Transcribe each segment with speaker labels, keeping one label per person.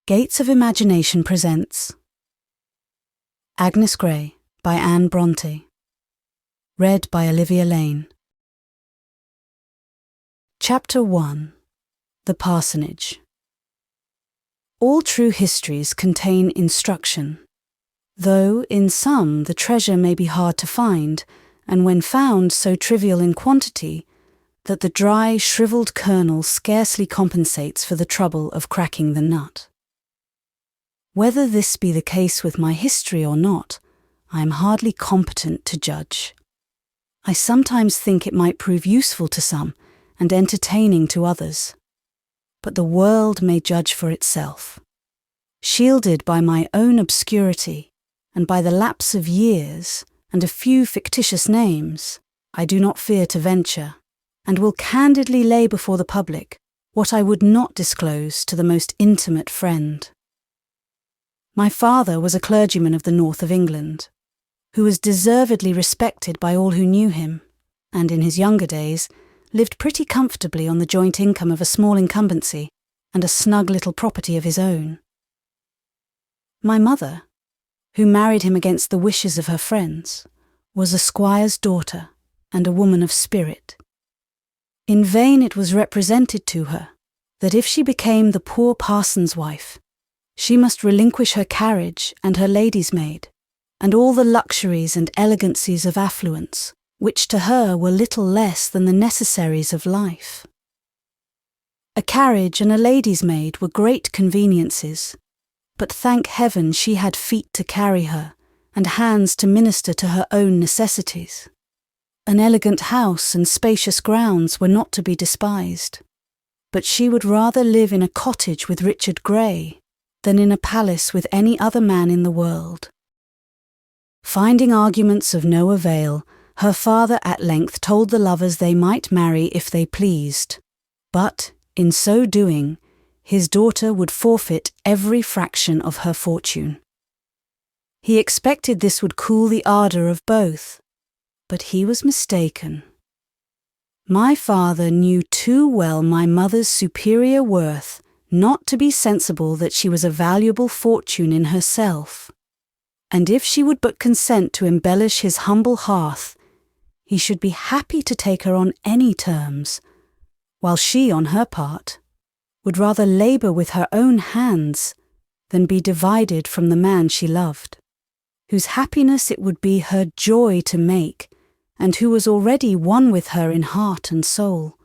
Speaker 1: Gates of Imagination presents Agnes Gray by Anne Bronte. Read by Olivia Lane. Chapter 1. The Parsonage. All true histories contain instruction, though in some the treasure may be hard to find, and when found so trivial in quantity that the dry, shriveled kernel scarcely compensates for the trouble of cracking the nut. Whether this be the case with my history or not, I am hardly competent to judge. I sometimes think it might prove useful to some and entertaining to others. But the world may judge for itself. Shielded by my own obscurity and by the lapse of years and a few fictitious names, I do not fear to venture, and will candidly lay before the public what I would not disclose to the most intimate friend. My father was a clergyman of the north of England, who was deservedly respected by all who knew him, and in his younger days lived pretty comfortably on the joint income of a small incumbency and a snug little property of his own. My mother, who married him against the wishes of her friends, was a squire's daughter and a woman of spirit. In vain it was represented to her that if she became the poor parson's wife, she must relinquish her carriage and her lady's maid, and all the luxuries and elegancies of affluence, which to her were little less than the necessaries of life. A carriage and a lady's maid were great conveniences, but thank heaven she had feet to carry her, and hands to minister to her own necessities. An elegant house and spacious grounds were not to be despised, but she would rather live in a cottage with Richard Gray than in a palace with any other man in the world. Finding arguments of no avail, her father at length told the lovers they might marry if they pleased, but, in so doing, his daughter would forfeit every fraction of her fortune. He expected this would cool the ardour of both, but he was mistaken. My father knew too well my mother's superior worth not to be sensible that she was a valuable fortune in herself, and if she would but consent to embellish his humble hearth, he should be happy to take her on any terms, while she, on her part, would rather labour with her own hands than be divided from the man she loved, whose happiness it would be her joy to make, and who was already one with her in heart and soul.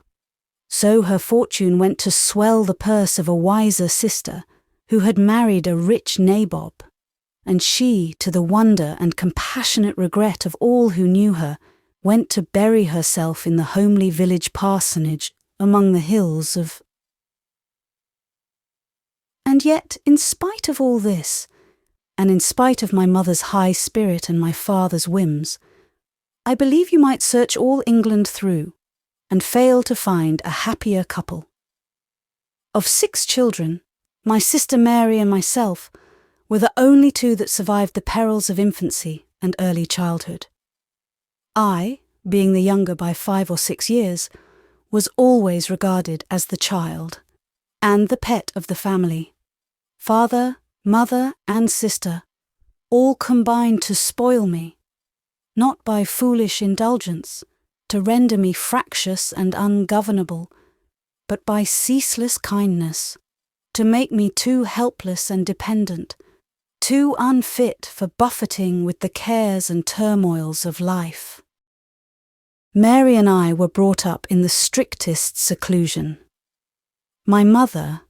Speaker 1: So her fortune went to swell the purse of a wiser sister, who had married a rich nabob, and she, to the wonder and compassionate regret of all who knew her, went to bury herself in the homely village parsonage among the hills of... And yet, in spite of all this, and in spite of my mother's high spirit and my father's whims, I believe you might search all England through, and fail to find a happier couple. Of 6 children, my sister Mary and myself were the only 2 that survived the perils of infancy and early childhood. I, being the younger by 5 or 6 years, was always regarded as the child, and the pet of the family. Father, mother, and sister all combined to spoil me, not by foolish indulgence, to render me fractious and ungovernable, but by ceaseless kindness, to make me too helpless and dependent, too unfit for buffeting with the cares and turmoils of life. Mary and I were brought up in the strictest seclusion. My mother,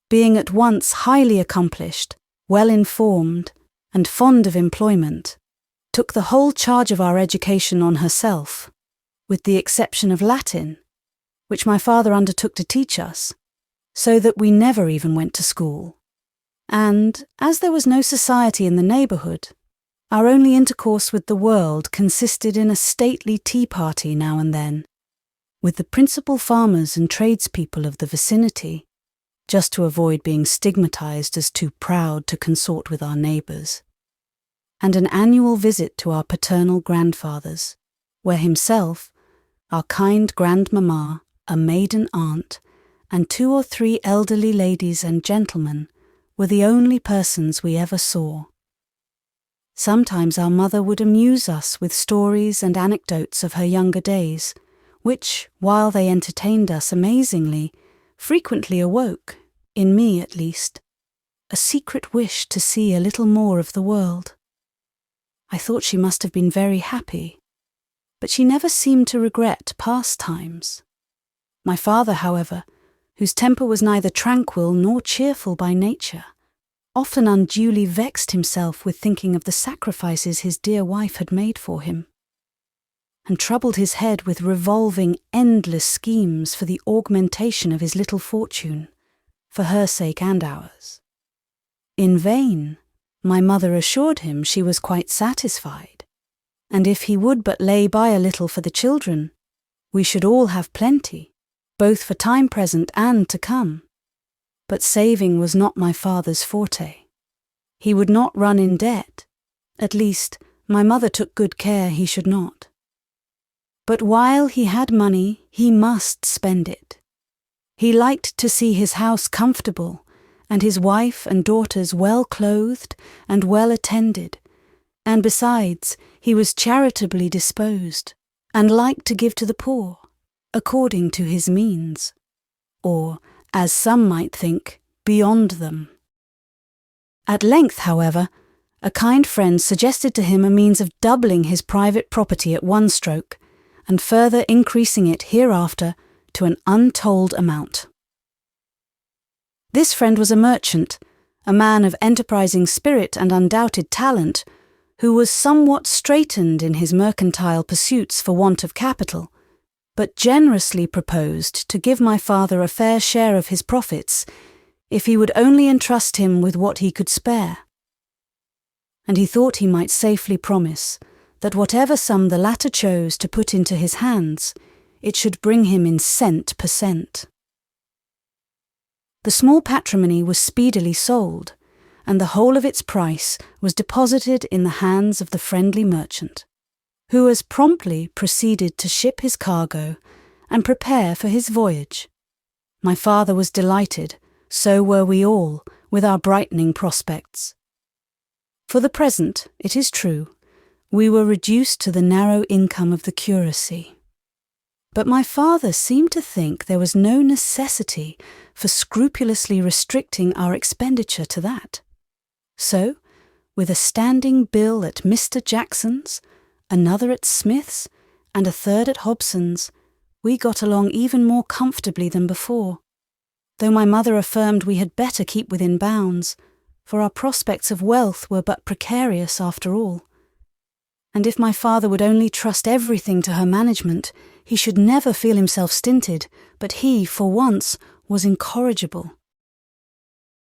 Speaker 1: being at once highly accomplished, well-informed, and fond of employment, took the whole charge of our education on herself, with the exception of Latin, which my father undertook to teach us, so that we never even went to school. And, as there was no society in the neighbourhood, our only intercourse with the world consisted in a stately tea-party now and then, with the principal farmers and tradespeople of the vicinity, just to avoid being stigmatised as too proud to consort with our neighbours, and an annual visit to our paternal grandfathers, where himself, our kind Grandmamma, a maiden aunt, and 2 or 3 elderly ladies and gentlemen were the only persons we ever saw. Sometimes our mother would amuse us with stories and anecdotes of her younger days, which, while they entertained us amazingly, frequently awoke, in me at least, a secret wish to see a little more of the world. I thought she must have been very happy, but she never seemed to regret past times. My father, however, whose temper was neither tranquil nor cheerful by nature, often unduly vexed himself with thinking of the sacrifices his dear wife had made for him, and troubled his head with revolving endless schemes for the augmentation of his little fortune, for her sake and ours. In vain, my mother assured him she was quite satisfied, and if he would but lay by a little for the children, we should all have plenty, both for time present and to come. But saving was not my father's forte. He would not run in debt. At least, my mother took good care he should not. But while he had money, he must spend it. He liked to see his house comfortable, and his wife and daughters well clothed and well attended, and besides, he was charitably disposed, and liked to give to the poor, according to his means, or, as some might think, beyond them. At length, however, a kind friend suggested to him a means of doubling his private property at one stroke, and further increasing it hereafter to an untold amount. This friend was a merchant, a man of enterprising spirit and undoubted talent, who was somewhat straitened in his mercantile pursuits for want of capital, but generously proposed to give my father a fair share of his profits, if he would only entrust him with what he could spare. And he thought he might safely promise that whatever sum the latter chose to put into his hands, it should bring him in cent per cent. The small patrimony was speedily sold, and the whole of its price was deposited in the hands of the friendly merchant, who as promptly proceeded to ship his cargo and prepare for his voyage. My father was delighted, so were we all, with our brightening prospects. For the present, it is true, we were reduced to the narrow income of the curacy. But my father seemed to think there was no necessity for scrupulously restricting our expenditure to that. So, with a standing bill at Mr. Jackson's, another at Smith's, and a third at Hobson's, we got along even more comfortably than before, though my mother affirmed we had better keep within bounds, for our prospects of wealth were but precarious after all. And if my father would only trust everything to her management, he should never feel himself stinted, but he, for once, was incorrigible.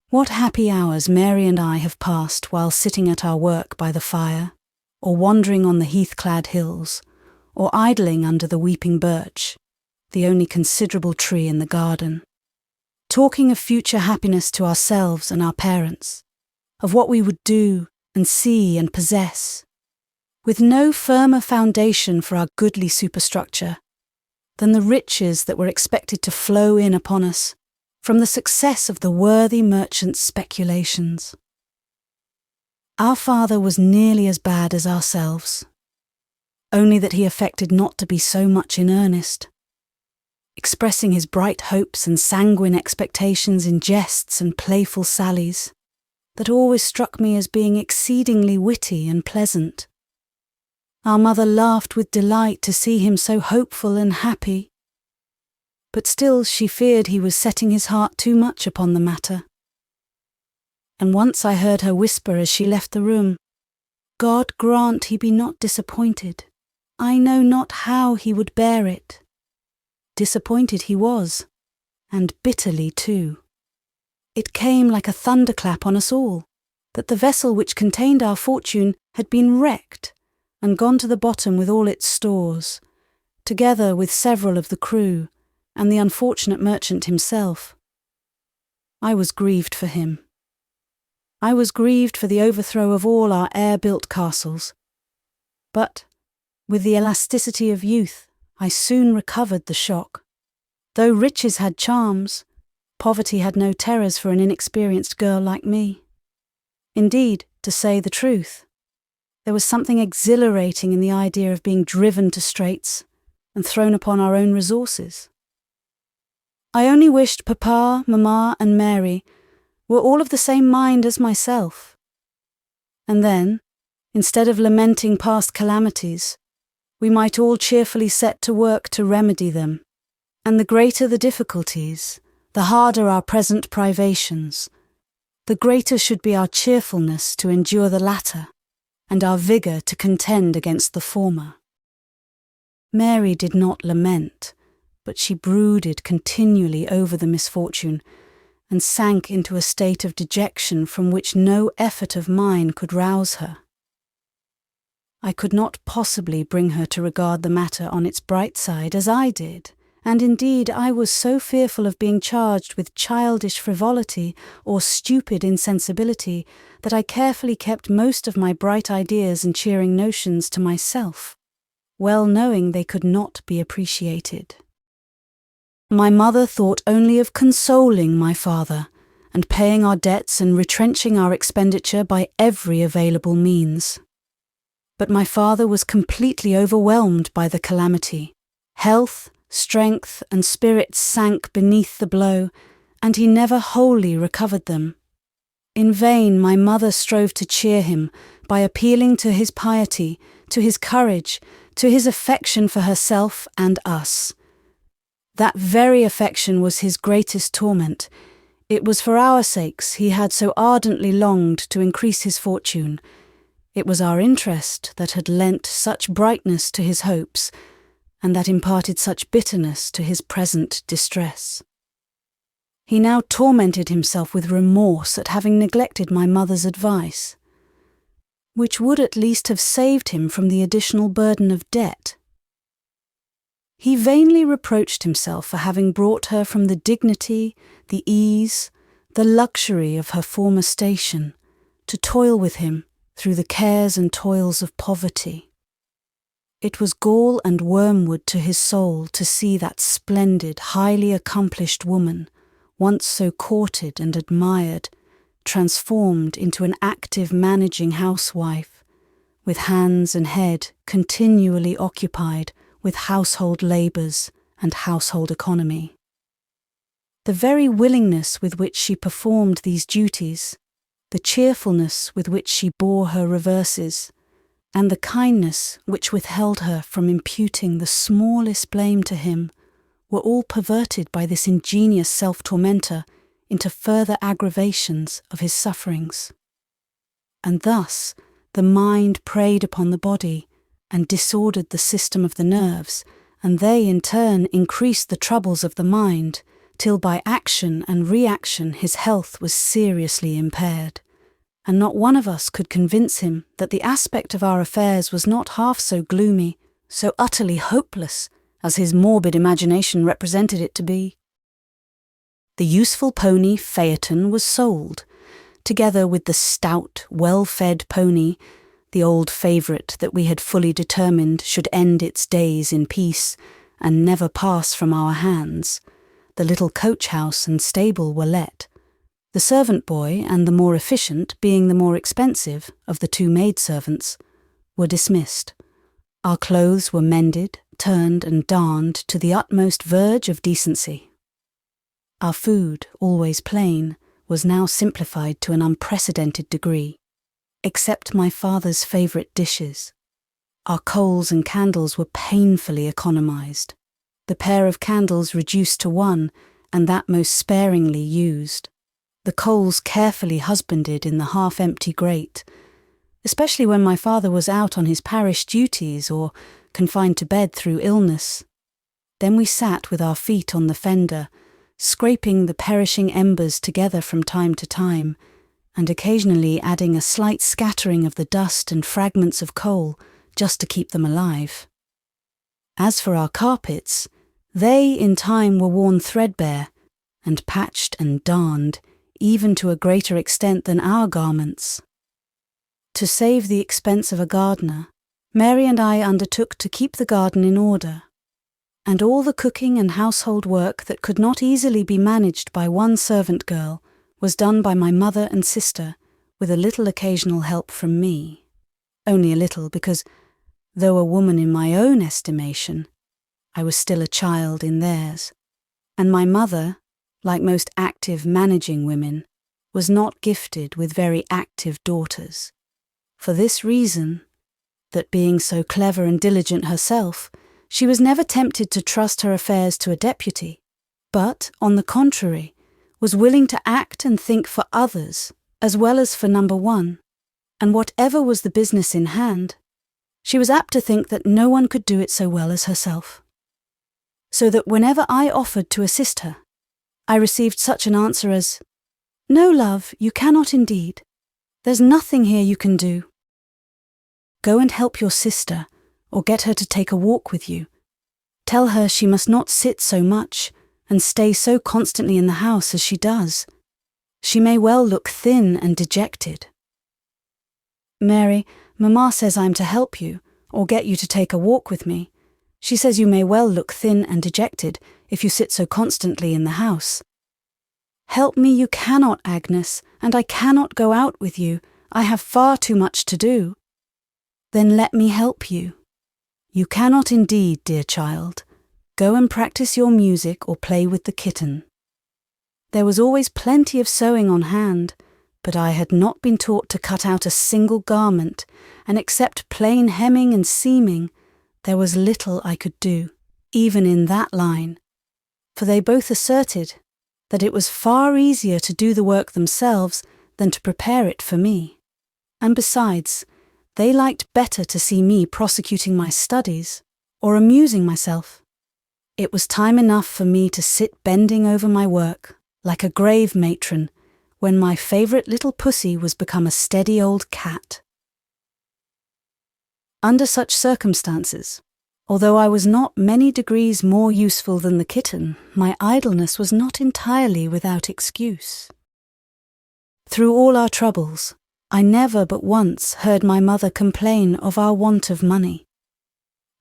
Speaker 1: What happy hours Mary and I have passed while sitting at our work by the fire, or wandering on the heath-clad hills, or idling under the weeping birch, the only considerable tree in the garden, talking of future happiness to ourselves and our parents, of what we would do and see and possess, with no firmer foundation for our goodly superstructure than the riches that were expected to flow in upon us from the success of the worthy merchant's speculations. Our father was nearly as bad as ourselves, only that he affected not to be so much in earnest, expressing his bright hopes and sanguine expectations in jests and playful sallies that always struck me as being exceedingly witty and pleasant. Our mother laughed with delight to see him so hopeful and happy, but still she feared he was setting his heart too much upon the matter. And once I heard her whisper as she left the room, "God grant he be not disappointed. I know not how he would bear it." Disappointed he was, and bitterly too. It came like a thunderclap on us all, that the vessel which contained our fortune had been wrecked and gone to the bottom with all its stores, together with several of the crew and the unfortunate merchant himself. I was grieved for him. I was grieved for the overthrow of all our air-built castles. But, with the elasticity of youth, I soon recovered the shock. Though riches had charms, poverty had no terrors for an inexperienced girl like me. Indeed, to say the truth, there was something exhilarating in the idea of being driven to straits and thrown upon our own resources. I only wished Papa, Mamma, and Mary were all of the same mind as myself. And then, instead of lamenting past calamities, we might all cheerfully set to work to remedy them. And the greater the difficulties, the harder our present privations, the greater should be our cheerfulness to endure the latter, and our vigour to contend against the former. Mary did not lament, but she brooded continually over the misfortune, and sank into a state of dejection from which no effort of mine could rouse her. I could not possibly bring her to regard the matter on its bright side as I did, and indeed I was so fearful of being charged with childish frivolity or stupid insensibility that I carefully kept most of my bright ideas and cheering notions to myself, well knowing they could not be appreciated. My mother thought only of consoling my father, and paying our debts and retrenching our expenditure by every available means. But my father was completely overwhelmed by the calamity. Health, strength, and spirits sank beneath the blow, and he never wholly recovered them. In vain my mother strove to cheer him by appealing to his piety, to his courage, to his affection for herself and us. That very affection was his greatest torment. It was for our sakes he had so ardently longed to increase his fortune. It was our interest that had lent such brightness to his hopes, and that imparted such bitterness to his present distress. He now tormented himself with remorse at having neglected my mother's advice, which would at least have saved him from the additional burden of debt. He vainly reproached himself for having brought her from the dignity, the ease, the luxury of her former station, to toil with him through the cares and toils of poverty. It was gall and wormwood to his soul to see that splendid, highly accomplished woman, once so courted and admired, transformed into an active managing housewife, with hands and head continually occupied with household labours and household economy. The very willingness with which she performed these duties, the cheerfulness with which she bore her reverses, and the kindness which withheld her from imputing the smallest blame to him, were all perverted by this ingenious self-tormentor into further aggravations of his sufferings. And thus the mind preyed upon the body, and disordered the system of the nerves, and they in turn increased the troubles of the mind, till by action and reaction his health was seriously impaired, and not one of us could convince him that the aspect of our affairs was not half so gloomy, so utterly hopeless, as his morbid imagination represented it to be. The useful pony Phaeton was sold, together with the stout, well-fed pony, the old favourite that we had fully determined should end its days in peace and never pass from our hands. The little coach-house and stable were let, the servant boy and the more efficient, being the more expensive of the two maidservants, were dismissed. Our clothes were mended, turned and darned to the utmost verge of decency. Our food, always plain, was now simplified to an unprecedented degree. Except my father's favourite dishes, our coals and candles were painfully economised, the pair of candles reduced to one, and that most sparingly used, the coals carefully husbanded in the half-empty grate, especially when my father was out on his parish duties or confined to bed through illness. Then we sat with our feet on the fender, scraping the perishing embers together from time to time, and occasionally adding a slight scattering of the dust and fragments of coal just to keep them alive. As for our carpets, they in time were worn threadbare, and patched and darned, even to a greater extent than our garments. To save the expense of a gardener, Mary and I undertook to keep the garden in order. and all the cooking and household work that could not easily be managed by one servant girl was done by my mother and sister, with a little occasional help from me. Only a little, because, though a woman in my own estimation, I was still a child in theirs, and my mother, like most active managing women, was not gifted with very active daughters. For this reason, that being so clever and diligent herself, she was never tempted to trust her affairs to a deputy, but, on the contrary, was willing to act and think for others as well as for number one, and whatever was the business in hand, she was apt to think that no one could do it so well as herself. So that whenever I offered to assist her, I received such an answer as, "No, love, you cannot indeed. There's nothing here you can do. Go and help your sister, or get her to take a walk with you. Tell her she must not sit so much and stay so constantly in the house as she does. She may well look thin and dejected. Mary, Mamma says I'm to help you, or get you to take a walk with me. She says you may well look thin and dejected if you sit so constantly in the house. Help me you cannot, Agnes, and I cannot go out with you. I have far too much to do." "Then let me help you." "You cannot indeed, dear child. Go and practice your music or play with the kitten." There was always plenty of sewing on hand, but I had not been taught to cut out a single garment, and except plain hemming and seaming, there was little I could do, even in that line, for they both asserted that it was far easier to do the work themselves than to prepare it for me, and besides, they liked better to see me prosecuting my studies or amusing myself. It was time enough for me to sit bending over my work, like a grave matron, when my favourite little pussy was become a steady old cat. Under such circumstances, although I was not many degrees more useful than the kitten, my idleness was not entirely without excuse. Through all our troubles, I never but once heard my mother complain of our want of money.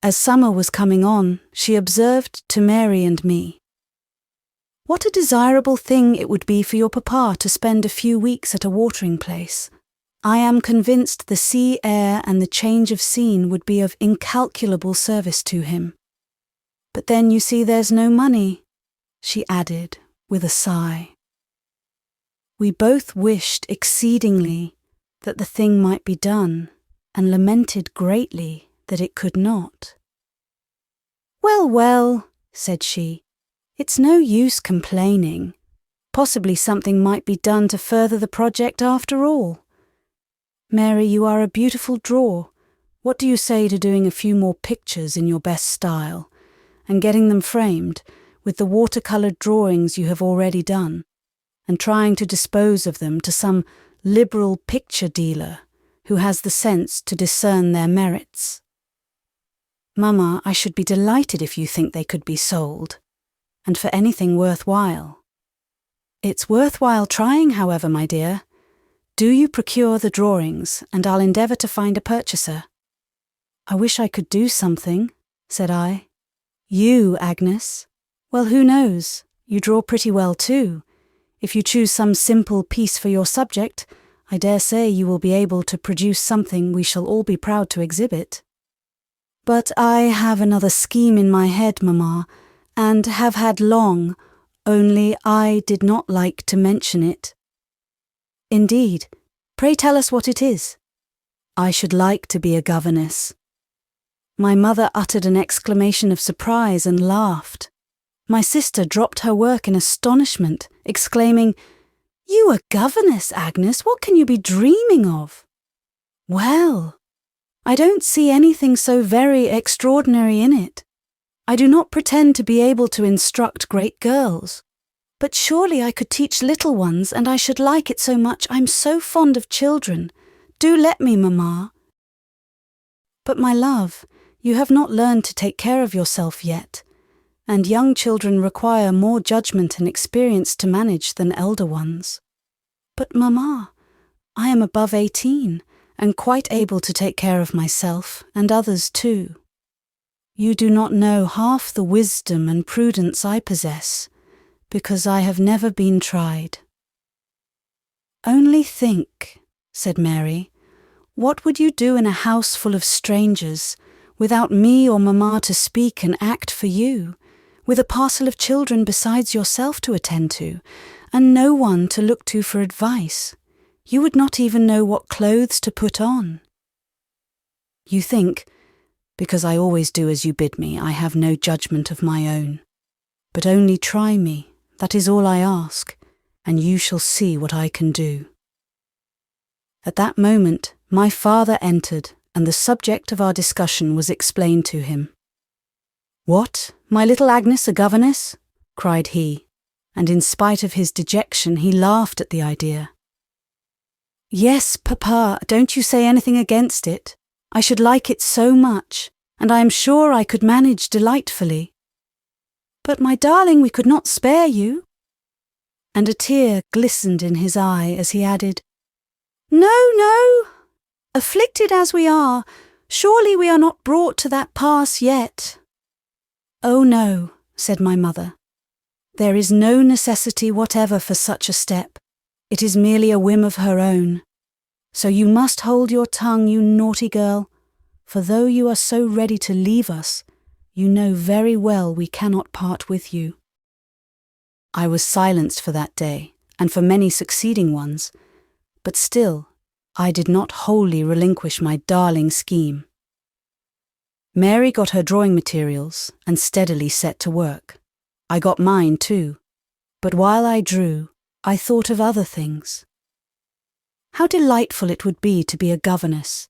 Speaker 1: As summer was coming on, she observed to Mary and me, "What a desirable thing it would be for your papa to spend a few weeks at a watering place. I am convinced the sea air and the change of scene would be of incalculable service to him. But then you see there's no money," she added with a sigh. We both wished exceedingly that the thing might be done, and lamented greatly that it could not. "Well, well," said she, "it's no use complaining. Possibly something might be done to further the project after all. Mary, you are a beautiful drawer. What do you say to doing a few more pictures in your best style, and getting them framed with the watercoloured drawings you have already done, and trying to dispose of them to some liberal picture dealer who has the sense to discern their merits? Mamma, I should be delighted if you think they could be sold, and for anything worthwhile. It's worthwhile trying, however, my dear. Do you procure the drawings, and I'll endeavour to find a purchaser." "I wish I could do something," said I. "You, Agnes? Well, who knows? You draw pretty well too. If you choose some simple piece for your subject, I dare say you will be able to produce something we shall all be proud to exhibit." "But I have another scheme in my head, Mamma, and have had long, only I did not like to mention it." "Indeed, pray tell us what it is." "I should like to be a governess." My mother uttered an exclamation of surprise and laughed. My sister dropped her work in astonishment, exclaiming, "You a governess, Agnes? What can you be dreaming of?" "Well, I don't see anything so very extraordinary in it. I do not pretend to be able to instruct great girls, but surely I could teach little ones, and I should like it so much. I'm so fond of children. Do let me, Mamma." "But my love, you have not learned to take care of yourself yet, and young children require more judgment and experience to manage than elder ones." "But, Mamma, I am above 18, and quite able to take care of myself, and others too." You do not know half the wisdom and prudence I possess, because I have never been tried." "Only think," said Mary, "what would you do in a house full of strangers, without me or Mamma to speak and act for you, with a parcel of children besides yourself to attend to, and no one to look to for advice? You would not even know what clothes to put on." "You think, because I always do as you bid me, I have no judgment of my own. But only try me, that is all I ask, and you shall see what I can do." At that moment, my father entered, and the subject of our discussion was explained to him. "What, my little Agnes a governess?" cried he, and in spite of his dejection he laughed at the idea. "Yes, Papa, don't you say anything against it. I should like it so much, and I am sure I could manage delightfully." "But, my darling, we could not spare you." And a tear glistened in his eye as he added, "No, no, afflicted as we are, surely we are not brought to that pass yet." "Oh no," said my mother. "There is no necessity whatever for such a step. It is merely a whim of her own. So you must hold your tongue, you naughty girl, for though you are so ready to leave us, you know very well we cannot part with you." I was silenced for that day, and for many succeeding ones, but still I did not wholly relinquish my darling scheme. Mary got her drawing materials and steadily set to work. I got mine too, but while I drew, I thought of other things. How delightful it would be to be a governess,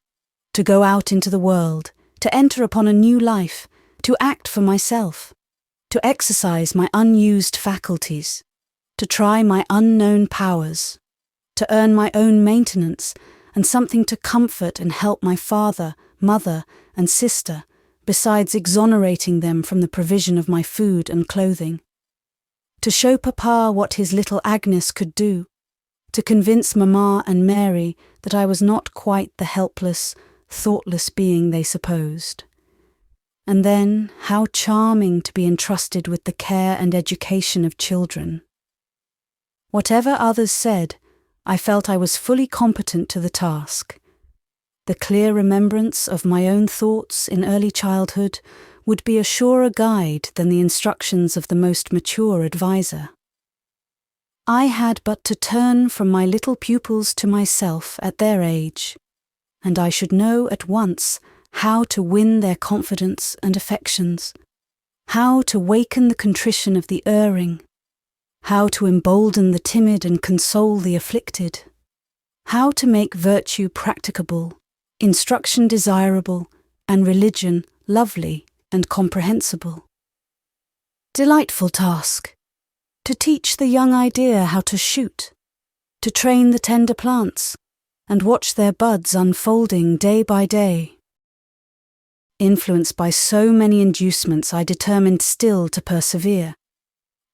Speaker 1: to go out into the world, to enter upon a new life, to act for myself, to exercise my unused faculties, to try my unknown powers, to earn my own maintenance and something to comfort and help my father, mother, and sister, besides exonerating them from the provision of my food and clothing. To show Papa what his little Agnes could do, to convince Mamma and Mary that I was not quite the helpless, thoughtless being they supposed. And then, how charming to be entrusted with the care and education of children. Whatever others said, I felt I was fully competent to the task. The clear remembrance of my own thoughts in early childhood would be a surer guide than the instructions of the most mature adviser. I had but to turn from my little pupils to myself at their age, and I should know at once how to win their confidence and affections, how to waken the contrition of the erring, how to embolden the timid and console the afflicted, how to make virtue practicable, instruction desirable, and religion lovely and comprehensible. Delightful task! To teach the young idea how to shoot, to train the tender plants, and watch their buds unfolding day by day. Influenced by so many inducements, I determined still to persevere,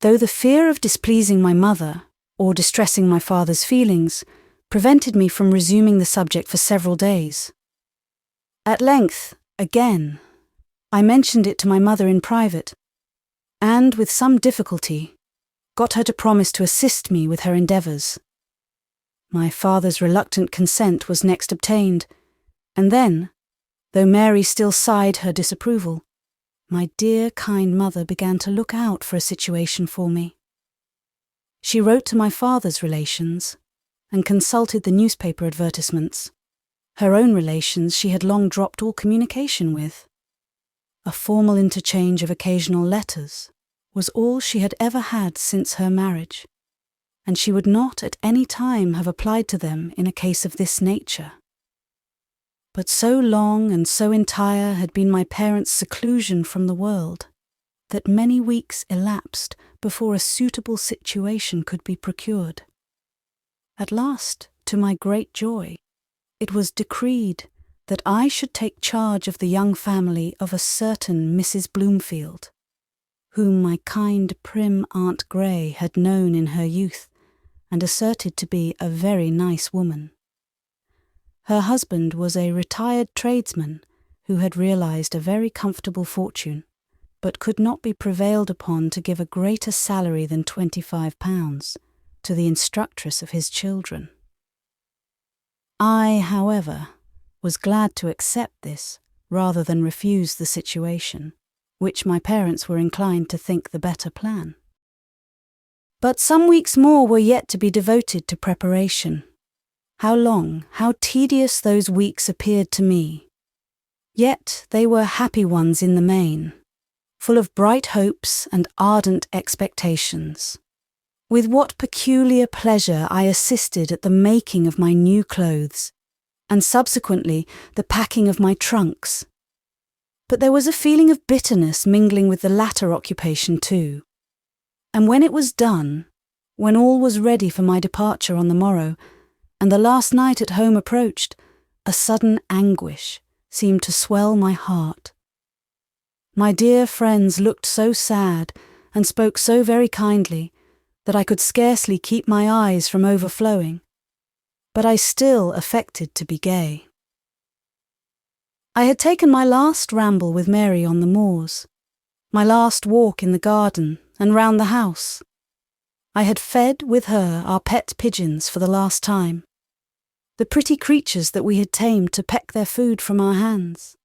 Speaker 1: though the fear of displeasing my mother, or distressing my father's feelings, prevented me from resuming the subject for several days. At length, again, I mentioned it to my mother in private, and with some difficulty, got her to promise to assist me with her endeavours. My father's reluctant consent was next obtained, and then, though Mary still sighed her disapproval, my dear kind mother began to look out for a situation for me. She wrote to my father's relations, and consulted the newspaper advertisements. Her own relations she had long dropped all communication with. A formal interchange of occasional letters was all she had ever had since her marriage, and she would not at any time have applied to them in a case of this nature. But so long and so entire had been my parents' seclusion from the world, that many weeks elapsed before a suitable situation could be procured. At last, to my great joy, it was decreed that I should take charge of the young family of a certain Mrs. Bloomfield, whom my kind prim Aunt Gray had known in her youth, and asserted to be a very nice woman. Her husband was a retired tradesman, who had realised a very comfortable fortune, but could not be prevailed upon to give a greater salary than £25 to the instructress of his children. I, however, was glad to accept this rather than refuse the situation, which my parents were inclined to think the better plan. But some weeks more were yet to be devoted to preparation. How long, how tedious those weeks appeared to me. Yet they were happy ones in the main, full of bright hopes and ardent expectations. With what peculiar pleasure I assisted at the making of my new clothes, and subsequently the packing of my trunks. But there was a feeling of bitterness mingling with the latter occupation too. And when it was done, when all was ready for my departure on the morrow, and the last night at home approached, a sudden anguish seemed to swell my heart. My dear friends looked so sad and spoke so very kindly that I could scarcely keep my eyes from overflowing, but I still affected to be gay. I had taken my last ramble with Mary on the moors, my last walk in the garden and round the house. I had fed with her our pet pigeons for the last time, the pretty creatures that we had tamed to peck their food from our hands.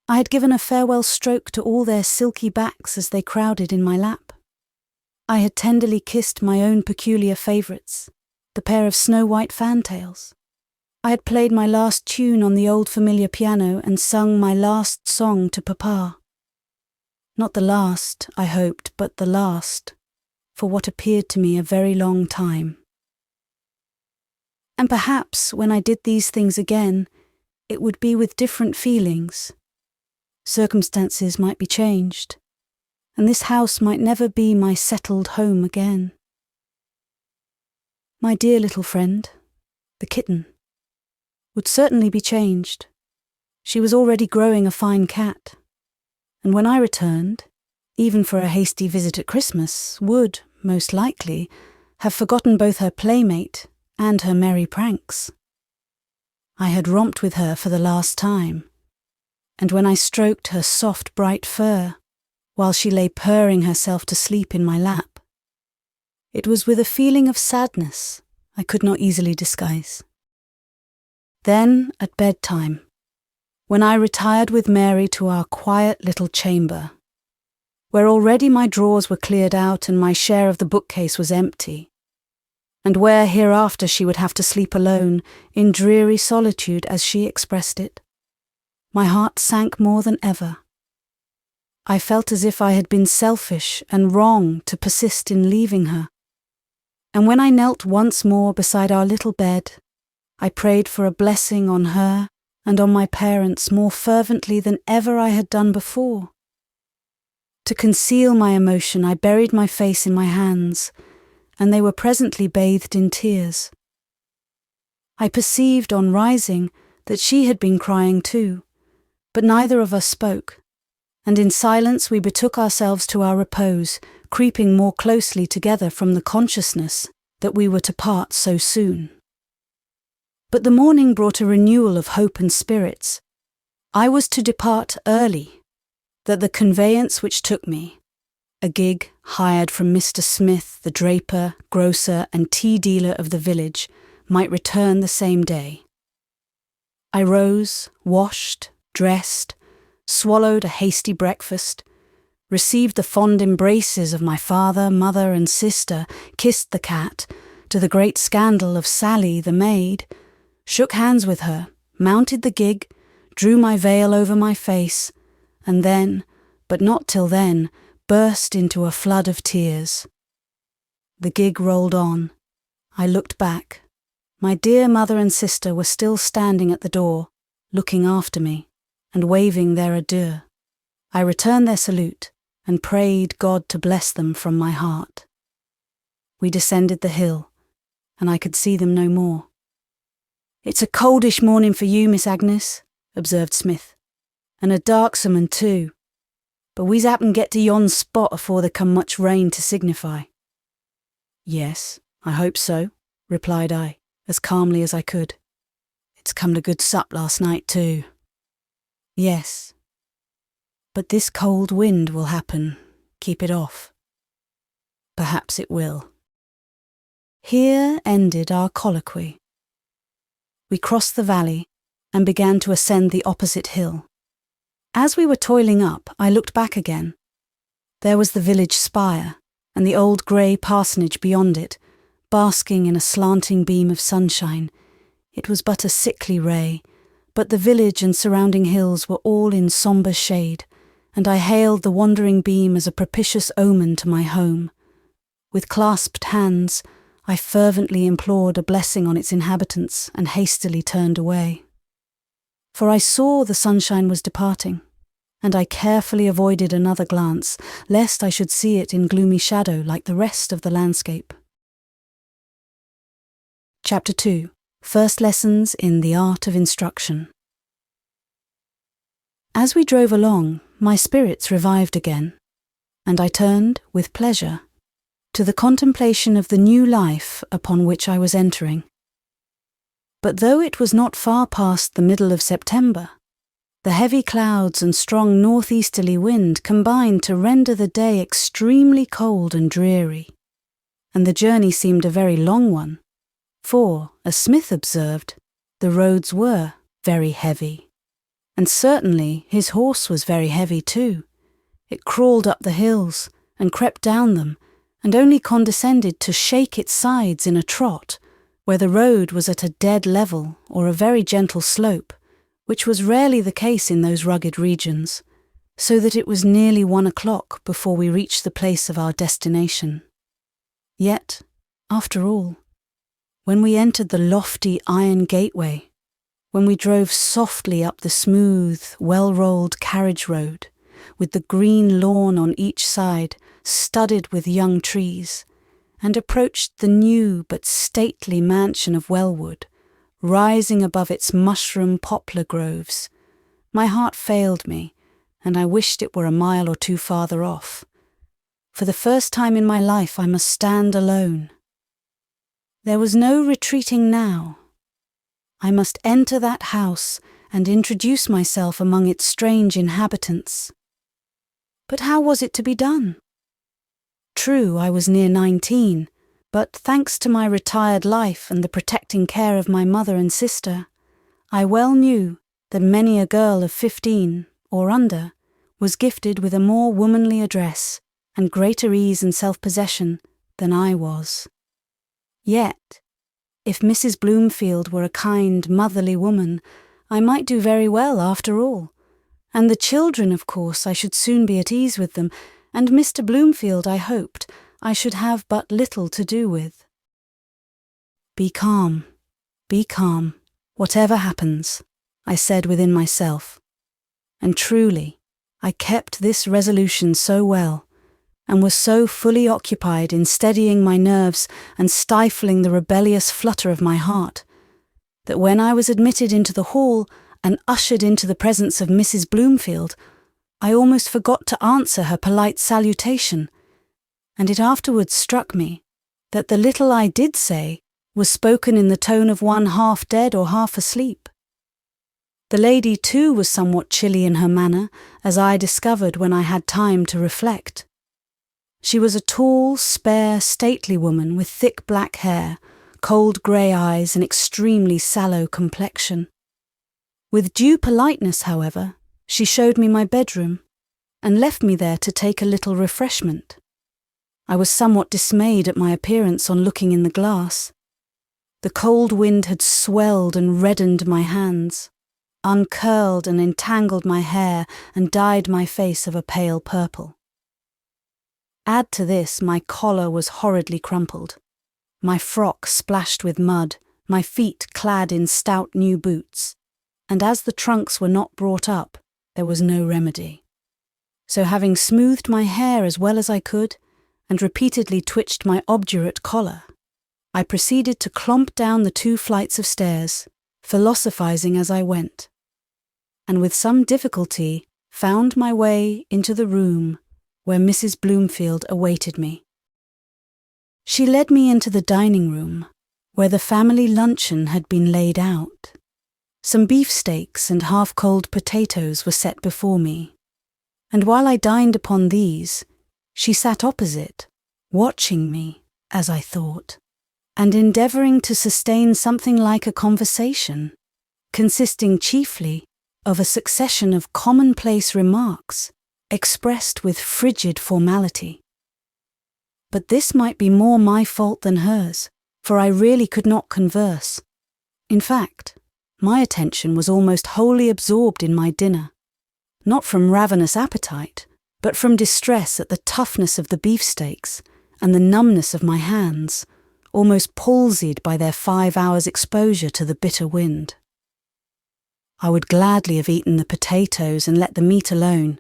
Speaker 1: I had given a farewell stroke to all their silky backs as they crowded in my lap. I had tenderly kissed my own peculiar favourites, the pair of snow-white fantails. I had played my last tune on the old familiar piano and sung my last song to Papa. Not the last, I hoped, but the last, for what appeared to me a very long time. And perhaps when I did these things again, it would be with different feelings. Circumstances might be changed, and this house might never be my settled home again. My dear little friend, the kitten, would certainly be changed. She was already growing a fine cat, and when I returned, even for a hasty visit at Christmas, would, most likely, have forgotten both her playmate and her merry pranks. I had romped with her for the last time, and when I stroked her soft bright fur, while she lay purring herself to sleep in my lap, it was with a feeling of sadness I could not easily disguise. Then, at bedtime, when I retired with Mary to our quiet little chamber, where already my drawers were cleared out and my share of the bookcase was empty, and where hereafter she would have to sleep alone, in dreary solitude as she expressed it, my heart sank more than ever. I felt as if I had been selfish and wrong to persist in leaving her, and when I knelt once more beside our little bed, I prayed for a blessing on her and on my parents more fervently than ever I had done before. To conceal my emotion, I buried my face in my hands, and they were presently bathed in tears. I perceived on rising that she had been crying too, but neither of us spoke, and in silence we betook ourselves to our repose, creeping more closely together from the consciousness that we were to part so soon. But the morning brought a renewal of hope and spirits. I was to depart early, that the conveyance which took me, a gig hired from Mr. Smith, the draper, grocer and tea dealer of the village, might return the same day. I rose, washed, dressed, swallowed a hasty breakfast, received the fond embraces of my father, mother and sister, kissed the cat, to the great scandal of Sally, the maid, shook hands with her, mounted the gig, drew my veil over my face, and then, but not till then, burst into a flood of tears. The gig rolled on. I looked back. My dear mother and sister were still standing at the door, looking after me, and waving their adieu. I returned their salute, and prayed God to bless them from my heart. We descended the hill, and I could see them no more. "It's a coldish morning for you, Miss Agnes," observed Smith, "and a darksome un too. But we's happen get to yon spot afore there come much rain to signify." "Yes, I hope so," replied I, as calmly as I could. "It's come to good sup last night too." "Yes, But this cold wind will happen. Keep it off. Perhaps it will. Here ended our colloquy. We crossed the valley and began to ascend the opposite hill. As we were toiling up, I looked back again. There was the village spire and the old grey parsonage beyond it, basking in a slanting beam of sunshine. It was but a sickly ray, but the village and surrounding hills were all in sombre shade, and I hailed the wandering beam as a propitious omen to my home. With clasped hands, I fervently implored a blessing on its inhabitants and hastily turned away. For I saw the sunshine was departing, and I carefully avoided another glance, lest I should see it in gloomy shadow like the rest of the landscape. Chapter 2. First Lessons in the Art of Instruction. As we drove along, my spirits revived again, and I turned, with pleasure, to the contemplation of the new life upon which I was entering. But though it was not far past the middle of September, the heavy clouds and strong northeasterly wind combined to render the day extremely cold and dreary, and the journey seemed a very long one, for, as Smith observed, the roads were very heavy. And certainly his horse was very heavy too. It crawled up the hills and crept down them, and only condescended to shake its sides in a trot, where the road was at a dead level or a very gentle slope, which was rarely the case in those rugged regions, so that it was nearly 1 o'clock before we reached the place of our destination. Yet, after all, when we entered the lofty iron gateway, when we drove softly up the smooth, well-rolled carriage road, with the green lawn on each side, studded with young trees, and approached the new but stately mansion of Wellwood, rising above its mushroom poplar groves, my heart failed me, and I wished it were a mile or two farther off. For the first time in my life I must stand alone. There was no retreating now. I must enter that house and introduce myself among its strange inhabitants. But how was it to be done? True, I was near 19, but thanks to my retired life and the protecting care of my mother and sister, I well knew that many a girl of 15 or under was gifted with a more womanly address and greater ease and self-possession than I was. Yet, if Mrs. Bloomfield were a kind, motherly woman, I might do very well after all. And the children, of course, I should soon be at ease with them, and Mr. Bloomfield, I hoped, I should have but little to do with. Be calm, whatever happens, I said within myself. And truly, I kept this resolution so well, and was so fully occupied in steadying my nerves and stifling the rebellious flutter of my heart, that when I was admitted into the hall and ushered into the presence of Mrs. Bloomfield, I almost forgot to answer her polite salutation, and it afterwards struck me that the little I did say was spoken in the tone of one half dead or half asleep. The lady too was somewhat chilly in her manner, as I discovered when I had time to reflect. She was a tall, spare, stately woman with thick black hair, cold grey eyes and extremely sallow complexion. With due politeness, however, she showed me my bedroom, and left me there to take a little refreshment. I was somewhat dismayed at my appearance on looking in the glass. The cold wind had swelled and reddened my hands, uncurled and entangled my hair, and dyed my face of a pale purple. Add to this, my collar was horridly crumpled, my frock splashed with mud, my feet clad in stout new boots, and as the trunks were not brought up, there was no remedy. So having smoothed my hair as well as I could, and repeatedly twitched my obdurate collar, I proceeded to clomp down the 2 flights of stairs, philosophizing as I went, and with some difficulty found my way into the room where Mrs. Bloomfield awaited me. She led me into the dining room, where the family luncheon had been laid out. Some beefsteaks and half-cold potatoes were set before me. and while I dined upon these, she sat opposite, watching me, as I thought, and endeavouring to sustain something like a conversation, consisting chiefly of a succession of commonplace remarks expressed with frigid formality. But this might be more my fault than hers, for I really could not converse. In fact, my attention was almost wholly absorbed in my dinner, not from ravenous appetite, but from distress at the toughness of the beefsteaks and the numbness of my hands, almost palsied by their 5 hours' exposure to the bitter wind. I would gladly have eaten the potatoes and let the meat alone,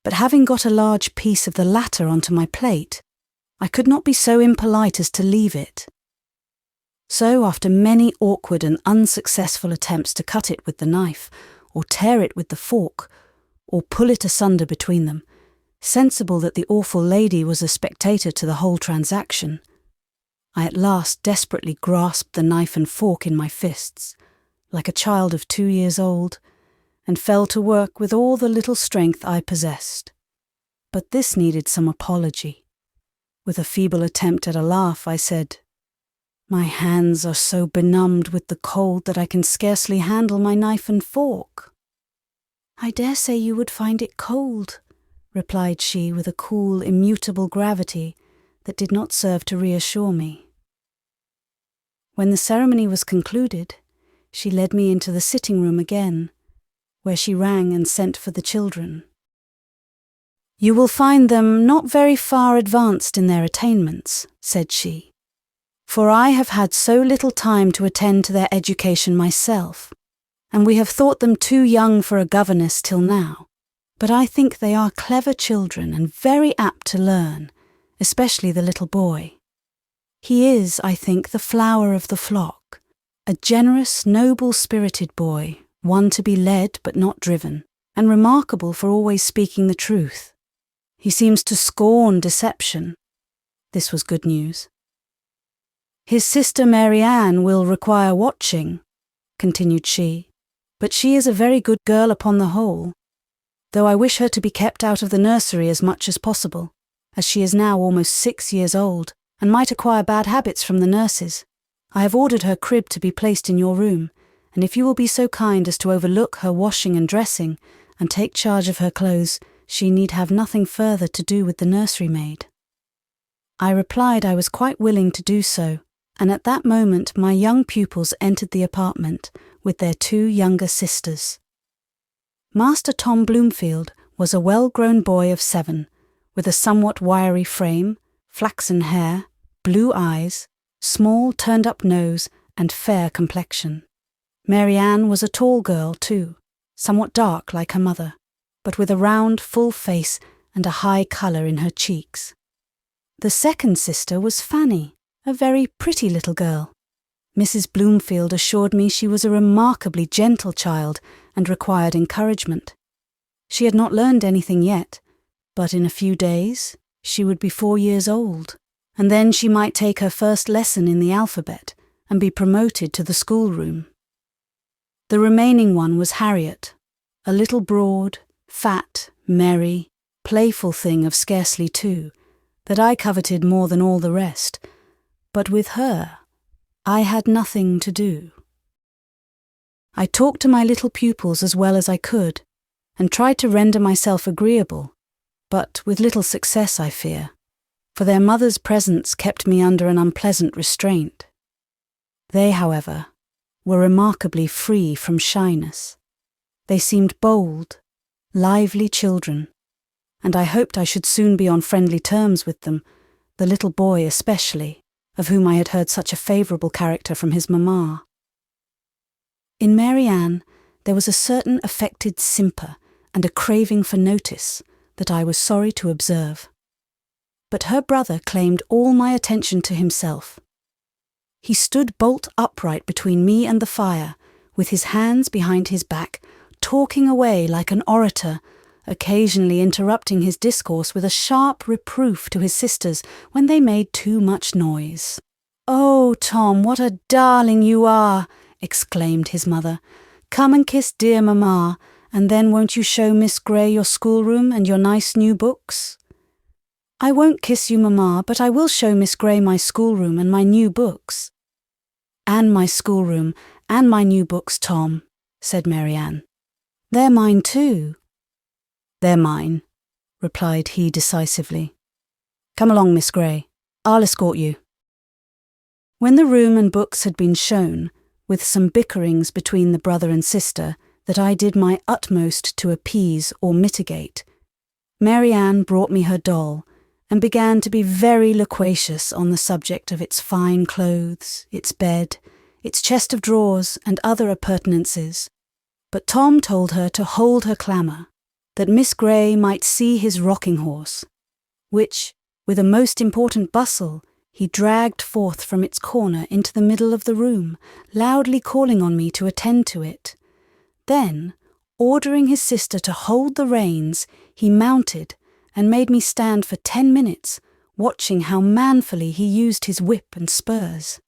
Speaker 1: but having got a large piece of the latter onto my plate, I could not be so impolite as to leave it. So, after many awkward and unsuccessful attempts to cut it with the knife, or tear it with the fork, or pull it asunder between them, sensible that the awful lady was a spectator to the whole transaction, I at last desperately grasped the knife and fork in my fists, like a child of 2 years old, and fell to work with all the little strength I possessed. But this needed some apology. With a feeble attempt at a laugh, I said, "My hands are so benumbed with the cold that I can scarcely handle my knife and fork." "I dare say you would find it cold," replied she with a cool, immutable gravity that did not serve to reassure me. When the ceremony was concluded, she led me into the sitting room again, where she rang and sent for the children. "You will find them not very far advanced in their attainments," said she, "for I have had so little time to attend to their education myself, and we have thought them too young for a governess till now. But I think they are clever children and very apt to learn, especially the little boy. He is, I think, the flower of the flock, a generous, noble-spirited boy, one to be led but not driven, and remarkable for always speaking the truth. He seems to scorn deception." This was good news. "His sister Mary Ann will require watching," continued she, "but she is a very good girl upon the whole, though I wish her to be kept out of the nursery as much as possible, as she is now almost 6 years old, and might acquire bad habits from the nurses. I have ordered her crib to be placed in your room, and if you will be so kind as to overlook her washing and dressing, and take charge of her clothes, she need have nothing further to do with the nursery maid." I replied I was quite willing to do so, and at that moment my young pupils entered the apartment with their 2 younger sisters. Master Tom Bloomfield was a well-grown boy of 7, with a somewhat wiry frame, flaxen hair, blue eyes, small turned-up nose, and fair complexion. Mary Ann was a tall girl too, somewhat dark like her mother, but with a round, full face and a high colour in her cheeks. The second sister was Fanny, a very pretty little girl. Mrs. Bloomfield assured me she was a remarkably gentle child and required encouragement. She had not learned anything yet, but in a few days she would be 4 years old, and then she might take her first lesson in the alphabet and be promoted to the schoolroom. The remaining one was Harriet, a little broad, fat, merry, playful thing of scarcely 2, that I coveted more than all the rest, but with her I had nothing to do. I talked to my little pupils as well as I could, and tried to render myself agreeable, but with little success, I fear, for their mother's presence kept me under an unpleasant restraint. They, however, were remarkably free from shyness. They seemed bold, lively children, and I hoped I should soon be on friendly terms with them, the little boy especially, of whom I had heard such a favourable character from his mamma. In Mary Ann there was a certain affected simper and a craving for notice that I was sorry to observe. But her brother claimed all my attention to himself. He stood bolt upright between me and the fire, with his hands behind his back, talking away like an orator, occasionally interrupting his discourse with a sharp reproof to his sisters when they made too much noise. "Oh, Tom, what a darling you are!" exclaimed his mother. "Come and kiss dear mamma, And then won't you show Miss Gray your schoolroom and your nice new books? I won't kiss you, Mamma, but I will show Miss Gray my schoolroom and my new books. And my schoolroom and my new books, Tom, said Marianne. They're mine too. They're mine, replied he decisively. Come along, Miss Gray. I'll escort you. When the room and books had been shown, with some bickerings between the brother and sister that I did my utmost to appease or mitigate, Marianne brought me her doll and began to be very loquacious on the subject of its fine clothes, its bed, its chest of drawers and other appurtenances. But Tom told her to hold her clamour, that Miss Gray might see his rocking horse, which, with a most important bustle, he dragged forth from its corner into the middle of the room, loudly calling on me to attend to it. Then, ordering his sister to hold the reins, he mounted and made me stand for 10 minutes, watching how manfully he used his whip and spurs.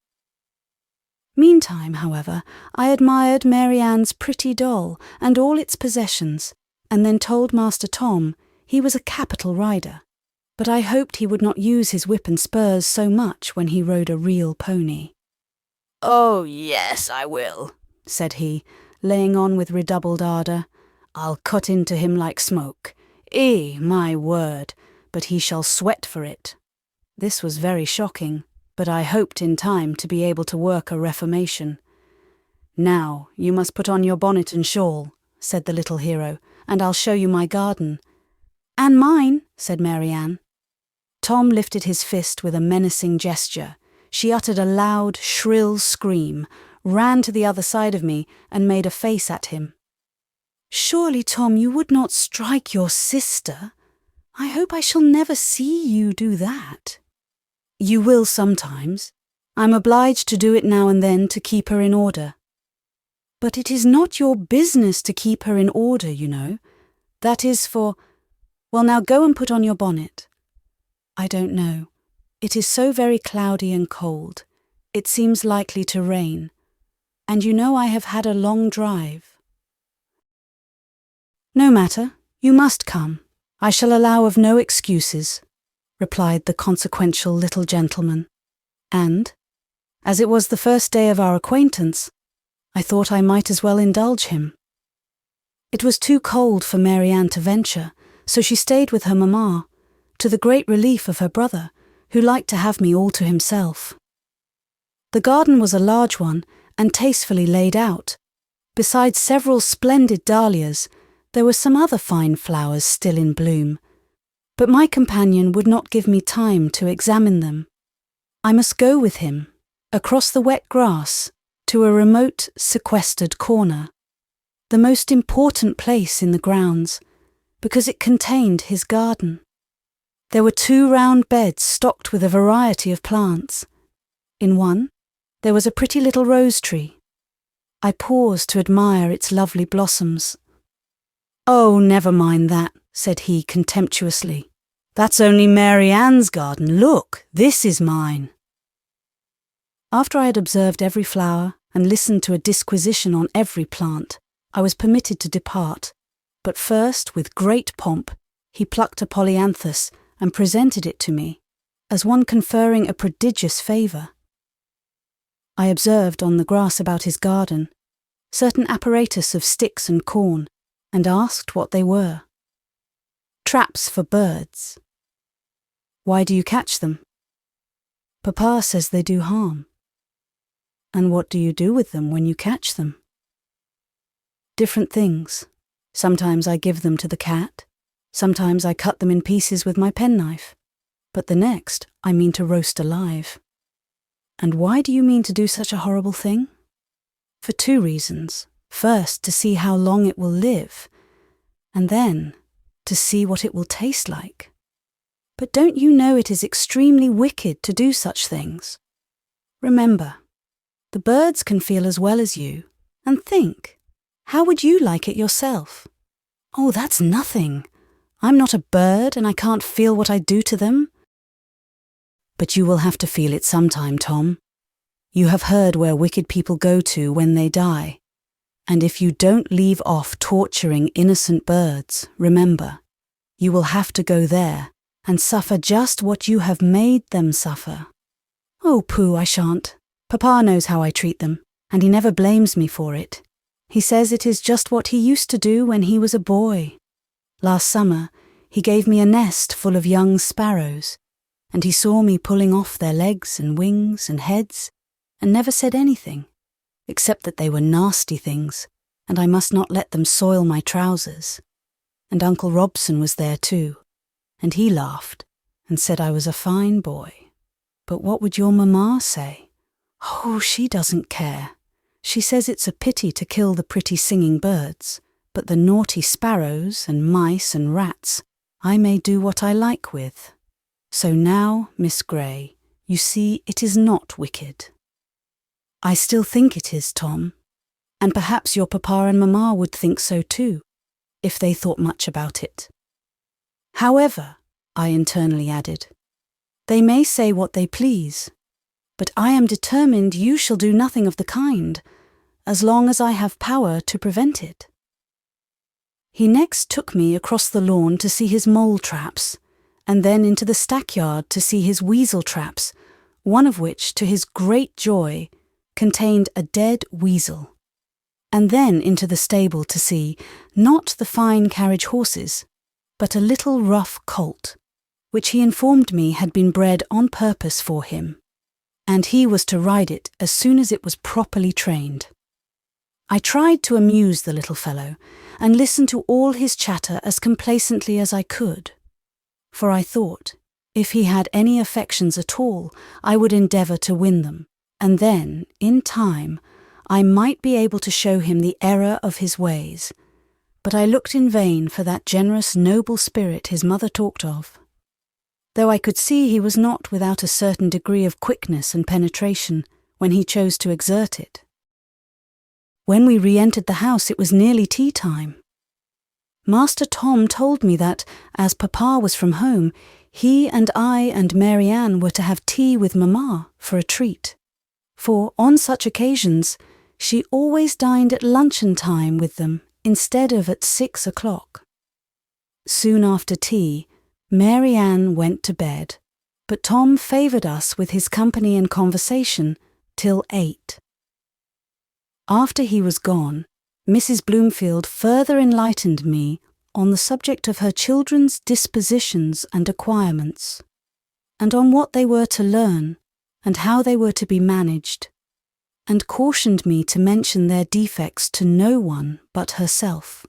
Speaker 1: Meantime, however, I admired Marianne's pretty doll and all its possessions, and then told Master Tom he was a capital rider, but I hoped he would not use his whip and spurs so much when he rode a real pony. "Oh, yes, I will," said he, laying on with redoubled ardour. "I'll cut into him like smoke. My word, but he shall sweat for it." This was very shocking, but I hoped in time to be able to work a reformation. "Now, you must put on your bonnet and shawl," said the little hero, "and I'll show you my garden." "And mine," said Marianne. Tom lifted his fist with a menacing gesture. She uttered a loud, shrill scream, ran to the other side of me, and made a face at him. "Surely, Tom, you would not strike your sister? I hope I shall never see you do that." "You will sometimes. I'm obliged to do it now and then to keep her in order." "But it is not your business to keep her in order, you know. That is for— Well, now go and put on your bonnet." "I don't know. It is so very cloudy and cold. It seems likely to rain. And you know I have had a long drive." "No matter. You must come. I shall allow of no excuses," replied the consequential little gentleman. And, as it was the first day of our acquaintance, I thought I might as well indulge him. It was too cold for Marianne to venture, so she stayed with her mamma, to the great relief of her brother, who liked to have me all to himself. The garden was a large one and tastefully laid out. Besides several splendid dahlias, there were some other fine flowers still in bloom, but my companion would not give me time to examine them. I must go with him, across the wet grass, to a remote, sequestered corner, the most important place in the grounds, because it contained his garden. There were 2 round beds stocked with a variety of plants. In one, there was a pretty little rose tree. I paused to admire its lovely blossoms. "Oh, never mind that," said he contemptuously. "That's only Marianne's garden. Look, this is mine." After I had observed every flower and listened to a disquisition on every plant, I was permitted to depart, but first, with great pomp, he plucked a polyanthus and presented it to me, as one conferring a prodigious favour. I observed on the grass about his garden certain apparatus of sticks and corn, and asked what they were. "Traps for birds." "Why do you catch them?" "Papa says they do harm." "And what do you do with them when you catch them?" "Different things. Sometimes I give them to the cat. Sometimes I cut them in pieces with my penknife, but the next I mean to roast alive." "And why do you mean to do such a horrible thing?" "For 2 reasons. First, to see how long it will live, and then to see what it will taste like." "But don't you know it is extremely wicked to do such things? Remember, the birds can feel as well as you, and think, how would you like it yourself?" "Oh, that's nothing. I'm not a bird and I can't feel what I do to them." "But you will have to feel it sometime, Tom. You have heard where wicked people go to when they die, And if you don't leave off torturing innocent birds, remember, you will have to go there and suffer just what you have made them suffer." "Oh, pooh, I shan't. Papa knows how I treat them, and he never blames me for it. He says it is just what he used to do when he was a boy. Last summer, he gave me a nest full of young sparrows, and he saw me pulling off their legs and wings and heads, and never said anything, except that they were nasty things, and I must not let them soil my trousers. And Uncle Robson was there too, and he laughed and said I was a fine boy. But what would your mamma say? Oh, she doesn't care. She says it's a pity to kill the pretty singing birds, but the naughty sparrows and mice and rats I may do what I like with. So now, Miss Gray, you see it is not wicked." "I still think it is, Tom, and perhaps your papa and mamma would think so too, if they thought much about it. However," I internally added, "they may say what they please, but I am determined you shall do nothing of the kind, as long as I have power to prevent it." He next took me across the lawn to see his mole traps, and then into the stackyard to see his weasel traps, one of which, to his great joy, contained a dead weasel, and then into the stable to see, not the fine carriage horses, but a little rough colt, which he informed me had been bred on purpose for him, and he was to ride it as soon as it was properly trained. I tried to amuse the little fellow, and listen to all his chatter as complacently as I could, for I thought, if he had any affections at all, I would endeavour to win them, and then, in time, I might be able to show him the error of his ways. But I looked in vain for that generous, noble spirit his mother talked of, though I could see he was not without a certain degree of quickness and penetration when he chose to exert it. When we re-entered the house, it was nearly tea time. Master Tom told me that, as Papa was from home, he and I and Mary Ann were to have tea with Mamma for a treat, for, on such occasions, she always dined at luncheon time with them instead of at 6 o'clock. Soon after tea, Mary Ann went to bed, but Tom favoured us with his company and conversation till 8. After he was gone, Mrs. Bloomfield further enlightened me on the subject of her children's dispositions and acquirements, and on what they were to learn and how they were to be managed, and cautioned me to mention their defects to no one but herself.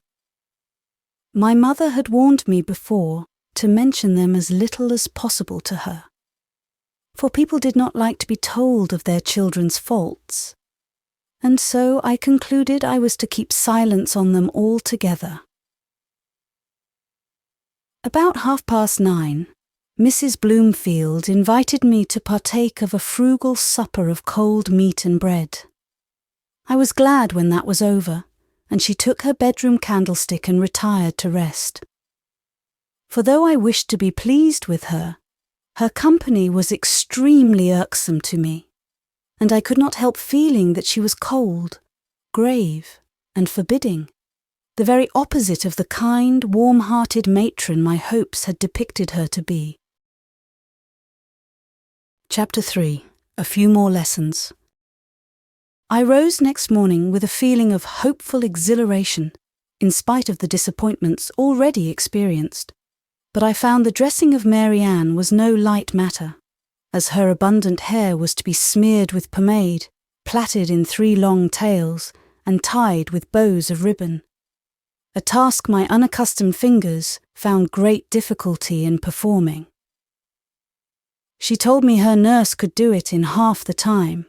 Speaker 1: My mother had warned me before to mention them as little as possible to her, for people did not like to be told of their children's faults, and so I concluded I was to keep silence on them altogether. About 9:30, Mrs. Bloomfield invited me to partake of a frugal supper of cold meat and bread. I was glad when that was over, and she took her bedroom candlestick and retired to rest. For though I wished to be pleased with her, her company was extremely irksome to me, and I could not help feeling that she was cold, grave, and forbidding, the very opposite of the kind, warm-hearted matron my hopes had depicted her to be. Chapter 3. A few more lessons. I rose next morning with a feeling of hopeful exhilaration, in spite of the disappointments already experienced, but I found the dressing of Mary Ann was no light matter, as her abundant hair was to be smeared with pomade, plaited in 3 long tails, and tied with bows of ribbon, a task my unaccustomed fingers found great difficulty in performing. She told me her nurse could do it in half the time,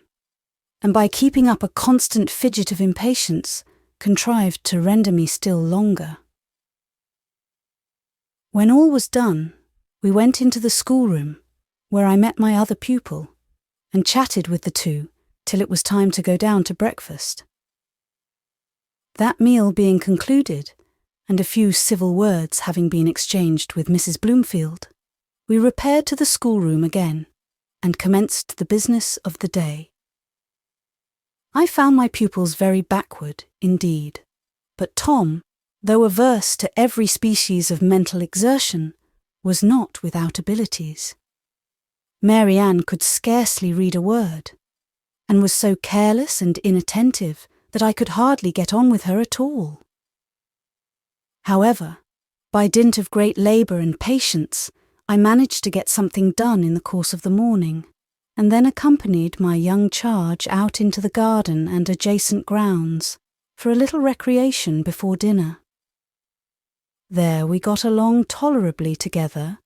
Speaker 1: and by keeping up a constant fidget of impatience, contrived to render me still longer. When all was done, we went into the schoolroom, where I met my other pupil, and chatted with the two till it was time to go down to breakfast. That meal being concluded, and a few civil words having been exchanged with Mrs. Bloomfield, we repaired to the schoolroom again, and commenced the business of the day. I found my pupils very backward, indeed, but Tom, though averse to every species of mental exertion, was not without abilities. Mary Ann could scarcely read a word, and was so careless and inattentive that I could hardly get on with her at all. However, by dint of great labour and patience, I managed to get something done in the course of the morning, and then accompanied my young charge out into the garden and adjacent grounds for a little recreation before dinner. There we got along tolerably together,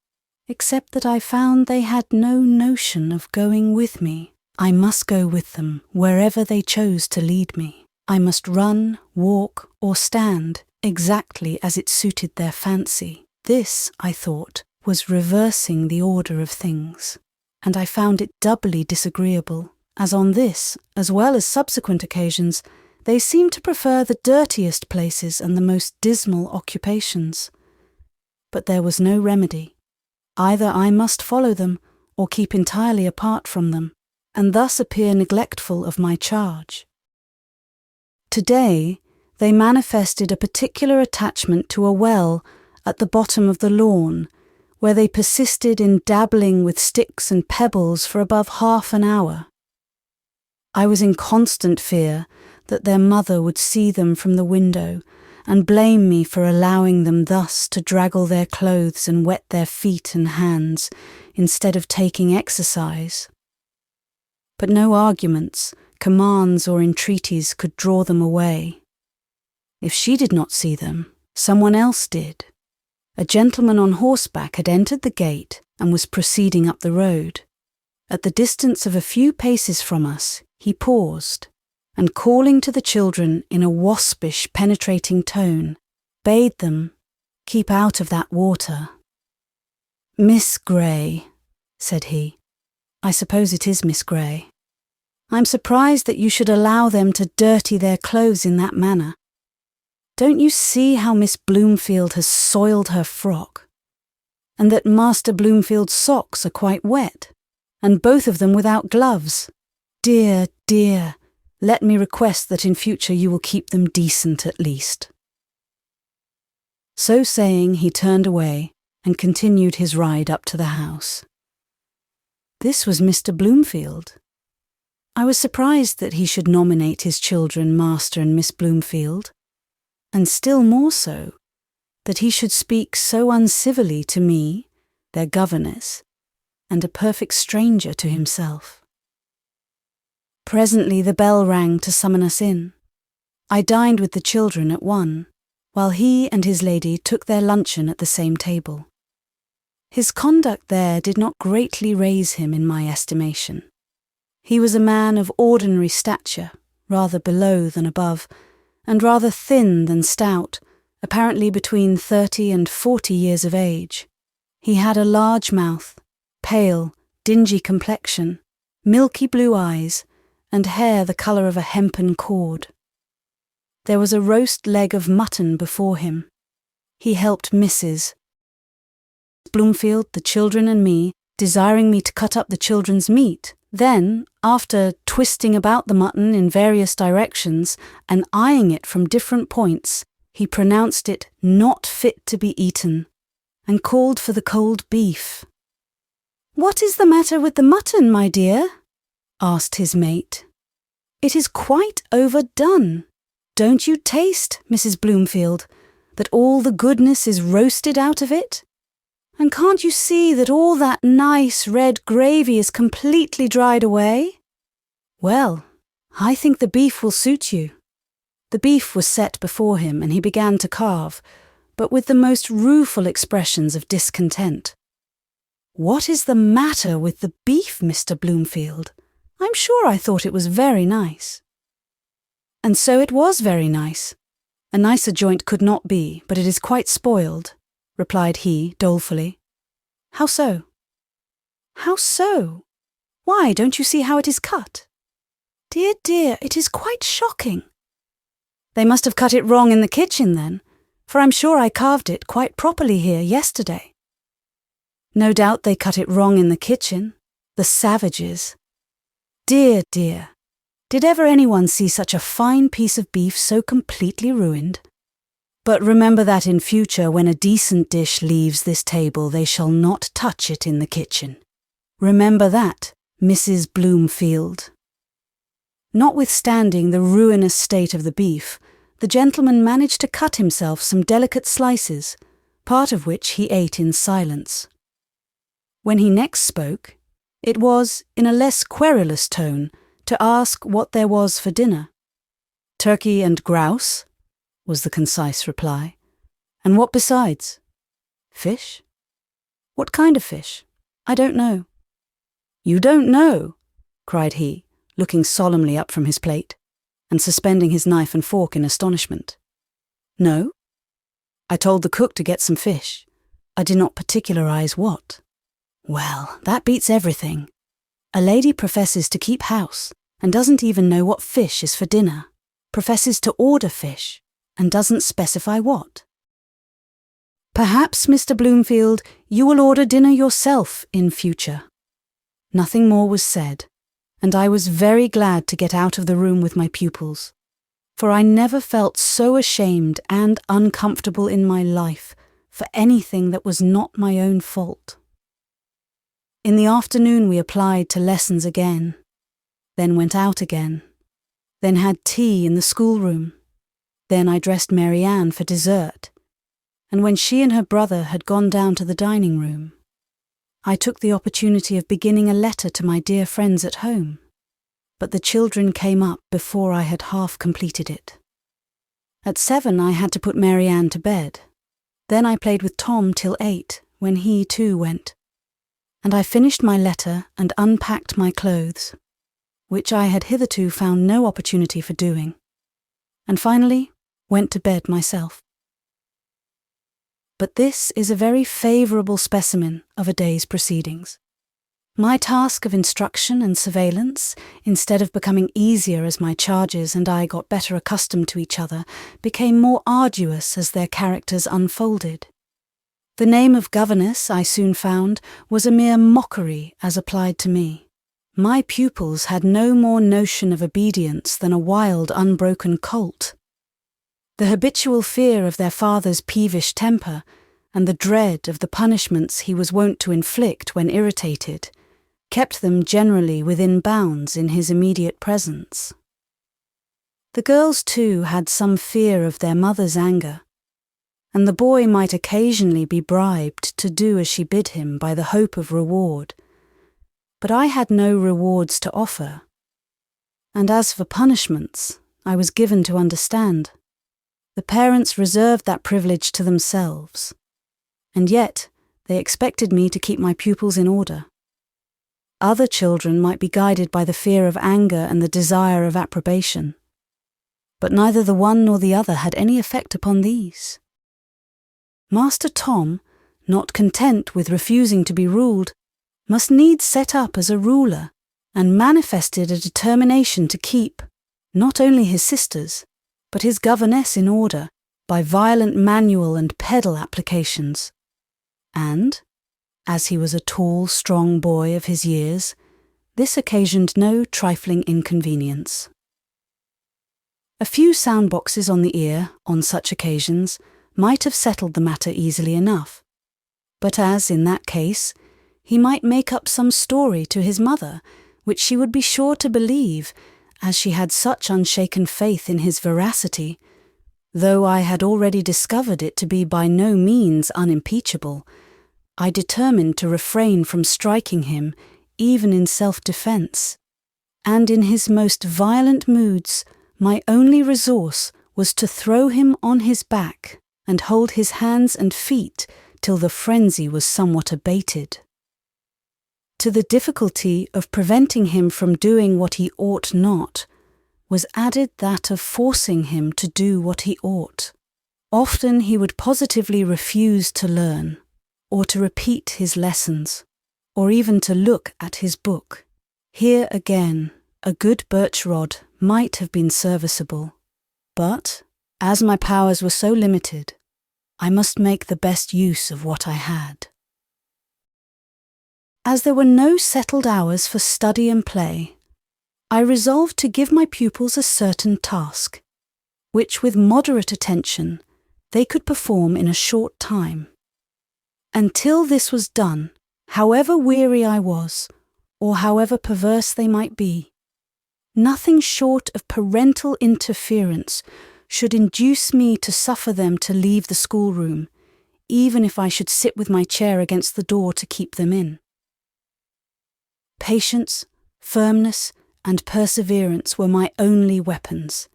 Speaker 1: except that I found they had no notion of going with me. I must go with them wherever they chose to lead me. I must run, walk, or stand exactly as it suited their fancy. This, I thought, was reversing the order of things, and I found it doubly disagreeable, as on this, as well as subsequent occasions, they seemed to prefer the dirtiest places and the most dismal occupations. But there was no remedy. Either I must follow them, or keep entirely apart from them, and thus appear neglectful of my charge. Today, they manifested a particular attachment to a well at the bottom of the lawn, where they persisted in dabbling with sticks and pebbles for above half an hour. I was in constant fear that their mother would see them from the window and blame me for allowing them thus to draggle their clothes and wet their feet and hands instead of taking exercise. But no arguments, commands or entreaties could draw them away. If she did not see them, someone else did. A gentleman on horseback had entered the gate and was proceeding up the road. At the distance of a few paces from us, he paused, and calling to the children in a waspish, penetrating tone, bade them keep out of that water. "Miss Gray," said he. "I suppose it is Miss Gray. I'm surprised that you should allow them to dirty their clothes in that manner. Don't you see how Miss Bloomfield has soiled her frock, and that Master Bloomfield's socks are quite wet, and both of them without gloves? Dear, dear, let me request that in future you will keep them decent at least." So saying, he turned away and continued his ride up to the house. This was Mr. Bloomfield. I was surprised that he should nominate his children Master and Miss Bloomfield, and still more so, that he should speak so uncivilly to me, their governess, and a perfect stranger to himself. Presently the bell rang to summon us in. I dined with the children at 1, while he and his lady took their luncheon at the same table. His conduct there did not greatly raise him in my estimation. He was a man of ordinary stature, rather below than above, and rather thin than stout, apparently between 30 and 40 years of age. He had a large mouth, pale, dingy complexion, milky blue eyes, and hair the colour of a hempen cord. There was a roast leg of mutton before him. He helped Mrs. Bloomfield, the children and me, desiring me to cut up the children's meat. Then, after twisting about the mutton in various directions and eyeing it from different points, he pronounced it not fit to be eaten, and called for the cold beef. "What is the matter with the mutton, my dear?" asked his mate. "It is quite overdone. Don't you taste, Mrs. Bloomfield, that all the goodness is roasted out of it? And can't you see that all that nice red gravy is completely dried away? Well, I think the beef will suit you." The beef was set before him, and he began to carve, but with the most rueful expressions of discontent. "What is the matter with the beef, Mr. Bloomfield? I'm sure I thought it was very nice." "And so it was very nice. A nicer joint could not be, but it is quite spoiled," replied he dolefully. "How so?" "How so? Why, don't you see how it is cut? Dear, dear, it is quite shocking." "They must have cut it wrong in the kitchen then, for I'm sure I carved it quite properly here yesterday." "No doubt they cut it wrong in the kitchen, the savages. Dear, dear, Did ever anyone see such a fine piece of beef so completely ruined? But remember that in future, when a decent dish leaves this table, they shall not touch it in the kitchen. Remember that, Mrs. Bloomfield." Notwithstanding the ruinous state of the beef, the gentleman managed to cut himself some delicate slices, part of which he ate in silence. When he next spoke, it was, in a less querulous tone, to ask what there was for dinner. "Turkey and grouse," was the concise reply. "And what besides?" "Fish." "What kind of fish?" "I don't know." "You don't know?" cried he, looking solemnly up from his plate, and suspending his knife and fork in astonishment. "No. I told the cook to get some fish. I did not particularize what." "Well, that beats everything. A lady professes to keep house, and doesn't even know what fish is for dinner, professes to order fish, and doesn't specify what. Perhaps, Mr. Bloomfield, you will order dinner yourself in future." Nothing more was said, and I was very glad to get out of the room with my pupils, for I never felt so ashamed and uncomfortable in my life for anything that was not my own fault. In the afternoon we applied to lessons again, then went out again, then had tea in the schoolroom. Then I dressed Mary Ann for dessert, and when she and her brother had gone down to the dining room, I took the opportunity of beginning a letter to my dear friends at home, but the children came up before I had half completed it. At 7 I had to put Mary Ann to bed. Then I played with Tom till 8, when he too went, and I finished my letter and unpacked my clothes, which I had hitherto found no opportunity for doing, and finally went to bed myself. But this is a very favourable specimen of a day's proceedings. My task of instruction and surveillance, instead of becoming easier as my charges and I got better accustomed to each other, became more arduous as their characters unfolded. The name of governess, I soon found, was a mere mockery as applied to me. My pupils had no more notion of obedience than a wild, unbroken colt. The habitual fear of their father's peevish temper, and the dread of the punishments he was wont to inflict when irritated, kept them generally within bounds in his immediate presence. The girls, too, had some fear of their mother's anger, and the boy might occasionally be bribed to do as she bid him by the hope of reward. But I had no rewards to offer, and as for punishments, I was given to understand. The parents reserved that privilege to themselves, and yet they expected me to keep my pupils in order. Other children might be guided by the fear of anger and the desire of approbation, but neither the one nor the other had any effect upon these. Master Tom, not content with refusing to be ruled, must needs set up as a ruler, and manifested a determination to keep, not only his sisters, but his governess in order by violent manual and pedal applications. And, as he was a tall, strong boy of his years, this occasioned no trifling inconvenience. A few sound boxes on the ear, on such occasions, might have settled the matter easily enough, but as, in that case, he might make up some story to his mother, which she would be sure to believe, as she had such unshaken faith in his veracity, though I had already discovered it to be by no means unimpeachable, I determined to refrain from striking him, even in self-defence, and in his most violent moods, my only resource was to throw him on his back and hold his hands and feet till the frenzy was somewhat abated. To the difficulty of preventing him from doing what he ought not was added that of forcing him to do what he ought. Often he would positively refuse to learn, or to repeat his lessons, or even to look at his book. Here again, a good birch rod might have been serviceable, but, as my powers were so limited, I must make the best use of what I had. As there were no settled hours for study and play, I resolved to give my pupils a certain task, which with moderate attention they could perform in a short time. Until this was done, however weary I was, or however perverse they might be, nothing short of parental interference should induce me to suffer them to leave the schoolroom, even if I should sit with my chair against the door to keep them in. Patience, firmness, and perseverance were my only weapons,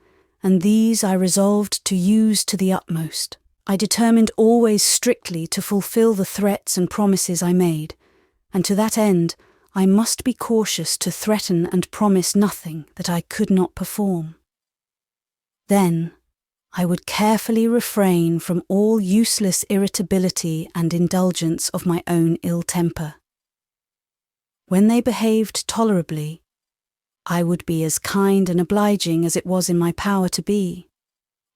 Speaker 1: and these I resolved to use to the utmost. I determined always strictly to fulfill the threats and promises I made, and to that end I must be cautious to threaten and promise nothing that I could not perform. Then I would carefully refrain from all useless irritability and indulgence of my own ill temper. When they behaved tolerably, I would be as kind and obliging as it was in my power to be,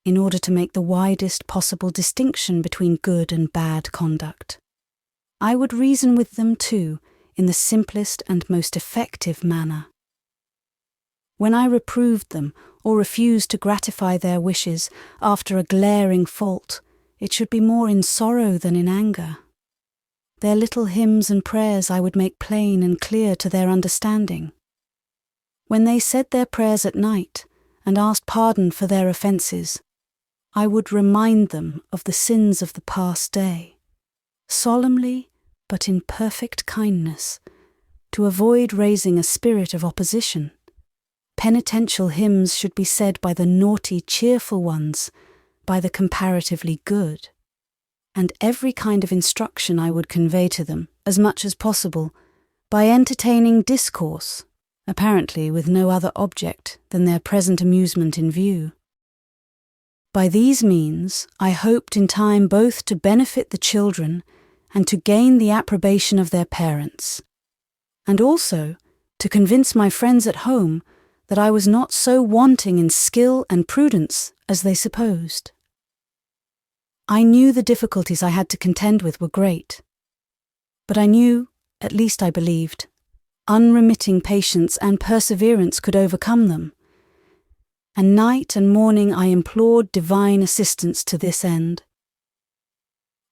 Speaker 1: in order to make the widest possible distinction between good and bad conduct. I would reason with them, too, in the simplest and most effective manner. When I reproved them or refused to gratify their wishes after a glaring fault, it should be more in sorrow than in anger. Their little hymns and prayers I would make plain and clear to their understanding. When they said their prayers at night and asked pardon for their offences, I would remind them of the sins of the past day, solemnly but in perfect kindness, to avoid raising a spirit of opposition. Penitential hymns should be said by the naughty, cheerful ones, by the comparatively good. And every kind of instruction I would convey to them, as much as possible, by entertaining discourse, apparently with no other object than their present amusement in view. By these means I hoped in time both to benefit the children and to gain the approbation of their parents, and also to convince my friends at home that I was not so wanting in skill and prudence as they supposed. I knew the difficulties I had to contend with were great, but I knew, at least I believed, unremitting patience and perseverance could overcome them, and night and morning I implored divine assistance to this end.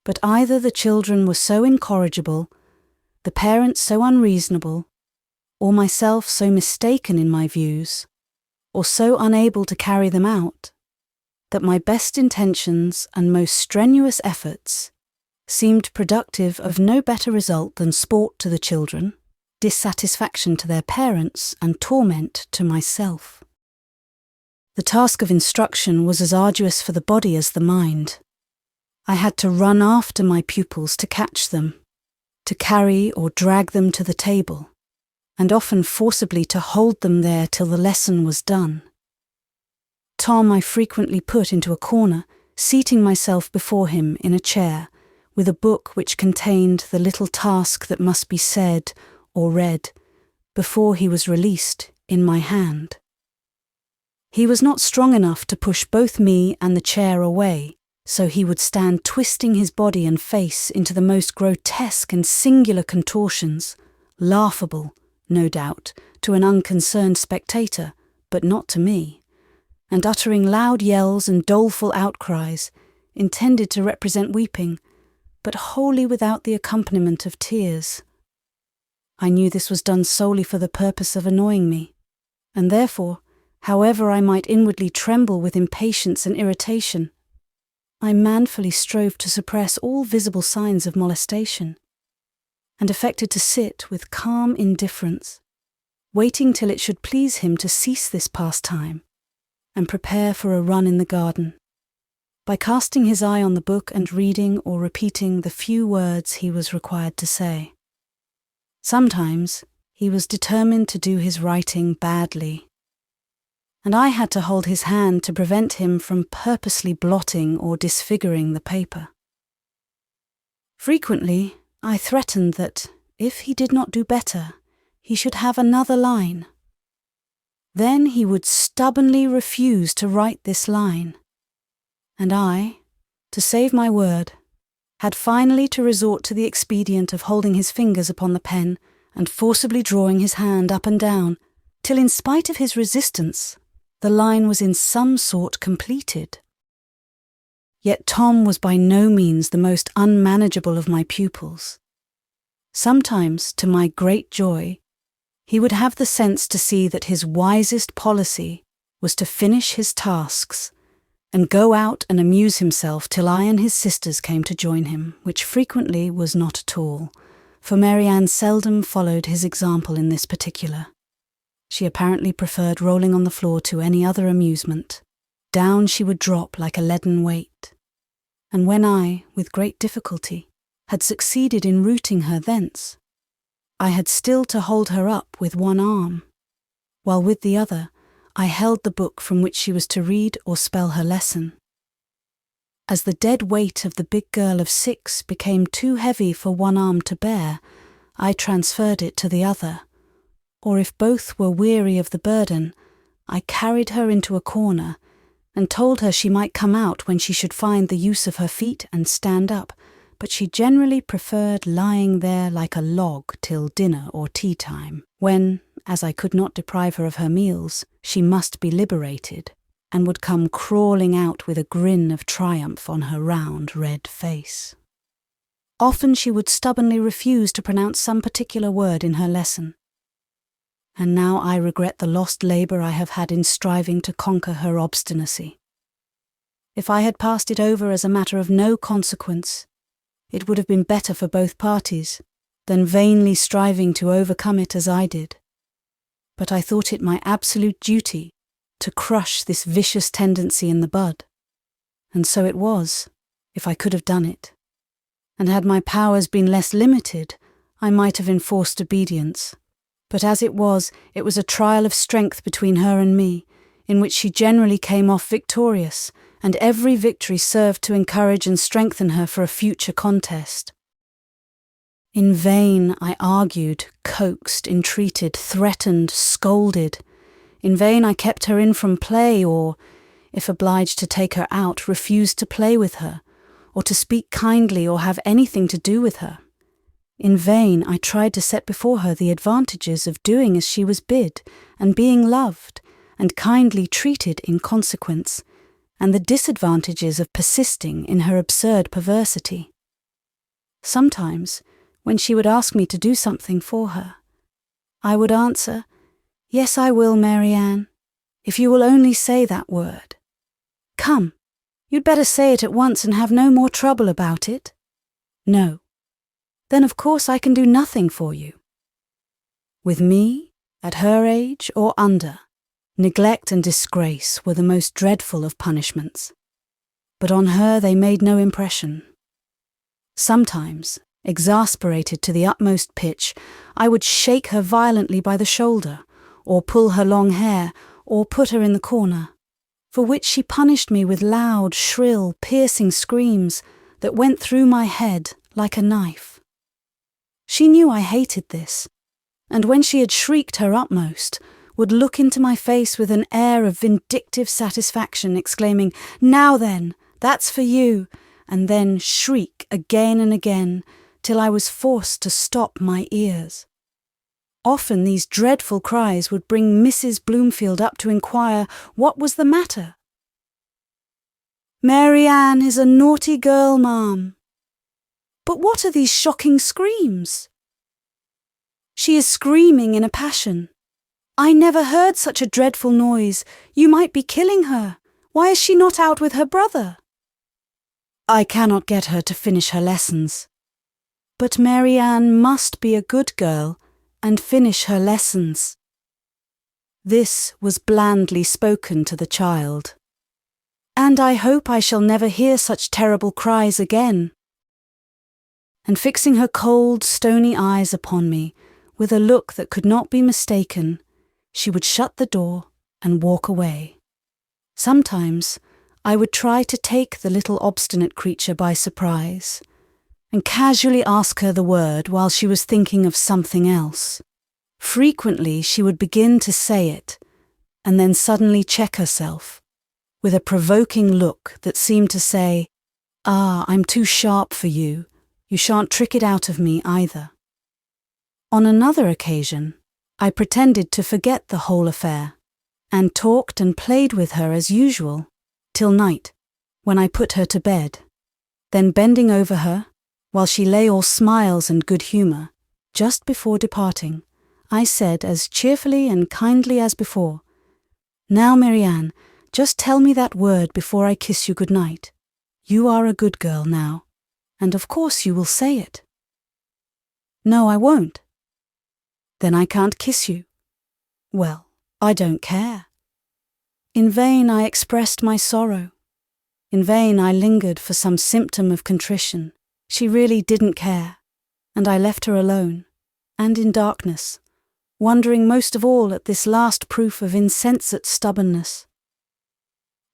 Speaker 1: But either the children were so incorrigible, the parents so unreasonable, or myself so mistaken in my views, or so unable to carry them out, that my best intentions and most strenuous efforts seemed productive of no better result than sport to the children, dissatisfaction to their parents, and torment to myself. The task of instruction was as arduous for the body as the mind. I had to run after my pupils to catch them, to carry or drag them to the table, and often forcibly to hold them there till the lesson was done. Tom I frequently put into a corner, seating myself before him in a chair, with a book which contained the little task that must be said or read before he was released in my hand. He was not strong enough to push both me and the chair away, so he would stand twisting his body and face into the most grotesque and singular contortions, laughable, no doubt, to an unconcerned spectator, but not to me, and uttering loud yells and doleful outcries, intended to represent weeping, but wholly without the accompaniment of tears. I knew this was done solely for the purpose of annoying me, and therefore, however I might inwardly tremble with impatience and irritation, I manfully strove to suppress all visible signs of molestation, and affected to sit with calm indifference, waiting till it should please him to cease this pastime, and prepare for a run in the garden, by casting his eye on the book and reading or repeating the few words he was required to say. Sometimes he was determined to do his writing badly, and I had to hold his hand to prevent him from purposely blotting or disfiguring the paper. Frequently I threatened that, if he did not do better, he should have another line. Then he would stubbornly refuse to write this line, and I, to save my word, had finally to resort to the expedient of holding his fingers upon the pen and forcibly drawing his hand up and down, till in spite of his resistance, the line was in some sort completed. Yet Tom was by no means the most unmanageable of my pupils. Sometimes, to my great joy, he would have the sense to see that his wisest policy was to finish his tasks and go out and amuse himself till I and his sisters came to join him, which frequently was not at all, for Mary Ann seldom followed his example in this particular. She apparently preferred rolling on the floor to any other amusement. Down she would drop like a leaden weight. And when I, with great difficulty, had succeeded in rooting her thence, I had still to hold her up with one arm, while with the other I held the book from which she was to read or spell her lesson. As the dead weight of the big girl of 6 became too heavy for one arm to bear, I transferred it to the other, or if both were weary of the burden, I carried her into a corner and told her she might come out when she should find the use of her feet and stand up, but she generally preferred lying there like a log till dinner or tea time, when, as I could not deprive her of her meals, she must be liberated, and would come crawling out with a grin of triumph on her round red face. Often she would stubbornly refuse to pronounce some particular word in her lesson. And now I regret the lost labour I have had in striving to conquer her obstinacy. If I had passed it over as a matter of no consequence, it would have been better for both parties than vainly striving to overcome it as I did. But I thought it my absolute duty to crush this vicious tendency in the bud, and so it was, if I could have done it. And had my powers been less limited, I might have enforced obedience. But as it was a trial of strength between her and me, in which she generally came off victorious, and every victory served to encourage and strengthen her for a future contest. In vain I argued, coaxed, entreated, threatened, scolded. In vain I kept her in from play or, if obliged to take her out, refused to play with her, or to speak kindly or have anything to do with her. In vain I tried to set before her the advantages of doing as she was bid, and being loved, and kindly treated in consequence, and the disadvantages of persisting in her absurd perversity. Sometimes, when she would ask me to do something for her, I would answer, "Yes, I will, Mary Ann, if you will only say that word. Come, you'd better say it at once and have no more trouble about it." "No. Then of course I can do nothing for you." With me, at her age or under, neglect and disgrace were the most dreadful of punishments, but on her they made no impression. Sometimes, exasperated to the utmost pitch, I would shake her violently by the shoulder, or pull her long hair, or put her in the corner, for which she punished me with loud, shrill, piercing screams that went through my head like a knife. She knew I hated this, and when she had shrieked her utmost, would look into my face with an air of vindictive satisfaction, exclaiming, "Now then, that's for you," and then shriek again and again, till I was forced to stop my ears. Often these dreadful cries would bring Mrs. Bloomfield up to inquire what was the matter. "Mary Ann is a naughty girl, ma'am." "But what are these shocking screams?" "She is screaming in a passion. I never heard such a dreadful noise. You might be killing her. Why is she not out with her brother?" "I cannot get her to finish her lessons." "But Mary Ann must be a good girl and finish her lessons." This was blandly spoken to the child. "And I hope I shall never hear such terrible cries again." And fixing her cold, stony eyes upon me, with a look that could not be mistaken, she would shut the door and walk away. Sometimes I would try to take the little obstinate creature by surprise, and casually ask her the word while she was thinking of something else. Frequently she would begin to say it, and then suddenly check herself, with a provoking look that seemed to say, "Ah, I'm too sharp for you. You shan't trick it out of me either." On another occasion, I pretended to forget the whole affair, and talked and played with her as usual, till night, when I put her to bed. Then bending over her, while she lay all smiles and good humour, just before departing, I said as cheerfully and kindly as before, "Now, Marianne, just tell me that word before I kiss you good night. You are a good girl now, and of course you will say it." "No, I won't." "Then I can't kiss you." "Well, I don't care." In vain I expressed my sorrow. In vain I lingered for some symptom of contrition. She really didn't care, and I left her alone, and in darkness, wondering most of all at this last proof of insensate stubbornness.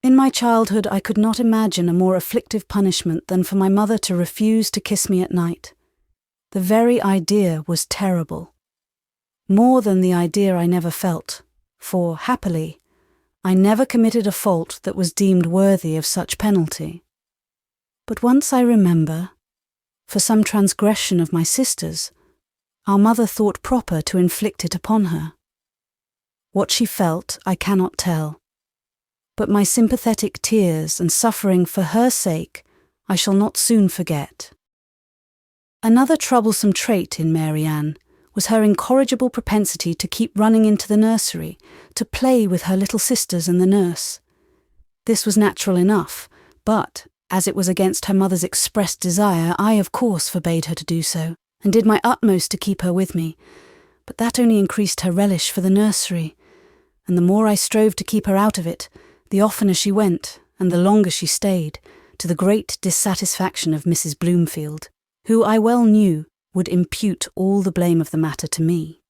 Speaker 1: In my childhood I could not imagine a more afflictive punishment than for my mother to refuse to kiss me at night. The very idea was terrible. More than the idea I never felt, for, happily, I never committed a fault that was deemed worthy of such penalty. But once I remember, for some transgression of my sister's, our mother thought proper to inflict it upon her. What she felt I cannot tell, but my sympathetic tears and suffering for her sake I shall not soon forget. Another troublesome trait in Marianne was her incorrigible propensity to keep running into the nursery, to play with her little sisters and the nurse. This was natural enough, but, as it was against her mother's expressed desire, I of course forbade her to do so, and did my utmost to keep her with me, but that only increased her relish for the nursery, and the more I strove to keep her out of it, the oftener she went, and the longer she stayed, to the great dissatisfaction of Mrs. Bloomfield, who I well knew would impute all the blame of the matter to me.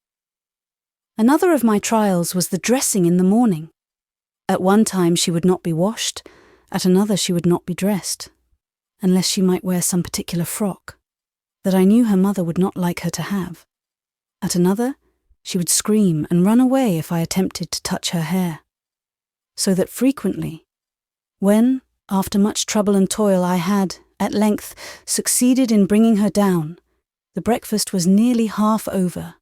Speaker 1: Another of my trials was the dressing in the morning. At one time she would not be washed, at another she would not be dressed, unless she might wear some particular frock that I knew her mother would not like her to have. At another, she would scream and run away if I attempted to touch her hair. So that frequently, when, after much trouble and toil, I had, at length, succeeded in bringing her down, the breakfast was nearly half over,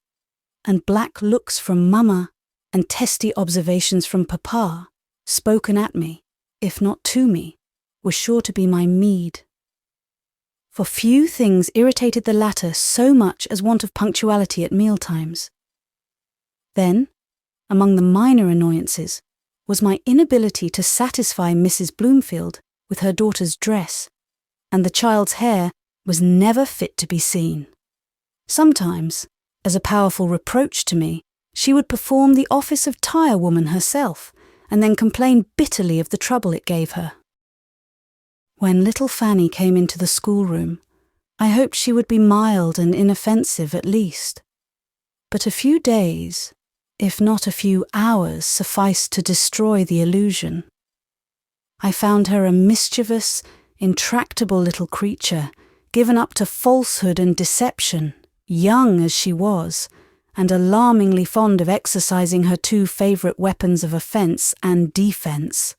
Speaker 1: and black looks from Mamma and testy observations from Papa, spoken at me, if not to me, were sure to be my meed. For few things irritated the latter so much as want of punctuality at mealtimes. Then, among the minor annoyances, was my inability to satisfy Mrs. Bloomfield with her daughter's dress, and the child's hair was never fit to be seen. Sometimes, as a powerful reproach to me, she would perform the office of tire-woman herself, and then complain bitterly of the trouble it gave her. When little Fanny came into the schoolroom, I hoped she would be mild and inoffensive at least. But a few days, if not a few hours, sufficed to destroy the illusion. I found her a mischievous, intractable little creature, given up to falsehood and deception, young as she was, and alarmingly fond of exercising her two favourite weapons of offence and defence,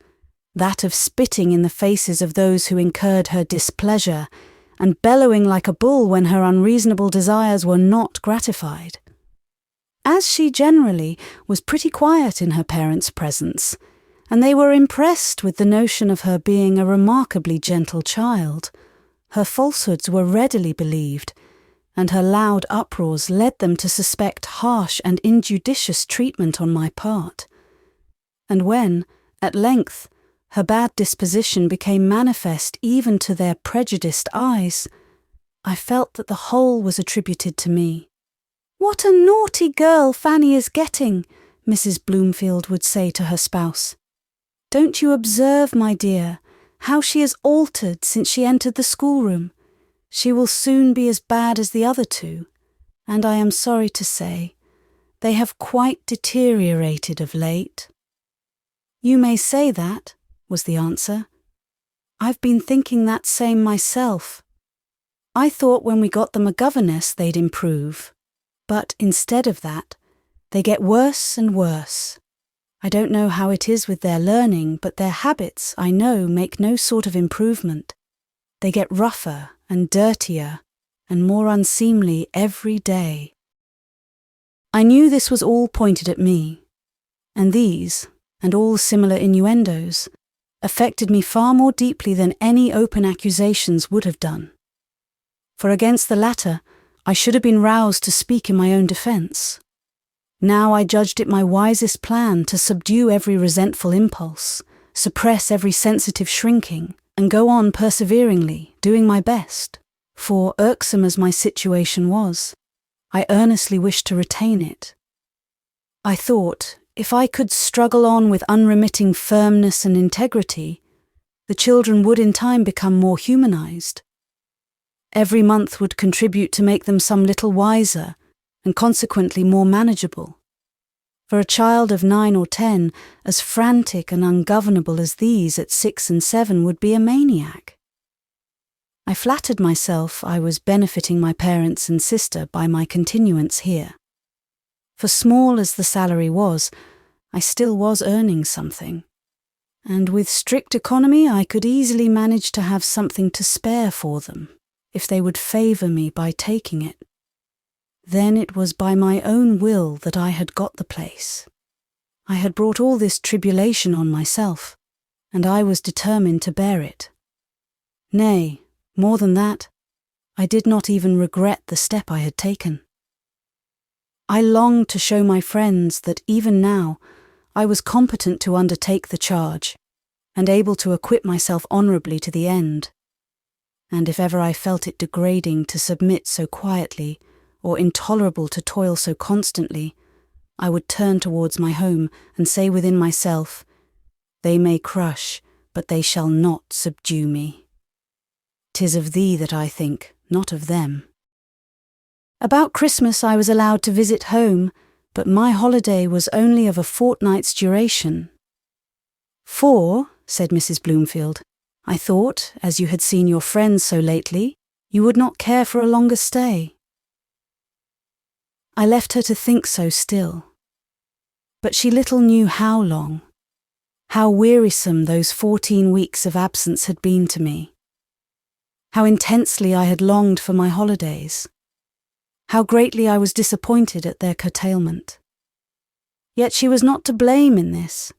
Speaker 1: that of spitting in the faces of those who incurred her displeasure, and bellowing like a bull when her unreasonable desires were not gratified. As she generally was pretty quiet in her parents' presence, and they were impressed with the notion of her being a remarkably gentle child, her falsehoods were readily believed, and her loud uproars led them to suspect harsh and injudicious treatment on my part. And when, at length, her bad disposition became manifest even to their prejudiced eyes, I felt that the whole was attributed to me. "What a naughty girl Fanny is getting," Mrs. Bloomfield would say to her spouse. "Don't you observe, my dear, how she has altered since she entered the schoolroom? She will soon be as bad as the other two, and I am sorry to say, they have quite deteriorated of late." "You may say that," was the answer. "I've been thinking that same myself. I thought when we got them a governess they'd improve, but instead of that, they get worse and worse. I don't know how it is with their learning, but their habits, I know, make no sort of improvement. They get rougher and dirtier and more unseemly every day." I knew this was all pointed at me, and these, and all similar innuendos, affected me far more deeply than any open accusations would have done. For against the latter, I should have been roused to speak in my own defence. Now I judged it my wisest plan to subdue every resentful impulse, suppress every sensitive shrinking, and go on perseveringly, doing my best. For, irksome as my situation was, I earnestly wished to retain it. I thought, if I could struggle on with unremitting firmness and integrity, the children would in time become more humanized. Every month would contribute to make them some little wiser, and consequently more manageable. For a child of 9 or 10, as frantic and ungovernable as these at 6 and 7 would be a maniac. I flattered myself I was benefiting my parents and sister by my continuance here. For small as the salary was, I still was earning something, and with strict economy I could easily manage to have something to spare for them, if they would favour me by taking it. Then it was by my own will that I had got the place. I had brought all this tribulation on myself, and I was determined to bear it. Nay, more than that, I did not even regret the step I had taken. I longed to show my friends that even now I was competent to undertake the charge, and able to acquit myself honourably to the end. And if ever I felt it degrading to submit so quietly, or intolerable to toil so constantly, I would turn towards my home and say within myself, "They may crush, but they shall not subdue me. 'Tis of thee that I think, not of them." About Christmas I was allowed to visit home, but my holiday was only of a fortnight's duration. "For," said Mrs. Bloomfield, "I thought, as you had seen your friends so lately, you would not care for a longer stay." I left her to think so still. But she little knew how long, how wearisome those 14 weeks of absence had been to me, how intensely I had longed for my holidays, how greatly I was disappointed at their curtailment. Yet she was not to blame in this.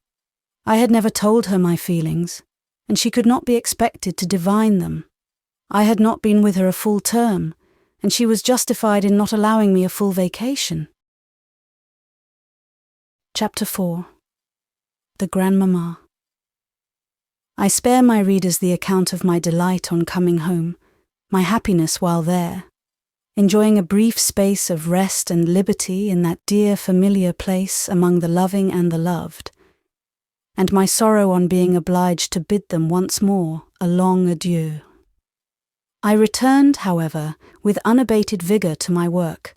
Speaker 1: I had never told her my feelings, and she could not be expected to divine them. I had not been with her a full term, and she was justified in not allowing me a full vacation. Chapter 4. The Grandmamma. I spare my readers the account of my delight on coming home, my happiness while there, enjoying a brief space of rest and liberty in that dear familiar place among the loving and the loved, and my sorrow on being obliged to bid them once more a long adieu. I returned, however, with unabated vigour to my work,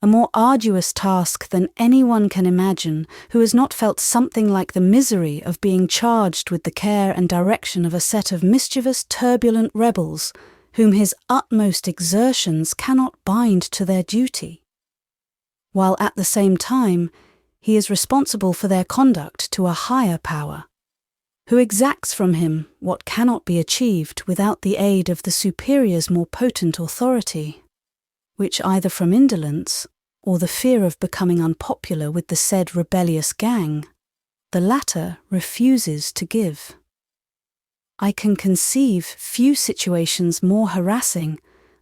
Speaker 1: a more arduous task than anyone can imagine who has not felt something like the misery of being charged with the care and direction of a set of mischievous, turbulent rebels whom his utmost exertions cannot bind to their duty, while at the same time he is responsible for their conduct to a higher power, who exacts from him what cannot be achieved without the aid of the superior's more potent authority, which either from indolence or the fear of becoming unpopular with the said rebellious gang, the latter refuses to give. I can conceive few situations more harassing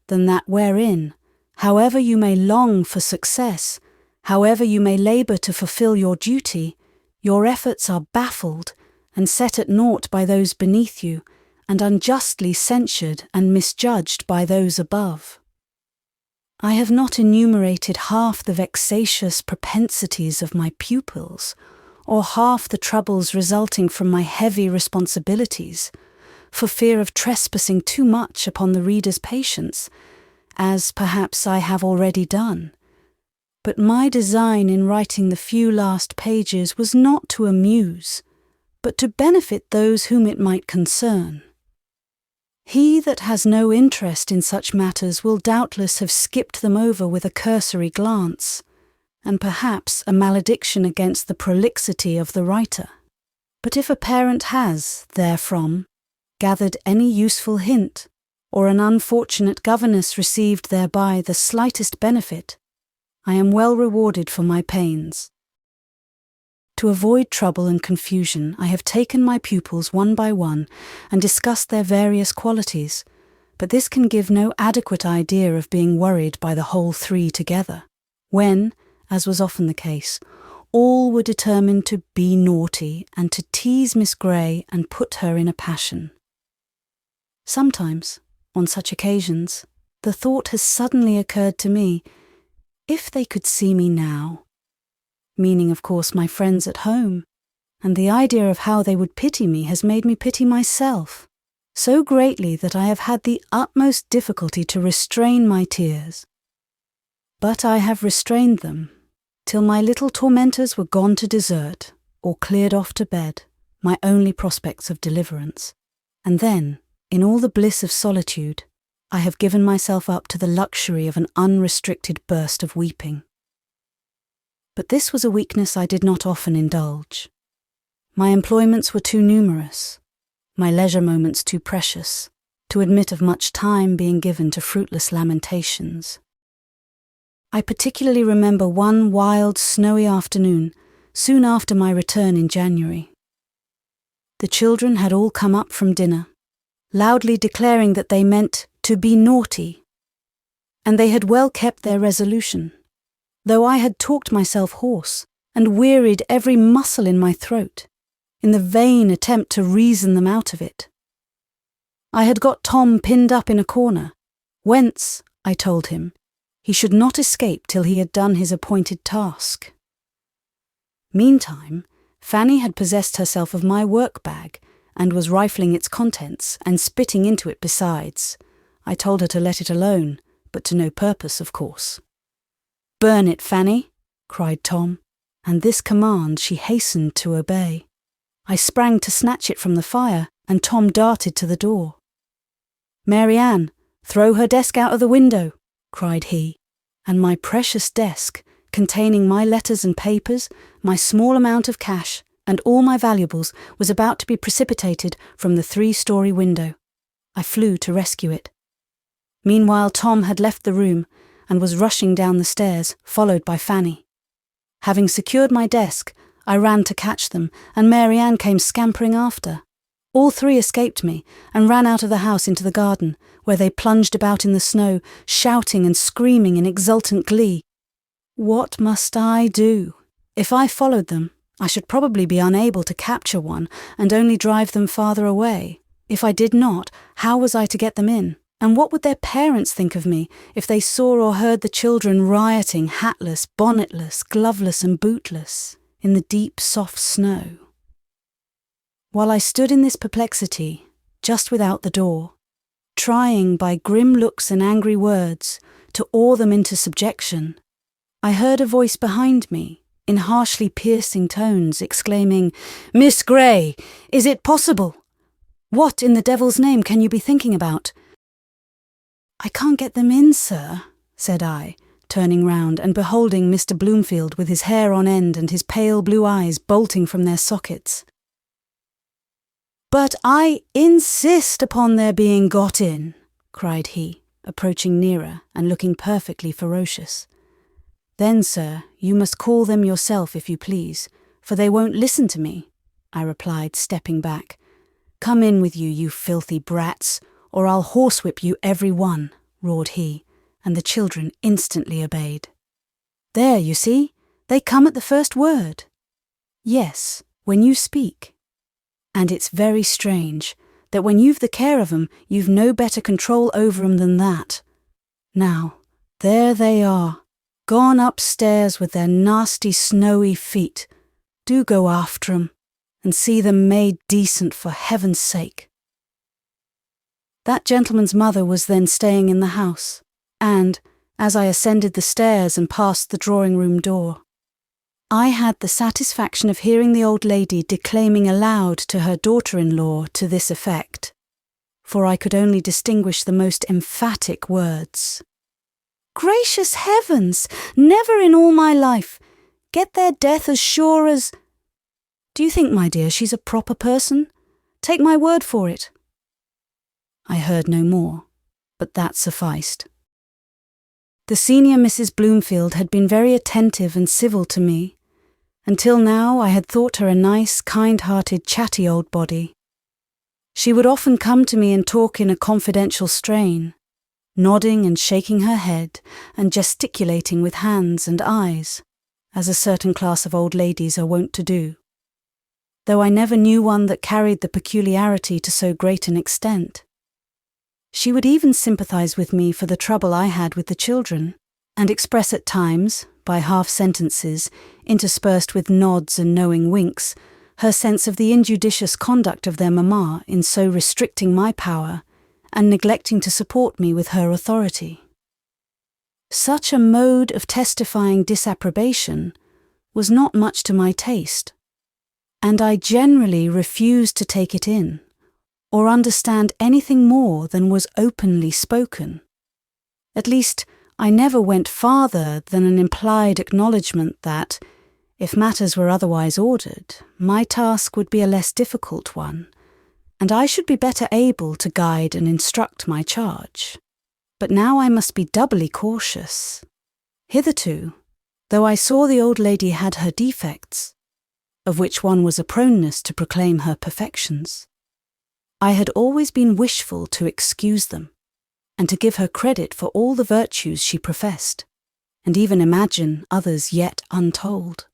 Speaker 1: than that wherein, however you may long for success, however you may labour to fulfil your duty, your efforts are baffled and set at naught by those beneath you, and unjustly censured and misjudged by those above. I have not enumerated half the vexatious propensities of my pupils, or half the troubles resulting from my heavy responsibilities, for fear of trespassing too much upon the reader's patience, as perhaps I have already done. But my design in writing the few last pages was not to amuse, but to benefit those whom it might concern. He that has no interest in such matters will doubtless have skipped them over with a cursory glance, and perhaps a malediction against the prolixity of the writer. But if a parent has, therefrom, gathered any useful hint, or an unfortunate governess received thereby the slightest benefit, I am well rewarded for my pains. To avoid trouble and confusion, I have taken my pupils one by one and discussed their various qualities, but this can give no adequate idea of being worried by the whole three together, when, as was often the case, all were determined to be naughty and to tease Miss Gray and put her in a passion. Sometimes, on such occasions, the thought has suddenly occurred to me, if they could see me now, meaning of course my friends at home, and the idea of how they would pity me has made me pity myself, so greatly that I have had the utmost difficulty to restrain my tears. But I have restrained them, till my little tormentors were gone to dessert, or cleared off to bed, my only prospects of deliverance, and then, in all the bliss of solitude, I have given myself up to the luxury of an unrestricted burst of weeping. But this was a weakness I did not often indulge. My employments were too numerous, my leisure moments too precious, to admit of much time being given to fruitless lamentations. I particularly remember one wild, snowy afternoon, soon after my return in January. The children had all come up from dinner, loudly declaring that they meant to be naughty, and they had well kept their resolution, though I had talked myself hoarse and wearied every muscle in my throat, in the vain attempt to reason them out of it. I had got Tom pinned up in a corner, whence, I told him, he should not escape till he had done his appointed task. Meantime, Fanny had possessed herself of my work-bag, and was rifling its contents and spitting into it besides. I told her to let it alone, but to no purpose, of course. "Burn it, Fanny," cried Tom, and this command she hastened to obey. I sprang to snatch it from the fire, and Tom darted to the door. "Mary Ann, throw her desk out of the window," cried he, and my precious desk, containing my letters and papers, my small amount of cash, and all my valuables, was about to be precipitated from the 3-story window. I flew to rescue it. Meanwhile Tom had left the room, and was rushing down the stairs, followed by Fanny. Having secured my desk, I ran to catch them, and Mary Ann came scampering after. All three escaped me, and ran out of the house into the garden, where they plunged about in the snow, shouting and screaming in exultant glee. What must I do? If I followed them, I should probably be unable to capture one, and only drive them farther away. If I did not, how was I to get them in? And what would their parents think of me if they saw or heard the children rioting, hatless, bonnetless, gloveless and bootless, in the deep, soft snow? While I stood in this perplexity, just without the door, trying by grim looks and angry words to awe them into subjection, I heard a voice behind me, in harshly piercing tones, exclaiming, "Miss Gray, is it possible? What in the devil's name can you be thinking about?" "I can't get them in, sir," said I, turning round and beholding Mr. Bloomfield with his hair on end and his pale blue eyes bolting from their sockets. "But I insist upon their being got in," cried he, approaching nearer and looking perfectly ferocious. "Then, sir, you must call them yourself if you please, for they won't listen to me," I replied, stepping back. "Come in with you, you filthy brats, or I'll horsewhip you every one," roared he, and the children instantly obeyed. "There, you see, they come at the first word." "Yes, when you speak. And it's very strange that when you've the care of 'em, you've no better control over 'em than that. Now, there they are, gone upstairs with their nasty snowy feet. Do go after 'em, and see them made decent for heaven's sake." That gentleman's mother was then staying in the house, and, as I ascended the stairs and passed the drawing-room door, I had the satisfaction of hearing the old lady declaiming aloud to her daughter-in-law to this effect, for I could only distinguish the most emphatic words. "Gracious heavens! Never in all my life! Get their death as sure as— Do you think, my dear, she's a proper person? Take my word for it." I heard no more, but that sufficed. The senior Mrs. Bloomfield had been very attentive and civil to me. Until now I had thought her a nice, kind-hearted, chatty old body. She would often come to me and talk in a confidential strain, nodding and shaking her head and gesticulating with hands and eyes, as a certain class of old ladies are wont to do, though I never knew one that carried the peculiarity to so great an extent. She would even sympathize with me for the trouble I had with the children, and express at times, by half-sentences, interspersed with nods and knowing winks, her sense of the injudicious conduct of their mamma in so restricting my power and neglecting to support me with her authority. Such a mode of testifying disapprobation was not much to my taste, and I generally refused to take it in, or understand anything more than was openly spoken. At least, I never went farther than an implied acknowledgement that, if matters were otherwise ordered, my task would be a less difficult one, and I should be better able to guide and instruct my charge. But now I must be doubly cautious. Hitherto, though I saw the old lady had her defects, of which one was a proneness to proclaim her perfections, I had always been wishful to excuse them, and to give her credit for all the virtues she professed, and even imagine others yet untold.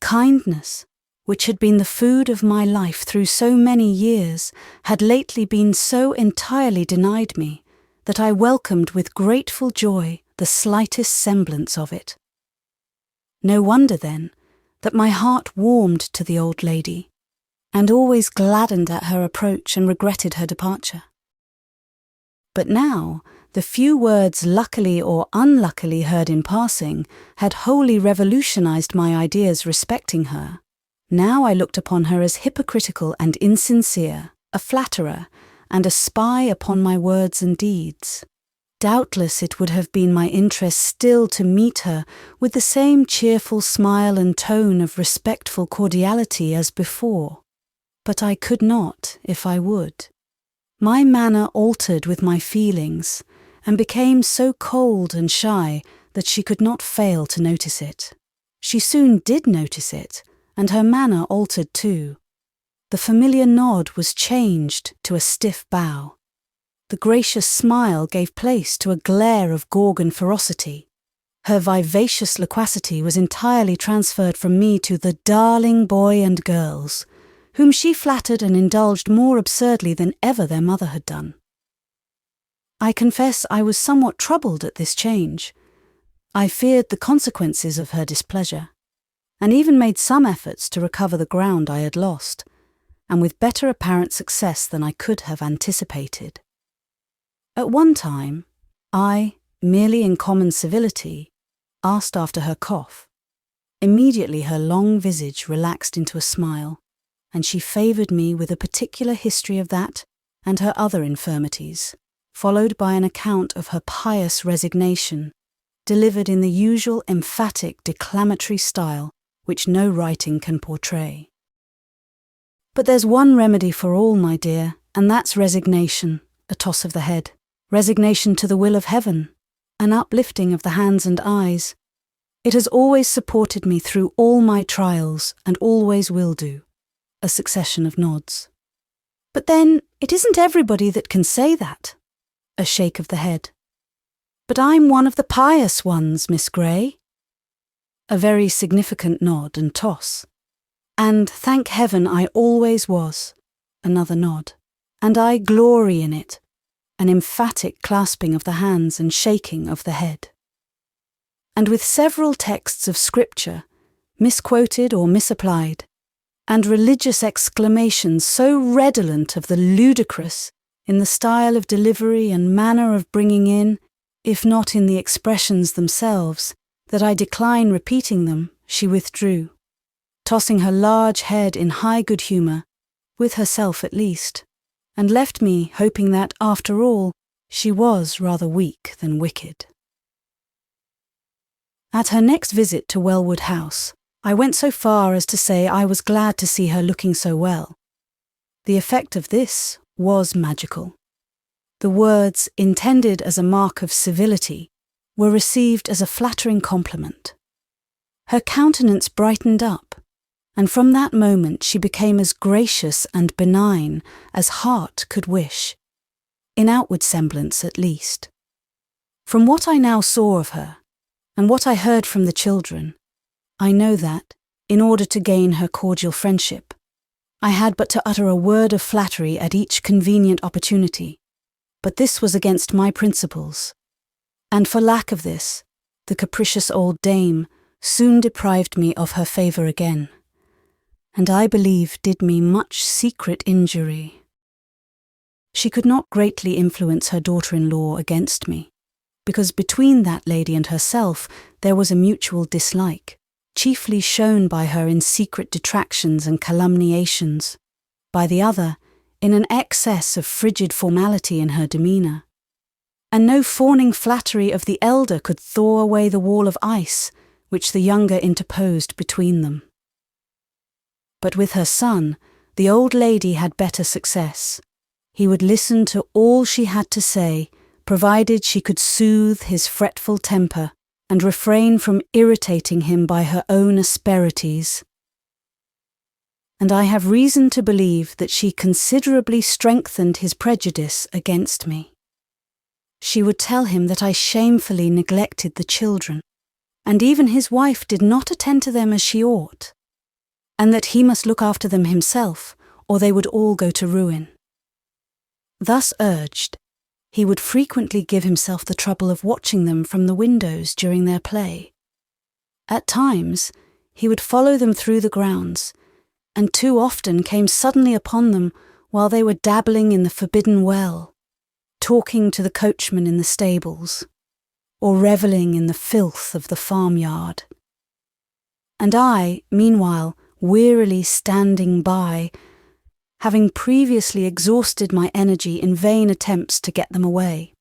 Speaker 1: Kindness, which had been the food of my life through so many years, had lately been so entirely denied me that I welcomed with grateful joy the slightest semblance of it. No wonder, then, that my heart warmed to the old lady, and always gladdened at her approach and regretted her departure. But now, the few words luckily or unluckily heard in passing had wholly revolutionized my ideas respecting her. Now I looked upon her as hypocritical and insincere, a flatterer, and a spy upon my words and deeds. Doubtless it would have been my interest still to meet her with the same cheerful smile and tone of respectful cordiality as before, but I could not if I would. My manner altered with my feelings, and became so cold and shy that she could not fail to notice it. She soon did notice it, and her manner altered too. The familiar nod was changed to a stiff bow. The gracious smile gave place to a glare of Gorgon ferocity. Her vivacious loquacity was entirely transferred from me to the darling boy and girls, whom she flattered and indulged more absurdly than ever their mother had done. I confess I was somewhat troubled at this change. I feared the consequences of her displeasure, and even made some efforts to recover the ground I had lost, and with better apparent success than I could have anticipated. At one time, I, merely in common civility, asked after her cough. Immediately her long visage relaxed into a smile, and she favoured me with a particular history of that and her other infirmities, followed by an account of her pious resignation, delivered in the usual emphatic declamatory style which no writing can portray. But there's one remedy for all, my dear, and that's resignation, a toss of the head, resignation to the will of heaven, an uplifting of the hands and eyes. It has always supported me through all my trials, and always will do. A succession of nods. But then, it isn't everybody that can say that. A shake of the head. But I'm one of the pious ones, Miss Gray. A very significant nod and toss. And thank heaven I always was. Another nod. And I glory in it. An emphatic clasping of the hands and shaking of the head. And with several texts of scripture, misquoted or misapplied, and religious exclamations so redolent of the ludicrous in the style of delivery and manner of bringing in, if not in the expressions themselves, that I decline repeating them, she withdrew, tossing her large head in high good humour, with herself at least, and left me hoping that, after all, she was rather weak than wicked. At her next visit to Wellwood House, I went so far as to say I was glad to see her looking so well. The effect of this was magical. The words, intended as a mark of civility, were received as a flattering compliment. Her countenance brightened up, and from that moment she became as gracious and benign as heart could wish, in outward semblance at least. From what I now saw of her, and what I heard from the children, I know that, in order to gain her cordial friendship, I had but to utter a word of flattery at each convenient opportunity, but this was against my principles, and for lack of this, the capricious old dame soon deprived me of her favour again, and I believe did me much secret injury. She could not greatly influence her daughter-in-law against me, because between that lady and herself there was a mutual dislike, chiefly shown by her in secret detractions and calumniations, by the other in an excess of frigid formality in her demeanour. And no fawning flattery of the elder could thaw away the wall of ice which the younger interposed between them. But with her son, the old lady had better success. He would listen to all she had to say, provided she could soothe his fretful temper and refrain from irritating him by her own asperities. And I have reason to believe that she considerably strengthened his prejudice against me. She would tell him that I shamefully neglected the children, and even his wife did not attend to them as she ought, and that he must look after them himself, or they would all go to ruin. Thus urged, he would frequently give himself the trouble of watching them from the windows during their play. At times, he would follow them through the grounds, and too often came suddenly upon them while they were dabbling in the forbidden well, talking to the coachman in the stables, or revelling in the filth of the farmyard. And I, meanwhile, wearily standing by, having previously exhausted my energy in vain attempts to get them away.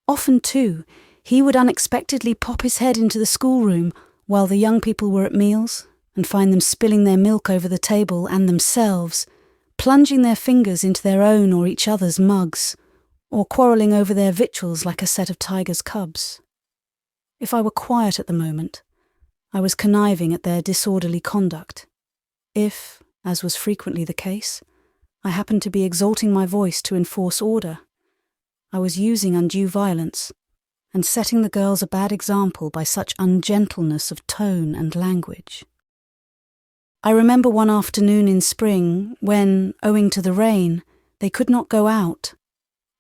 Speaker 1: Often, too, he would unexpectedly pop his head into the schoolroom while the young people were at meals, and find them spilling their milk over the table and themselves, plunging their fingers into their own or each other's mugs, or quarrelling over their victuals like a set of tiger's cubs. If I were quiet at the moment, I was conniving at their disorderly conduct. If, as was frequently the case, I happened to be exalting my voice to enforce order, I was using undue violence, and setting the girls a bad example by such ungentleness of tone and language. I remember one afternoon in spring when, owing to the rain, they could not go out,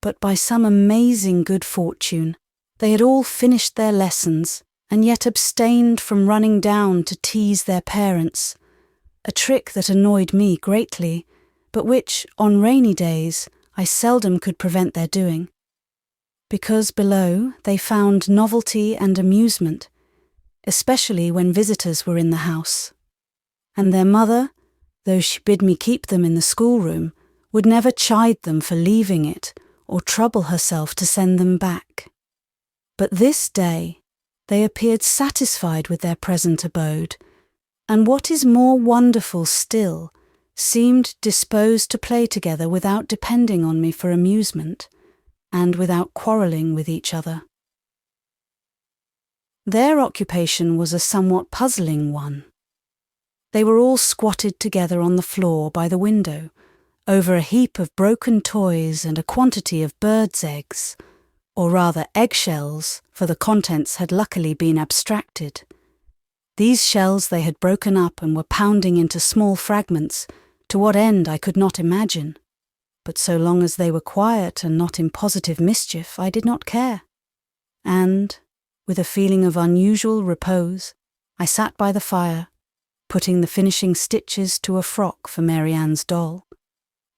Speaker 1: but by some amazing good fortune, they had all finished their lessons and yet abstained from running down to tease their parents, a trick that annoyed me greatly, but which, on rainy days, I seldom could prevent their doing, because below they found novelty and amusement, especially when visitors were in the house, and their mother, though she bid me keep them in the schoolroom, would never chide them for leaving it or trouble herself to send them back. But this day they appeared satisfied with their present abode, and what is more wonderful still, seemed disposed to play together without depending on me for amusement, and without quarrelling with each other. Their occupation was a somewhat puzzling one. They were all squatted together on the floor by the window, over a heap of broken toys and a quantity of birds' eggs, or rather eggshells, for the contents had luckily been abstracted. These shells they had broken up and were pounding into small fragments, to what end I could not imagine, but so long as they were quiet and not in positive mischief, I did not care. And, with a feeling of unusual repose, I sat by the fire, putting the finishing stitches to a frock for Mary Ann's doll,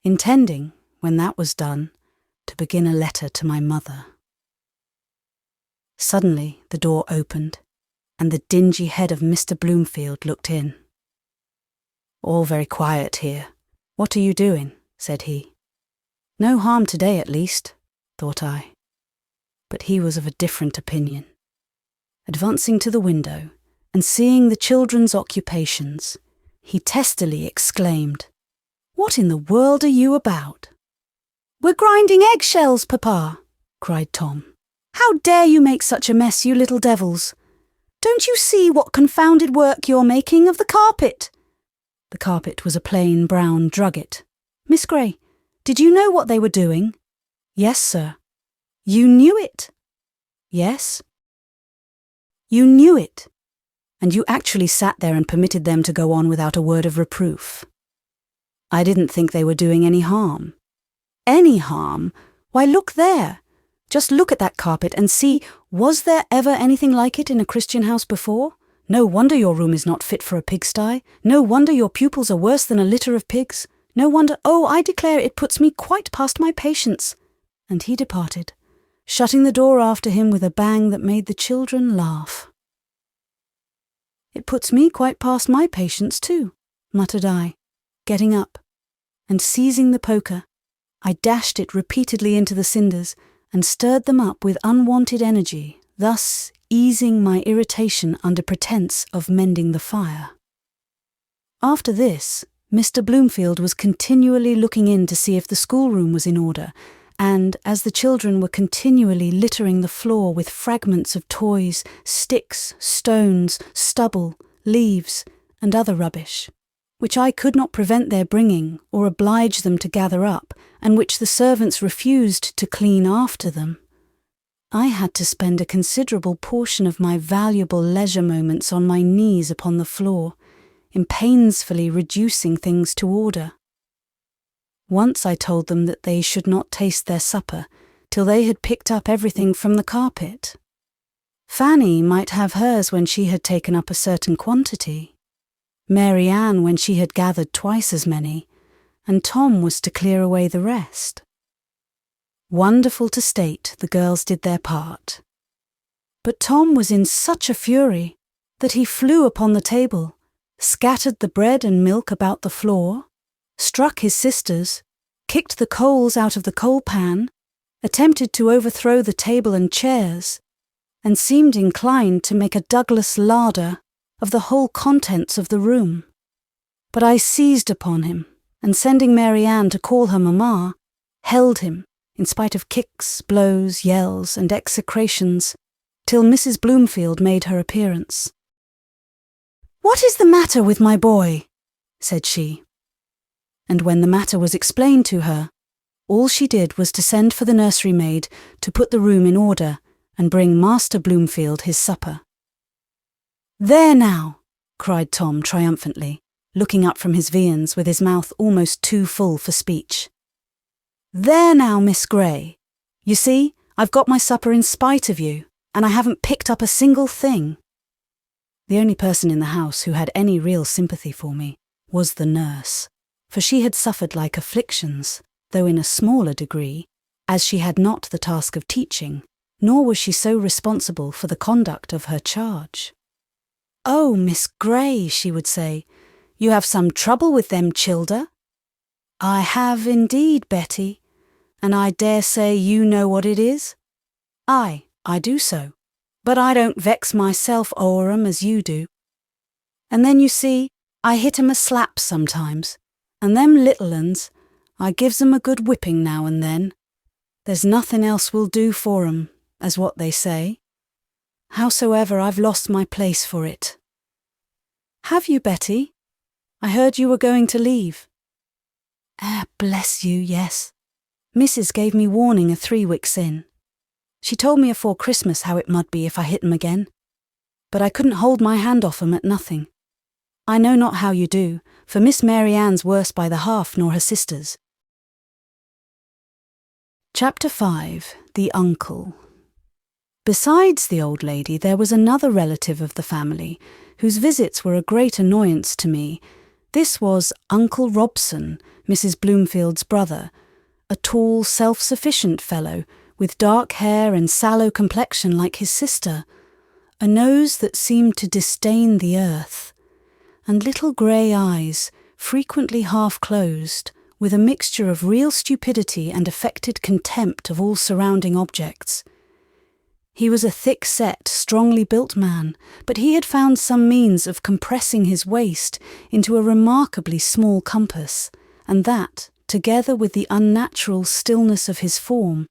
Speaker 1: intending, when that was done, to begin a letter to my mother. Suddenly the door opened, and the dingy head of Mr. Bloomfield looked in. "All very quiet here. What are you doing?" said he. "No harm today, at least," thought I. But he was of a different opinion. Advancing to the window, and seeing the children's occupations, he testily exclaimed, "What in the world are you about?" "We're grinding eggshells, Papa," cried Tom. "How dare you make such a mess, you little devils? Don't you see what confounded work you're making of the carpet?" The carpet was a plain brown drugget. "Miss Gray, did you know what they were doing?" "Yes, sir." "You knew it?" "Yes." "You knew it, and you actually sat there and permitted them to go on without a word of reproof." "I didn't think they were doing any harm." "Any harm? Why, look there. Just look at that carpet and see, was there ever anything like it in a Christian house before? No wonder your room is not fit for a pigsty. No wonder your pupils are worse than a litter of pigs. No wonder, oh, I declare it puts me quite past my patience." And he departed, shutting the door after him with a bang that made the children laugh. "It puts me quite past my patience too," muttered I, getting up, and seizing the poker, I dashed it repeatedly into the cinders and stirred them up with unwonted energy, thus easing my irritation under pretence of mending the fire. After this, Mr. Bloomfield was continually looking in to see if the schoolroom was in order, and as the children were continually littering the floor with fragments of toys, sticks, stones, stubble, leaves, and other rubbish, which I could not prevent their bringing or oblige them to gather up, and which the servants refused to clean after them, I had to spend a considerable portion of my valuable leisure moments on my knees upon the floor, in painfully reducing things to order. Once I told them that they should not taste their supper till they had picked up everything from the carpet. Fanny might have hers when she had taken up a certain quantity, Mary Ann when she had gathered twice as many, and Tom was to clear away the rest. Wonderful to state, the girls did their part. But Tom was in such a fury that he flew upon the table, scattered the bread and milk about the floor, struck his sisters, kicked the coals out of the coal pan, attempted to overthrow the table and chairs, and seemed inclined to make a Douglas larder of the whole contents of the room. But I seized upon him, and sending Mary Ann to call her mamma, held him, in spite of kicks, blows, yells, and execrations, till Mrs. Bloomfield made her appearance. "What is the matter with my boy?" said she. And when the matter was explained to her, all she did was to send for the nursery maid to put the room in order and bring Master Bloomfield his supper. "There now," cried Tom triumphantly, looking up from his viands with his mouth almost too full for speech. "There now, Miss Gray. You see, I've got my supper in spite of you, and I haven't picked up a single thing." The only person in the house who had any real sympathy for me was the nurse, for she had suffered like afflictions, though in a smaller degree, as she had not the task of teaching, nor was she so responsible for the conduct of her charge. "Oh, Miss Gray," she would say, "you have some trouble with them childer?" "I have indeed, Betty, and I dare say you know what it is." "Aye, I do so, but I don't vex myself o'er 'em as you do. And then you see, I hit 'em a slap sometimes, and them little uns, I gives 'em a good whipping now and then. There's nothing else will do for 'em, as what they say. Howsoever, I've lost my place for it." "Have you, Betty? I heard you were going to leave." Bless you, yes. Mrs. gave me warning 3 weeks in. She told me afore Christmas how it mud be if I hit 'em again. But I couldn't hold my hand off 'em at nothing. I know not how you do, for Miss Mary Ann's worse by the half nor her sisters. Chapter 5. The Uncle. Besides the old lady, there was another relative of the family, whose visits were a great annoyance to me. This was Uncle Robson, Mrs. Bloomfield's brother, a tall, self-sufficient fellow, with dark hair and sallow complexion like his sister, a nose that seemed to disdain the earth, and little grey eyes, frequently half-closed, with a mixture of real stupidity and affected contempt of all surrounding objects. He was a thick-set, strongly built man, but he had found some means of compressing his waist into a remarkably small compass, and that, together with the unnatural stillness of his form,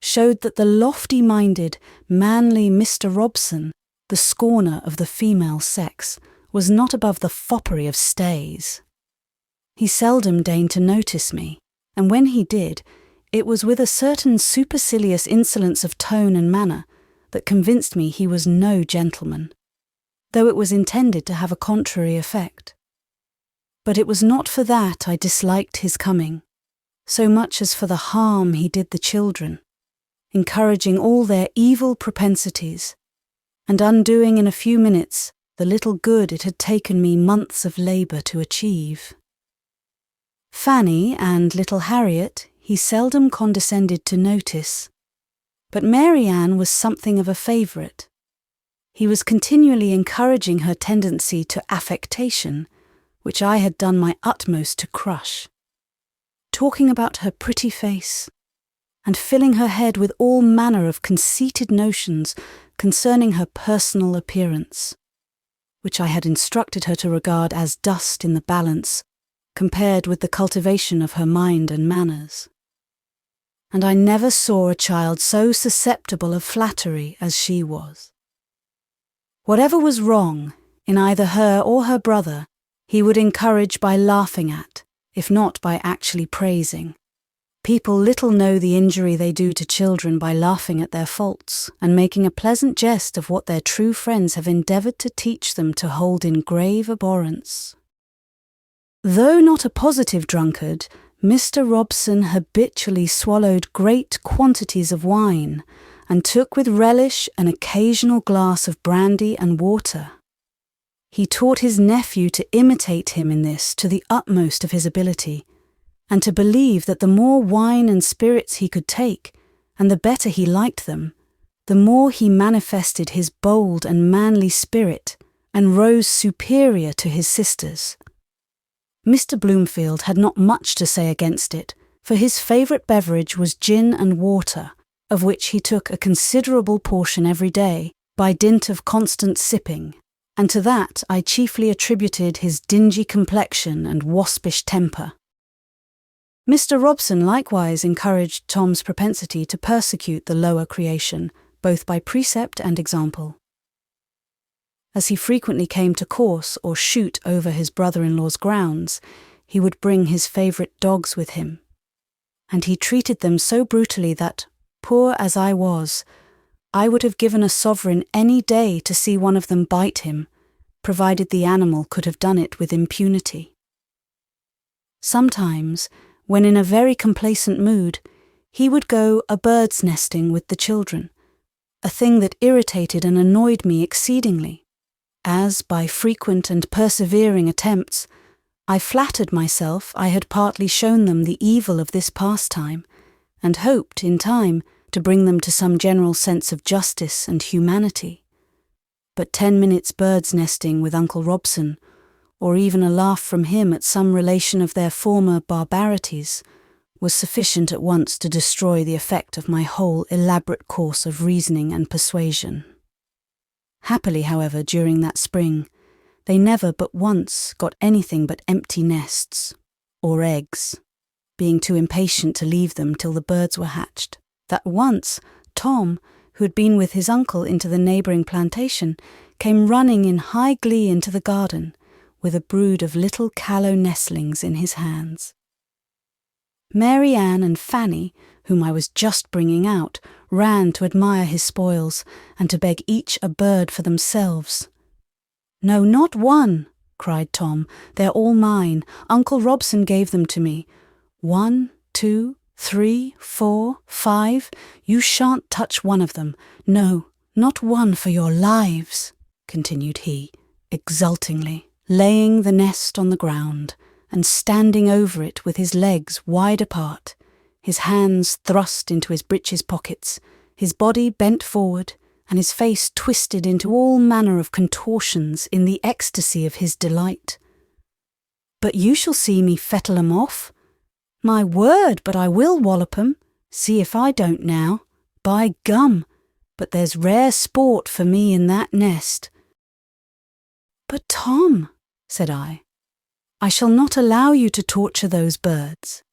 Speaker 1: showed that the lofty-minded, manly Mr. Robson, the scorner of the female sex, was not above the foppery of stays. He seldom deigned to notice me, and when he did, it was with a certain supercilious insolence of tone and manner that convinced me he was no gentleman, though it was intended to have a contrary effect. But it was not for that I disliked his coming, so much as for the harm he did the children, encouraging all their evil propensities, and undoing in a few minutes the little good it had taken me months of labour to achieve. Fanny and little Harriet he seldom condescended to notice, but Mary Ann was something of a favourite. He was continually encouraging her tendency to affectation, which I had done my utmost to crush, talking about her pretty face, and filling her head with all manner of conceited notions concerning her personal appearance, which I had instructed her to regard as dust in the balance, compared with the cultivation of her mind and manners. And I never saw a child so susceptible of flattery as she was. Whatever was wrong in either her or her brother, he would encourage by laughing at, if not by actually praising. People little know the injury they do to children by laughing at their faults and making a pleasant jest of what their true friends have endeavoured to teach them to hold in grave abhorrence. Though not a positive drunkard, Mr. Robson habitually swallowed great quantities of wine and took with relish an occasional glass of brandy and water. He taught his nephew to imitate him in this to the utmost of his ability, and to believe that the more wine and spirits he could take, and the better he liked them, the more he manifested his bold and manly spirit and rose superior to his sisters. Mr. Bloomfield had not much to say against it, for his favourite beverage was gin and water, of which he took a considerable portion every day, by dint of constant sipping, and to that I chiefly attributed his dingy complexion and waspish temper. Mr. Robson likewise encouraged Tom's propensity to persecute the lower creation, both by precept and example. As he frequently came to course or shoot over his brother-in-law's grounds, he would bring his favourite dogs with him, and he treated them so brutally that, poor as I was, I would have given a sovereign any day to see one of them bite him, provided the animal could have done it with impunity. Sometimes, when in a very complacent mood, he would go a bird's nesting with the children, a thing that irritated and annoyed me exceedingly, as, by frequent and persevering attempts, I flattered myself I had partly shown them the evil of this pastime, and hoped, in time, to bring them to some general sense of justice and humanity. But 10 minutes' bird's nesting with Uncle Robson, or even a laugh from him at some relation of their former barbarities, was sufficient at once to destroy the effect of my whole elaborate course of reasoning and persuasion. Happily, however, during that spring, they never but once got anything but empty nests, or eggs, being too impatient to leave them till the birds were hatched. That once, Tom, who had been with his uncle into the neighbouring plantation, came running in high glee into the garden, with a brood of little callow nestlings in his hands. Mary Ann and Fanny, whom I was just bringing out, ran to admire his spoils, and to beg each a bird for themselves. "No, not one," cried Tom. "They're all mine. Uncle Robson gave them to me. 1, 2, 3, 4, 5. You shan't touch one of them. No, not one for your lives," continued he, exultingly, laying the nest on the ground, and standing over it with his legs wide apart, his hands thrust into his breeches pockets, his body bent forward, and his face twisted into all manner of contortions in the ecstasy of his delight. "But you shall see me fettle 'em off. My word, but I will wallop 'em. See if I don't now. By gum, but there's rare sport for me in that nest." "But Tom," said I shall not allow you to torture those birds.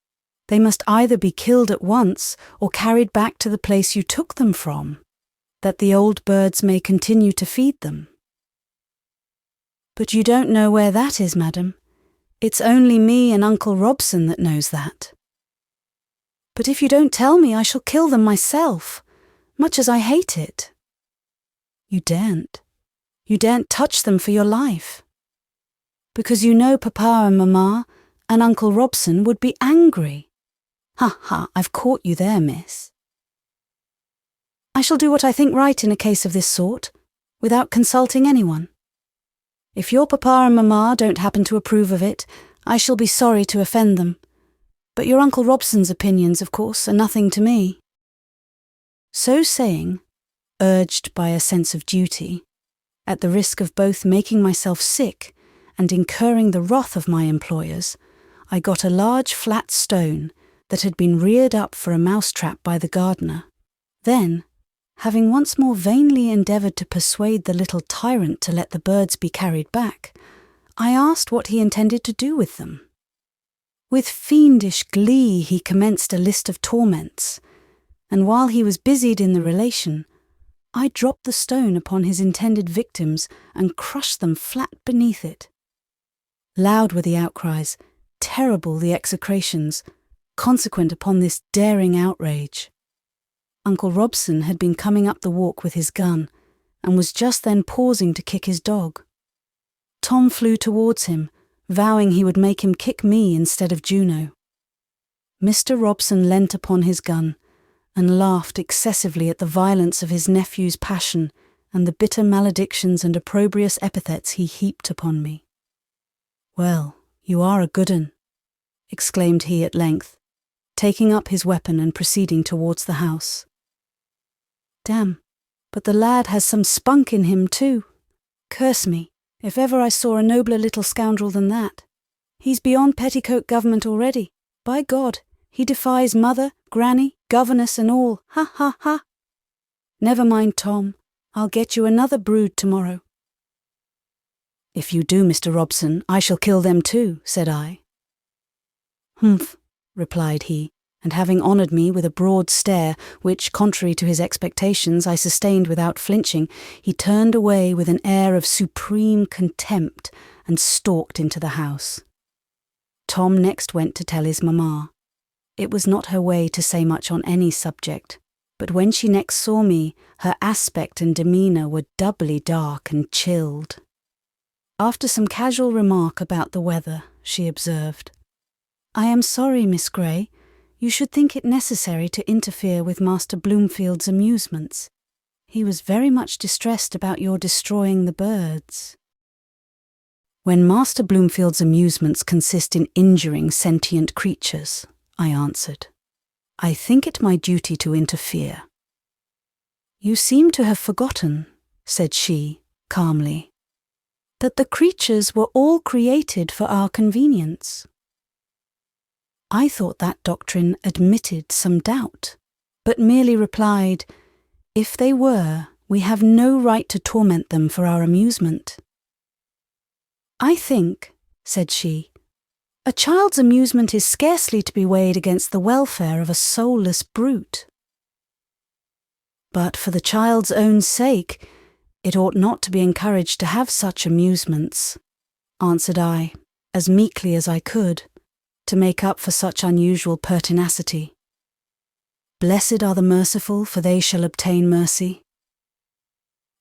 Speaker 1: They must either be killed at once or carried back to the place you took them from, that the old birds may continue to feed them." "But you don't know where that is, madam. It's only me and Uncle Robson that knows that." "But if you don't tell me, I shall kill them myself, much as I hate it." "You daren't. You daren't touch them for your life. Because you know Papa and Mamma and Uncle Robson would be angry. Ha ha, I've caught you there, miss." "I shall do what I think right in a case of this sort, without consulting anyone. If your Papa and Mamma don't happen to approve of it, I shall be sorry to offend them. But your Uncle Robson's opinions, of course, are nothing to me." So saying, urged by a sense of duty, at the risk of both making myself sick and incurring the wrath of my employers, I got a large flat stone that had been reared up for a mousetrap by the gardener. Then, having once more vainly endeavoured to persuade the little tyrant to let the birds be carried back, I asked what he intended to do with them. With fiendish glee he commenced a list of torments, and while he was busied in the relation, I dropped the stone upon his intended victims and crushed them flat beneath it. Loud were the outcries, terrible the execrations, consequent upon this daring outrage. Uncle Robson had been coming up the walk with his gun, and was just then pausing to kick his dog. Tom flew towards him, vowing he would make him kick me instead of Juno. Mr. Robson leant upon his gun, and laughed excessively at the violence of his nephew's passion and the bitter maledictions and opprobrious epithets he heaped upon me. "Well, you are a good 'un," exclaimed he at length, taking up his weapon and proceeding towards the house. "Damn, but the lad has some spunk in him too. Curse me, if ever I saw a nobler little scoundrel than that. He's beyond petticoat government already. By God, he defies mother, granny, governess and all. Ha ha ha! Never mind, Tom, I'll get you another brood tomorrow." "If you do, Mr. Robson, I shall kill them too," said I. "Humph," replied he, and having honoured me with a broad stare, which, contrary to his expectations, I sustained without flinching, he turned away with an air of supreme contempt and stalked into the house. Tom next went to tell his mamma. It was not her way to say much on any subject, but when she next saw me, her aspect and demeanour were doubly dark and chilled. After some casual remark about the weather, she observed, "I am sorry, Miss Gray, you should think it necessary to interfere with Master Bloomfield's amusements. He was very much distressed about your destroying the birds." "When Master Bloomfield's amusements consist in injuring sentient creatures," I answered, "I think it my duty to interfere." "You seem to have forgotten," said she, calmly, "that the creatures were all created for our convenience." I thought that doctrine admitted some doubt, but merely replied, "If they were, we have no right to torment them for our amusement." "I think," said she, "a child's amusement is scarcely to be weighed against the welfare of a soulless brute." "But for the child's own sake, it ought not to be encouraged to have such amusements," answered I, as meekly as I could, to make up for such unusual pertinacity. "Blessed are the merciful, for they shall obtain mercy."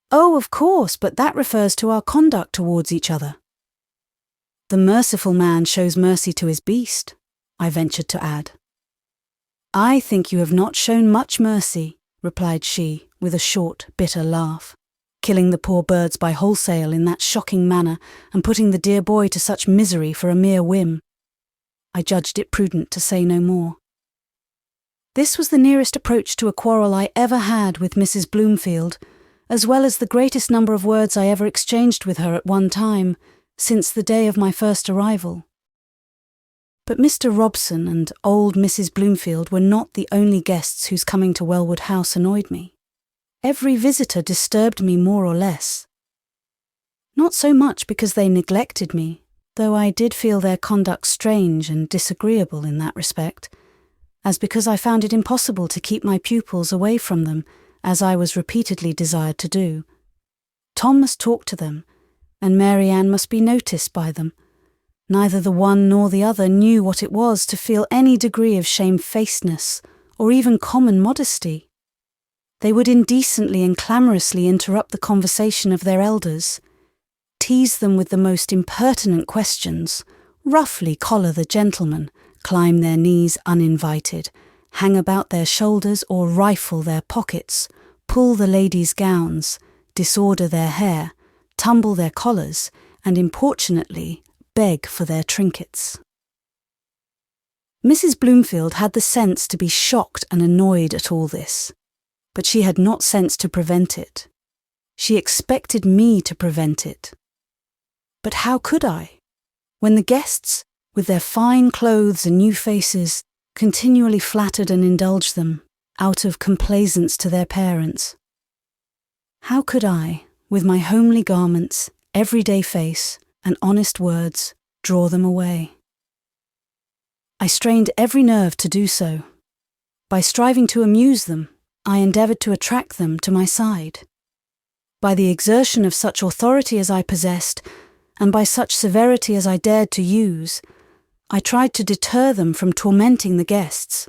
Speaker 1: "Oh, of course, but that refers to our conduct towards each other." "The merciful man shows mercy to his beast," I ventured to add. "I think you have not shown much mercy," replied she, with a short, bitter laugh, "killing the poor birds by wholesale in that shocking manner and putting the dear boy to such misery for a mere whim." I judged it prudent to say no more. This was the nearest approach to a quarrel I ever had with Mrs. Bloomfield, as well as the greatest number of words I ever exchanged with her at one time, since the day of my first arrival. But Mr. Robson and old Mrs. Bloomfield were not the only guests whose coming to Wellwood House annoyed me. Every visitor disturbed me more or less. Not so much because they neglected me, though I did feel their conduct strange and disagreeable in that respect, as because I found it impossible to keep my pupils away from them, as I was repeatedly desired to do. Tom must talk to them, and Mary Ann must be noticed by them. Neither the one nor the other knew what it was to feel any degree of shamefacedness, or even common modesty. They would indecently and clamorously interrupt the conversation of their elders, tease them with the most impertinent questions, roughly collar the gentlemen, climb their knees uninvited, hang about their shoulders or rifle their pockets, pull the ladies' gowns, disorder their hair, tumble their collars, and importunately beg for their trinkets. Mrs. Bloomfield had the sense to be shocked and annoyed at all this, but she had not sense to prevent it. She expected me to prevent it. But how could I, when the guests, with their fine clothes and new faces, continually flattered and indulged them, out of complaisance to their parents? How could I, with my homely garments, everyday face, and honest words, draw them away? I strained every nerve to do so. By striving to amuse them, I endeavoured to attract them to my side. By the exertion of such authority as I possessed, and by such severity as I dared to use, I tried to deter them from tormenting the guests,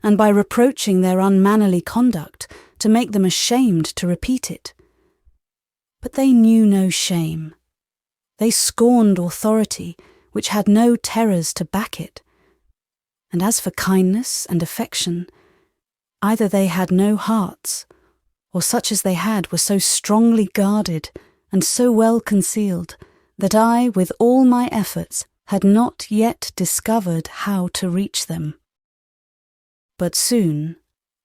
Speaker 1: and by reproaching their unmannerly conduct, to make them ashamed to repeat it. But they knew no shame. They scorned authority, which had no terrors to back it. And as for kindness and affection, either they had no hearts, or such as they had were so strongly guarded and so well concealed, that I, with all my efforts, had not yet discovered how to reach them. But soon,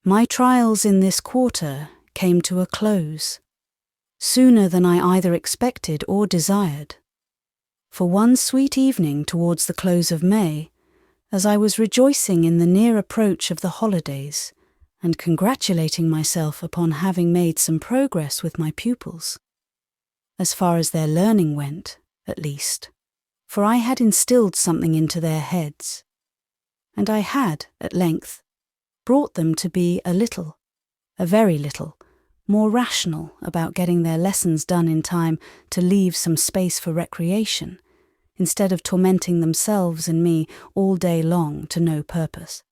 Speaker 1: my trials in this quarter came to a close, sooner than I either expected or desired. For one sweet evening towards the close of May, as I was rejoicing in the near approach of the holidays, and congratulating myself upon having made some progress with my pupils, as far as their learning went, at least, for I had instilled something into their heads, and I had, at length, brought them to be a very little, more rational about getting their lessons done in time to leave some space for recreation, instead of tormenting themselves and me all day long to no purpose.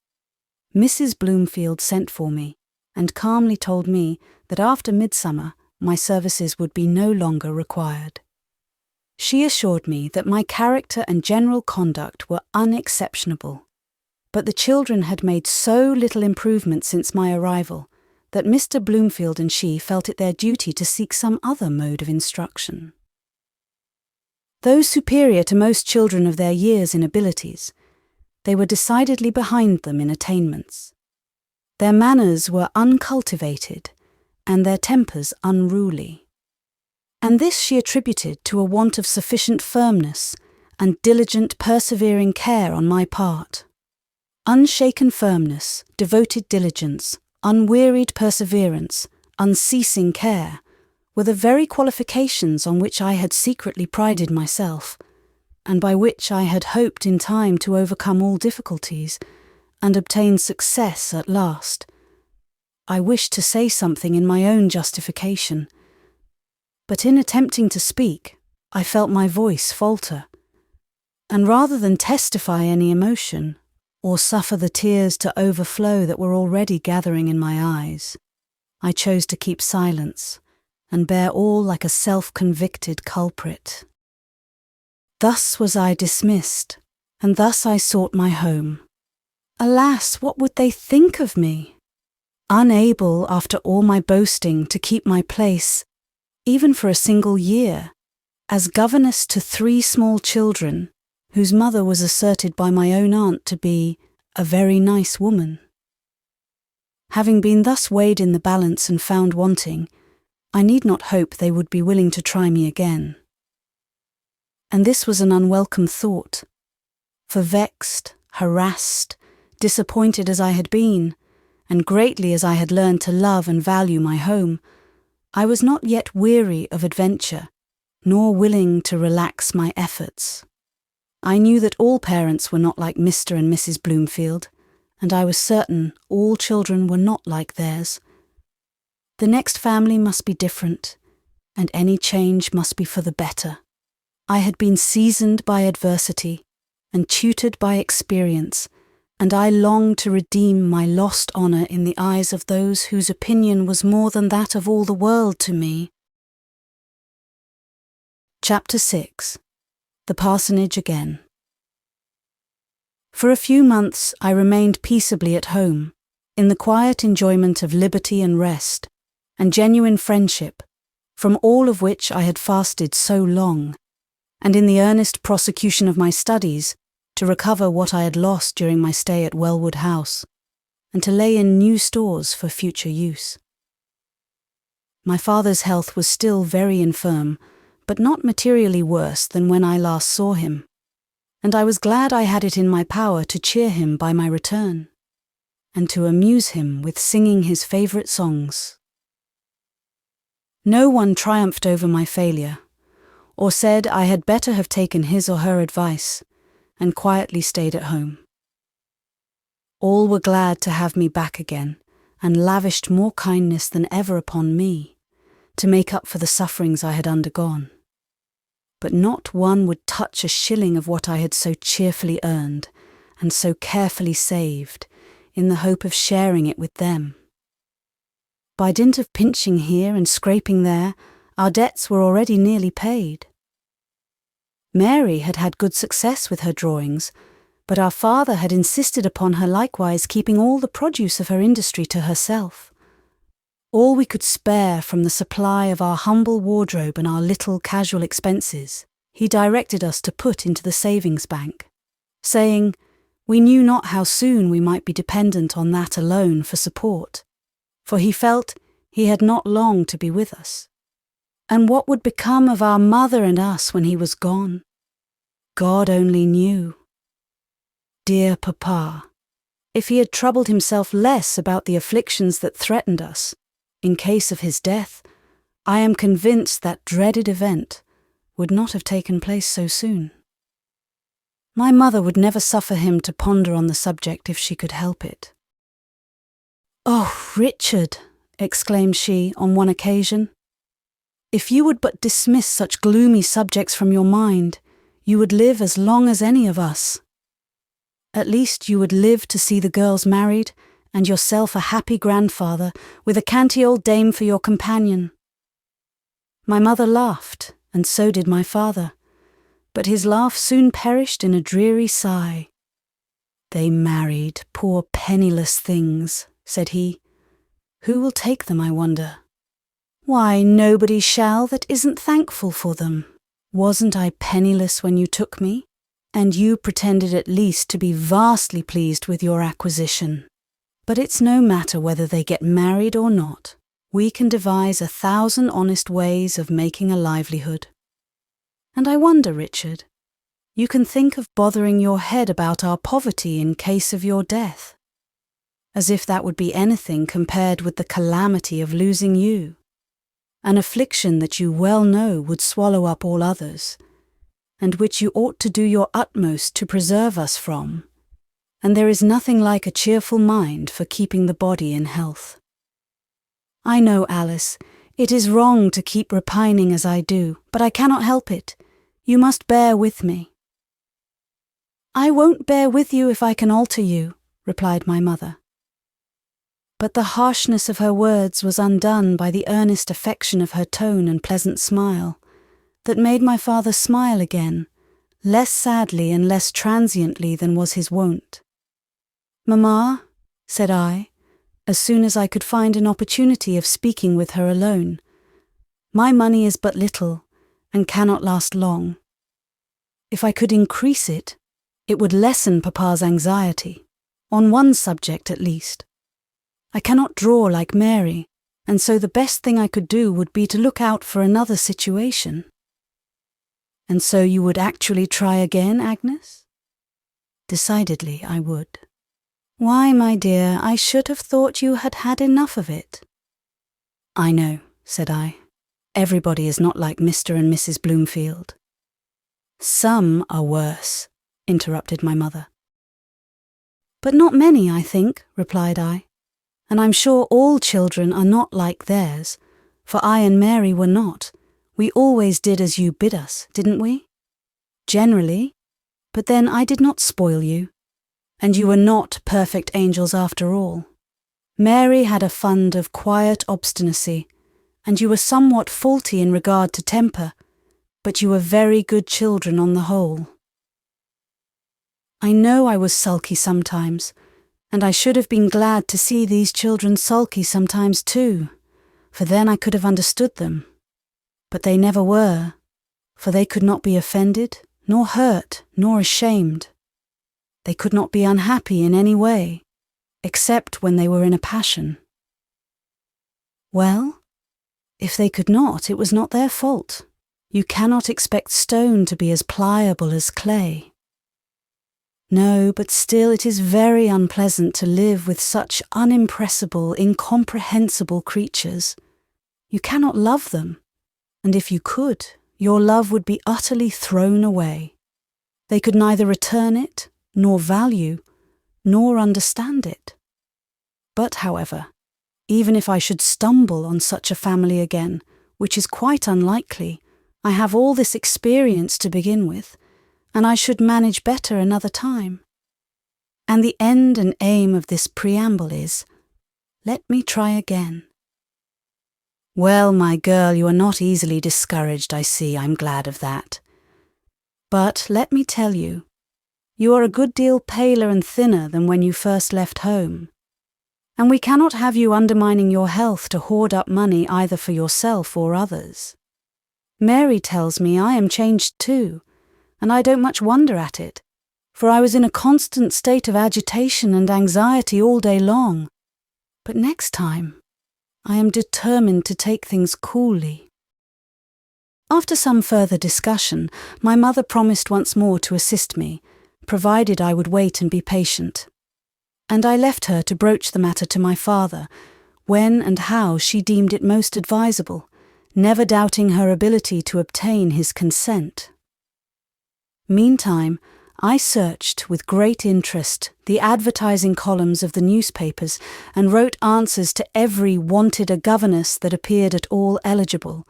Speaker 1: Mrs. Bloomfield sent for me, and calmly told me that after midsummer my services would be no longer required. She assured me that my character and general conduct were unexceptionable, but the children had made so little improvement since my arrival that Mr. Bloomfield and she felt it their duty to seek some other mode of instruction. Though superior to most children of their years in abilities, they were decidedly behind them in attainments. Their manners were uncultivated, and their tempers unruly. And this she attributed to a want of sufficient firmness and diligent, persevering care on my part. Unshaken firmness, devoted diligence, unwearied perseverance, unceasing care, were the very qualifications on which I had secretly prided myself, and by which I had hoped in time to overcome all difficulties, and obtain success at last. I wished to say something in my own justification, but in attempting to speak, I felt my voice falter, and rather than testify any emotion, or suffer the tears to overflow that were already gathering in my eyes, I chose to keep silence, and bear all like a self-convicted culprit. Thus was I dismissed, and thus I sought my home. Alas, what would they think of me? Unable, after all my boasting, to keep my place, even for a single year, as governess to 3 small children, whose mother was asserted by my own aunt to be a very nice woman. Having been thus weighed in the balance and found wanting, I need not hope they would be willing to try me again. And this was an unwelcome thought, for vexed, harassed, disappointed as I had been, and greatly as I had learned to love and value my home, I was not yet weary of adventure, nor willing to relax my efforts. I knew that all parents were not like Mr. and Mrs. Bloomfield, and I was certain all children were not like theirs. The next family must be different, and any change must be for the better. I had been seasoned by adversity and tutored by experience, and I longed to redeem my lost honour in the eyes of those whose opinion was more than that of all the world to me. Chapter 6. The Parsonage Again. For a few months I remained peaceably at home, in the quiet enjoyment of liberty and rest, and genuine friendship, from all of which I had fasted so long, and in the earnest prosecution of my studies, to recover what I had lost during my stay at Wellwood House, and to lay in new stores for future use. My father's health was still very infirm, but not materially worse than when I last saw him, and I was glad I had it in my power to cheer him by my return, and to amuse him with singing his favourite songs. No one triumphed over my failure, or said I had better have taken his or her advice, and quietly stayed at home. All were glad to have me back again, and lavished more kindness than ever upon me, to make up for the sufferings I had undergone. But not one would touch a shilling of what I had so cheerfully earned, and so carefully saved, in the hope of sharing it with them. By dint of pinching here and scraping there, our debts were already nearly paid. Mary had had good success with her drawings, but our father had insisted upon her likewise keeping all the produce of her industry to herself. All we could spare from the supply of our humble wardrobe and our little casual expenses, he directed us to put into the savings bank, saying, we knew not how soon we might be dependent on that alone for support, for he felt he had not long to be with us. And what would become of our mother and us when he was gone? God only knew. Dear Papa, if he had troubled himself less about the afflictions that threatened us, in case of his death, I am convinced that dreaded event would not have taken place so soon. My mother would never suffer him to ponder on the subject if she could help it. "Oh, Richard," exclaimed she on one occasion, "if you would but dismiss such gloomy subjects from your mind, you would live as long as any of us. At least you would live to see the girls married, and yourself a happy grandfather, with a canty old dame for your companion." My mother laughed, and so did my father, but his laugh soon perished in a dreary sigh. "They married, poor penniless things," said he. "Who will take them, I wonder?" "Why, nobody shall that isn't thankful for them. Wasn't I penniless when you took me? And you pretended at least to be vastly pleased with your acquisition. But it's no matter whether they get married or not. We can devise 1,000 honest ways of making a livelihood. And I wonder, Richard, you can think of bothering your head about our poverty in case of your death. As if that would be anything compared with the calamity of losing you. An affliction that you well know would swallow up all others, and which you ought to do your utmost to preserve us from. And there is nothing like a cheerful mind for keeping the body in health. I know, Alice, it is wrong to keep repining as I do, but I cannot help it. You must bear with me." "I won't bear with you if I can alter you," replied my mother. But the harshness of her words was undone by the earnest affection of her tone and pleasant smile, that made my father smile again, less sadly and less transiently than was his wont. "Mamma," said I, as soon as I could find an opportunity of speaking with her alone, "my money is but little, and cannot last long. If I could increase it, it would lessen Papa's anxiety, on one subject at least. I cannot draw like Mary, and so the best thing I could do would be to look out for another situation." "And so you would actually try again, Agnes?" "Decidedly I would." "Why, my dear, I should have thought you had had enough of it." "I know," said I. "Everybody is not like Mr. and Mrs. Bloomfield." "Some are worse," interrupted my mother. "But not many, I think," replied I. "And I'm sure all children are not like theirs, for I and Mary were not. We always did as you bid us, didn't we?" "Generally. But then I did not spoil you. And you were not perfect angels after all. Mary had a fund of quiet obstinacy, and you were somewhat faulty in regard to temper, but you were very good children on the whole." I know I was sulky sometimes, and I should have been glad to see these children sulky sometimes too, for then I could have understood them. But they never were, for they could not be offended, nor hurt, nor ashamed. They could not be unhappy in any way, except when they were in a passion. Well, if they could not, it was not their fault. You cannot expect stone to be as pliable as clay. No, but still it is very unpleasant to live with such unimpressible, incomprehensible creatures. You cannot love them, and if you could, your love would be utterly thrown away. They could neither return it, nor value, nor understand it. But, however, even if I should stumble on such a family again, which is quite unlikely, I have all this experience to begin with, and I should manage better another time. And the end and aim of this preamble is, let me try again. Well, my girl, you are not easily discouraged, I see. I'm glad of that. But let me tell you, you are a good deal paler and thinner than when you first left home. And we cannot have you undermining your health to hoard up money either for yourself or others. Mary tells me I am changed too, and I don't much wonder at it, for I was in a constant state of agitation and anxiety all day long. But next time, I am determined to take things coolly. After some further discussion, my mother promised once more to assist me, provided I would wait and be patient. And I left her to broach the matter to my father, when and how she deemed it most advisable, never doubting her ability to obtain his consent. Meantime, I searched with great interest the advertising columns of the newspapers and wrote answers to every "wanted a governess" that appeared at all eligible,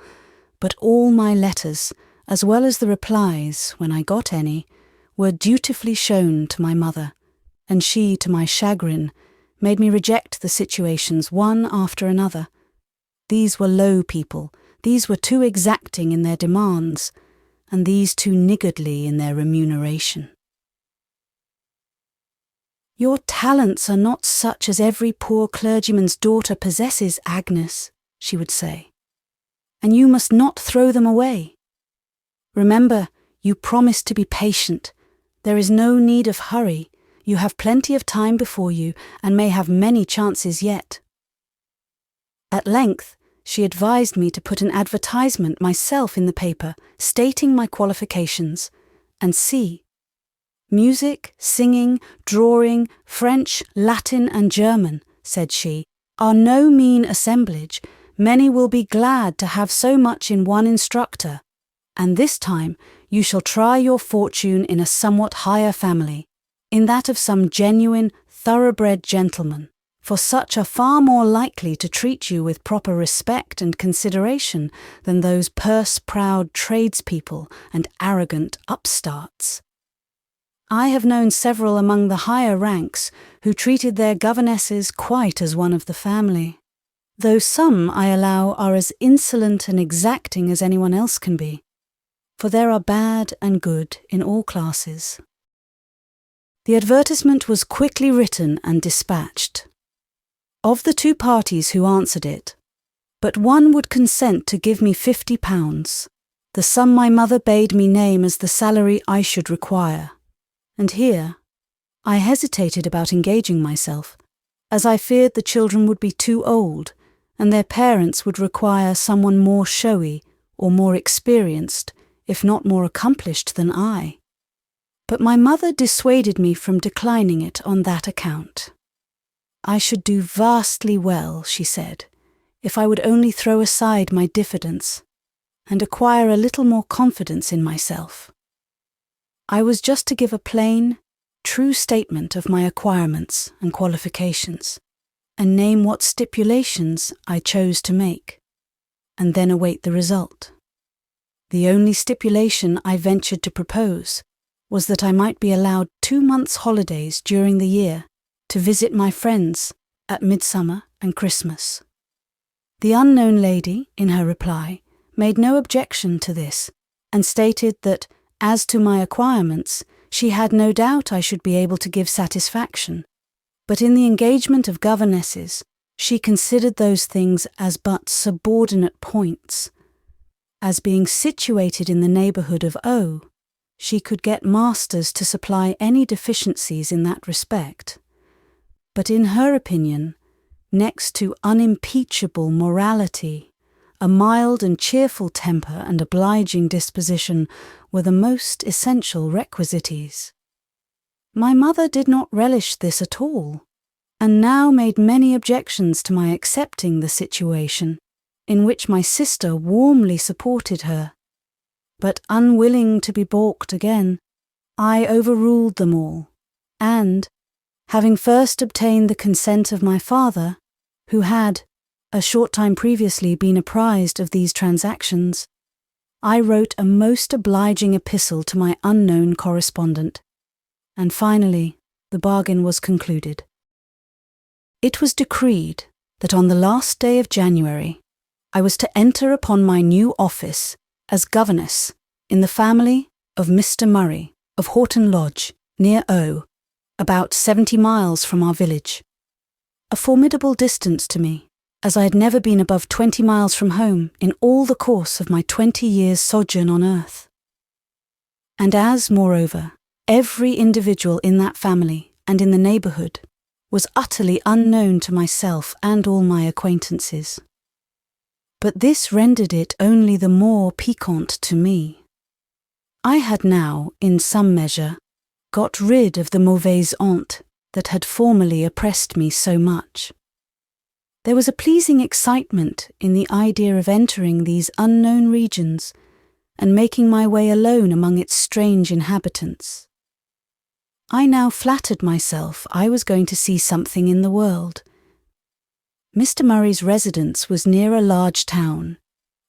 Speaker 1: but all my letters, as well as the replies, when I got any, were dutifully shown to my mother, and she, to my chagrin, made me reject the situations one after another. These were low people, these were too exacting in their demands, and these too niggardly in their remuneration. "Your talents are not such as every poor clergyman's daughter possesses, Agnes," she would say, "and you must not throw them away. Remember, you promised to be patient. There is no need of hurry. You have plenty of time before you, and may have many chances yet." At length, she advised me to put an advertisement myself in the paper, stating my qualifications, and see, "Music, singing, drawing, French, Latin, and German," said she, "are no mean assemblage. Many will be glad to have so much in one instructor, and this time you shall try your fortune in a somewhat higher family, in that of some genuine, thoroughbred gentleman, for such are far more likely to treat you with proper respect and consideration than those purse-proud tradespeople and arrogant upstarts. I have known several among the higher ranks who treated their governesses quite as one of the family, though some, I allow, are as insolent and exacting as anyone else can be, for there are bad and good in all classes." The advertisement was quickly written and dispatched. Of the two parties who answered it, but one would consent to give me £50, the sum my mother bade me name as the salary I should require. And here I hesitated about engaging myself, as I feared the children would be too old, and their parents would require someone more showy or more experienced, if not more accomplished than I. But my mother dissuaded me from declining it on that account. I should do vastly well, she said, if I would only throw aside my diffidence and acquire a little more confidence in myself. I was just to give a plain, true statement of my acquirements and qualifications, and name what stipulations I chose to make, and then await the result. The only stipulation I ventured to propose was that I might be allowed 2 months' holidays during the year to visit my friends at Midsummer and Christmas. The unknown lady, in her reply, made no objection to this, and stated that, as to my acquirements, she had no doubt I should be able to give satisfaction, but in the engagement of governesses, she considered those things as but subordinate points. As being situated in the neighbourhood of O, she could get masters to supply any deficiencies in that respect. But in her opinion, next to unimpeachable morality, a mild and cheerful temper and obliging disposition were the most essential requisites. My mother did not relish this at all, and now made many objections to my accepting the situation, in which my sister warmly supported her. But unwilling to be balked again, I overruled them all, and, having first obtained the consent of my father, who had, a short time previously, been apprised of these transactions, I wrote a most obliging epistle to my unknown correspondent, and finally the bargain was concluded. It was decreed that on the last day of January I was to enter upon my new office as governess in the family of Mr. Murray of Horton Lodge, near O, about 70 miles from our village. A formidable distance to me, as I had never been above 20 miles from home in all the course of my 20 years' sojourn on earth. And as, moreover, every individual in that family and in the neighbourhood was utterly unknown to myself and all my acquaintances. But this rendered it only the more piquant to me. I had now, in some measure, got rid of the mauvaise honte that had formerly oppressed me so much. There was a pleasing excitement in the idea of entering these unknown regions and making my way alone among its strange inhabitants. I now flattered myself I was going to see something in the world. Mr. Murray's residence was near a large town,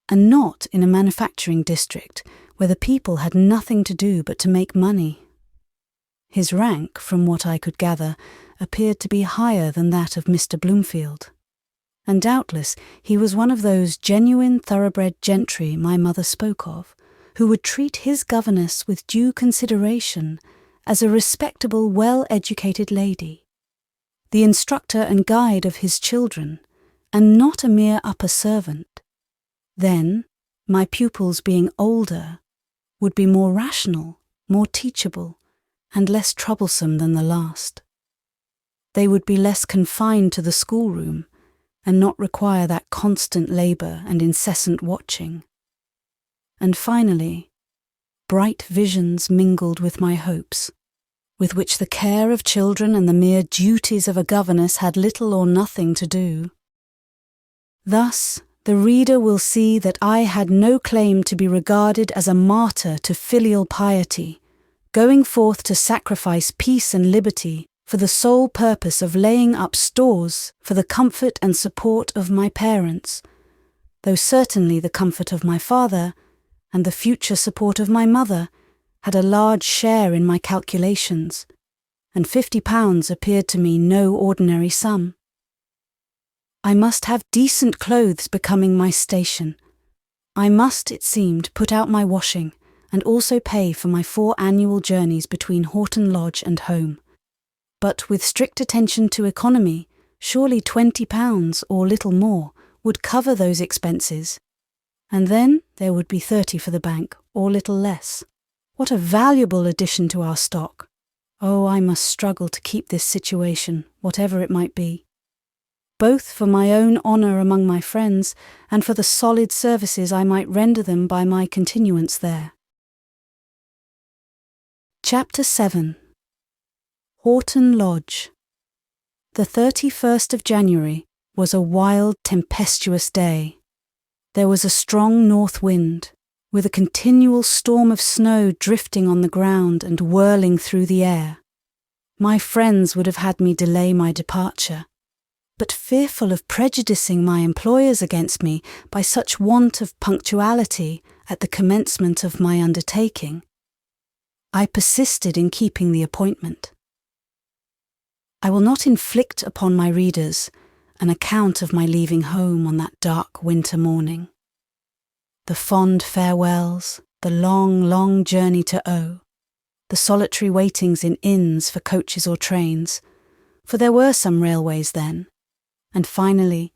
Speaker 1: and not in a manufacturing district where the people had nothing to do but to make money. His rank, from what I could gather, appeared to be higher than that of Mr. Bloomfield, and doubtless he was one of those genuine thoroughbred gentry my mother spoke of, who would treat his governess with due consideration as a respectable, well-educated lady, the instructor and guide of his children, and not a mere upper servant. Then, my pupils being older, would be more rational, more teachable, and less troublesome than the last. They would be less confined to the schoolroom, and not require that constant labour and incessant watching. And finally, bright visions mingled with my hopes, with which the care of children and the mere duties of a governess had little or nothing to do. Thus, the reader will see that I had no claim to be regarded as a martyr to filial piety, going forth to sacrifice peace and liberty for the sole purpose of laying up stores for the comfort and support of my parents, though certainly the comfort of my father and the future support of my mother had a large share in my calculations, and £50 appeared to me no ordinary sum. I must have decent clothes becoming my station. I must, it seemed, put out my washing, and also pay for my 4 annual journeys between Horton Lodge and home. But with strict attention to economy, surely £20 or little more would cover those expenses, and then there would be 30 for the bank, or little less. What a valuable addition to our stock! Oh, I must struggle to keep this situation, whatever it might be, both for my own honour among my friends and for the solid services I might render them by my continuance there. Chapter 7. Horton Lodge. The 31st of January was a wild, tempestuous day. There was a strong north wind, with a continual storm of snow drifting on the ground and whirling through the air. My friends would have had me delay my departure, but fearful of prejudicing my employers against me by such want of punctuality at the commencement of my undertaking, I persisted in keeping the appointment. I will not inflict upon my readers an account of my leaving home on that dark winter morning. The fond farewells, the long, long journey to O, the solitary waitings in inns for coaches or trains, for there were some railways then, and finally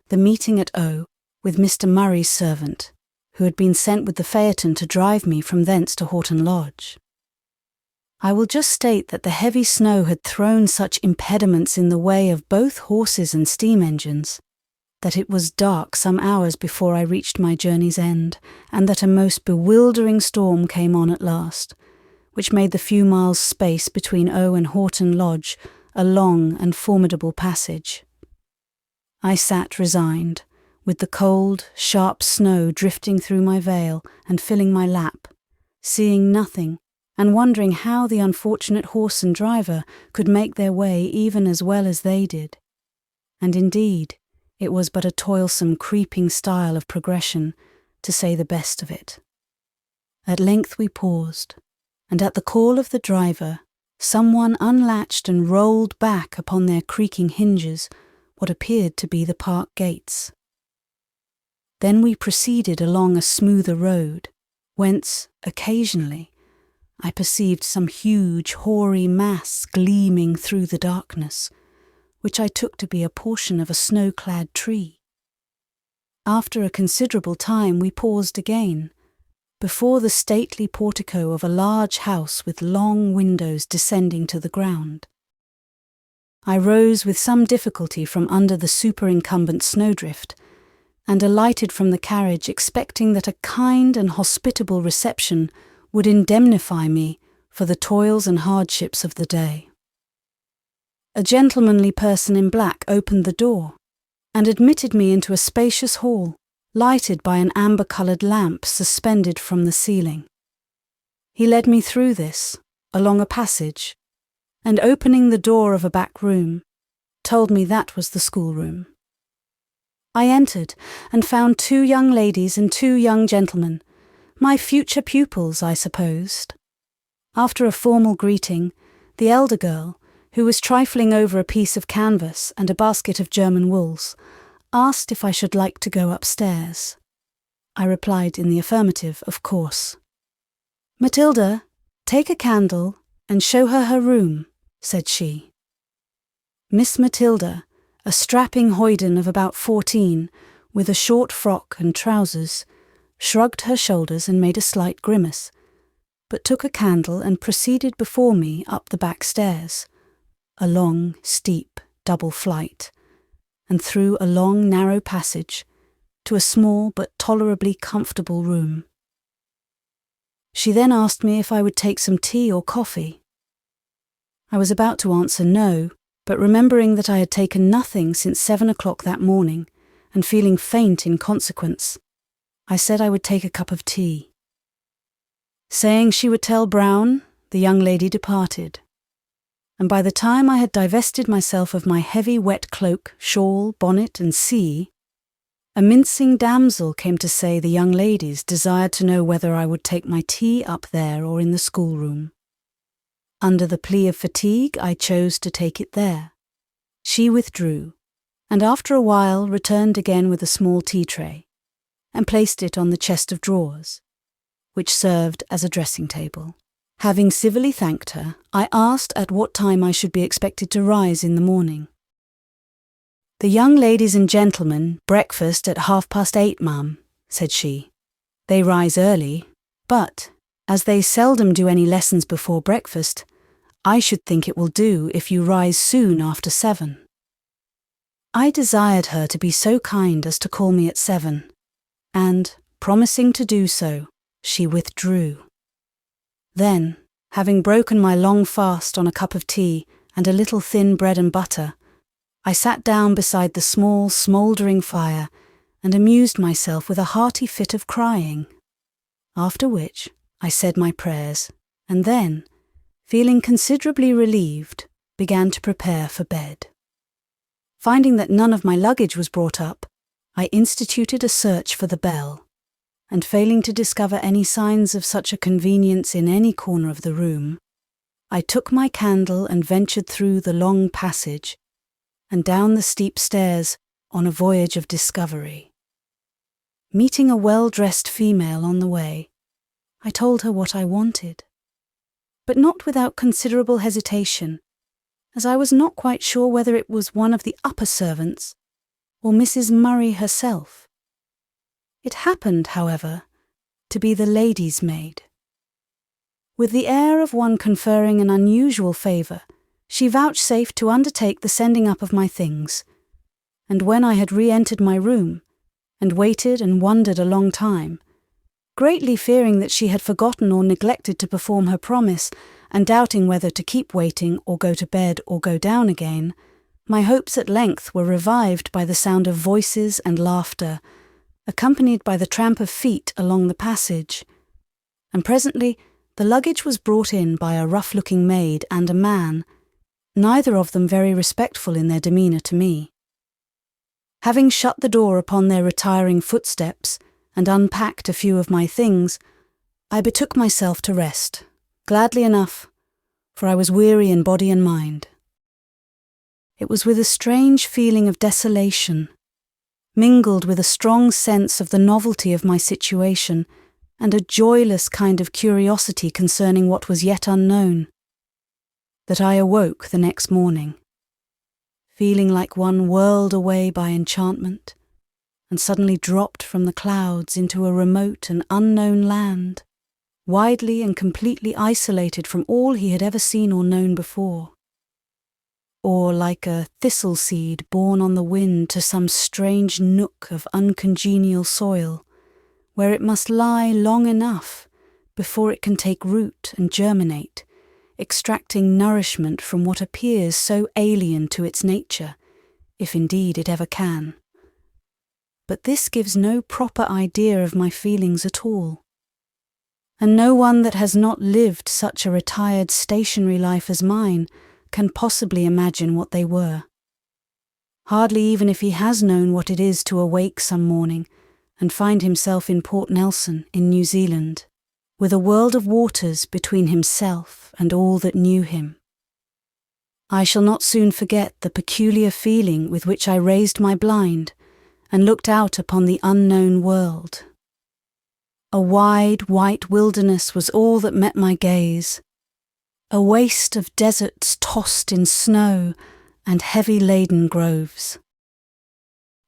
Speaker 1: the meeting at O with Mr. Murray's servant, who had been sent with the phaeton to drive me from thence to Horton Lodge. I will just state that the heavy snow had thrown such impediments in the way of both horses and steam engines, that it was dark some hours before I reached my journey's end, and that a most bewildering storm came on at last, which made the few miles' space between O and Horton Lodge a long and formidable passage. I sat resigned, with the cold, sharp snow drifting through my veil and filling my lap, seeing nothing, and wondering how the unfortunate horse and driver could make their way even as well as they did. And indeed, it was but a toilsome, creeping style of progression, to say the best of it. At length we paused, and at the call of the driver, someone unlatched and rolled back upon their creaking hinges what appeared to be the park gates. Then we proceeded along a smoother road, whence, occasionally, I perceived some huge, hoary mass gleaming through the darkness, which I took to be a portion of a snow-clad tree. After a considerable time we paused again, before the stately portico of a large house with long windows descending to the ground. I rose with some difficulty from under the superincumbent snowdrift, and alighted from the carriage expecting that a kind and hospitable reception would indemnify me for the toils and hardships of the day. A gentlemanly person in black opened the door, and admitted me into a spacious hall, lighted by an amber-coloured lamp suspended from the ceiling. He led me through this, along a passage, and opening the door of a back room, told me that was the schoolroom. I entered, and found 2 young ladies and 2 young gentlemen, my future pupils, I supposed. After a formal greeting, the elder girl, who was trifling over a piece of canvas and a basket of German wools, asked if I should like to go upstairs. I replied in the affirmative, of course. "Matilda, take a candle and show her her room," said she. Miss Matilda, a strapping hoyden of about 14, with a short frock and trousers, shrugged her shoulders and made a slight grimace, but took a candle and proceeded before me up the back stairs, a long, steep, double flight, and through a long, narrow passage, to a small but tolerably comfortable room. She then asked me if I would take some tea or coffee. I was about to answer no, but remembering that I had taken nothing since 7 o'clock that morning, and feeling faint in consequence, I said I would take a cup of tea. Saying she would tell Brown, the young lady departed, and by the time I had divested myself of my heavy wet cloak, shawl, bonnet, and sea, a mincing damsel came to say the young ladies desired to know whether I would take my tea up there or in the schoolroom. Under the plea of fatigue, I chose to take it there. She withdrew, and after a while returned again with a small tea tray, and placed it on the chest of drawers, which served as a dressing table. Having civilly thanked her, I asked at what time I should be expected to rise in the morning. "The young ladies and gentlemen breakfast at 8:30, ma'am," said she. "They rise early, but, as they seldom do any lessons before breakfast, I should think it will do if you rise soon after 7. I desired her to be so kind as to call me at 7, and, promising to do so, she withdrew. Then, having broken my long fast on a cup of tea and a little thin bread and butter, I sat down beside the small, smouldering fire and amused myself with a hearty fit of crying. After which, I said my prayers, and then, feeling considerably relieved, began to prepare for bed. Finding that none of my luggage was brought up, I instituted a search for the bell, and failing to discover any signs of such a convenience in any corner of the room, I took my candle and ventured through the long passage and down the steep stairs on a voyage of discovery. Meeting a well-dressed female on the way, I told her what I wanted, but not without considerable hesitation, as I was not quite sure whether it was one of the upper servants or Mrs. Murray herself. It happened, however, to be the lady's maid. With the air of one conferring an unusual favour, she vouchsafed to undertake the sending up of my things, and when I had re-entered my room, and waited and wondered a long time, greatly fearing that she had forgotten or neglected to perform her promise, and doubting whether to keep waiting or go to bed or go down again, my hopes at length were revived by the sound of voices and laughter, accompanied by the tramp of feet along the passage, and presently the luggage was brought in by a rough-looking maid and a man, neither of them very respectful in their demeanour to me. Having shut the door upon their retiring footsteps and unpacked a few of my things, I betook myself to rest, gladly enough, for I was weary in body and mind. It was with a strange feeling of desolation, mingled with a strong sense of the novelty of my situation and a joyless kind of curiosity concerning what was yet unknown, that I awoke the next morning, feeling like one whirled away by enchantment and suddenly dropped from the clouds into a remote and unknown land, widely and completely isolated from all he had ever seen or known before. Or like a thistle seed borne on the wind to some strange nook of uncongenial soil, where it must lie long enough before it can take root and germinate, extracting nourishment from what appears so alien to its nature, if indeed it ever can. But this gives no proper idea of my feelings at all, and no one that has not lived such a retired stationary life as mine can possibly imagine what they were. Hardly even if he has known what it is to awake some morning and find himself in Port Nelson in New Zealand, with a world of waters between himself and all that knew him. I shall not soon forget the peculiar feeling with which I raised my blind and looked out upon the unknown world. A wide, white wilderness was all that met my gaze, a waste of deserts tossed in snow and heavy-laden groves.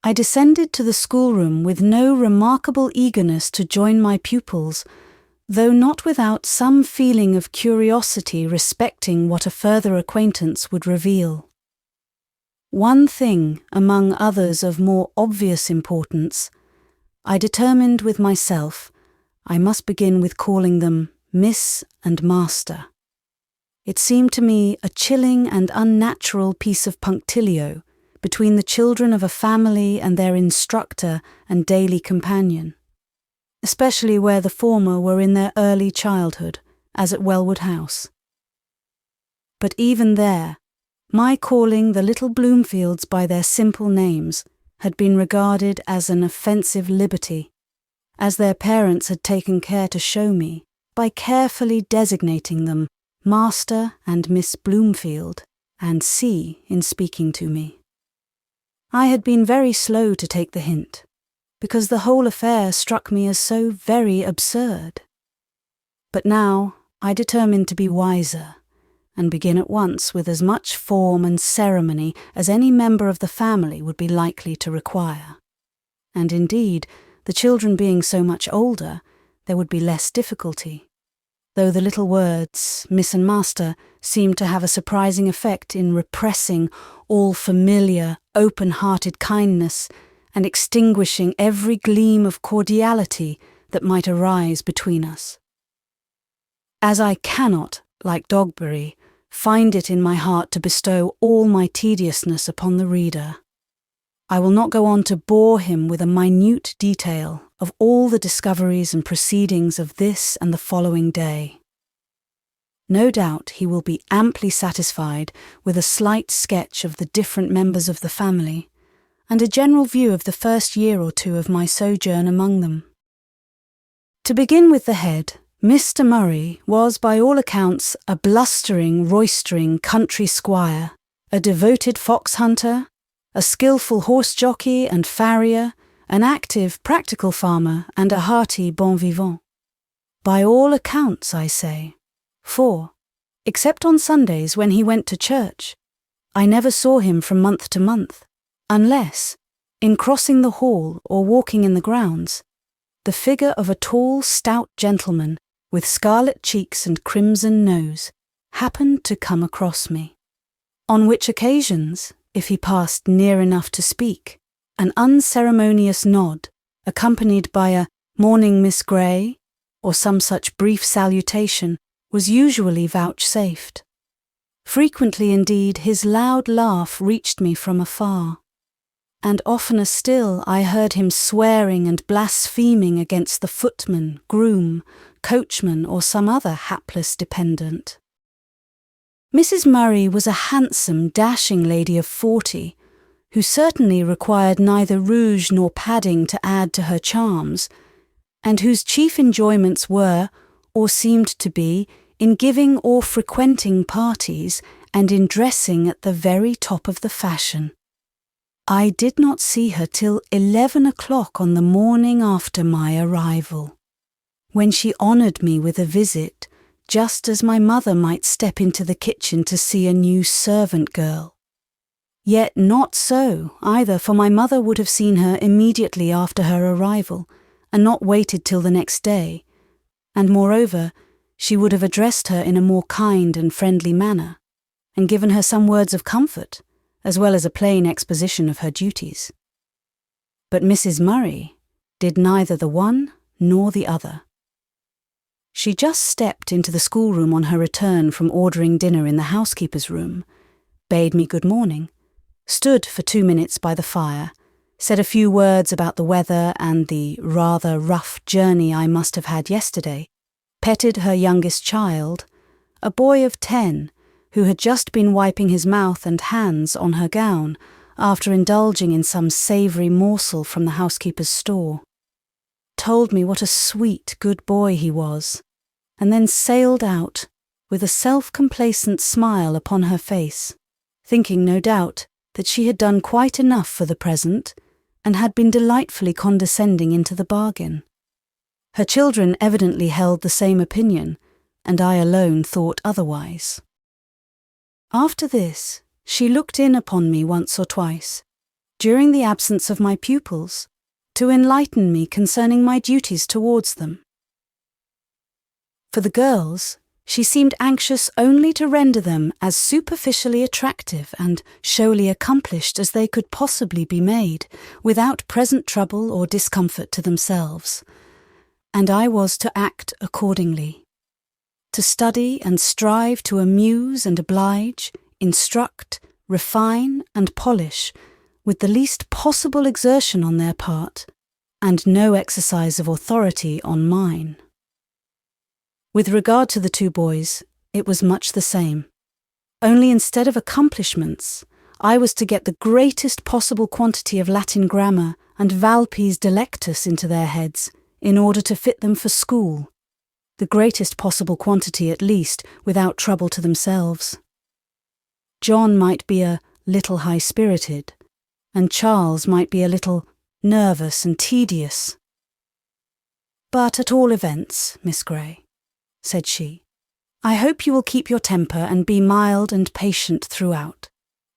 Speaker 1: I descended to the schoolroom with no remarkable eagerness to join my pupils, though not without some feeling of curiosity respecting what a further acquaintance would reveal. One thing, among others of more obvious importance, I determined with myself I must begin with calling them Miss and Master. It seemed to me a chilling and unnatural piece of punctilio between the children of a family and their instructor and daily companion, especially where the former were in their early childhood, as at Wellwood House. But even there, my calling the little Bloomfields by their simple names had been regarded as an offensive liberty, as their parents had taken care to show me by carefully designating them Master and Miss Bloomfield, and C in speaking to me. I had been very slow to take the hint, because the whole affair struck me as so very absurd. But now I determined to be wiser, and begin at once with as much form and ceremony as any member of the family would be likely to require. And indeed, the children being so much older, there would be less difficulty, though the little words, Miss and Master, seemed to have a surprising effect in repressing all familiar, open-hearted kindness and extinguishing every gleam of cordiality that might arise between us. As I cannot, like Dogberry, find it in my heart to bestow all my tediousness upon the reader, I will not go on to bore him with a minute detail of all the discoveries and proceedings of this and the following day. no doubt he will be amply satisfied with a slight sketch of the different members of the family, and a general view of the first year or two of my sojourn among them. To begin with the head, Mr. Murray was by all accounts a blustering, roistering country squire, a devoted fox hunter, a skilful horse jockey and farrier, an active, practical farmer, and a hearty bon vivant. By all accounts, I say, for, except on Sundays when he went to church, I never saw him from month to month, unless, in crossing the hall or walking in the grounds, the figure of a tall, stout gentleman with scarlet cheeks and crimson nose happened to come across me. On which occasions, if he passed near enough to speak, an unceremonious nod, accompanied by a "Mourning, Miss Gray," or some such brief salutation, was usually vouchsafed. Frequently indeed his loud laugh reached me from afar, and oftener still I heard him swearing and blaspheming against the footman, groom, coachman, or some other hapless dependent. Mrs. Murray was a handsome, dashing lady of 40, who certainly required neither rouge nor padding to add to her charms, and whose chief enjoyments were, or seemed to be, in giving or frequenting parties and in dressing at the very top of the fashion. I did not see her till 11 o'clock on the morning after my arrival, when she honoured me with a visit, just as my mother might step into the kitchen to see a new servant girl. Yet not so, either, for my mother would have seen her immediately after her arrival, and not waited till the next day, and moreover, she would have addressed her in a more kind and friendly manner, and given her some words of comfort, as well as a plain exposition of her duties. But Mrs. Murray did neither the one nor the other. She just stepped into the schoolroom on her return from ordering dinner in the housekeeper's room, bade me good morning, stood for 2 minutes by the fire, said a few words about the weather and the rather rough journey I must have had yesterday, petted her youngest child, a boy of 10, who had just been wiping his mouth and hands on her gown after indulging in some savoury morsel from the housekeeper's store, told me what a sweet, good boy he was, and then sailed out with a self-complacent smile upon her face, thinking, no doubt, that she had done quite enough for the present, and had been delightfully condescending into the bargain. Her children evidently held the same opinion, and I alone thought otherwise. After this, she looked in upon me once or twice, during the absence of my pupils, to enlighten me concerning my duties towards them. For the girls, she seemed anxious only to render them as superficially attractive and showily accomplished as they could possibly be made, without present trouble or discomfort to themselves, and I was to act accordingly, to study and strive to amuse and oblige, instruct, refine and polish, with the least possible exertion on their part, and no exercise of authority on mine. With regard to the 2 boys, it was much the same. Only instead of accomplishments, I was to get the greatest possible quantity of Latin grammar and Valpes delectus into their heads, in order to fit them for school, the greatest possible quantity at least, without trouble to themselves. John might be a little high-spirited, and Charles might be a little nervous and tedious. But at all events, Miss Gray, said she, I hope you will keep your temper and be mild and patient throughout,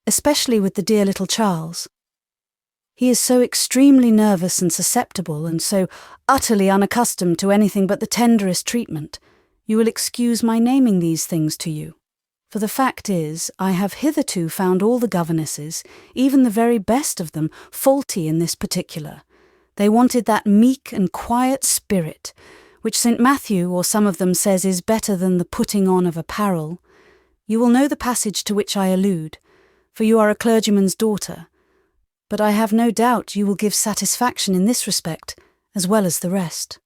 Speaker 1: especially with the dear little Charles. He is so extremely nervous and susceptible, and so utterly unaccustomed to anything but the tenderest treatment. You will excuse my naming these things to you, for the fact is, I have hitherto found all the governesses, even the very best of them, faulty in this particular. They wanted that meek and quiet spirit, which St. Matthew or some of them says is better than the putting on of apparel. You will know the passage to which I allude, for you are a clergyman's daughter, but I have no doubt you will give satisfaction in this respect, as well as the rest.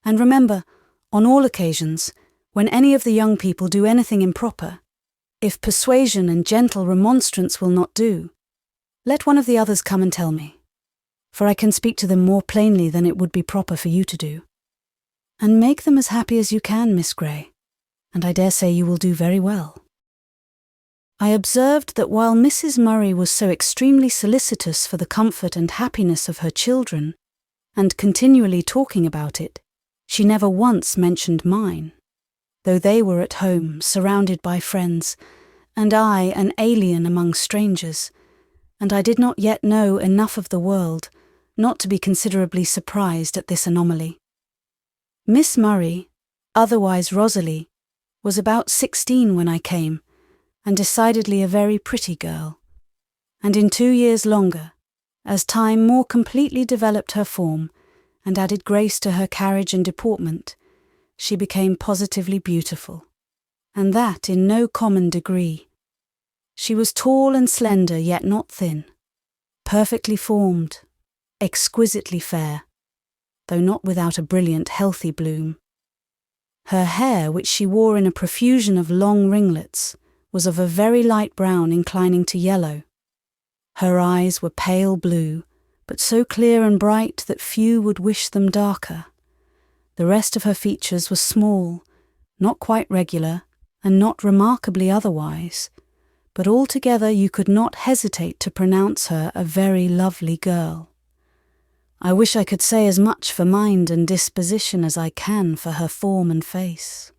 Speaker 1: And remember, on all occasions, when any of the young people do anything improper, if persuasion and gentle remonstrance will not do, let one of the others come and tell me, for I can speak to them more plainly than it would be proper for you to do. And make them as happy as you can, Miss Gray, and I dare say you will do very well." I observed that while Mrs. Murray was so extremely solicitous for the comfort and happiness of her children, and continually talking about it, she never once mentioned mine, though they were at home, surrounded by friends, and I an alien among strangers, and I did not yet know enough of the world not to be considerably surprised at this anomaly. Miss Murray, otherwise Rosalie, was about 16 when I came, and decidedly a very pretty girl, and in 2 years longer, as time more completely developed her form and added grace to her carriage and deportment, she became positively beautiful, and that in no common degree. She was tall and slender, yet not thin, perfectly formed, exquisitely fair, though not without a brilliant, healthy bloom. Her hair, which she wore in a profusion of long ringlets, was of a very light brown inclining to yellow. Her eyes were pale blue, but so clear and bright that few would wish them darker. The rest of her features were small, not quite regular, and not remarkably otherwise, but altogether you could not hesitate to pronounce her a very lovely girl. I wish I could say as much for mind and disposition as I can for her form and face.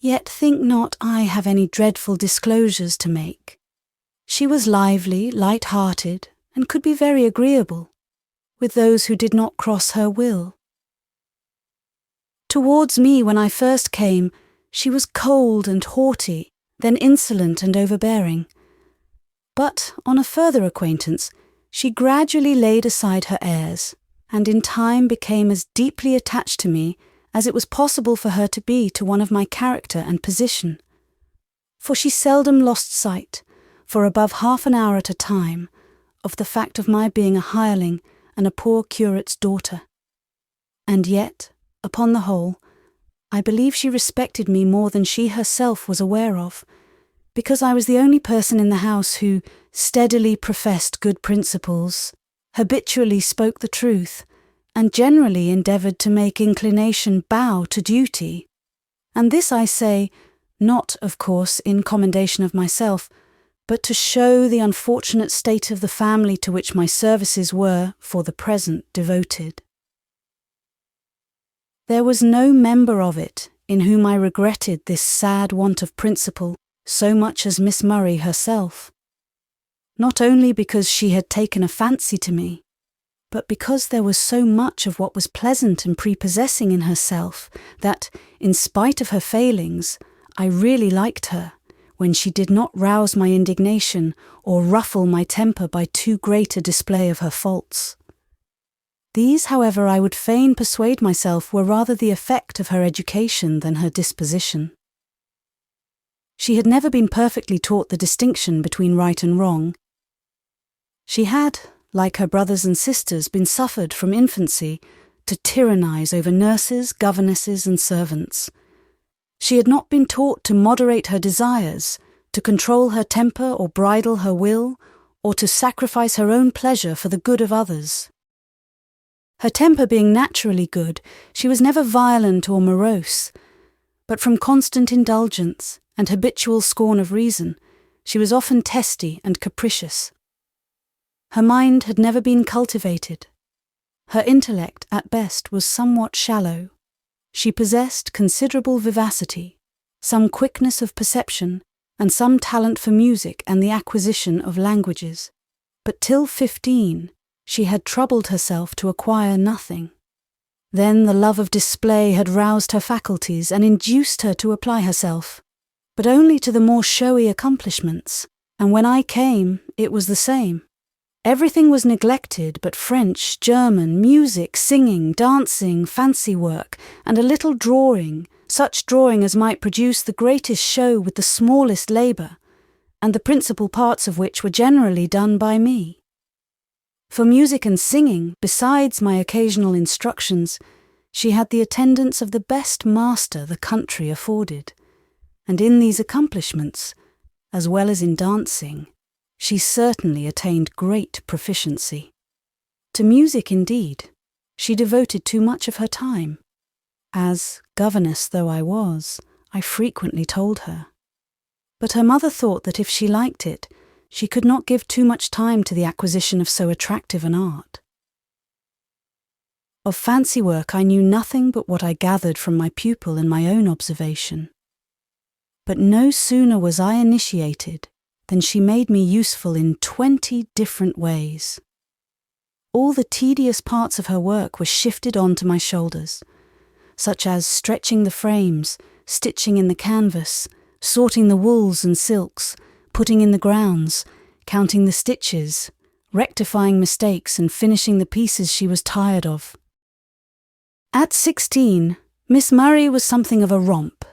Speaker 1: Yet think not I have any dreadful disclosures to make. She was lively, light-hearted, and could be very agreeable, with those who did not cross her will. Towards me, when I first came, she was cold and haughty, then insolent and overbearing. But, on a further acquaintance, she gradually laid aside her airs, and in time became as deeply attached to me as it was possible for her to be to one of my character and position. For she seldom lost sight, for above half an hour at a time, of the fact of my being a hireling and a poor curate's daughter. And yet, upon the whole, I believe she respected me more than she herself was aware of, because I was the only person in the house who steadily professed good principles, habitually spoke the truth, and generally endeavoured to make inclination bow to duty. And this I say, not, of course, in commendation of myself, but to show the unfortunate state of the family to which my services were, for the present, devoted. There was no member of it in whom I regretted this sad want of principle so much as Miss Murray herself, not only because she had taken a fancy to me, but because there was so much of what was pleasant and prepossessing in herself that, in spite of her failings, I really liked her, when she did not rouse my indignation or ruffle my temper by too great a display of her faults. These, however, I would fain persuade myself were rather the effect of her education than her disposition. She had never been perfectly taught the distinction between right and wrong. She had, like her brothers and sisters, been suffered from infancy to tyrannize over nurses, governesses, and servants. She had not been taught to moderate her desires, to control her temper or bridle her will, or to sacrifice her own pleasure for the good of others. Her temper being naturally good, she was never violent or morose, but from constant indulgence and habitual scorn of reason, she was often testy and capricious. Her mind had never been cultivated. Her intellect, at best, was somewhat shallow. She possessed considerable vivacity, some quickness of perception, and some talent for music and the acquisition of languages. But till 15, she had troubled herself to acquire nothing. Then the love of display had roused her faculties and induced her to apply herself, but only to the more showy accomplishments, and when I came, it was the same. Everything was neglected but French, German, music, singing, dancing, fancy work, and a little drawing, such drawing as might produce the greatest show with the smallest labour, and the principal parts of which were generally done by me. For music and singing, besides my occasional instructions, She had the attendance of the best master the country afforded, and in these accomplishments, as well as in dancing, she certainly attained great proficiency. To music, indeed, she devoted too much of her time, as, governess though I was, I frequently told her. But her mother thought that if she liked it, she could not give too much time to the acquisition of so attractive an art. Of fancy work I knew nothing but what I gathered from my pupil and my own observation. But no sooner was I initiated than she made me useful in 20 different ways. All the tedious parts of her work were shifted on to my shoulders, such as stretching the frames, stitching in the canvas, sorting the wools and silks, putting in the grounds, counting the stitches, rectifying mistakes and finishing the pieces she was tired of. At 16, Miss Murray was something of a romp,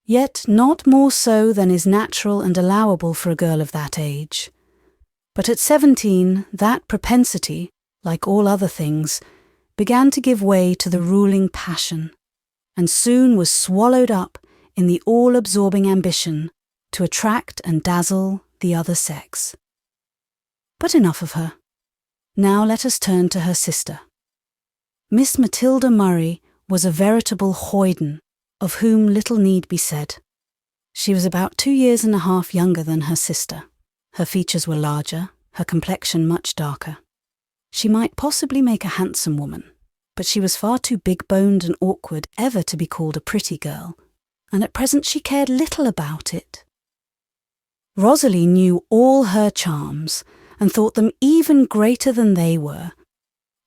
Speaker 1: yet not more so than is natural and allowable for a girl of that age. But at 17, that propensity, like all other things, began to give way to the ruling passion, and soon was swallowed up in the all-absorbing ambition to attract and dazzle the other sex. But enough of her. Now let us turn to her sister. Miss Matilda Murray was a veritable hoyden, of whom little need be said. She was about 2 years and a half younger than her sister. Her features were larger, her complexion much darker. She might possibly make a handsome woman, but she was far too big-boned and awkward ever to be called a pretty girl, and at present she cared little about it. Rosalie knew all her charms, and thought them even greater than they were,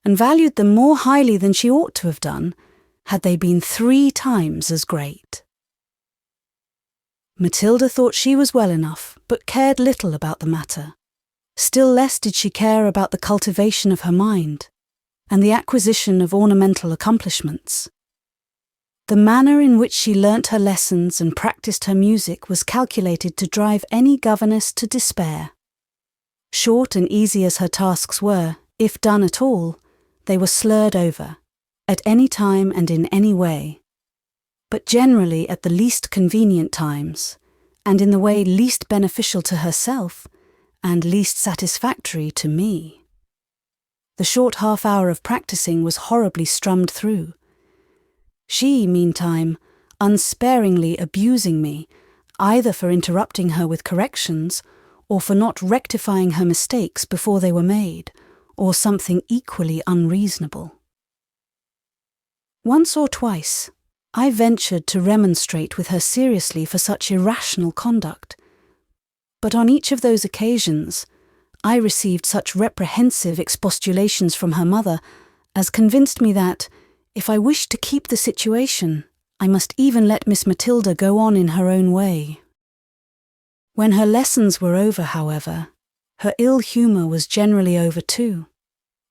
Speaker 1: and valued them more highly than she ought to have done, had they been 3 times as great. Matilda thought she was well enough, but cared little about the matter. Still less did she care about the cultivation of her mind, and the acquisition of ornamental accomplishments. The manner in which she learnt her lessons and practised her music was calculated to drive any governess to despair. Short and easy as her tasks were, if done at all, they were slurred over, at any time and in any way, but generally at the least convenient times, and in the way least beneficial to herself, and least satisfactory to me. The short half-hour of practising was horribly strummed through. She, meantime, unsparingly abusing me, either for interrupting her with corrections, or for not rectifying her mistakes before they were made, or something equally unreasonable. Once or twice, I ventured to remonstrate with her seriously for such irrational conduct, but on each of those occasions, I received such reprehensive expostulations from her mother as convinced me that, if I wished to keep the situation, I must even let Miss Matilda go on in her own way. When her lessons were over, however, her ill humour was generally over too.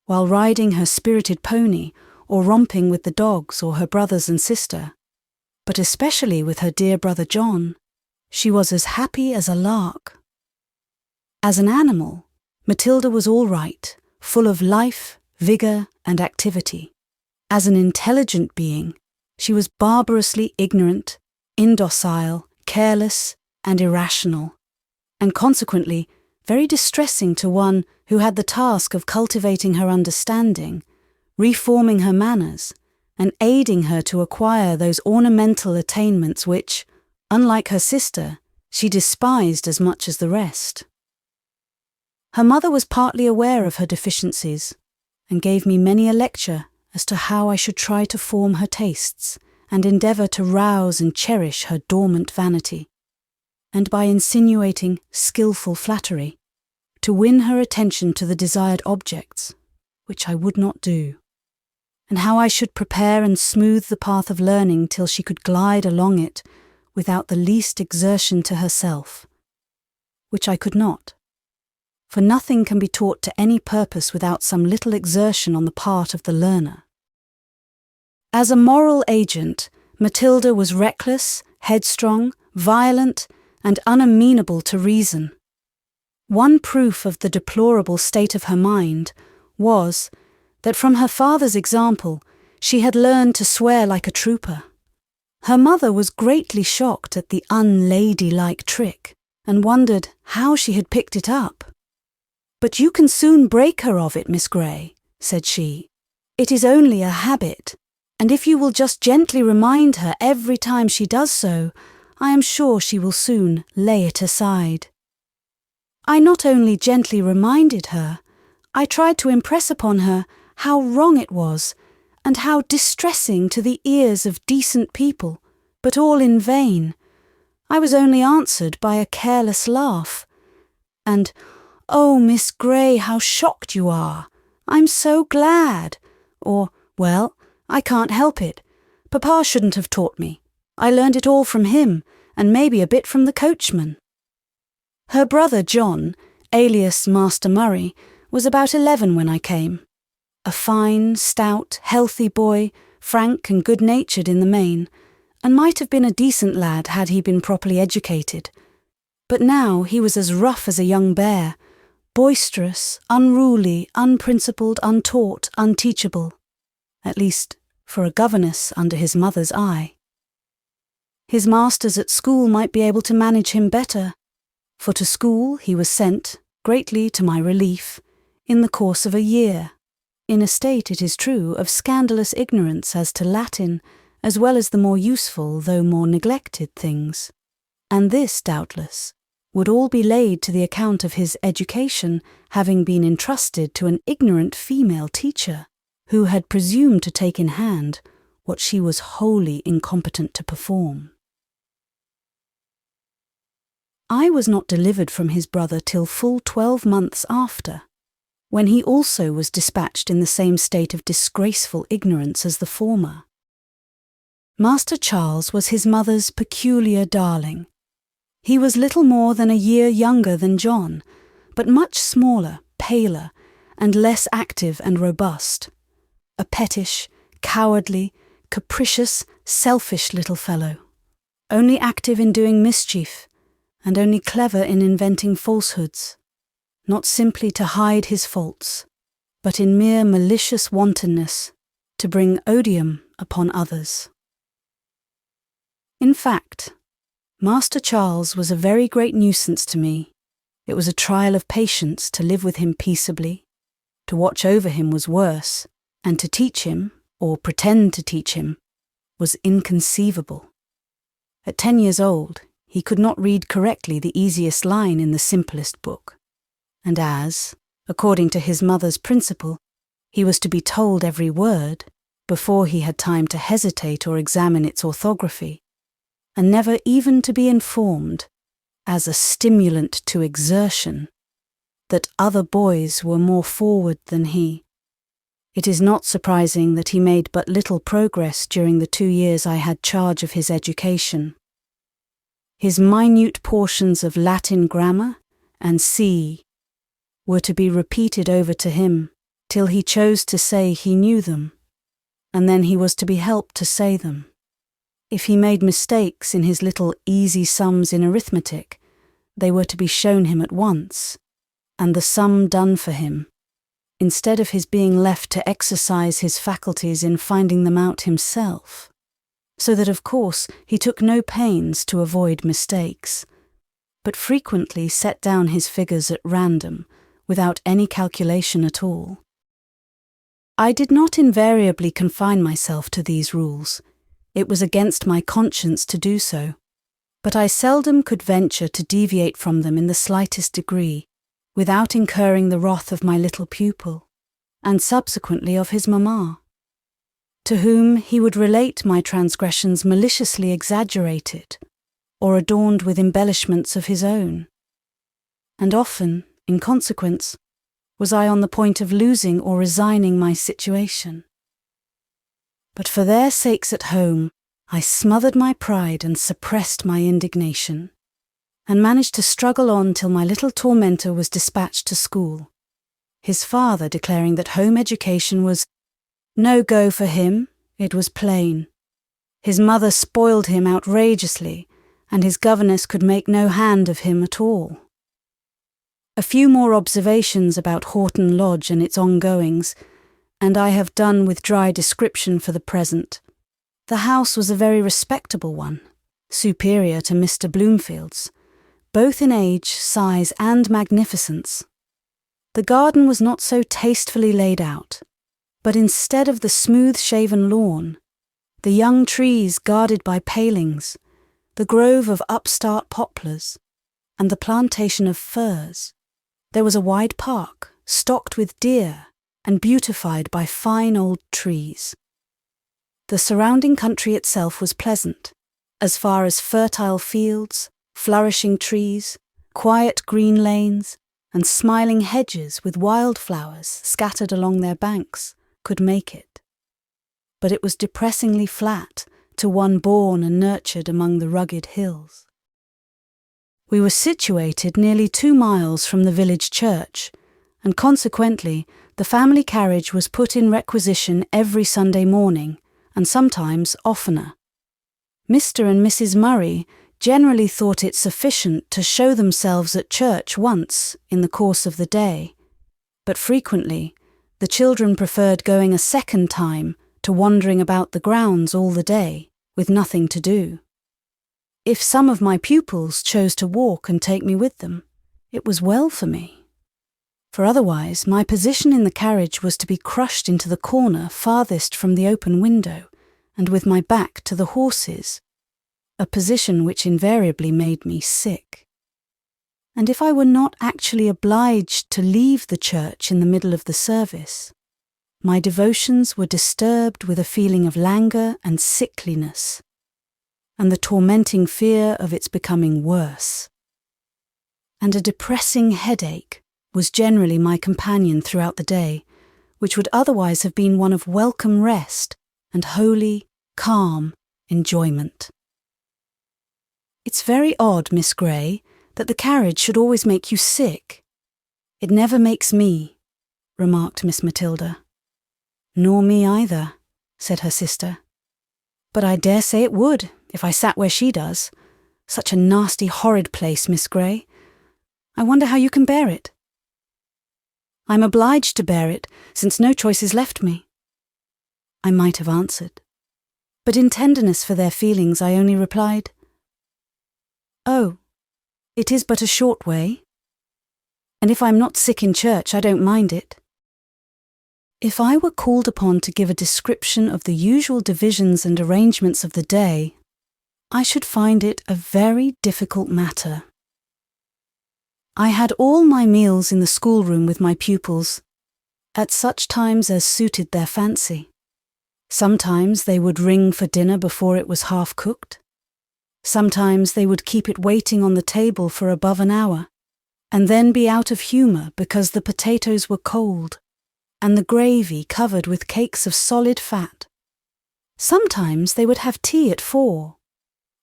Speaker 1: While riding her spirited pony, or romping with the dogs or her brothers and sister, but especially with her dear brother John, she was as happy as a lark. As an animal, Matilda was all right, full of life, vigour, and activity. As an intelligent being, she was barbarously ignorant, indocile, careless, and irrational, and consequently very distressing to one who had the task of cultivating her understanding, reforming her manners, and aiding her to acquire those ornamental attainments which, unlike her sister, she despised as much as the rest. Her mother was partly aware of her deficiencies, and gave me many a lecture as to how I should try to form her tastes, and endeavour to rouse and cherish her dormant vanity, and by insinuating skilful flattery, to win her attention to the desired objects, which I would not do, and how I should prepare and smooth the path of learning till she could glide along it without the least exertion to herself, which I could not, for nothing can be taught to any purpose without some little exertion on the part of the learner. As a moral agent, Matilda was reckless, headstrong, violent, and unamenable to reason. One proof of the deplorable state of her mind was that from her father's example She had learned to swear like a trooper. Her mother was greatly shocked at the unladylike trick and wondered how she had picked it up. "But you can soon break her of it, Miss Gray," said she. "It is only a habit, and if you will just gently remind her every time she does so, I am sure she will soon lay it aside." I not only gently reminded her, I tried to impress upon her how wrong it was and how distressing to the ears of decent people, but all in vain. I was only answered by a careless laugh. And, "Oh, Miss Gray, how shocked you are! I'm so glad!" Or, "Well, I can't help it. Papa shouldn't have taught me. I learned it all from him, and maybe a bit from the coachman." Her brother John, alias Master Murray, was about 11 when I came. A fine, stout, healthy boy, frank and good-natured in the main, and might have been a decent lad had he been properly educated. But now he was as rough as a young bear, boisterous, unruly, unprincipled, untaught, unteachable, at least for a governess under his mother's eye. His masters at school might be able to manage him better, for to school he was sent, greatly to my relief, in the course of a year, in a state, it is true, of scandalous ignorance as to Latin, as well as the more useful though more neglected things. And this, doubtless, would all be laid to the account of his education having been entrusted to an ignorant female teacher, who had presumed to take in hand what she was wholly incompetent to perform. I was not delivered from his brother till full 12 months after, when he also was dispatched in the same state of disgraceful ignorance as the former. Master Charles was his mother's peculiar darling. He was little more than a year younger than John, but much smaller, paler, and less active and robust. A pettish, cowardly, capricious, selfish little fellow, only active in doing mischief, and only clever in inventing falsehoods, not simply to hide his faults, but in mere malicious wantonness, to bring odium upon others. In fact, Master Charles was a very great nuisance to me. It was a trial of patience to live with him peaceably. To watch over him was worse, and to teach him, or pretend to teach him, was inconceivable. At 10 years old, he could not read correctly the easiest line in the simplest book, and as, according to his mother's principle, he was to be told every word before he had time to hesitate or examine its orthography, and never even to be informed, as a stimulant to exertion, that other boys were more forward than he. It is not surprising that he made but little progress during the 2 years I had charge of his education. His minute portions of Latin grammar and C were to be repeated over to him till he chose to say he knew them, and then he was to be helped to say them. If he made mistakes in his little easy sums in arithmetic, they were to be shown him at once, and the sum done for him, instead of his being left to exercise his faculties in finding them out himself, so that of course he took no pains to avoid mistakes, but frequently set down his figures at random, without any calculation at all. I did not invariably confine myself to these rules. It was against my conscience to do so, but I seldom could venture to deviate from them in the slightest degree, without incurring the wrath of my little pupil, and subsequently of his mamma, to whom he would relate my transgressions maliciously exaggerated, or adorned with embellishments of his own. And often, in consequence, was I on the point of losing or resigning my situation. But for their sakes at home, I smothered my pride and suppressed my indignation, and managed to struggle on till my little tormentor was dispatched to school, his father declaring that home education was no go for him, it was plain. His mother spoiled him outrageously, and his governess could make no hand of him at all. A few more observations about Horton Lodge and its ongoings, and I have done with dry description for the present. The house was a very respectable one, superior to Mr. Bloomfield's, both in age, size, and magnificence. The garden was not so tastefully laid out, but instead of the smooth-shaven lawn, the young trees guarded by palings, the grove of upstart poplars, and the plantation of firs, there was a wide park, stocked with deer and beautified by fine old trees. The surrounding country itself was pleasant, as far as fertile fields, flourishing trees, quiet green lanes, and smiling hedges with wildflowers scattered along their banks could make it. But it was depressingly flat to one born and nurtured among the rugged hills. We were situated nearly 2 miles from the village church, and consequently the family carriage was put in requisition every Sunday morning, and sometimes oftener. Mr. and Mrs. Murray generally thought it sufficient to show themselves at church once in the course of the day, but frequently the children preferred going a second time to wandering about the grounds all the day, with nothing to do. If some of my pupils chose to walk and take me with them, it was well for me, for otherwise my position in the carriage was to be crushed into the corner farthest from the open window, and with my back to the horses, a position which invariably made me sick. And if I were not actually obliged to leave the church in the middle of the service, my devotions were disturbed with a feeling of languor and sickliness, and the tormenting fear of its becoming worse. And a depressing headache was generally my companion throughout the day, which would otherwise have been one of welcome rest and holy, calm enjoyment. "It's very odd, Miss Gray, that the carriage should always make you sick." "It never makes me," remarked Miss Matilda. "Nor me either," said her sister. "But I dare say it would, if I sat where she does. Such a nasty, horrid place, Miss Gray. I wonder how you can bear it." "I'm obliged to bear it, since no choice is left me," I might have answered. But in tenderness for their feelings I only replied, "Oh, it is but a short way. And if I'm not sick in church, I don't mind it." If I were called upon to give a description of the usual divisions and arrangements of the day, I should find it a very difficult matter. I had all my meals in the schoolroom with my pupils, at such times as suited their fancy. Sometimes they would ring for dinner before it was half cooked. Sometimes they would keep it waiting on the table for above an hour, and then be out of humour because the potatoes were cold, and the gravy covered with cakes of solid fat. Sometimes they would have tea at 4.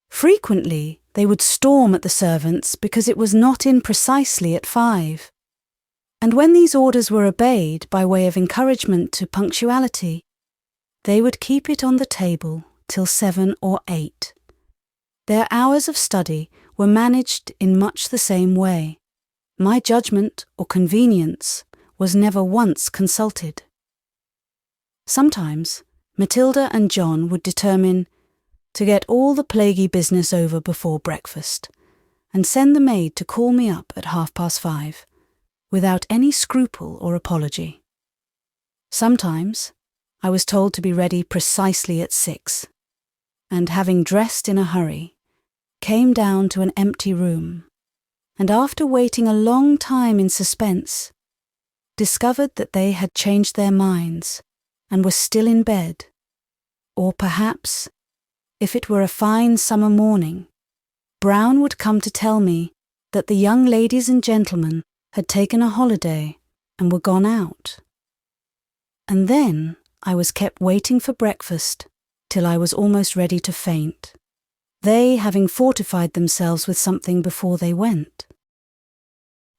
Speaker 1: Frequently they would storm at the servants because it was not in precisely at 5. And when these orders were obeyed by way of encouragement to punctuality, they would keep it on the table till 7 or 8. Their hours of study were managed in much the same way. My judgment or convenience was never once consulted. Sometimes Matilda and John would determine to get all the plaguey business over before breakfast, and send the maid to call me up at 5:30, without any scruple or apology. Sometimes I was told to be ready precisely at 6, and having dressed in a hurry, came down to an empty room, and after waiting a long time in suspense, discovered that they had changed their minds and were still in bed, or perhaps, if it were a fine summer morning, Brown would come to tell me that the young ladies and gentlemen had taken a holiday and were gone out. And then I was kept waiting for breakfast till I was almost ready to faint, they having fortified themselves with something before they went.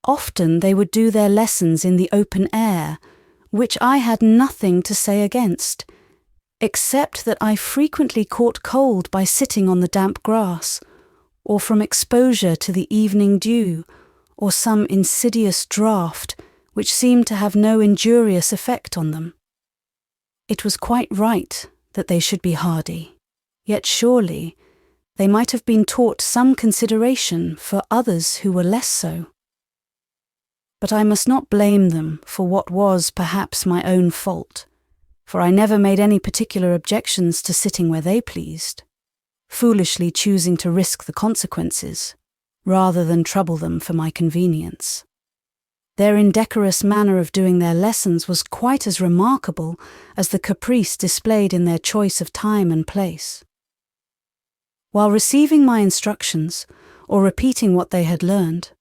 Speaker 1: Often they would do their lessons in the open air, which I had nothing to say against, except that I frequently caught cold by sitting on the damp grass, or from exposure to the evening dew, or some insidious draught which seemed to have no injurious effect on them. It was quite right that they should be hardy, yet surely they might have been taught some consideration for others who were less so. But I must not blame them for what was perhaps my own fault, for I never made any particular objections to sitting where they pleased, foolishly choosing to risk the consequences, rather than trouble them for my convenience. Their indecorous manner of doing their lessons was quite as remarkable as the caprice displayed in their choice of time and place. While receiving my instructions, or repeating what they had learned,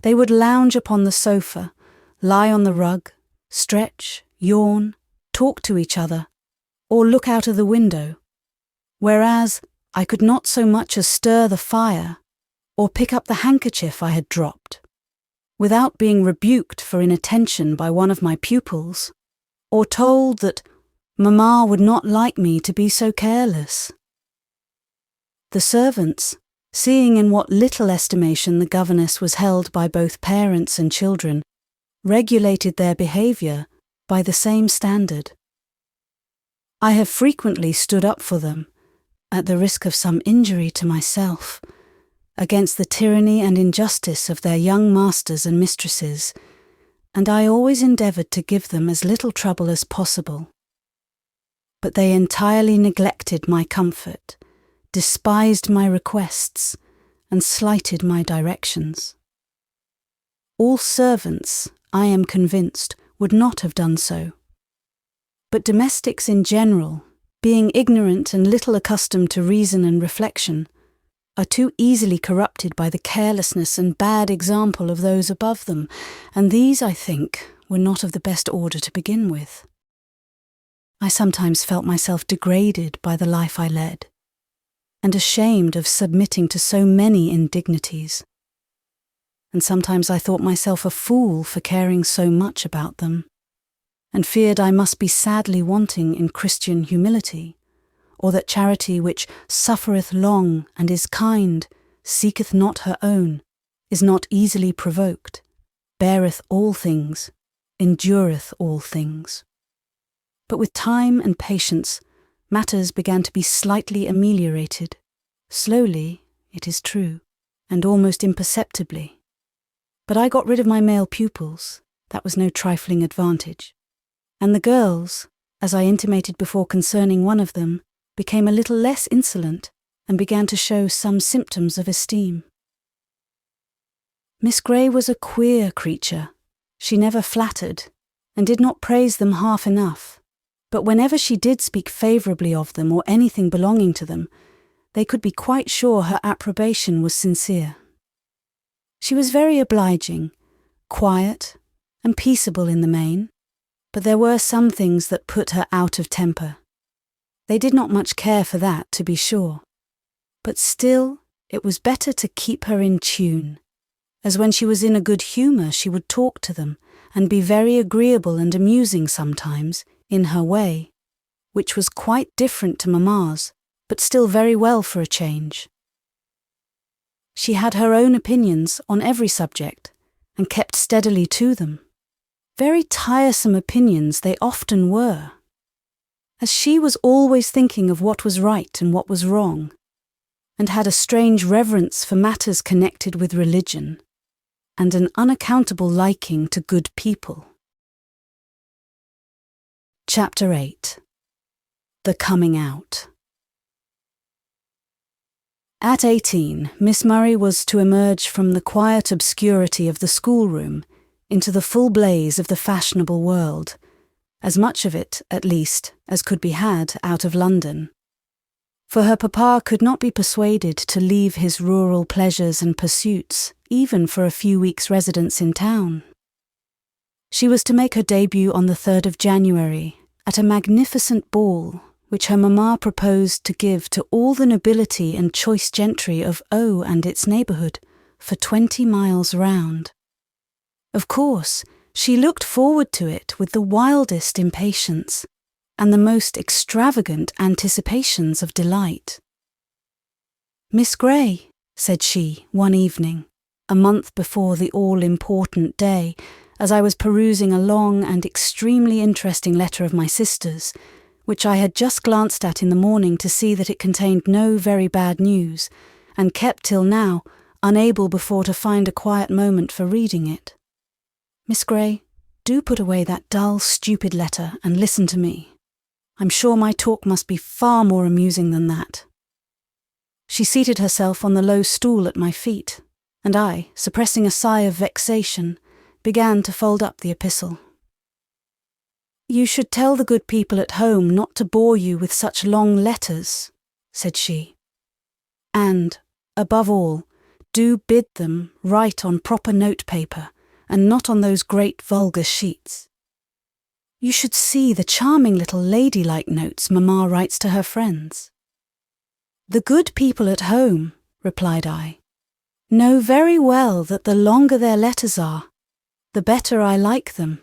Speaker 1: they would lounge upon the sofa, lie on the rug, stretch, yawn, talk to each other, or look out of the window, whereas I could not so much as stir the fire or pick up the handkerchief I had dropped, without being rebuked for inattention by one of my pupils, or told that Mamma would not like me to be so careless. The servants, seeing in what little estimation the governess was held by both parents and children, regulated their behaviour by the same standard. I have frequently stood up for them, at the risk of some injury to myself, against the tyranny and injustice of their young masters and mistresses, and I always endeavoured to give them as little trouble as possible. But they entirely neglected my comfort, despised my requests, and slighted my directions. All servants, I am convinced, would not have done so. But domestics in general, being ignorant and little accustomed to reason and reflection, are too easily corrupted by the carelessness and bad example of those above them, and these, I think, were not of the best order to begin with. I sometimes felt myself degraded by the life I led, and ashamed of submitting to so many indignities, and sometimes I thought myself a fool for caring so much about them, and feared I must be sadly wanting in Christian humility, or that charity which suffereth long and is kind, seeketh not her own, is not easily provoked, beareth all things, endureth all things. But with time and patience, matters began to be slightly ameliorated, slowly, it is true, and almost imperceptibly. But I got rid of my male pupils, that was no trifling advantage, and the girls, as I intimated before concerning one of them, became a little less insolent and began to show some symptoms of esteem. Miss Gray was a queer creature. She never flattered, and did not praise them half enough, but whenever she did speak favourably of them or anything belonging to them, they could be quite sure her approbation was sincere. She was very obliging, quiet, and peaceable in the main, but there were some things that put her out of temper. They did not much care for that, to be sure, but still it was better to keep her in tune, as when she was in a good humour she would talk to them, and be very agreeable and amusing sometimes, in her way, which was quite different to Mamma's, but still very well for a change. She had her own opinions on every subject, and kept steadily to them. Very tiresome opinions they often were, as she was always thinking of what was right and what was wrong, and had a strange reverence for matters connected with religion, and an unaccountable liking to good people. Chapter 8. The Coming Out. At 18, Miss Murray was to emerge from the quiet obscurity of the schoolroom into the full blaze of the fashionable world, as much of it, at least, as could be had out of London. For her papa could not be persuaded to leave his rural pleasures and pursuits, even for a few weeks' residence in town. She was to make her debut on the 3rd of January, at a magnificent ball which her mamma proposed to give to all the nobility and choice gentry of O and its neighbourhood for 20 miles round. Of course, she looked forward to it with the wildest impatience and the most extravagant anticipations of delight. "Miss Gray," said she one evening, a month before the all-important day, as I was perusing a long and extremely interesting letter of my sister's, which I had just glanced at in the morning to see that it contained no very bad news, and kept till now, unable before to find a quiet moment for reading it. Miss Gray, do put away that dull, stupid letter and listen to me. I'm sure my talk must be far more amusing than that. She seated herself on the low stool at my feet, and I, suppressing a sigh of vexation, began to fold up the epistle. You should tell the good people at home not to bore you with such long letters, said she. And, above all, do bid them write on proper notepaper, and not on those great vulgar sheets. You should see the charming little ladylike notes Mamma writes to her friends. The good people at home, replied I, know very well that the longer their letters are, the better I like them.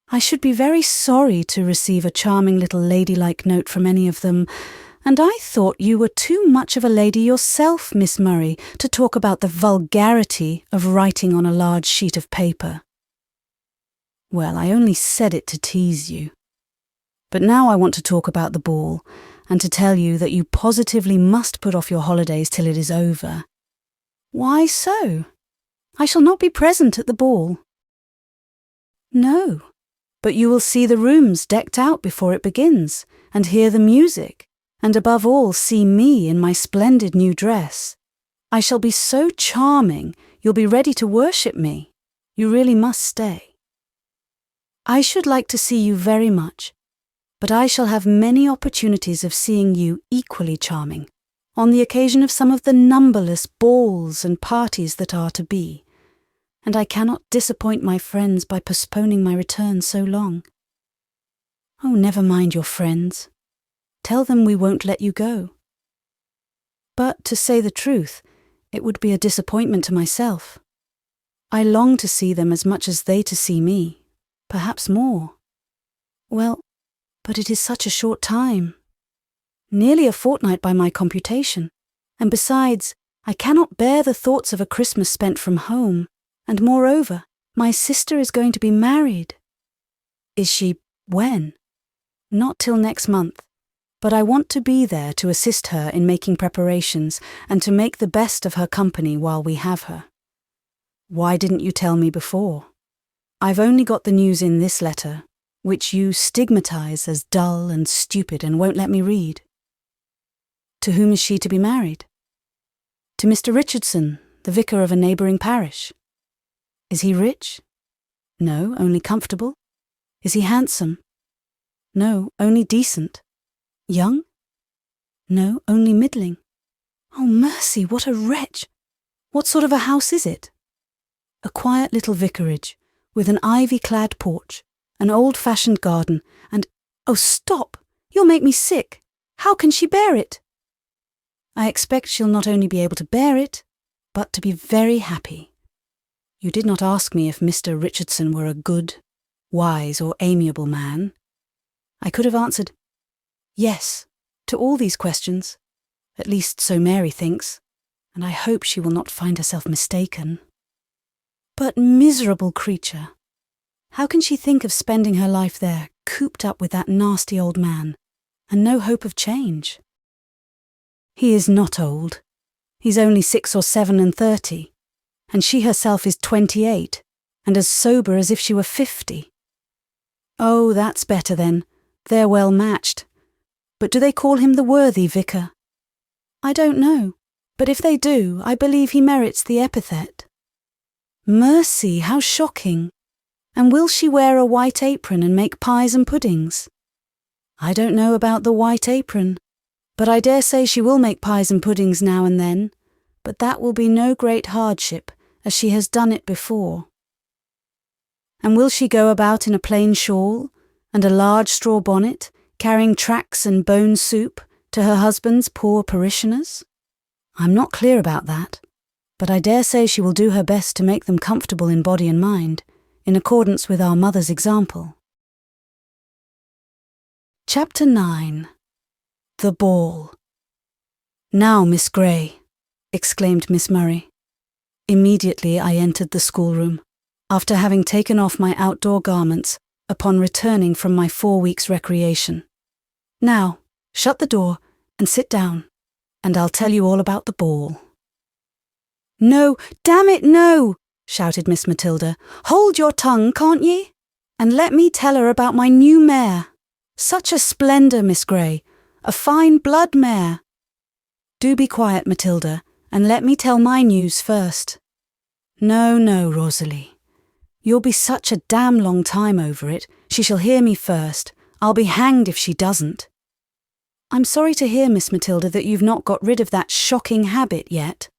Speaker 1: I should be very sorry to receive a charming little ladylike note from any of them, and I thought you were too much of a lady yourself, Miss Murray, to talk about the vulgarity of writing on a large sheet of paper. Well, I only said it to tease you. But now I want to talk about the ball, and to tell you that you positively must put off your holidays till it is over. Why so? I shall not be present at the ball. No, but you will see the rooms decked out before it begins, and hear the music, and above all see me in my splendid new dress. I shall be so charming, you'll be ready to worship me. You really must stay. I should like to see you very much, but I shall have many opportunities of seeing you equally charming, on the occasion of some of the numberless balls and parties that are to be, and I cannot disappoint my friends by postponing my return so long. Oh, never mind your friends. Tell them we won't let you go. But, to say the truth, it would be a disappointment to myself. I long to see them as much as they to see me, perhaps more. Well, but it is such a short time. Nearly a fortnight by my computation, and besides, I cannot bear the thoughts of a Christmas spent from home, and moreover, my sister is going to be married. Is she when? Not till next month. But I want to be there to assist her in making preparations and to make the best of her company while we have her. Why didn't you tell me before? I've only got the news in this letter, which you stigmatize as dull and stupid and won't let me read. To whom is she to be married? To Mr. Richardson, the vicar of a neighbouring parish. Is he rich? No, only comfortable. Is he handsome? No, only decent. Young? No, only middling. Oh, mercy, what a wretch! What sort of a house is it? A quiet little vicarage, with an ivy-clad porch, an old-fashioned garden, and— Oh, stop! You'll make me sick! How can she bear it? I expect she'll not only be able to bear it, but to be very happy. You did not ask me if Mr. Richardson were a good, wise, or amiable man. I could have answered yes to all these questions, at least so Mary thinks, and I hope she will not find herself mistaken. But miserable creature! How can she think of spending her life there, cooped up with that nasty old man, and no hope of change? He is not old. He's only 6 or 7 and 30, and she herself is 28, and as sober as if she were 50. Oh, that's better then. They're well matched. But do they call him the worthy vicar? I don't know, but if they do, I believe he merits the epithet. Mercy, how shocking! And will she wear a white apron and make pies and puddings? I don't know about the white apron, but I dare say she will make pies and puddings now and then, but that will be no great hardship, as she has done it before. And will she go about in a plain shawl, and a large straw bonnet, carrying tracts and bone soup to her husband's poor parishioners? I'm not clear about that, but I dare say she will do her best to make them comfortable in body and mind, in accordance with our mother's example. Chapter 9. The Ball. Now, Miss Gray, exclaimed Miss Murray. Immediately I entered the schoolroom, after having taken off my outdoor garments upon returning from my 4 weeks' recreation. Now, shut the door and sit down, and I'll tell you all about the ball. No, damn it, no, shouted Miss Matilda. Hold your tongue, can't ye? And let me tell her about my new mare. Such a splendour, Miss Gray, a fine blood mare. Do be quiet, Matilda, and let me tell my news first. No, no, Rosalie. You'll be such a damn long time over it. She shall hear me first. I'll be hanged if she doesn't. I'm sorry to hear, Miss Matilda, that you've not got rid of that shocking habit yet.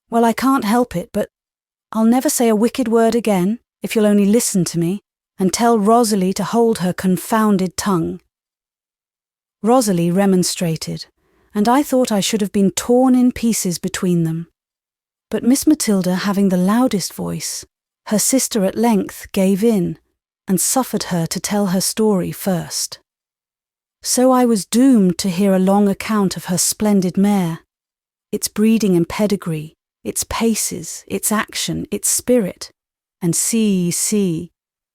Speaker 1: Well, I can't help it, but I'll never say a wicked word again, if you'll only listen to me, and tell Rosalie to hold her confounded tongue. Rosalie remonstrated, and I thought I should have been torn in pieces between them. But Miss Matilda having the loudest voice, her sister at length gave in, and suffered her to tell her story first. So I was doomed to hear a long account of her splendid mare, its breeding and pedigree, its paces, its action, its spirit, and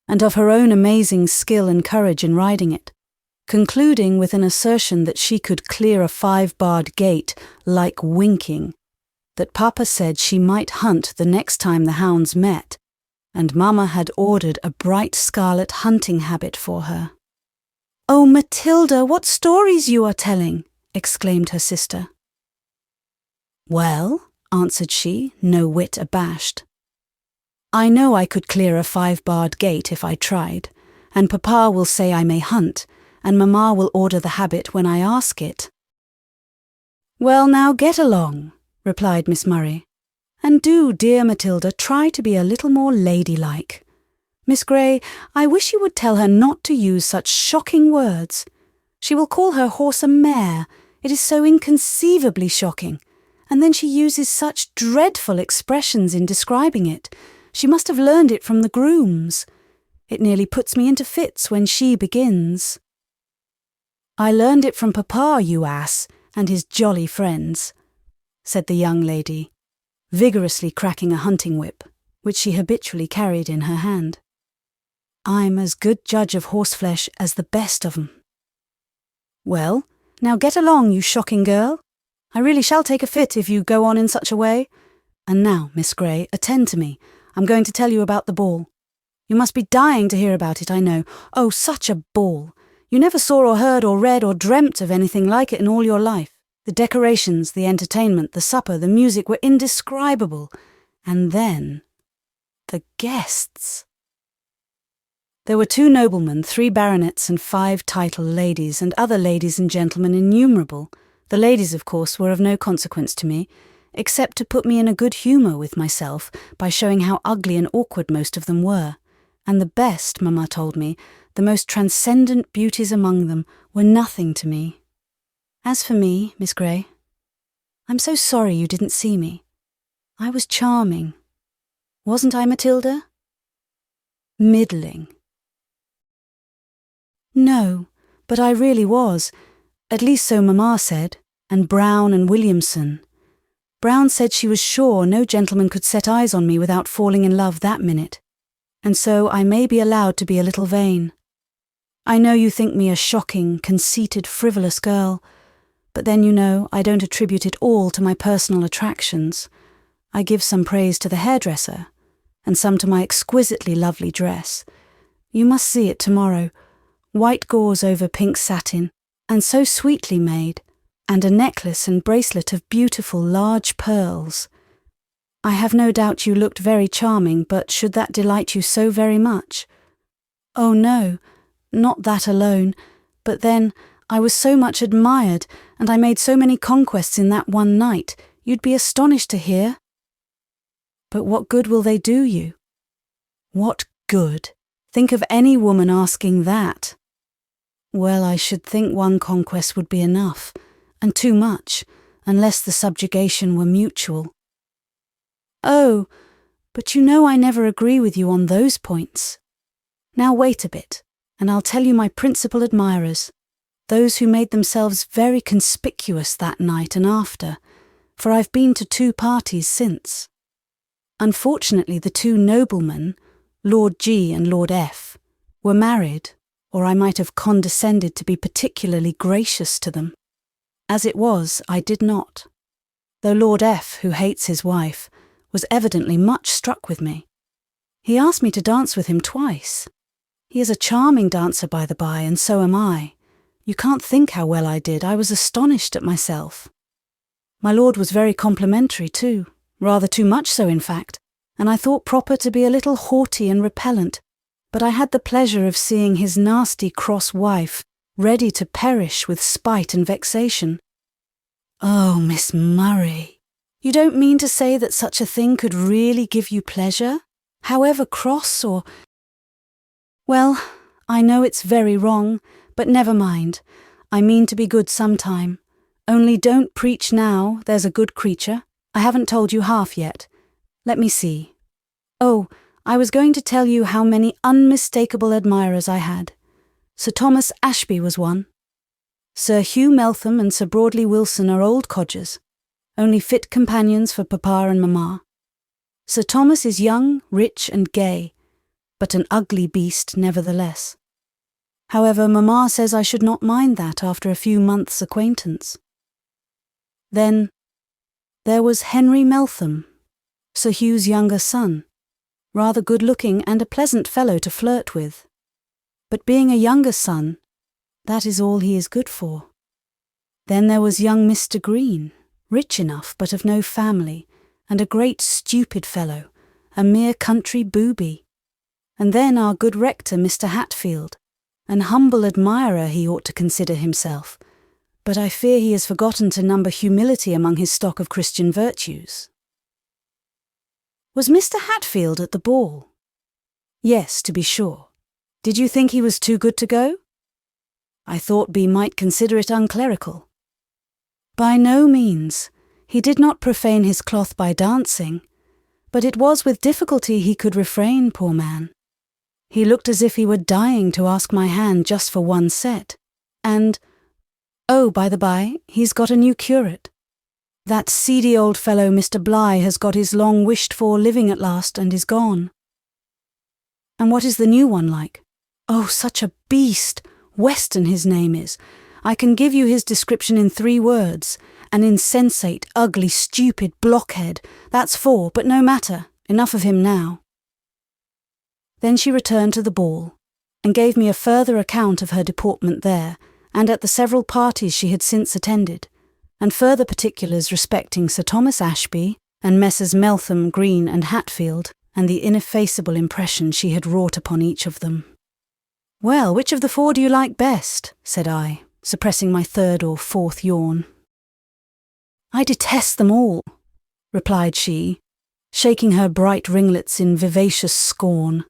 Speaker 1: and of her own amazing skill and courage in riding it, concluding with an assertion that she could clear a 5-barred gate like winking, that Papa said she might hunt the next time the hounds met, and Mamma had ordered a bright scarlet hunting habit for her. "Oh, Matilda, what stories you are telling!" exclaimed her sister. "Well," answered she, no whit abashed, "I know I could clear a 5-barred gate if I tried, and Papa will say I may hunt, and Mamma will order the habit when I ask it." "Well, now get along," replied Miss Murray, "and do, dear Matilda, try to be a little more ladylike. Miss Gray, I wish you would tell her not to use such shocking words. She will call her horse a mare. It is so inconceivably shocking. And then she uses such dreadful expressions in describing it. She must have learned it from the grooms. It nearly puts me into fits when she begins." "I learned it from Papa, you ass, and his jolly friends," said the young lady, vigorously cracking a hunting whip, which she habitually carried in her hand. "I'm as good judge of horseflesh as the best of 'em." "Well, now get along, you shocking girl. I really shall take a fit if you go on in such a way. And now, Miss Gray, attend to me. I'm going to tell you about the ball. You must be dying to hear about it, I know. Oh, such a ball! You never saw or heard or read or dreamt of anything like it in all your life. The decorations, the entertainment, the supper, the music were indescribable. And then, the guests. There were 2 noblemen, 3 baronets and 5 titled ladies, and other ladies and gentlemen innumerable. The ladies, of course, were of no consequence to me, except to put me in a good humour with myself by showing how ugly and awkward most of them were, and the best, Mamma told me, the most transcendent beauties among them, were nothing to me. As for me, Miss Gray, I'm so sorry you didn't see me. I was charming. Wasn't I, Matilda? Middling. No, but I really was. At least so Mamma said, and Brown and Williamson. Brown said she was sure no gentleman could set eyes on me without falling in love that minute, and so I may be allowed to be a little vain. I know you think me a shocking, conceited, frivolous girl, but then you know I don't attribute it all to my personal attractions. I give some praise to the hairdresser, and some to my exquisitely lovely dress. You must see it tomorrow. White gauze over pink satin, and so sweetly made, and a necklace and bracelet of beautiful large pearls. I have no doubt you looked very charming, but should that delight you so very much? Oh no, not that alone, but then I was so much admired, and I made so many conquests in that one night, you'd be astonished to hear. But what good will they do you? What good? Think of any woman asking that. Well, I should think one conquest would be enough, and too much, unless the subjugation were mutual. Oh, but you know I never agree with you on those points. Now wait a bit, and I'll tell you my principal admirers, those who made themselves very conspicuous that night and after, for I've been to 2 parties since. Unfortunately, the two noblemen, Lord G and Lord F, were married, or I might have condescended to be particularly gracious to them. As it was, I did not, though Lord F, who hates his wife, was evidently much struck with me. He asked me to dance with him twice. He is a charming dancer, by the by, and so am I. You can't think how well I did. I was astonished at myself. My lord was very complimentary too, rather too much so in fact, and I thought proper to be a little haughty and repellent, but I had the pleasure of seeing his nasty cross wife ready to perish with spite and vexation. Oh, Miss Murray, you don't mean to say that such a thing could really give you pleasure, however cross or... Well, I know it's very wrong, but never mind. I mean to be good sometime. Only don't preach now, there's a good creature. I haven't told you half yet. Let me see. Oh, I was going to tell you how many unmistakable admirers I had. Sir Thomas Ashby was one. Sir Hugh Meltham and Sir Broadley Wilson are old codgers, only fit companions for papa and mamma. Sir Thomas is young, rich and gay, but an ugly beast nevertheless. However, mamma says I should not mind that after a few months' acquaintance. Then there was Henry Meltham, Sir Hugh's younger son, rather good-looking and a pleasant fellow to flirt with. But being a younger son, that is all he is good for. Then there was young Mr. Green, rich enough but of no family, and a great stupid fellow, a mere country booby. And then our good rector, Mr. Hatfield, an humble admirer he ought to consider himself, but I fear he has forgotten to number humility among his stock of Christian virtues. Was Mr. Hatfield at the ball? Yes, to be sure. Did you think he was too good to go? I thought B might consider it unclerical. By no means. He did not profane his cloth by dancing, but it was with difficulty he could refrain, poor man. He looked as if he were dying to ask my hand just for one set, and, oh, by the by, he's got a new curate. That seedy old fellow Mr. Bligh has got his long-wished-for living at last and is gone. And what is the new one like? Oh, such a beast! Weston his name is. I can give you his description in 3 words. An insensate, ugly, stupid blockhead. That's 4, but no matter. Enough of him now. Then she returned to the ball, and gave me a further account of her deportment there, and at the several parties she had since attended, and further particulars respecting Sir Thomas Ashby, and Messrs. Meltham, Green, and Hatfield, and the ineffaceable impression she had wrought upon each of them. Well, which of the 4 do you like best? Said I, suppressing my 3rd or 4th yawn. I detest them all, replied she, shaking her bright ringlets in vivacious scorn.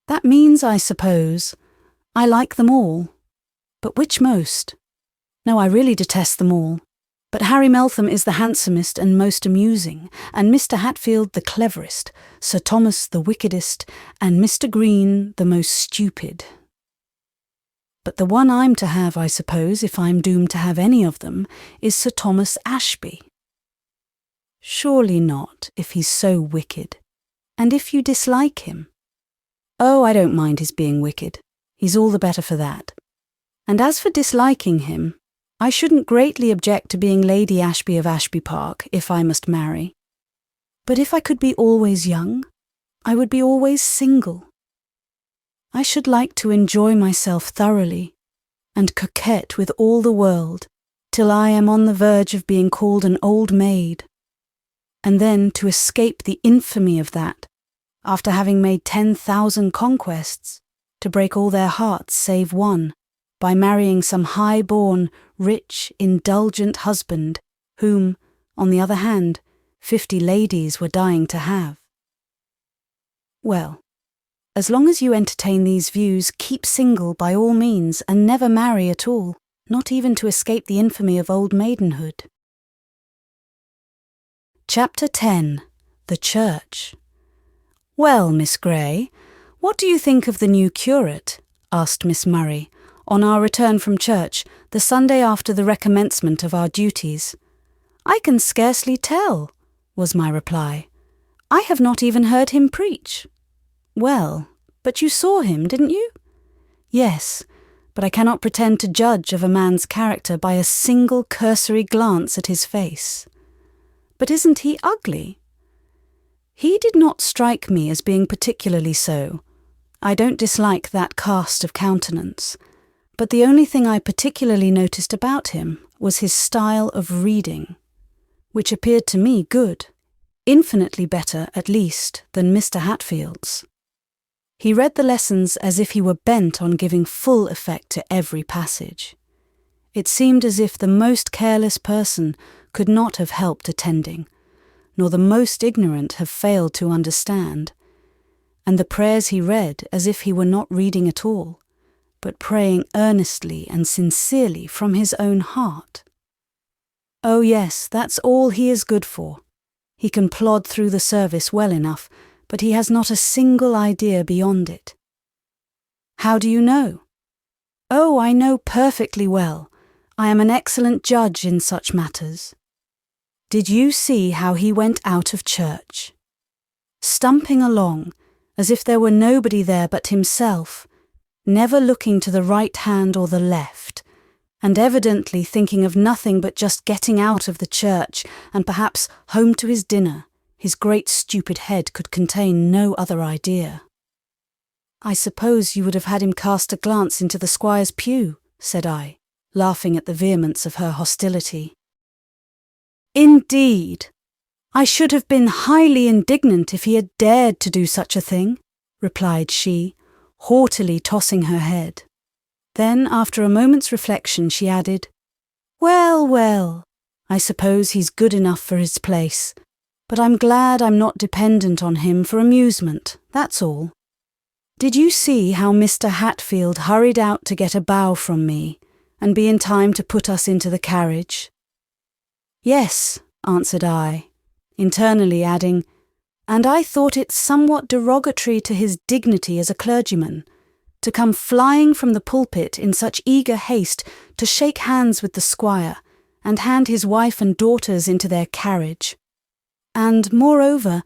Speaker 1: That means, I suppose, I like them all. But which most? No, I really detest them all. But Harry Meltham is the handsomest and most amusing, and Mr. Hatfield the cleverest, Sir Thomas the wickedest, and Mr. Green the most stupid. But the one I'm to have, I suppose, if I'm doomed to have any of them, is Sir Thomas Ashby. Surely not, if he's so wicked. And if you dislike him? Oh, I don't mind his being wicked. He's all the better for that. And as for disliking him, I shouldn't greatly object to being Lady Ashby of Ashby Park, if I must marry. But if I could be always young, I would be always single. I should like to enjoy myself thoroughly, and coquette with all the world, till I am on the verge of being called an old maid, and then to escape the infamy of that, after having made 10,000 conquests, to break all their hearts save one, by marrying some high-born, rich, indulgent husband, whom, on the other hand, 50 ladies were dying to have. Well, as long as you entertain these views, keep single by all means, and never marry at all, not even to escape the infamy of old maidenhood. Chapter 10. The Church. Well, Miss Gray, what do you think of the new curate? Asked Miss Murray, on our return from church, the Sunday after the recommencement of our duties. I can scarcely tell, was my reply. I have not even heard him preach." "Well, but you saw him, didn't you?" "Yes, but I cannot pretend to judge of a man's character by a single cursory glance at his face." "But isn't he ugly?" "He did not strike me as being particularly so. I don't dislike that cast of countenance, but the only thing I particularly noticed about him was his style of reading, which appeared to me good, infinitely better, at least, than Mr. Hatfield's. He read the lessons as if he were bent on giving full effect to every passage. It seemed as if the most careless person could not have helped attending, nor the most ignorant have failed to understand, and the prayers he read as if he were not reading at all, but praying earnestly and sincerely from his own heart. Oh yes, that's all he is good for. He can plod through the service well enough, but he has not a single idea beyond it." "How do you know?" "Oh, I know perfectly well. I am an excellent judge in such matters. Did you see how he went out of church? Stumping along, as if there were nobody there but himself, never looking to the right hand or the left, and evidently thinking of nothing but just getting out of the church and perhaps home to his dinner. His great stupid head could contain no other idea." "I suppose you would have had him cast a glance into the squire's pew," said I, laughing at the vehemence of her hostility. "Indeed! I should have been highly indignant if he had dared to do such a thing," replied she, haughtily tossing her head. Then, after a moment's reflection, she added, "Well, well, I suppose he's good enough for his place, but I'm glad I'm not dependent on him for amusement, that's all. Did you see how Mr. Hatfield hurried out to get a bow from me, and be in time to put us into the carriage?" "Yes," answered I, internally adding, "and I thought it somewhat derogatory to his dignity as a clergyman, to come flying from the pulpit in such eager haste to shake hands with the squire, and hand his wife and daughters into their carriage. And, moreover,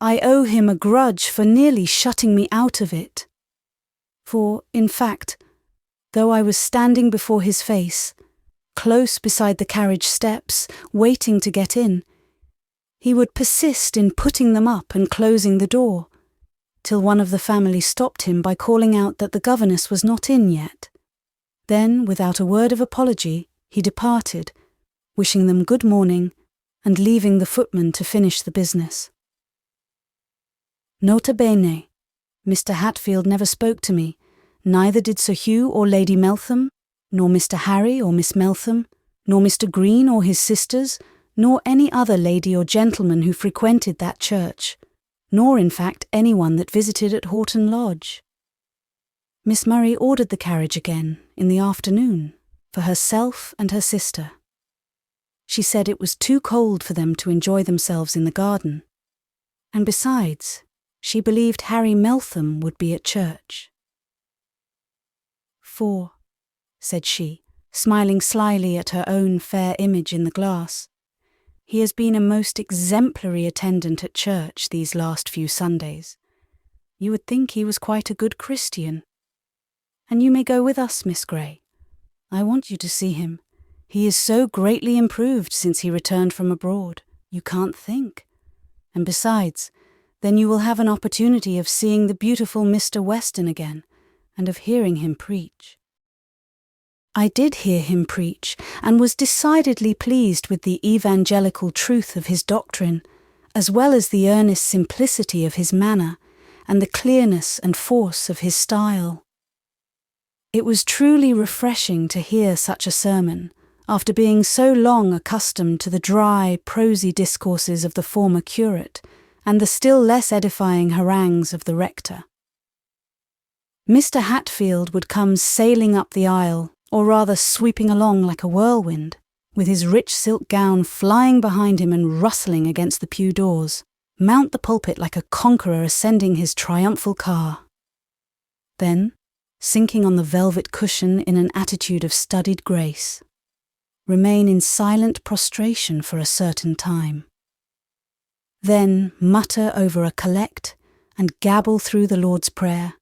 Speaker 1: I owe him a grudge for nearly shutting me out of it. For, in fact, though I was standing before his face, close beside the carriage steps, waiting to get in, he would persist in putting them up and closing the door, till one of the family stopped him by calling out that the governess was not in yet. Then, without a word of apology, he departed, wishing them good morning, and leaving the footman to finish the business. Nota bene, Mr. Hatfield never spoke to me, neither did Sir Hugh or Lady Meltham, nor Mr. Harry or Miss Meltham, nor Mr. Green or his sisters, nor any other lady or gentleman who frequented that church, nor in fact anyone that visited at Horton Lodge. Miss Murray ordered the carriage again, in the afternoon, for herself and her sister. She said it was too cold for them to enjoy themselves in the garden, and besides, she believed Harry Meltham would be at church. "For," said she, smiling slyly at her own fair image in the glass, "he has been a most exemplary attendant at church these last few Sundays. You would think he was quite a good Christian. And you may go with us, Miss Gray. I want you to see him. He is so greatly improved since he returned from abroad, you can't think. And besides, then you will have an opportunity of seeing the beautiful Mr. Weston again, and of hearing him preach." I did hear him preach, and was decidedly pleased with the evangelical truth of his doctrine, as well as the earnest simplicity of his manner, and the clearness and force of his style. It was truly refreshing to hear such a sermon, after being so long accustomed to the dry, prosy discourses of the former curate, and the still less edifying harangues of the rector. Mr. Hatfield would come sailing up the aisle, or rather sweeping along like a whirlwind, with his rich silk gown flying behind him and rustling against the pew doors, mount the pulpit like a conqueror ascending his triumphal car. Then, sinking on the velvet cushion in an attitude of studied grace, remain in silent prostration for a certain time. then mutter over a collect and gabble through the Lord's Prayer,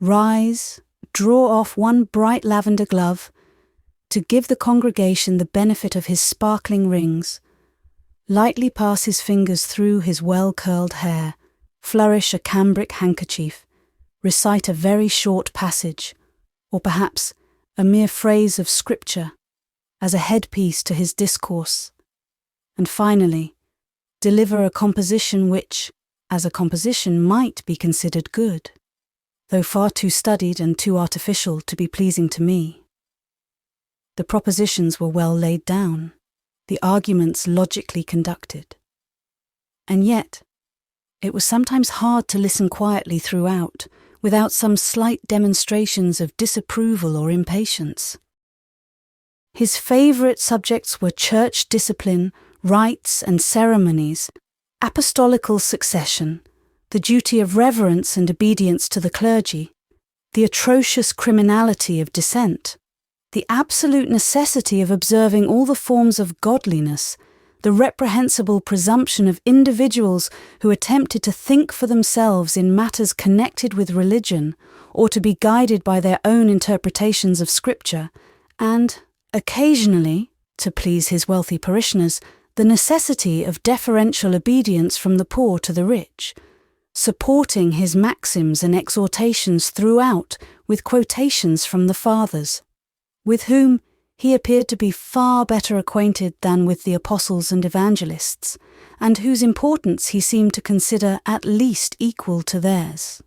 Speaker 1: rise, draw off one bright lavender glove, to give the congregation the benefit of his sparkling rings, lightly pass his fingers through his well-curled hair, flourish a cambric handkerchief, recite a very short passage, or perhaps a mere phrase of scripture, as a headpiece to his discourse, and finally, deliver a composition which, as a composition, might be considered good, though far too studied and too artificial to be pleasing to me. The propositions were well laid down, the arguments logically conducted. And yet, it was sometimes hard to listen quietly throughout, without some slight demonstrations of disapproval or impatience. His favourite subjects were church discipline, rites and ceremonies, apostolical succession, the duty of reverence and obedience to the clergy, the atrocious criminality of dissent, the absolute necessity of observing all the forms of godliness, the reprehensible presumption of individuals who attempted to think for themselves in matters connected with religion or to be guided by their own interpretations of Scripture, and, occasionally, to please his wealthy parishioners, the necessity of deferential obedience from the poor to the rich, supporting his maxims and exhortations throughout with quotations from the Fathers, with whom he appeared to be far better acquainted than with the apostles and evangelists, and whose importance he seemed to consider at least equal to theirs.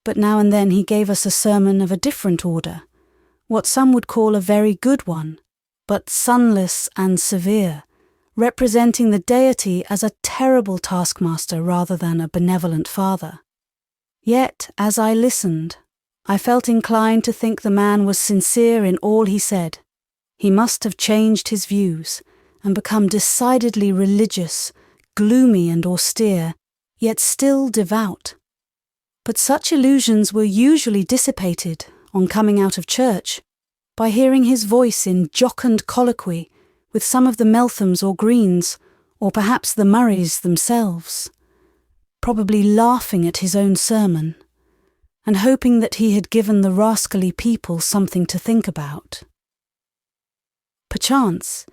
Speaker 1: But now and then he gave us a sermon of a different order, what some would call a very good one, but sunless and severe, representing the deity as a terrible taskmaster rather than a benevolent father. Yet, as I listened, I felt inclined to think the man was sincere in all he said. He must have changed his views and become decidedly religious, gloomy and austere, yet still devout. But such illusions were usually dissipated, on coming out of church, by hearing his voice in jocund colloquy with some of the Melthams or Greens, or perhaps the Murrays themselves, probably laughing at his own sermon, and hoping that he had given the rascally people something to think about. Perchance,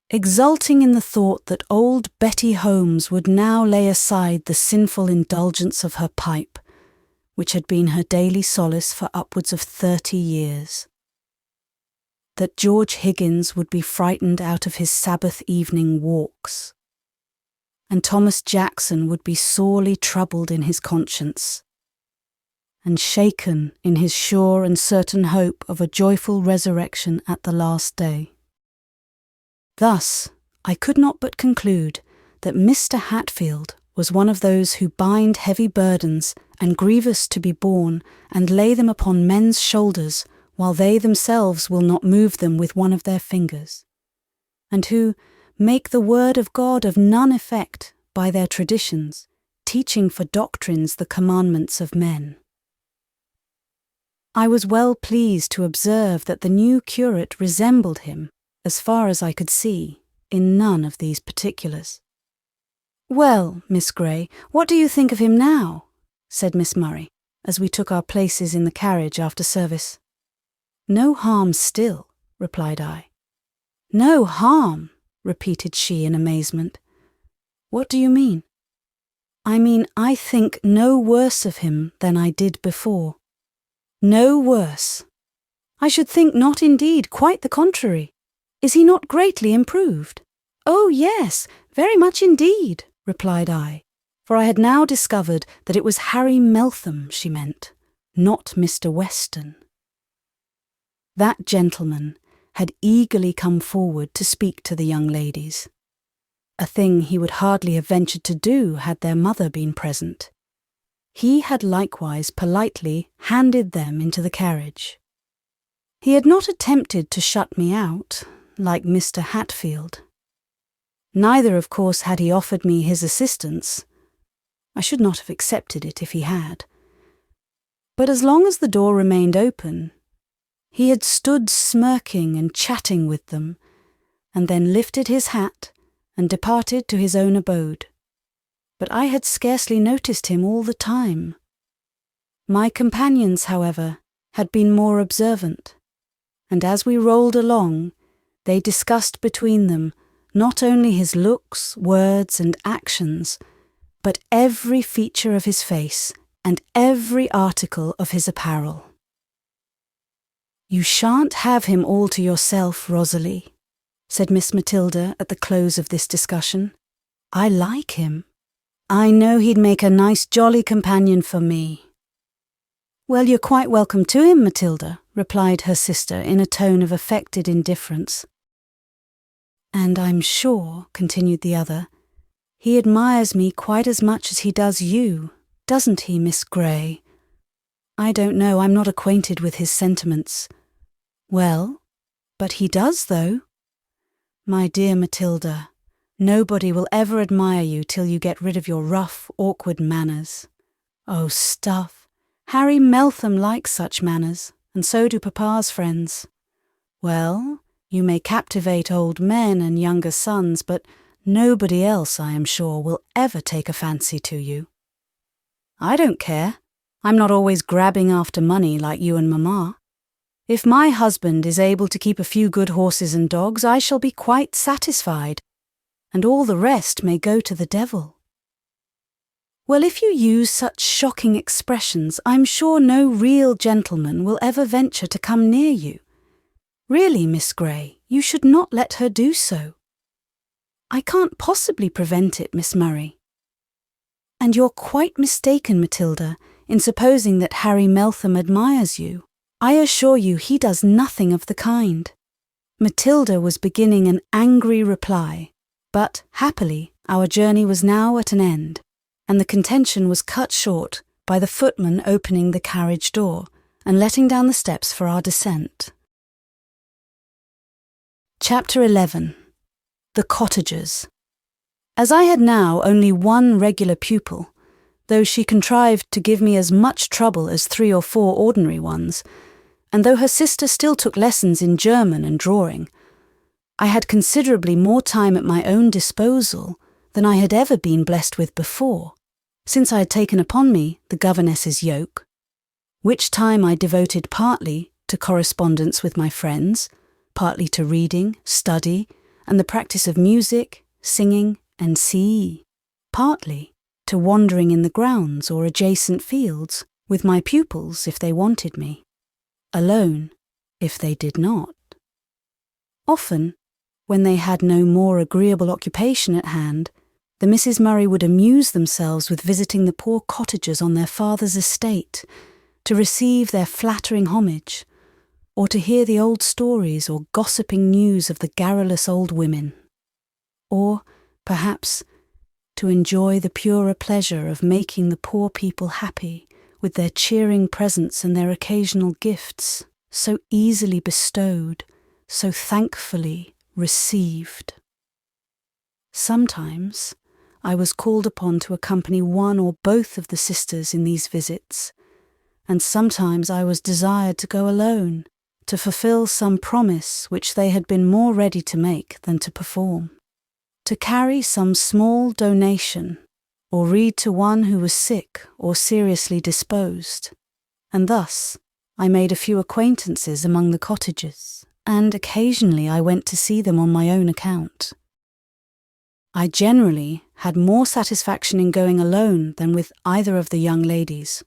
Speaker 1: exulting in the thought that old Betty Holmes would now lay aside the sinful indulgence of her pipe, which had been her daily solace for upwards of 30 years. That George Higgins would be frightened out of his Sabbath evening walks, and Thomas Jackson would be sorely troubled in his conscience, and shaken in his sure and certain hope of a joyful resurrection at the last day. Thus, I could not but conclude that Mr. Hatfield was one of those who bind heavy burdens and grievous to be borne and lay them upon men's shoulders while they themselves will not move them with one of their fingers, and who make the word of God of none effect by their traditions, teaching for doctrines the commandments of men. I was well pleased to observe that the new curate resembled him, as far as I could see, in none of these particulars. "Well, Miss Gray, what do you think of him now?" said Miss Murray, as we took our places in the carriage after service. "No harm still," replied I. "No harm," repeated she in amazement. "What do you mean?" "I mean, I think no worse of him than I did before." "No worse? I should think not indeed, quite the contrary. Is he not greatly improved?" "Oh yes, very much indeed," replied I, for I had now discovered that it was Harry Meltham she meant, not Mr. Weston. That gentleman had eagerly come forward to speak to the young ladies, a thing he would hardly have ventured to do had their mother been present. He had likewise politely handed them into the carriage. He had not attempted to shut me out, like Mr. Hatfield. Neither, of course, had he offered me his assistance. I should not have accepted it if he had. But as long as the door remained open, he had stood smirking and chatting with them, and then lifted his hat and departed to his own abode. But I had scarcely noticed him all the time. My companions, however, had been more observant, and as we rolled along, they discussed between them not only his looks, words, and actions, but every feature of his face and every article of his apparel. "You shan't have him all to yourself, Rosalie," said Miss Matilda at the close of this discussion. "I like him. I know he'd make a nice jolly companion for me." "Well, you're quite welcome to him, Matilda," replied her sister in a tone of affected indifference. "And I'm sure," continued the other, "he admires me quite as much as he does you, doesn't he, Miss Gray? I don't know, I'm not acquainted with his sentiments." "Well, but he does, though." "My dear Matilda, nobody will ever admire you till you get rid of your rough, awkward manners." "Oh, stuff! Harry Meltham likes such manners, and so do Papa's friends." "Well, you may captivate old men and younger sons, but nobody else, I am sure, will ever take a fancy to you." "I don't care. I'm not always grabbing after money like you and Mamma. If my husband is able to keep a few good horses and dogs, I shall be quite satisfied, and all the rest may go to the devil." "Well, if you use such shocking expressions, I'm sure no real gentleman will ever venture to come near you. Really, Miss Gray, you should not let her do so." "I can't possibly prevent it, Miss Murray." "And you're quite mistaken, Matilda, in supposing that Harry Meltham admires you. I assure you he does nothing of the kind." Matilda was beginning an angry reply, but, happily, our journey was now at an end, and the contention was cut short by the footman opening the carriage door and letting down the steps for our descent. Chapter 11. The Cottagers. As I had now only one regular pupil, though she contrived to give me as much trouble as 3 or 4 ordinary ones, and though her sister still took lessons in German and drawing, I had considerably more time at my own disposal than I had ever been blessed with before, since I had taken upon me the governess's yoke, which time I devoted partly to correspondence with my friends, partly to reading, study, and the practice of music, singing, and CE, partly to wandering in the grounds or adjacent fields with my pupils if they wanted me, alone if they did not. Often, when they had no more agreeable occupation at hand, the Mrs. Murray would amuse themselves with visiting the poor cottagers on their father's estate, to receive their flattering homage, or to hear the old stories or gossiping news of the garrulous old women, or, perhaps, to enjoy the purer pleasure of making the poor people happy with their cheering presents and their occasional gifts, so easily bestowed, so thankfully received. Sometimes I was called upon to accompany one or both of the sisters in these visits, and sometimes I was desired to go alone, to fulfill some promise which they had been more ready to make than to perform, to carry some small donation, or read to one who was sick or seriously disposed, and thus I made a few acquaintances among the cottagers, and occasionally I went to see them on my own account. I generally had more satisfaction in going alone than with either of the young ladies,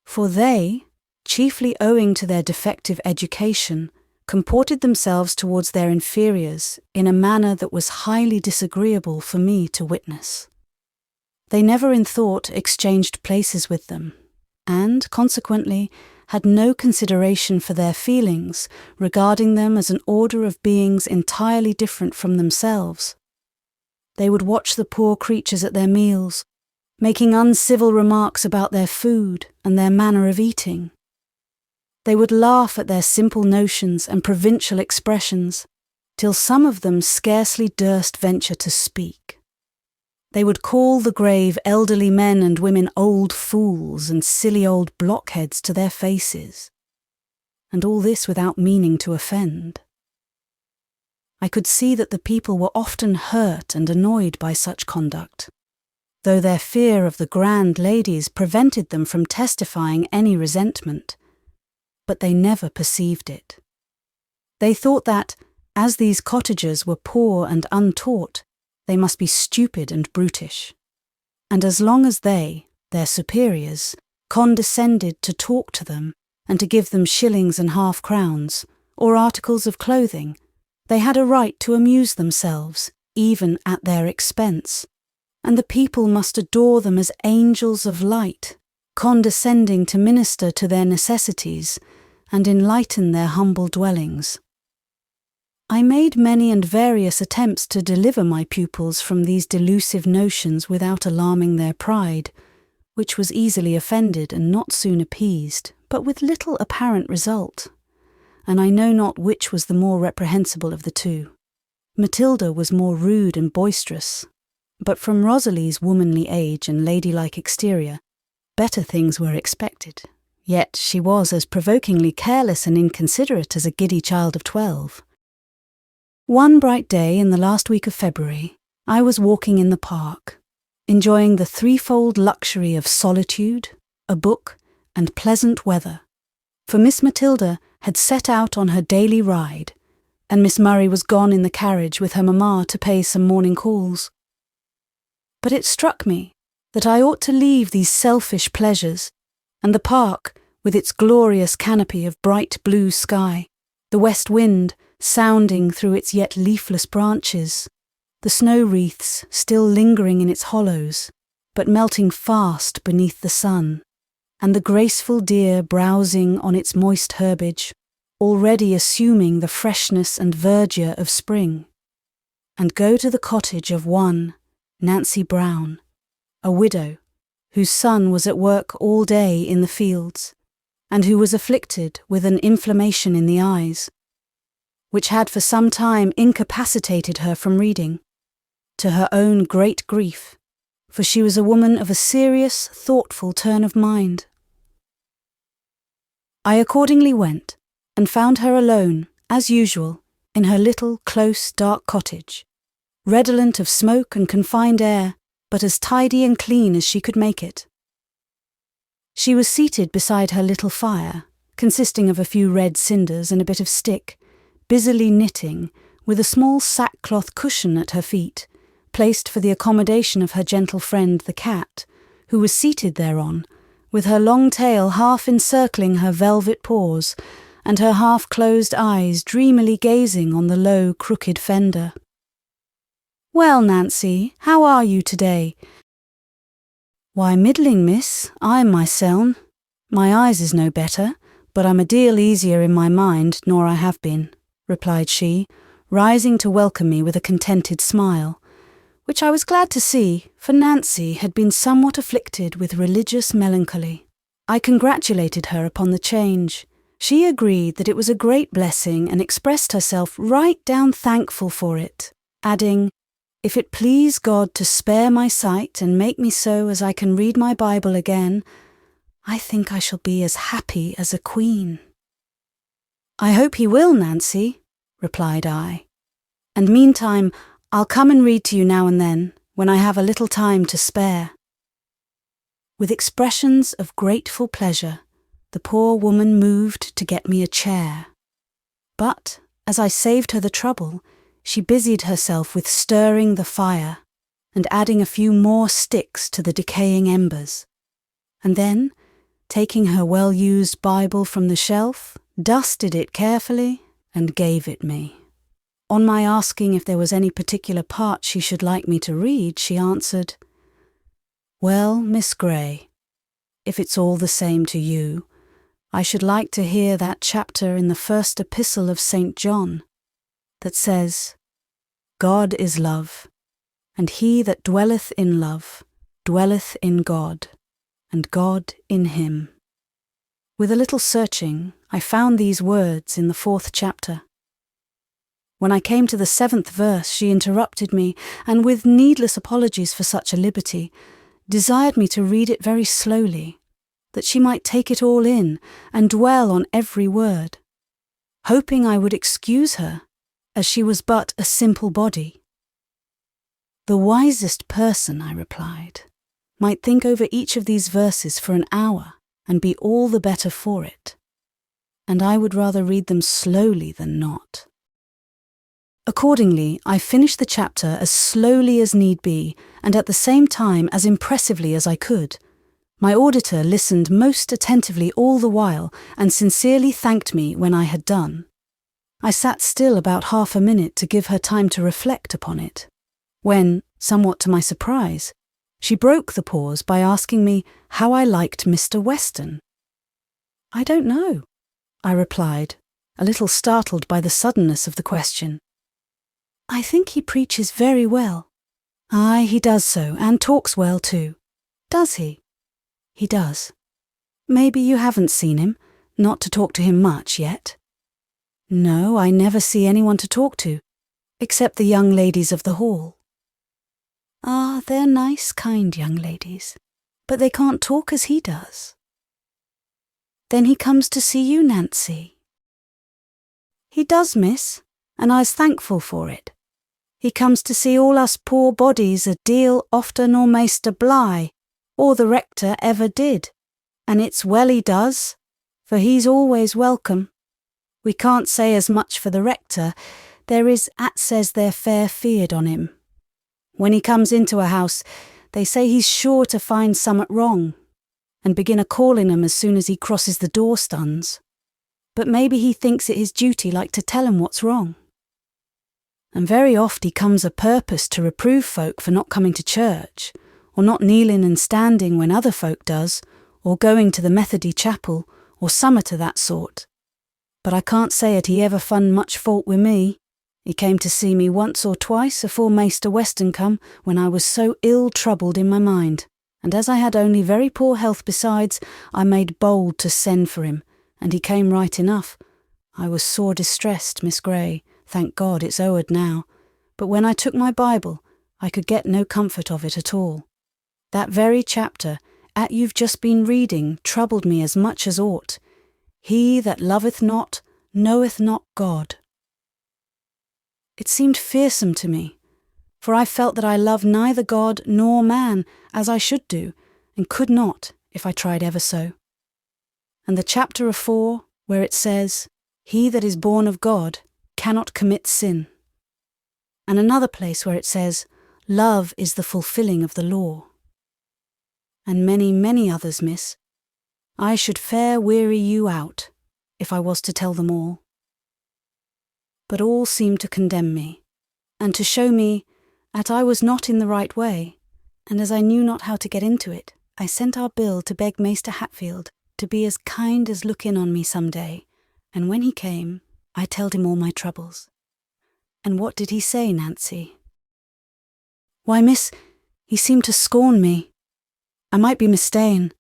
Speaker 1: for they, chiefly owing to their defective education, comported themselves towards their inferiors in a manner that was highly disagreeable for me to witness. They never in thought exchanged places with them, and, consequently, had no consideration for their feelings, regarding them as an order of beings entirely different from themselves. They would watch the poor creatures at their meals, making uncivil remarks about their food and their manner of eating. They would laugh at their simple notions and provincial expressions, till some of them scarcely durst venture to speak. They would call the grave elderly men and women old fools and silly old blockheads to their faces, and all this without meaning to offend. I could see that the people were often hurt and annoyed by such conduct, though their fear of the grand ladies prevented them from testifying any resentment. But they never perceived it. They thought that, as these cottagers were poor and untaught, they must be stupid and brutish. And as long as they, their superiors, condescended to talk to them and to give them shillings and half-crowns, or articles of clothing, they had a right to amuse themselves, even at their expense, and the people must adore them as angels of light, condescending to minister to their necessities and enlighten their humble dwellings. I made many and various attempts to deliver my pupils from these delusive notions without alarming their pride, which was easily offended and not soon appeased, but with little apparent result. And I know not which was the more reprehensible of the two. Matilda was more rude and boisterous, but from Rosalie's womanly age and ladylike exterior, better things were expected. Yet she was as provokingly careless and inconsiderate as a giddy child of 12. One bright day in the last week of February, I was walking in the park, enjoying the threefold luxury of solitude, a book, and pleasant weather, for Miss Matilda had set out on her daily ride, and Miss Murray was gone in the carriage with her mamma to pay some morning calls. But it struck me that I ought to leave these selfish pleasures, and the park, with its glorious canopy of bright blue sky, the west wind sounding through its yet leafless branches, the snow wreaths still lingering in its hollows, but melting fast beneath the sun, and the graceful deer browsing on its moist herbage, already assuming the freshness and verdure of spring, and go to the cottage of one, Nancy Brown, a widow, whose son was at work all day in the fields, and who was afflicted with an inflammation in the eyes, which had for some time incapacitated her from reading, to her own great grief, for she was a woman of a serious, thoughtful turn of mind. I accordingly went, and found her alone, as usual, in her little, close, dark cottage, redolent of smoke and confined air, but as tidy and clean as she could make it. She was seated beside her little fire, consisting of a few red cinders and a bit of stick, busily knitting, with a small sackcloth cushion at her feet, placed for the accommodation of her gentle friend the cat, who was seated thereon, with her long tail half encircling her velvet paws, and her half-closed eyes dreamily gazing on the low, crooked fender. "Well, Nancy, how are you today?" "Why, middling, miss, I'm myseln. My eyes is no better, but I'm a deal easier in my mind nor I have been," replied she, rising to welcome me with a contented smile, which I was glad to see, for Nancy had been somewhat afflicted with religious melancholy. I congratulated her upon the change. She agreed that it was a great blessing and expressed herself right down thankful for it, adding, "If it please God to spare my sight and make me so as I can read my Bible again, I think I shall be as happy as a queen." "I hope he will, Nancy," replied I, "and meantime I'll come and read to you now and then, when I have a little time to spare." With expressions of grateful pleasure, the poor woman moved to get me a chair. But, as I saved her the trouble, she busied herself with stirring the fire, and adding a few more sticks to the decaying embers, and then, taking her well-used Bible from the shelf, dusted it carefully, and gave it me. On my asking if there was any particular part she should like me to read, she answered, "Well, Miss Gray, if it's all the same to you, I should like to hear that chapter in the first epistle of St. John that says, 'God is love, and he that dwelleth in love dwelleth in God, and God in him.'" With a little searching, I found these words in the 4th chapter. When I came to the 7th verse, she interrupted me, and with needless apologies for such a liberty, desired me to read it very slowly, that she might take it all in and dwell on every word. Hoping I would excuse her, as she was but a simple body. The wisest person, I replied, might think over each of these verses for an hour and be all the better for it, and I would rather read them slowly than not. Accordingly, I finished the chapter as slowly as need be, and at the same time as impressively as I could. My auditor listened most attentively all the while, and sincerely thanked me when I had done. I sat still about half a minute to give her time to reflect upon it, when, somewhat to my surprise, she broke the pause by asking me how I liked Mr. Weston. "I don't know," I replied, a little startled by the suddenness of the question. "I think he preaches very well." "Aye, he does so, and talks well too." "Does he?" "He does." "Maybe you haven't seen him, not to talk to him much yet?" "No, I never see anyone to talk to, except the young ladies of the hall." "Ah, they're nice, kind young ladies, but they can't talk as he does." "Then he comes to see you, Nancy?" "He does, miss, and I's thankful for it. He comes to see all us poor bodies a deal ofter nor Maister Bligh, or the Rector ever did, and it's well he does, for he's always welcome. We can't say as much for the Rector, there is 'at says they're fair feared on him. When he comes into a house, they say he's sure to find summat wrong, and begin a-calling 'em as soon as he crosses the door-stuns. But maybe he thinks it his duty like to tell 'em what's wrong. And very oft he comes a purpose to reprove folk for not coming to church, or not kneeling and standing when other folk does, or going to the Methody chapel, or summat o' that sort. But I can't say 'at he ever fund much fault wi' me. He came to see me once or twice afore Maister Weston come, when I was so ill troubled in my mind, and as I had only very poor health besides, I made bold to send for him, and he came right enough. I was sore distressed, Miss Gray, thank God it's o'ered now, but when I took my Bible, I could get no comfort of it at all. That very chapter, 'at you've just been reading, troubled me as much as aught. He that loveth not, knoweth not God. It seemed fearsome to me, for I felt that I loved neither God nor man, as I should do, and could not, if I tried ever so. And the chapter afore, where it says, "He that is born of God cannot commit sin." And another place where it says, "Love is the fulfilling of the law." And many, many others, miss. I should fair weary you out, if I was to tell them all. But all seemed to condemn me, and to show me that I was not in the right way, and as I knew not how to get into it, I sent our Bill to beg Maister Hatfield to be as kind as look in on me some day, and when he came, I told him all my troubles. And what did he say, Nancy? Why, miss, he seemed to scorn me. I might be mista'en,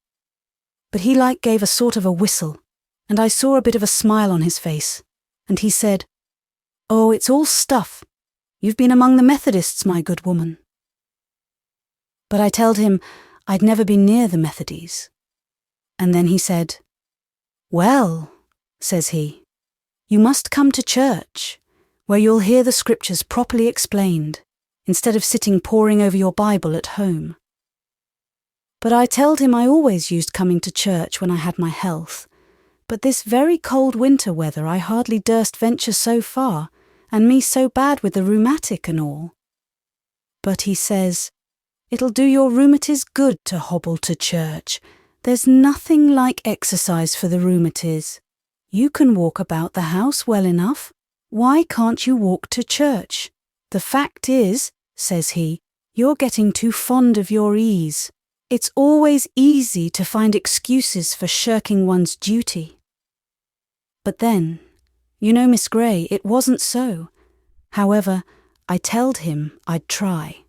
Speaker 1: but he like gave a sort of a whistle, and I saw a bit of a smile on his face, and he said, "Oh, it's all stuff. You've been among the Methodists, my good woman." But I told him I'd never been near the Methodies. And then he said, "Well," says he, "you must come to church, where you'll hear the scriptures properly explained, instead of sitting poring over your Bible at home." But I told him I always used coming to church when I had my health, but this very cold winter weather I hardly durst venture so far, and me so bad with the rheumatic and all. But he says, "It'll do your rheumatiz good to hobble to church. There's nothing like exercise for the rheumatiz. You can walk about the house well enough. Why can't you walk to church? The fact is," says he, "you're getting too fond of your ease. It's always easy to find excuses for shirking one's duty." But then, you know, Miss Gray, it wasn't so. However, I telled him I'd try.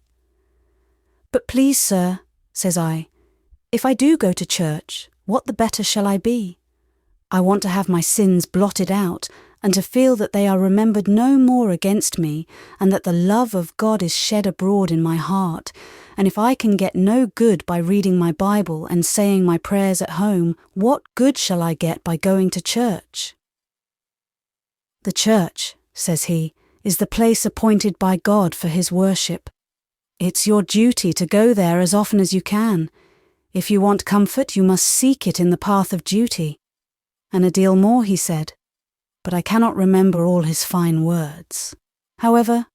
Speaker 1: "But please, sir," says I, "if I do go to church, what the better shall I be? I want to have my sins blotted out, and to feel that they are remembered no more against me, and that the love of God is shed abroad in my heart, and if I can get no good by reading my Bible and saying my prayers at home, what good shall I get by going to church?" "The church," says he, is the place appointed by God for his worship. It's your duty to go there as often as you can. If you want comfort, you must seek it in the path of duty. And a deal more he said, but I cannot remember all his fine words. However,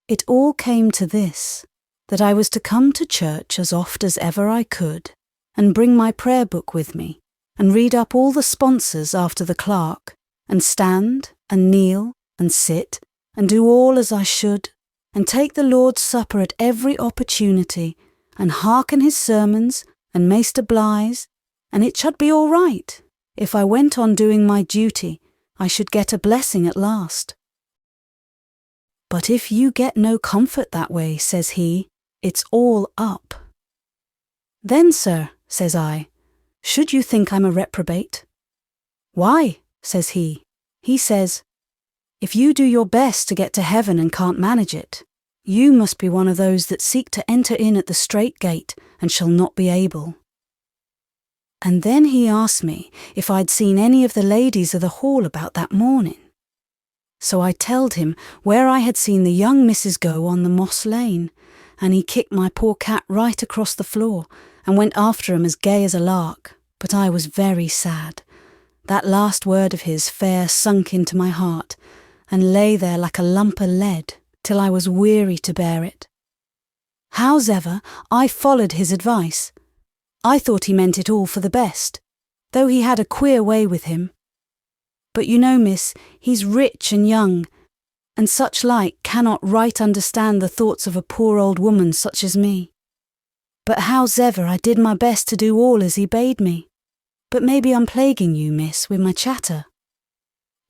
Speaker 1: it all came to this, that I was to come to church as oft as ever I could, and bring my prayer book with me, and read up all the sponsors after the clerk, and stand, and kneel, and sit, and do all as I should, and take the Lord's Supper at every opportunity, and hearken his sermons, and Maester Bligh's, and it should be all right. If I went on doing my duty, I should get a blessing at last. But if you get no comfort that way, says he, it's all up. Then, sir, says I, should you think I'm a reprobate? Why, says he. He says, if you do your best to get to heaven and can't manage it, you must be one of those that seek to enter in at the strait gate and shall not be able. And then he asked me if I'd seen any of the ladies of the hall about that morning. So I telled him where I had seen the young missus go on the moss lane, and he kicked my poor cat right across the floor and went after him as gay as a lark. But I was very sad. That last word of his fair sunk into my heart, and lay there like a lump of lead, till I was weary to bear it. Hows'ever, I followed his advice. I thought he meant it all for the best, though he had a queer way with him. But you know, miss, he's rich and young, and such like cannot right understand the thoughts of a poor old woman such as me. But hows'ever, I did my best to do all as he bade me. But maybe I'm plaguing you, miss, with my chatter.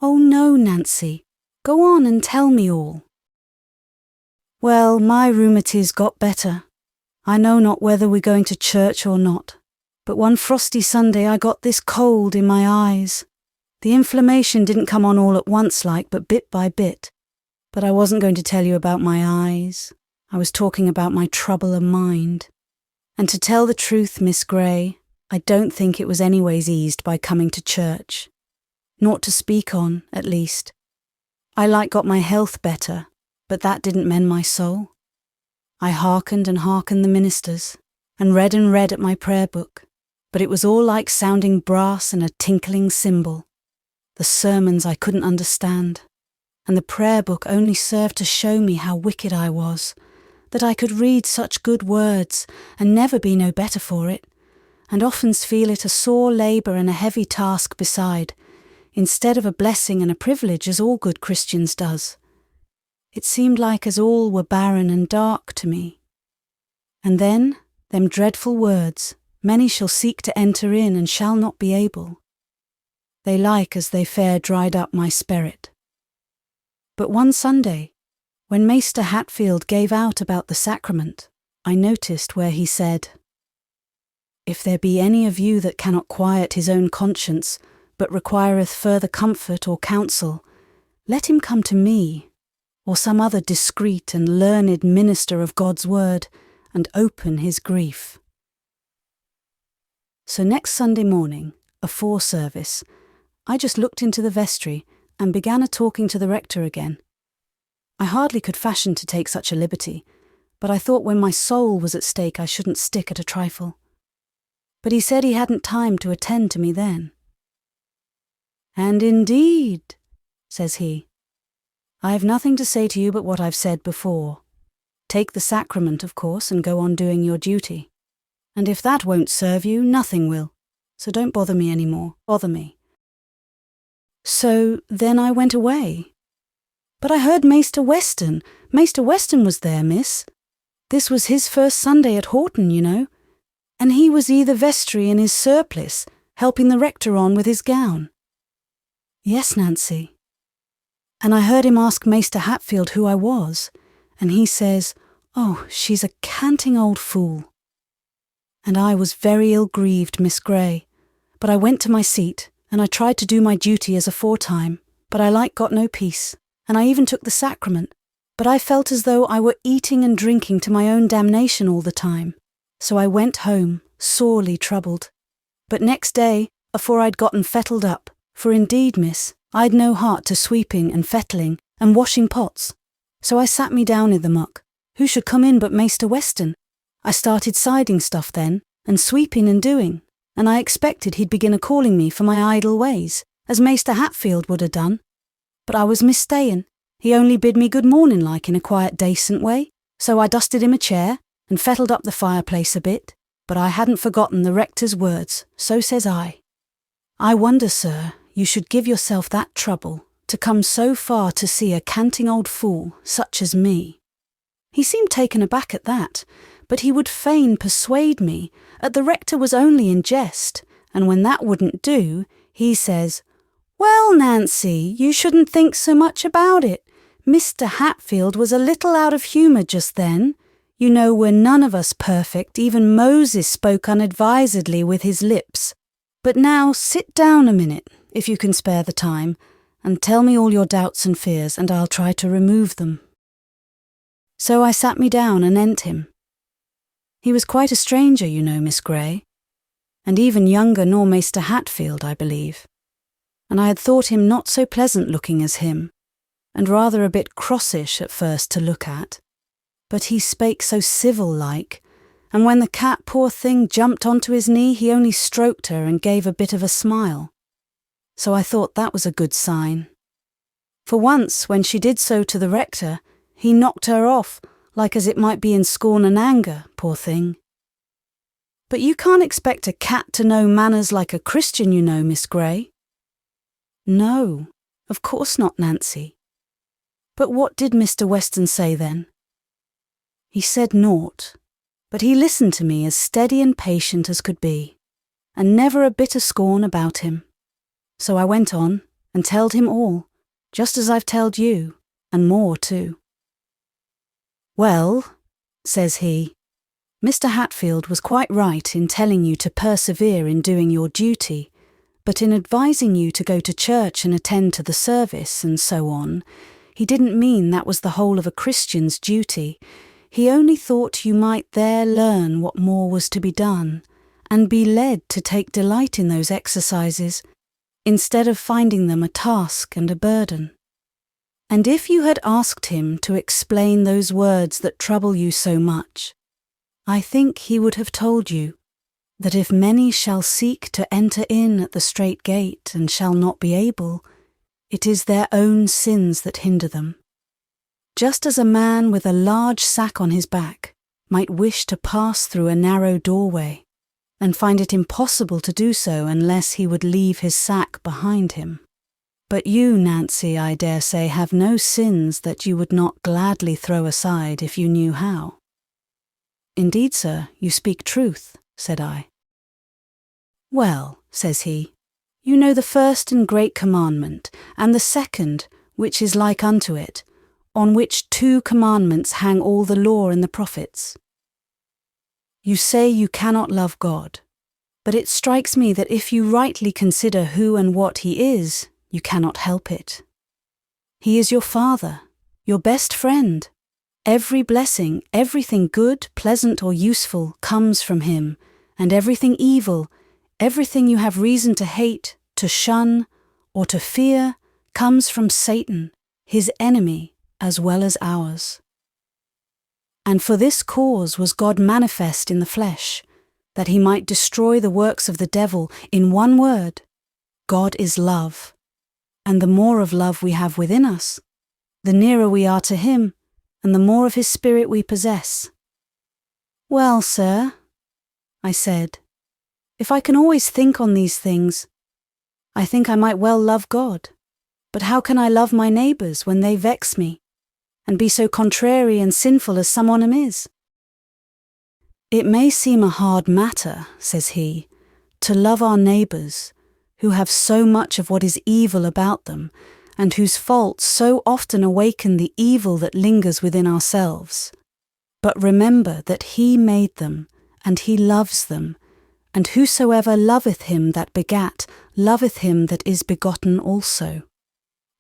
Speaker 1: Oh no, Nancy, go on and tell me all. Well, my rheumatiz got better. I know not whether we're going to church or not, but one frosty Sunday I got this cold in my eyes. The inflammation didn't come on all at once like, but bit by bit. But I wasn't going to tell you about my eyes. I was talking about my trouble of mind. And to tell the truth, Miss Gray, I don't think it was anyways eased by coming to church. Naught to speak on, at least. I like got my health better, but that didn't mend my soul. I hearkened and hearkened the ministers, and read at my prayer book, but it was all like sounding brass and a tinkling cymbal. The sermons I couldn't understand, and the prayer book only served to show me how wicked I was, that I could read such good words and never be no better for it, and often feel it a sore labour and a heavy task beside, instead of a blessing and a privilege as all good Christians does. It seemed like as all were barren and dark to me. And then, them dreadful words, many shall seek to enter in and shall not be able. They like as they fair dried up my spirit. But one Sunday, when Maester Hatfield gave out about the sacrament, I noticed where he said, "If there be any of you that cannot quiet his own conscience, but requireth further comfort or counsel, let him come to me, or some other discreet and learned minister of God's word, and open his grief." So next Sunday morning, afore service, I just looked into the vestry and began a-talking to the rector again. I hardly could fashion to take such a liberty, but I thought when my soul was at stake I shouldn't stick at a trifle. But he said he hadn't time to attend to me then. "And indeed," says he, "I have nothing to say to you but what I've said before. Take the sacrament, of course, and go on doing your duty. And if that won't serve you, nothing will. So don't bother me any more. Bother me." So then I went away. But I heard Maester Weston. Maester Weston was there, miss. This was his first Sunday at Horton, you know. And he was the vestry in his surplice, helping the rector on with his gown. Yes, Nancy. And I heard him ask Maester Hatfield who I was, and he says, "Oh, she's a canting old fool." And I was very ill-grieved, Miss Gray, but I went to my seat, and I tried to do my duty as aforetime, but I like got no peace, and I even took the sacrament, but I felt as though I were eating and drinking to my own damnation all the time. So I went home, sorely troubled. But next day, afore I'd gotten fettled up, for indeed, miss, I'd no heart to sweeping and fettling and washing pots, So I sat me down in the muck. Who should come in but Maister Weston? I started siding stuff then, and sweeping and doing, and I expected he'd begin a-calling me for my idle ways, as Maister Hatfield would ha' done. But I was misstayin'. He only bid me good morning like in a quiet dacent way, so I dusted him a chair, and fettled up the fireplace a bit, but I hadn't forgotten the rector's words, so says I wonder, sir, you should give yourself that trouble, to come so far to see a canting old fool such as me. He seemed taken aback at that, but he would fain persuade me that the rector was only in jest, and when that wouldn't do, he says, "Well, Nancy, you shouldn't think so much about it. Mr. Hatfield was a little out of humour just then. You know we're none of us perfect, even Moses spoke unadvisedly with his lips. But now sit down a minute, if you can spare the time, and tell me all your doubts and fears, and I'll try to remove them." So I sat me down and ent him. He was quite a stranger, you know, Miss Gray, and even younger nor Maister Hatfield, I believe, and I had thought him not so pleasant looking as him, and rather a bit crossish at first to look at, but he spake so civil-like, and when the cat, poor thing, jumped onto his knee, he only stroked her and gave a bit of a smile. So I thought that was a good sign. For once, when she did so to the rector, he knocked her off, like as it might be in scorn and anger, poor thing. But you can't expect a cat to know manners like a Christian, you know, Miss Gray. No, of course not, Nancy. But what did Mr. Weston say then? He said naught, but he listened to me as steady and patient as could be, and never a bit of scorn about him. So I went on and telled him all, just as I've telled you, and more too. "Well," says he, "Mr. Hatfield was quite right in telling you to persevere in doing your duty, but in advising you to go to church and attend to the service and so on, he didn't mean that was the whole of a Christian's duty. He only thought you might there learn what more was to be done, and be led to take delight in those exercises, instead of finding them a task and a burden. And if you had asked him to explain those words that trouble you so much, I think he would have told you that if many shall seek to enter in at the strait gate and shall not be able, it is their own sins that hinder them. Just as a man with a large sack on his back might wish to pass through a narrow doorway, and find it impossible to do so unless he would leave his sack behind him. But you, Nancy, I dare say, have no sins that you would not gladly throw aside if you knew how." "Indeed, sir, you speak truth," said I. "Well," says he, "you know the first and great commandment, and the second, which is like unto it, on which 2 commandments hang all the law and the prophets. You say you cannot love God, but it strikes me that if you rightly consider who and what he is, you cannot help it. He is your Father, your best friend. Every blessing, everything good, pleasant or useful comes from him, and everything evil, everything you have reason to hate, to shun, or to fear, comes from Satan, his enemy as well as ours. And for this cause was God manifest in the flesh, that he might destroy the works of the devil. In one word, God is love. And the more of love we have within us, the nearer we are to him, and the more of his spirit we possess." "Well, sir," I said, "if I can always think on these things, I think I might well love God. But how can I love my neighbours when they vex me, and be so contrary and sinful as some on 'em is?" "It may seem a hard matter," says he, "to love our neighbours, who have so much of what is evil about them, and whose faults so often awaken the evil that lingers within ourselves. But remember that he made them, and he loves them, and whosoever loveth him that begat, loveth him that is begotten also.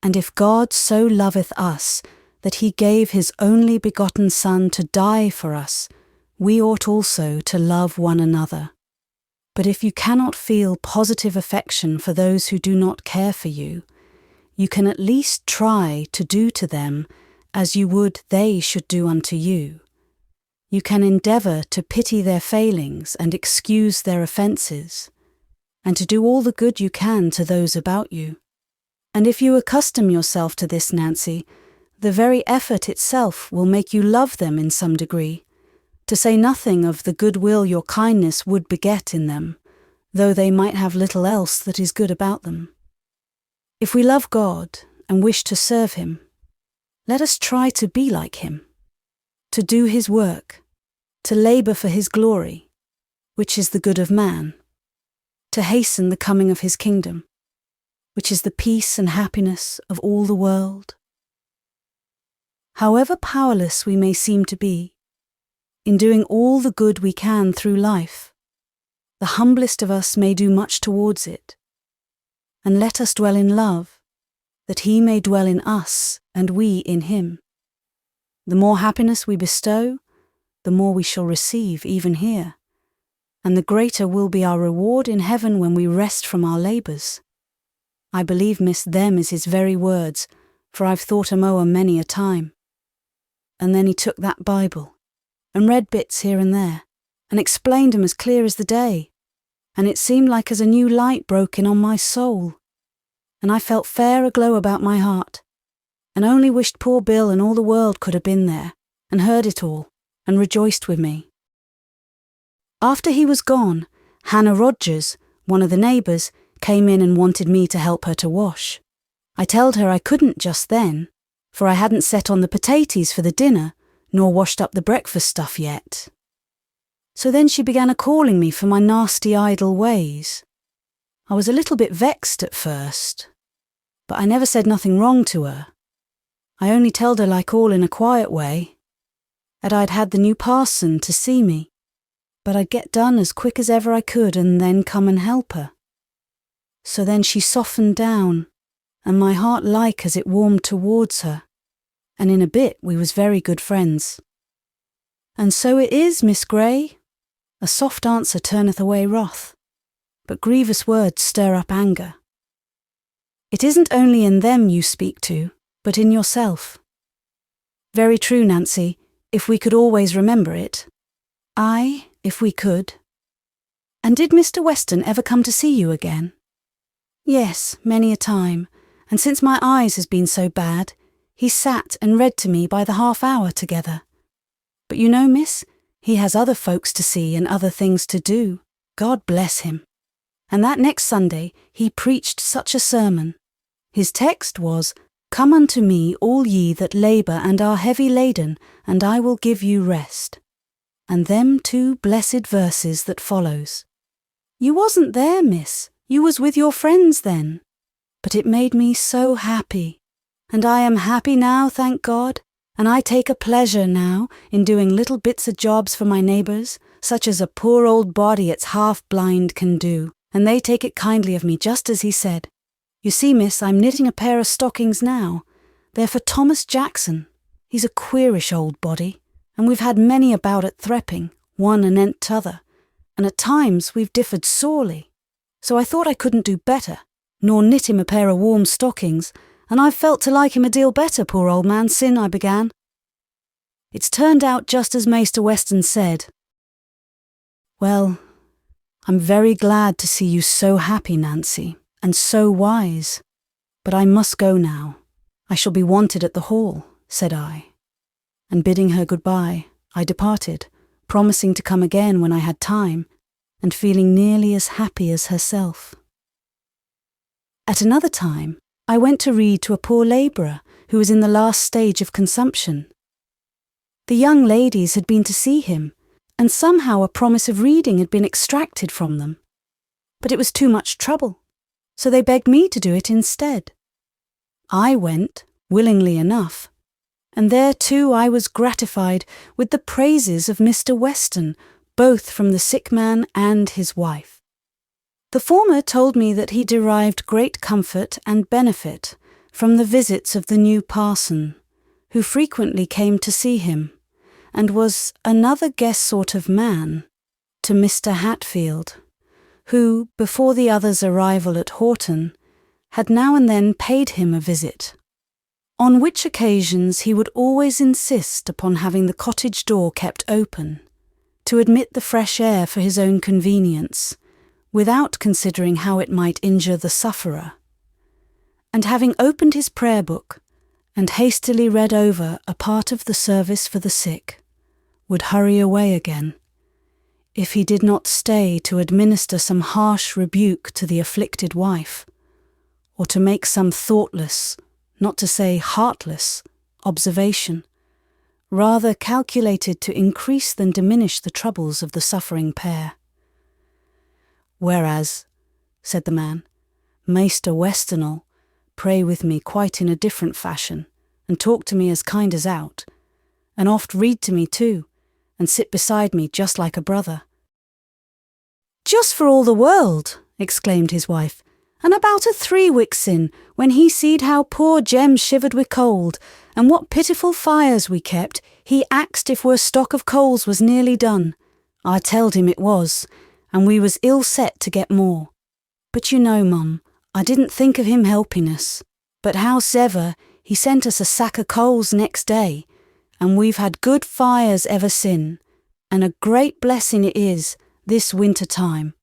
Speaker 1: And if God so loveth us, that he gave his only begotten Son to die for us, we ought also to love one another. But if you cannot feel positive affection for those who do not care for you, you can at least try to do to them as you would they should do unto you. You can endeavour to pity their failings and excuse their offences, and to do all the good you can to those about you. And if you accustom yourself to this, Nancy, the very effort itself will make you love them in some degree, to say nothing of the goodwill your kindness would beget in them, though they might have little else that is good about them. If we love God and wish to serve him, let us try to be like him, to do his work, to labour for his glory, which is the good of man, to hasten the coming of his kingdom, which is the peace and happiness of all the world. However powerless we may seem to be, in doing all the good we can through life, the humblest of us may do much towards it. And let us dwell in love, that he may dwell in us and we in him. The more happiness we bestow, the more we shall receive even here, and the greater will be our reward in heaven when we rest from our labours. I believe, miss, them is his very words, for I've thought 'em o'er many a time. And then he took that Bible, and read bits here and there, and explained 'em as clear as the day, and it seemed like as a new light broke in on my soul, and I felt fair aglow about my heart, and only wished poor Bill and all the world could have been there, and heard it all, and rejoiced with me. After he was gone, Hannah Rogers, one of the neighbours, came in and wanted me to help her to wash. I told her I couldn't just then, for I hadn't set on the potatoes for the dinner, nor washed up the breakfast stuff yet. So then she began a-calling me for my nasty idle ways. I was a little bit vexed at first, but I never said nothing wrong to her. I only telled her like all in a quiet way, that I'd had the new parson to see me, but I'd get done as quick as ever I could and then come and help her. So then she softened down, and my heart like as it warmed towards her, and in a bit we was very good friends. And so it is, Miss Gray. A soft answer turneth away wrath, but grievous words stir up anger. It isn't only in them you speak to, but in yourself. Very true, Nancy, if we could always remember it. Aye, if we could. And did Mr. Weston ever come to see you again? Yes, many a time, and since my eyes has been so bad, he sat and read to me by the half-hour together. But you know, miss, he has other folks to see and other things to do. God bless him. And that next Sunday he preached such a sermon. His text was, "Come unto me, all ye that labour and are heavy laden, and I will give you rest." And them 2 blessed verses that follows. You wasn't there, miss. You was with your friends then. But it made me so happy. And I am happy now, thank God. And I take a pleasure now in doing little bits of jobs for my neighbours, such as a poor old body that's half-blind can do, and they take it kindly of me just as he said. You see, miss, I'm knitting a pair of stockings now. They're for Thomas Jackson. He's a queerish old body, and we've had many about at Threpping, one anent t'other, and at times we've differed sorely. So I thought I couldn't do better, nor knit him a pair of warm stockings, and I've felt to like him a deal better, poor old man, sin I began. It's turned out just as Maister Weston said. Well, I'm very glad to see you so happy, Nancy, and so wise. But I must go now. I shall be wanted at the hall, said I. And bidding her goodbye, I departed, promising to come again when I had time, and feeling nearly as happy as herself. At another time, I went to read to a poor labourer who was in the last stage of consumption. The young ladies had been to see him, and somehow a promise of reading had been extracted from them. But it was too much trouble, so they begged me to do it instead. I went, willingly enough, and there too I was gratified with the praises of Mr. Weston, both from the sick man and his wife. The former told me that he derived great comfort and benefit from the visits of the new parson, who frequently came to see him, and was another guess sort of man to Mr. Hatfield, who, before the other's arrival at Horton, had now and then paid him a visit. on which occasions he would always insist upon having the cottage door kept open, to admit the fresh air for his own convenience, without considering how it might injure the sufferer. And having opened his prayer book, and hastily read over a part of the service for the sick, would hurry away again, if he did not stay to administer some harsh rebuke to the afflicted wife, or to make some thoughtless, not to say heartless, observation, rather calculated to increase than diminish the troubles of the suffering pair. Whereas, said the man, Maister Westernall pray with me quite in a different fashion, and talk to me as kind as out, and oft read to me too, and sit beside me just like a brother. Just for all the world, exclaimed his wife, and about a 3 weeks sin, when he seed how poor Jem shivered wi' cold, and what pitiful fires we kept, he axed if our stock of coals was nearly done. I telled him it was, and we was ill set to get more. But you know, Mum, I didn't think of him helping us. But howsever, he sent us a sack of coals next day, and we've had good fires ever sin, and a great blessing it is this winter time.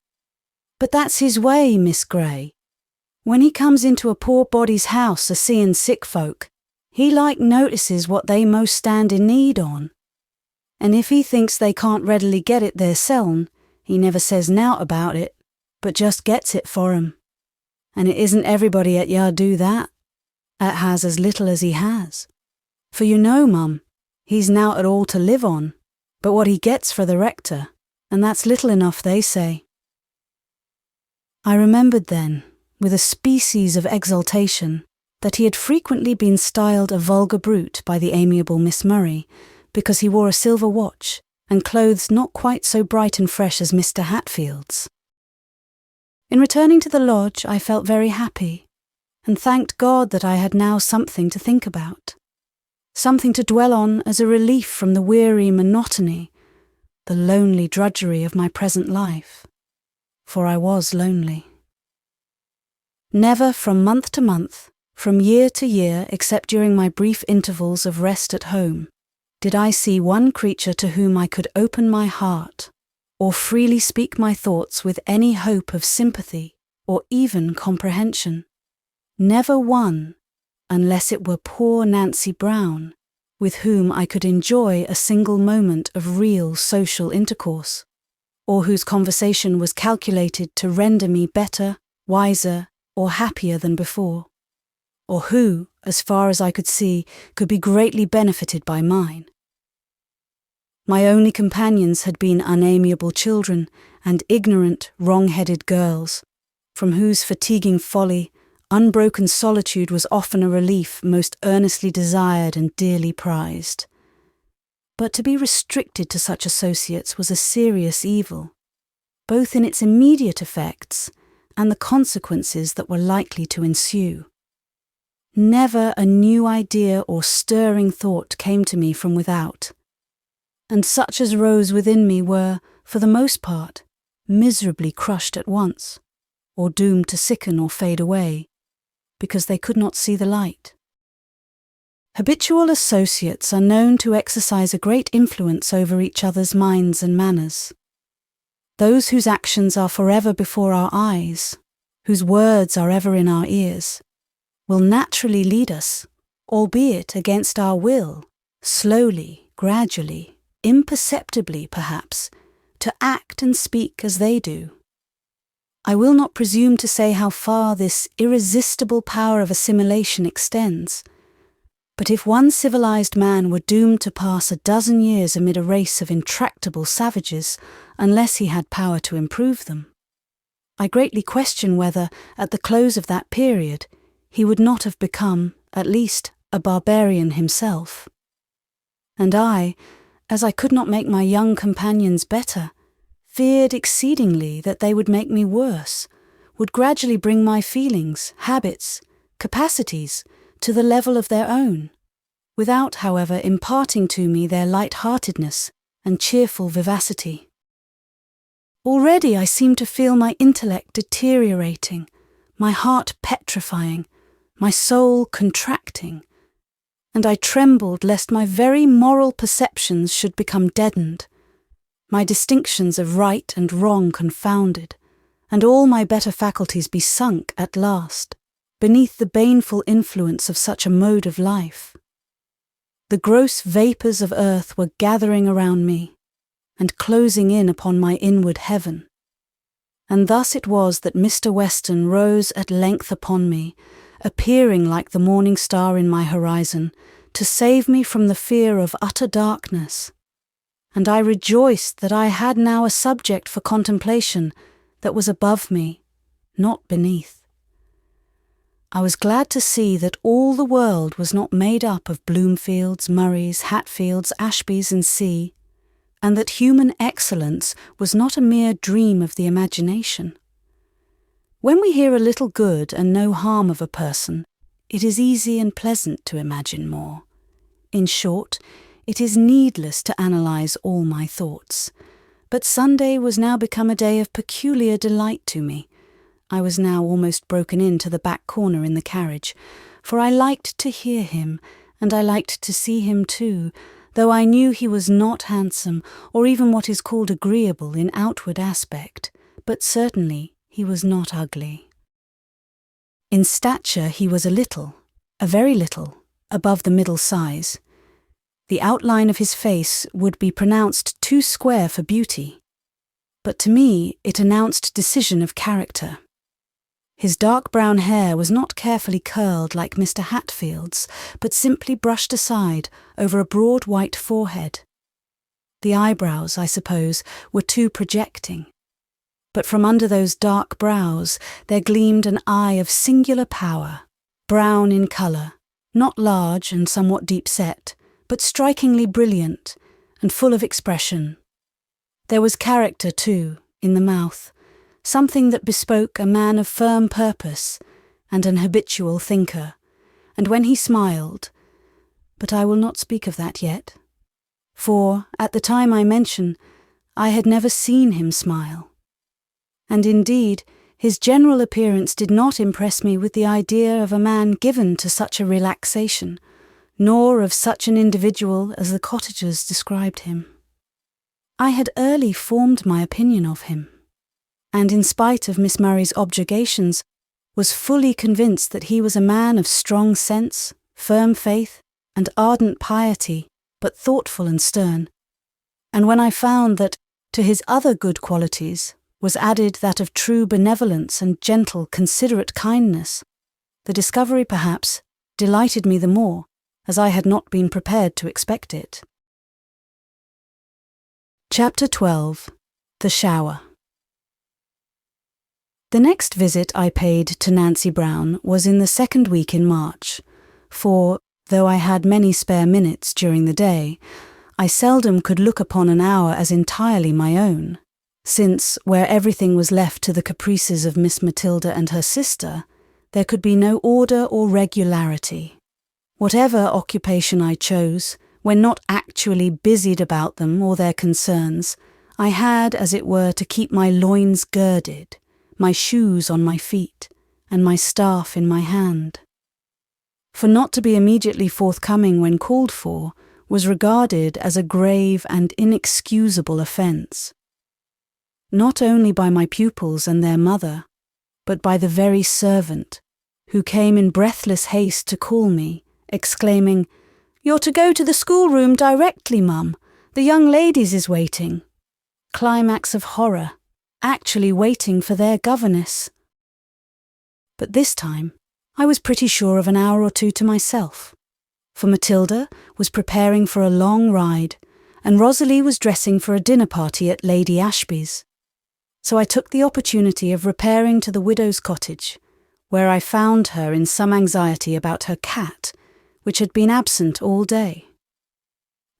Speaker 1: But that's his way, Miss Gray. When he comes into a poor body's house a-seeing sick folk, he like notices what they most stand in need on. And if he thinks they can't readily get it theirseln, he never says nowt about it, but just gets it for 'em. And it isn't everybody at yard do that, has as little as he has. For you know, Mum, he's nowt at all to live on, but what he gets for the rector, and that's little enough, they say. I remembered then, with a species of exultation, that he had frequently been styled a vulgar brute by the amiable Miss Murray, because he wore a silver watch, and clothes not quite so bright and fresh as Mr. Hatfield's. In returning to the lodge, I felt very happy, and thanked God that I had now something to think about, something to dwell on as a relief from the weary monotony, the lonely drudgery of my present life, for I was lonely. Never from month to month, from year to year, except during my brief intervals of rest at home, did I see one creature to whom I could open my heart, or freely speak my thoughts with any hope of sympathy or even comprehension. Never one, unless it were poor Nancy Brown, with whom I could enjoy a single moment of real social intercourse, or whose conversation was calculated to render me better, wiser, or happier than before, or who, as far as I could see, could be greatly benefited by mine. My only companions had been unamiable children and ignorant, wrong-headed girls, from whose fatiguing folly, unbroken solitude was often a relief most earnestly desired and dearly prized. But to be restricted to such associates was a serious evil, both in its immediate effects and the consequences that were likely to ensue. Never a new idea or stirring thought came to me from without, and such as rose within me were, for the most part, miserably crushed at once, or doomed to sicken or fade away, because they could not see the light. Habitual associates are known to exercise a great influence over each other's minds and manners. Those whose actions are forever before our eyes, whose words are ever in our ears, will naturally lead us, albeit against our will, slowly, gradually, imperceptibly perhaps, to act and speak as they do. I will not presume to say how far this irresistible power of assimilation extends, but if one civilized man were doomed to pass 12 years amid a race of intractable savages unless he had power to improve them, I greatly question whether, at the close of that period, he would not have become, at least, a barbarian himself. And I, as I could not make my young companions better, feared exceedingly that they would make me worse, would gradually bring my feelings, habits, capacities to the level of their own, without, however, imparting to me their light-heartedness and cheerful vivacity. Already I seemed to feel my intellect deteriorating, my heart petrifying, my soul contracting, and I trembled lest my very moral perceptions should become deadened, my distinctions of right and wrong confounded, and all my better faculties be sunk at last beneath the baneful influence of such a mode of life. The gross vapours of earth were gathering around me, and closing in upon my inward heaven. And thus it was that Mr. Weston rose at length upon me, appearing like the morning star in my horizon, to save me from the fear of utter darkness. And I rejoiced that I had now a subject for contemplation that was above me, not beneath. I was glad to see that all the world was not made up of Bloomfields, Murrays, Hatfields, Ashbys and C, and that human excellence was not a mere dream of the imagination. When we hear a little good and no harm of a person, it is easy and pleasant to imagine more. In short, it is needless to analyse all my thoughts. But Sunday was now become a day of peculiar delight to me. I was now almost broken into the back corner in the carriage, for I liked to hear him, and I liked to see him too, though I knew he was not handsome, or even what is called agreeable in outward aspect, but certainly he was not ugly. In stature he was a very little, above the middle size. The outline of his face would be pronounced too square for beauty, but to me it announced decision of character. His dark brown hair was not carefully curled like Mr. Hatfield's, but simply brushed aside over a broad white forehead. The eyebrows, I suppose, were too projecting, but from under those dark brows there gleamed an eye of singular power, brown in colour, not large and somewhat deep-set, but strikingly brilliant and full of expression. There was character, too, in the mouth, something that bespoke a man of firm purpose and an habitual thinker, and when he smiled, but I will not speak of that yet, for, at the time I mention, I had never seen him smile. And indeed, his general appearance did not impress me with the idea of a man given to such a relaxation, nor of such an individual as the Cottagers described him. I had early formed my opinion of him, and in spite of Miss Murray's objurgations, was fully convinced that he was a man of strong sense, firm faith, and ardent piety, but thoughtful and stern. And when I found that, to his other good qualities, was added that of true benevolence and gentle, considerate kindness, the discovery, perhaps, delighted me the more, as I had not been prepared to expect it. Chapter 12. The Shower. The next visit I paid to Nancy Brown was in the second week in March, for, though I had many spare minutes during the day, I seldom could look upon an hour as entirely my own, since, where everything was left to the caprices of Miss Matilda and her sister, there could be no order or regularity. Whatever occupation I chose, when not actually busied about them or their concerns, I had, as it were, to keep my loins girded, my shoes on my feet, and my staff in my hand. For not to be immediately forthcoming when called for was regarded as a grave and inexcusable offence, not only by my pupils and their mother, but by the very servant, who came in breathless haste to call me, exclaiming, "You're to go to the schoolroom directly, Mum. The young ladies is waiting." Climax of horror, actually waiting for their governess. But this time I was pretty sure of an hour or two to myself, for Matilda was preparing for a long ride, and Rosalie was dressing for a dinner party at Lady Ashby's. So I took the opportunity of repairing to the widow's cottage, where I found her in some anxiety about her cat, which had been absent all day.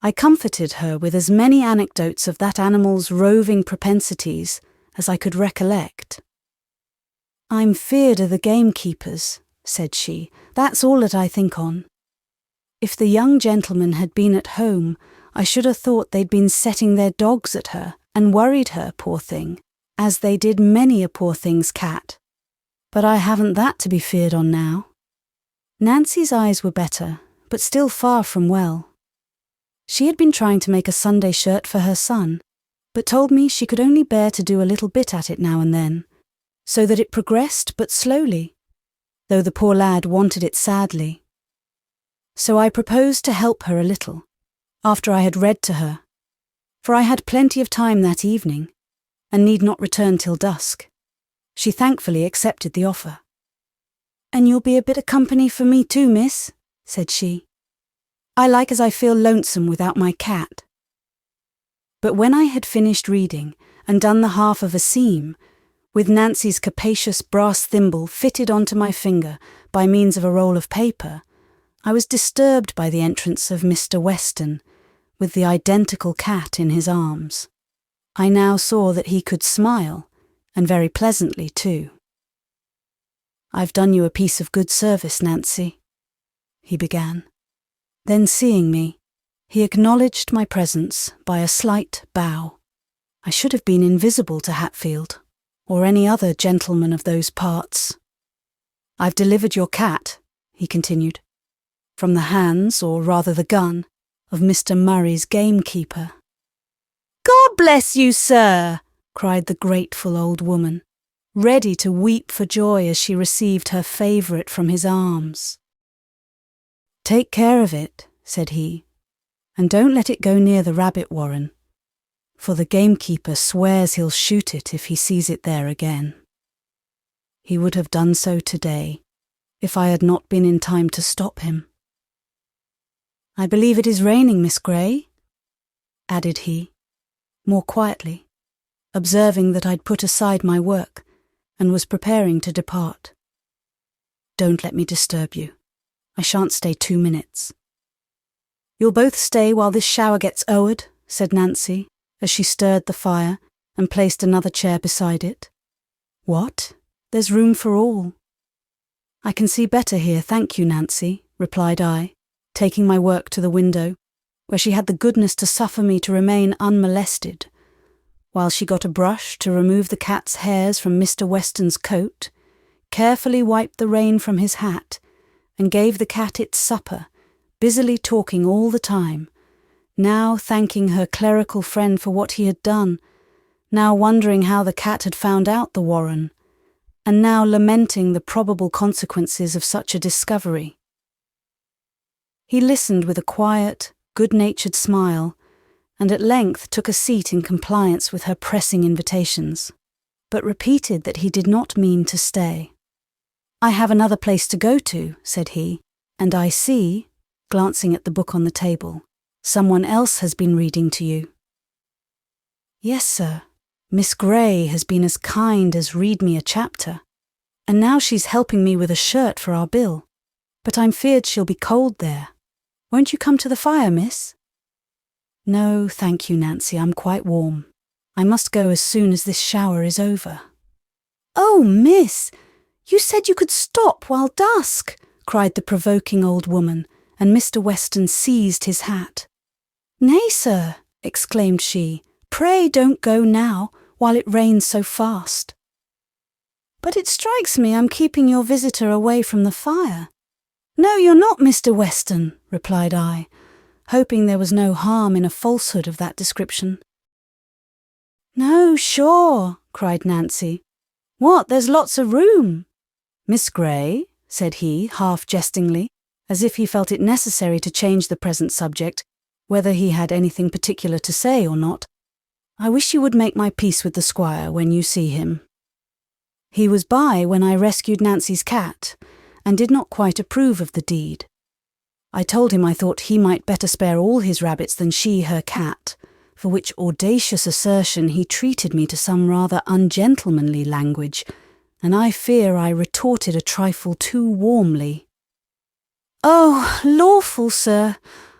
Speaker 1: I comforted her with as many anecdotes of that animal's roving propensities as I could recollect. "I'm feared o' the gamekeepers," said she. "That's all that I think on. If the young gentlemen had been at home, I should have thought they'd been setting their dogs at her and worried her, poor thing, as they did many a poor thing's cat. But I haven't that to be feared on now." Nancy's eyes were better, but still far from well. She had been trying to make a Sunday shirt for her son, but told me she could only bear to do a little bit at it now and then, so that it progressed but slowly, though the poor lad wanted it sadly. So I proposed to help her a little, after I had read to her, for I had plenty of time that evening, and need not return till dusk. She thankfully accepted the offer. "And you'll be a bit of company for me too, miss," said she. "I like as I feel lonesome without my cat." But when I had finished reading and done the half of a seam, with Nancy's capacious brass thimble fitted onto my finger by means of a roll of paper, I was disturbed by the entrance of Mr. Weston, with the identical cat in his arms. I now saw that he could smile, and very pleasantly too. "I've done you a piece of good service, Nancy," he began. Then seeing me, he acknowledged my presence by a slight bow. I should have been invisible to Hatfield, or any other gentleman of those parts. "I've delivered your cat," he continued, "from the hands, or rather the gun, of Mr. Murray's gamekeeper." "God bless you, sir!" cried the grateful old woman, ready to weep for joy as she received her favourite from his arms. "Take care of it," said he, "and don't let it go near the rabbit warren, for the gamekeeper swears he'll shoot it if he sees it there again. He would have done so today, if I had not been in time to stop him. I believe it is raining, Miss Gray," added he, more quietly, observing that I'd put aside my work and was preparing to depart. "Don't let me disturb you. I shan't stay 2 minutes." "You'll both stay while this shower gets o'ered," said Nancy, as she stirred the fire and placed another chair beside it. "What? There's room for all." "I can see better here, thank you, Nancy," replied I, taking my work to the window, where she had the goodness to suffer me to remain unmolested, while she got a brush to remove the cat's hairs from Mr. Weston's coat, carefully wiped the rain from his hat, and gave the cat its supper, busily talking all the time, now thanking her clerical friend for what he had done, now wondering how the cat had found out the warren, and now lamenting the probable consequences of such a discovery. He listened with a quiet, good-natured smile, and at length took a seat in compliance with her pressing invitations, but repeated that he did not mean to stay. "I have another place to go to," said he, "and I see," glancing at the book on the table, "someone else has been reading to you." "Yes, sir. Miss Gray has been as kind as read me a chapter, and now she's helping me with a shirt for our bill, but I'm feared she'll be cold there. Won't you come to the fire, miss?" "No, thank you, Nancy, I'm quite warm. I must go as soon as this shower is over." "Oh, miss, you said you could stop while dusk," cried the provoking old woman, and Mr. Weston seized his hat. "Nay, sir," exclaimed she, "pray don't go now, while it rains so fast." "But it strikes me I'm keeping your visitor away from the fire." "No, you're not, Mr. Weston," replied I, hoping there was no harm in a falsehood of that description. "No, sure," cried Nancy. "What, there's lots of room." "Miss Gray," said he, half jestingly, as if he felt it necessary to change the present subject, whether he had anything particular to say or not, "I wish you would make my peace with the squire when you see him. He was by when I rescued Nancy's cat, and did not quite approve of the deed. I told him I thought he might better spare all his rabbits than she her cat, for which audacious assertion he treated me to some rather ungentlemanly language, and I fear I retorted a trifle too warmly. "Oh, lawful, sir,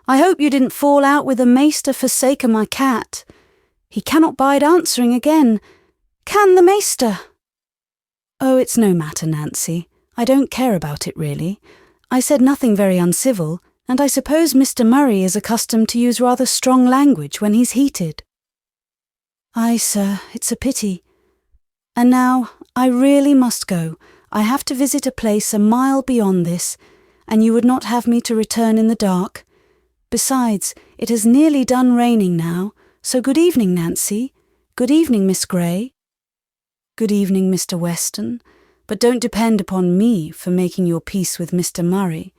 Speaker 1: I hope you didn't fall out with the maester for sake of my cat. He cannot bide answering again. Can the maester?" "Oh, it's no matter, Nancy. I don't care about it, really. I said nothing very uncivil, and I suppose Mr. Murray is accustomed to use rather strong language when he's heated." "Aye, sir, it's a pity. And now, I really must go. I have to visit a place a mile beyond this, and you would not have me to return in the dark. Besides, it has nearly done raining now, so good evening, Nancy. Good evening, Miss Gray. Good evening, Mr. Weston, but don't depend upon me for making your peace with Mr. Murray,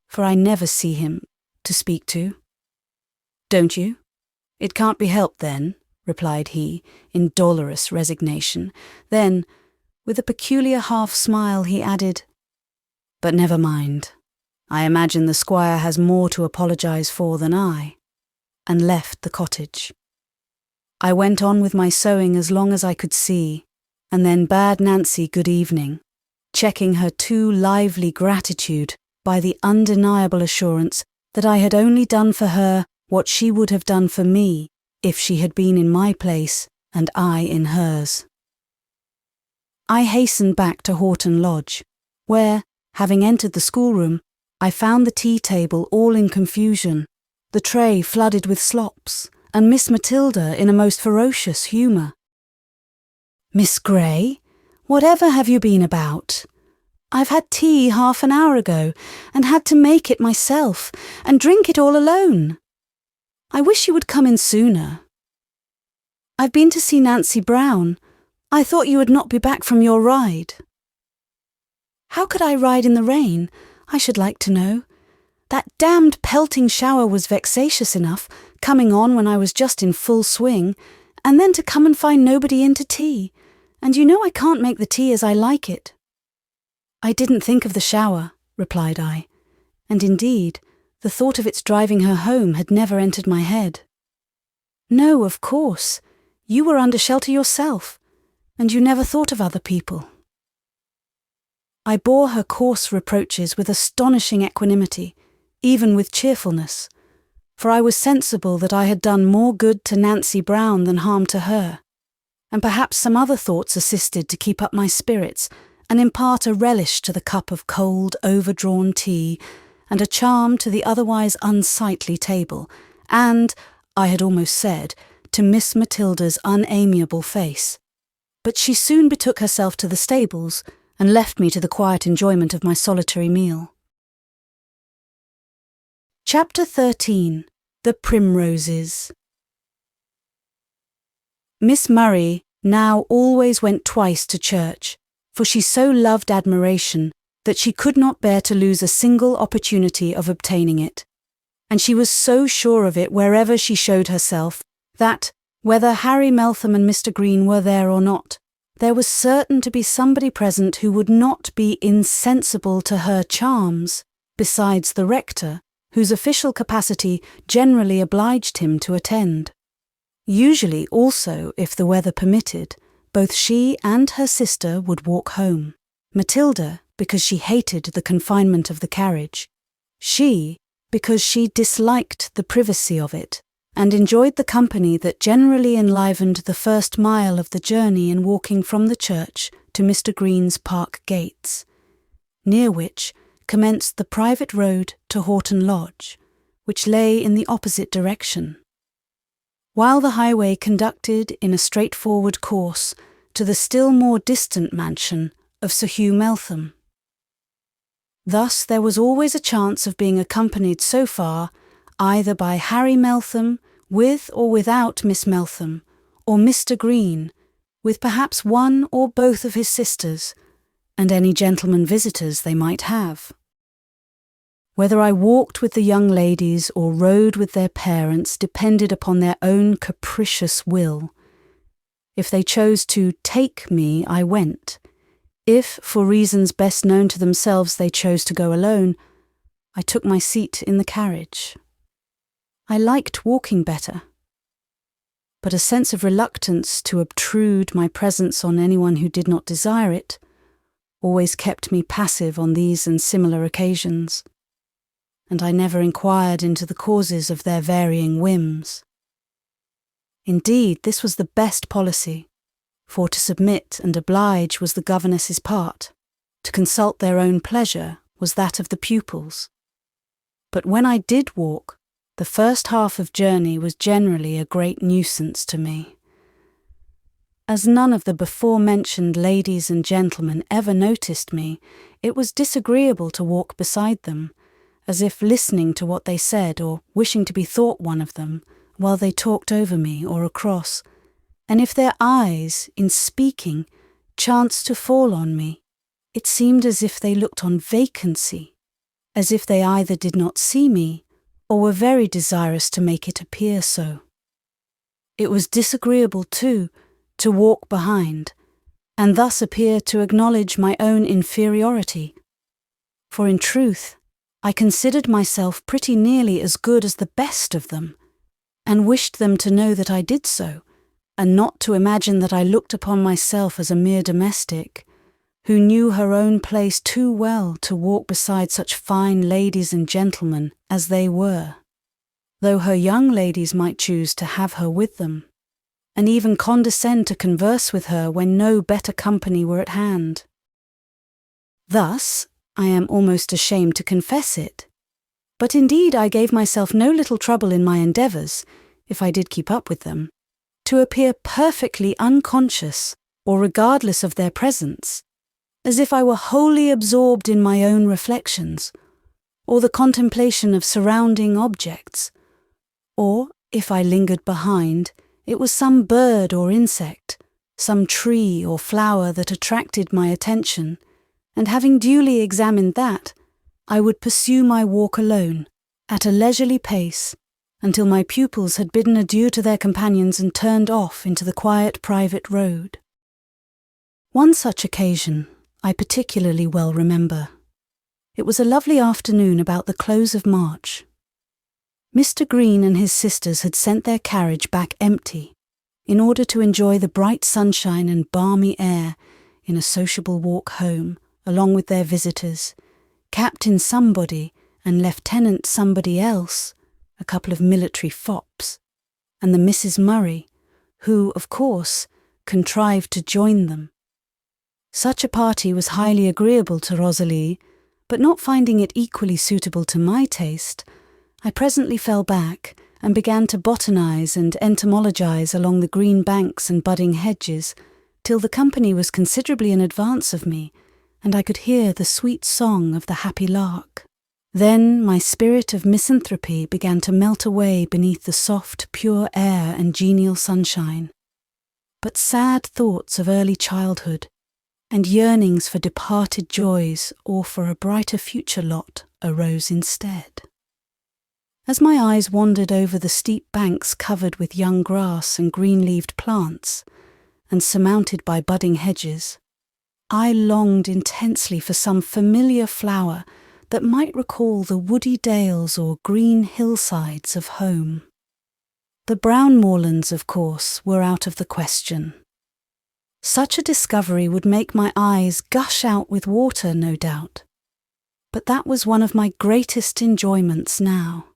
Speaker 1: for I never see him to speak to. Don't you? It can't be helped then, replied he, in dolorous resignation. Then, with a peculiar half-smile, he added, But never mind. I imagine the squire has more to apologise for than I, and left the cottage. I went on with my sewing as long as I could see, and then bade Nancy good evening, checking her too lively gratitude by the undeniable assurance that I had only done for her what she would have done for me if she had been in my place and I in hers. I hastened back to Horton Lodge, where, having entered the schoolroom, I found the tea-table all in confusion, the tray flooded with slops, and Miss Matilda in a most ferocious humour. "Miss Gray, whatever have you been about? I've had tea half an hour ago, and had to make it myself, and drink it all alone. I wish you would come in sooner. I've been to see Nancy Brown. I thought you would not be back from your ride." "How could I ride in the rain, I should like to know? That damned pelting shower was vexatious enough, coming on when I was just in full swing, and then to come and find nobody in to tea, and you know I can't make the tea as I like it." "I didn't think of the shower," replied I, and indeed, the thought of its driving her home had never entered my head. "No, of course, you were under shelter yourself, and you never thought of other people." I bore her coarse reproaches with astonishing equanimity, even with cheerfulness, for I was sensible that I had done more good to Nancy Brown than harm to her, and perhaps some other thoughts assisted to keep up my spirits and impart a relish to the cup of cold, overdrawn tea, and a charm to the otherwise unsightly table, and, I had almost said, to Miss Matilda's unamiable face. But she soon betook herself to the stables, and left me to the quiet enjoyment of my solitary meal. Chapter 13. The Primroses. Miss Murray now always went twice to church, for she so loved admiration that she could not bear to lose a single opportunity of obtaining it, and she was so sure of it wherever she showed herself that, whether Harry Meltham and Mr. Green were there or not, there was certain to be somebody present who would not be insensible to her charms, besides the rector, whose official capacity generally obliged him to attend. Usually also, if the weather permitted, both she and her sister would walk home. Matilda, because she hated the confinement of the carriage; she, because she disliked the privacy of it, and enjoyed the company that generally enlivened the first mile of the journey in walking from the church to Mr. Green's park gates, near which commenced the private road to Horton Lodge, which lay in the opposite direction, while the highway conducted in a straightforward course to the still more distant mansion of Sir Hugh Meltham. Thus there was always a chance of being accompanied so far either by Harry Meltham, with or without Miss Meltham, or Mr. Green, with perhaps one or both of his sisters, and any gentlemen visitors they might have. Whether I walked with the young ladies or rode with their parents depended upon their own capricious will. If they chose to take me, I went. If, for reasons best known to themselves, they chose to go alone, I took my seat in the carriage. I liked walking better, but a sense of reluctance to obtrude my presence on anyone who did not desire it always kept me passive on these and similar occasions, and I never inquired into the causes of their varying whims. Indeed, this was the best policy, for to submit and oblige was the governess's part, to consult their own pleasure was that of the pupils. But when I did walk, the first half of journey was generally a great nuisance to me. As none of the before-mentioned ladies and gentlemen ever noticed me, it was disagreeable to walk beside them, as if listening to what they said or wishing to be thought one of them, while they talked over me or across, and if their eyes, in speaking, chanced to fall on me, it seemed as if they looked on vacancy, as if they either did not see me or were very desirous to make it appear so. It was disagreeable, too, to walk behind, and thus appear to acknowledge my own inferiority, for in truth I considered myself pretty nearly as good as the best of them, and wished them to know that I did so, and not to imagine that I looked upon myself as a mere domestic, who knew her own place too well to walk beside such fine ladies and gentlemen as they were, though her young ladies might choose to have her with them, and even condescend to converse with her when no better company were at hand. Thus, I am almost ashamed to confess it, but indeed I gave myself no little trouble in my endeavours, if I did keep up with them, to appear perfectly unconscious or regardless of their presence, as if I were wholly absorbed in my own reflections, or the contemplation of surrounding objects, or, if I lingered behind, it was some bird or insect, some tree or flower that attracted my attention, and having duly examined that, I would pursue my walk alone, at a leisurely pace, until my pupils had bidden adieu to their companions and turned off into the quiet private road. One such occasion I particularly well remember. It was a lovely afternoon about the close of March. Mr. Green and his sisters had sent their carriage back empty, in order to enjoy the bright sunshine and balmy air in a sociable walk home, along with their visitors, Captain Somebody and Lieutenant Somebody else, a couple of military fops, and the Mrs. Murray, who, of course, contrived to join them. Such a party was highly agreeable to Rosalie, but not finding it equally suitable to my taste, I presently fell back and began to botanize and entomologize along the green banks and budding hedges, till the company was considerably in advance of me, and I could hear the sweet song of the happy lark. Then my spirit of misanthropy began to melt away beneath the soft, pure air and genial sunshine. But sad thoughts of early childhood, and yearnings for departed joys or for a brighter future lot arose instead. As my eyes wandered over the steep banks covered with young grass and green-leaved plants, and surmounted by budding hedges, I longed intensely for some familiar flower that might recall the woody dales or green hillsides of home. The brown moorlands, of course, were out of the question. Such a discovery would make my eyes gush out with water, no doubt, but that was one of my greatest enjoyments now.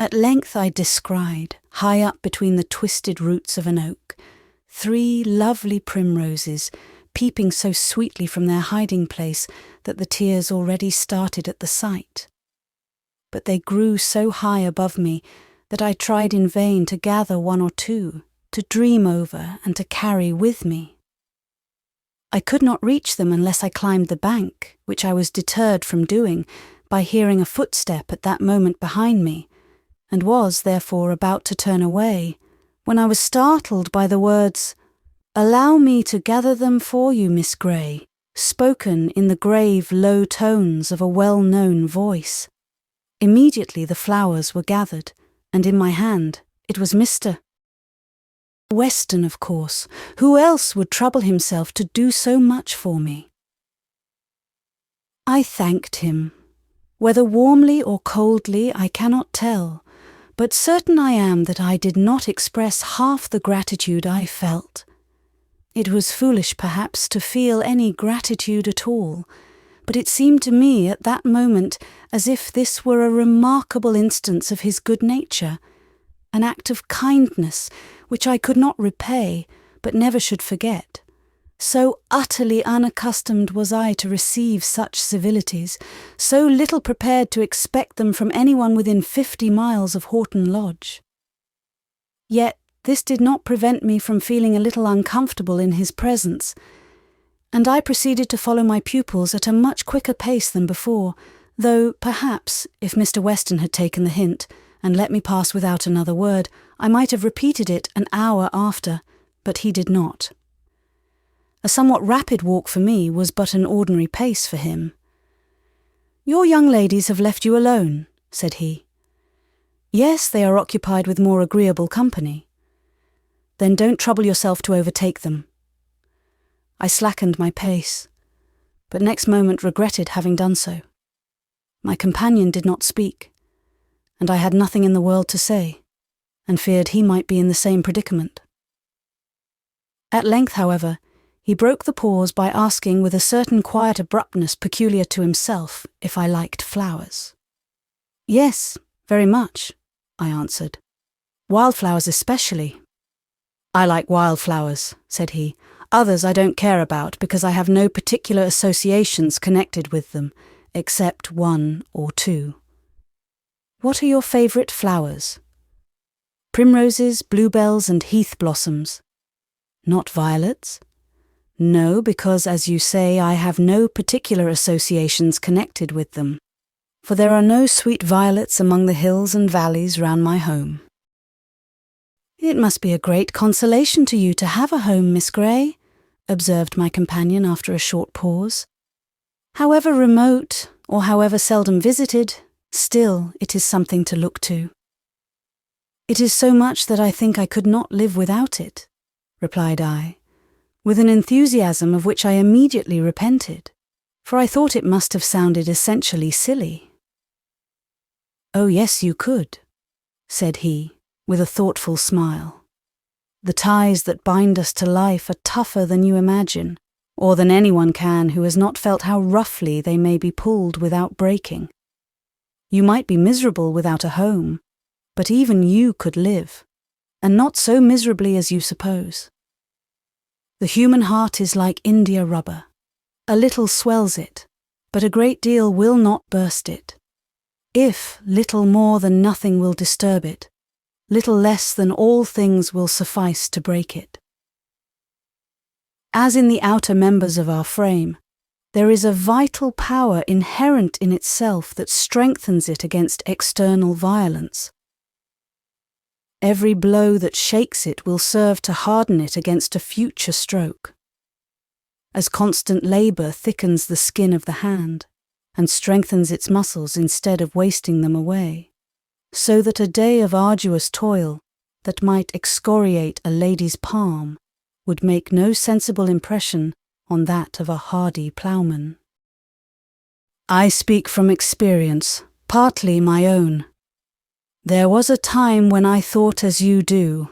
Speaker 1: At length I descried, high up between the twisted roots of an oak, 3 lovely primroses, peeping so sweetly from their hiding place that the tears already started at the sight. But they grew so high above me that I tried in vain to gather 1 or 2, to dream over and to carry with me. I could not reach them unless I climbed the bank, which I was deterred from doing by hearing a footstep at that moment behind me, and was, therefore, about to turn away, when I was startled by the words, "Allow me to gather them for you, Miss Gray," spoken in the grave, low tones of a well-known voice. Immediately the flowers were gathered, and in my hand it was Mr. Weston, of course. Who else would trouble himself to do so much for me? I thanked him. Whether warmly or coldly I cannot tell, but certain I am that I did not express half the gratitude I felt. It was foolish, perhaps, to feel any gratitude at all, but it seemed to me at that moment as if this were a remarkable instance of his good nature, an act of kindness which I could not repay, but never should forget. So utterly unaccustomed was I to receive such civilities, so little prepared to expect them from anyone within 50 miles of Horton Lodge. Yet this did not prevent me from feeling a little uncomfortable in his presence, and I proceeded to follow my pupils at a much quicker pace than before, Though, perhaps, if Mr. Weston had taken the hint and let me pass without another word, I might have repeated it an hour after, but he did not. A somewhat rapid walk for me was but an ordinary pace for him. "Your young ladies have left you alone," said he. "Yes, they are occupied with more agreeable company." "Then don't trouble yourself to overtake them." I slackened my pace, but next moment regretted having done so. My companion did not speak, and I had nothing in the world to say, and feared he might be in the same predicament. At length, however, he broke the pause by asking with a certain quiet abruptness peculiar to himself if I liked flowers. "Yes, very much," I answered. "Wildflowers especially." "I like wildflowers," said he. "Others I don't care about because I have no particular associations connected with them, except one or two." "What are your favourite flowers?" "Primroses, bluebells and heath blossoms." "Not violets?" "No, because, as you say, I have no particular associations connected with them, for there are no sweet violets among the hills and valleys round my home." "It must be a great consolation to you to have a home, Miss Gray," observed my companion after a short pause. "However remote, or however seldom visited, still it is something to look to." "It is so much that I think I could not live without it," replied I, with an enthusiasm of which I immediately repented, for I thought it must have sounded essentially silly. "Oh yes, you could," said he, with a thoughtful smile. "The ties that bind us to life are tougher than you imagine, or than anyone can who has not felt how roughly they may be pulled without breaking. You might be miserable without a home, but even you could live, and not so miserably as you suppose. The human heart is like India rubber. A little swells it, but a great deal will not burst it. If little more than nothing will disturb it, little less than all things will suffice to break it. As in the outer members of our frame, there is a vital power inherent in itself that strengthens it against external violence. Every blow that shakes it will serve to harden it against a future stroke. As constant labour thickens the skin of the hand, and strengthens its muscles instead of wasting them away, so that a day of arduous toil that might excoriate a lady's palm would make no sensible impression on that of a hardy ploughman. I speak from experience, partly my own. There was a time when I thought as you do.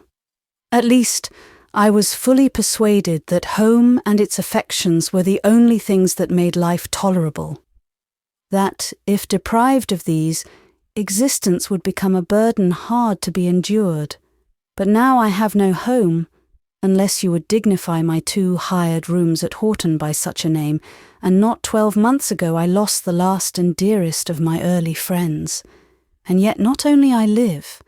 Speaker 1: At least, I was fully persuaded that home and its affections were the only things that made life tolerable. That, if deprived of these, existence would become a burden hard to be endured. But now I have no home, unless you would dignify my 2 hired rooms at Horton by such a name, and not 12 months ago I lost the last and dearest of my early friends. And yet not only I live,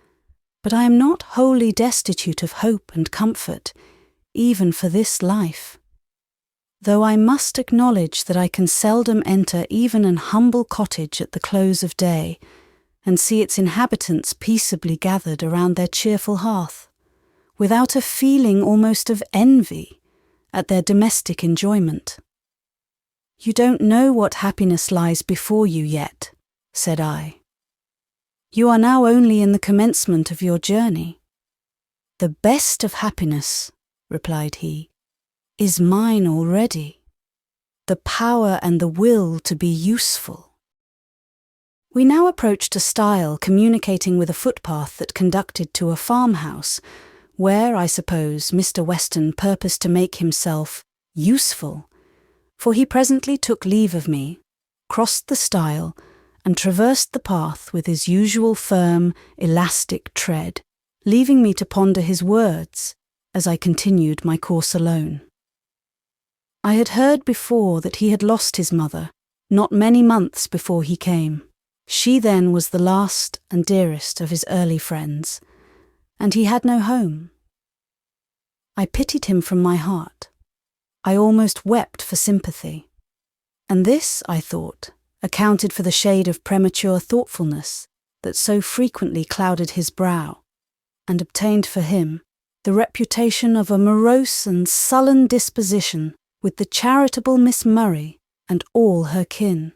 Speaker 1: but I am not wholly destitute of hope and comfort, even for this life. Though I must acknowledge that I can seldom enter even an humble cottage at the close of day, and see its inhabitants peaceably gathered around their cheerful hearth, without a feeling almost of envy at their domestic enjoyment. "You don't know what happiness lies before you yet," said I. "You are now only in the commencement of your journey." "The best of happiness," replied he, "is mine already. The power and the will to be useful." We now approached a stile communicating with a footpath that conducted to a farmhouse, where, I suppose, Mr. Weston purposed to make himself useful, for he presently took leave of me, crossed the stile, and traversed the path with his usual firm, elastic tread, leaving me to ponder his words as I continued my course alone. I had heard before that he had lost his mother, not many months before he came. She then was the last and dearest of his early friends, and he had no home. I pitied him from my heart. I almost wept for sympathy. And this, I thought, accounted for the shade of premature thoughtfulness that so frequently clouded his brow, and obtained for him the reputation of a morose and sullen disposition with the charitable Miss Murray and all her kin.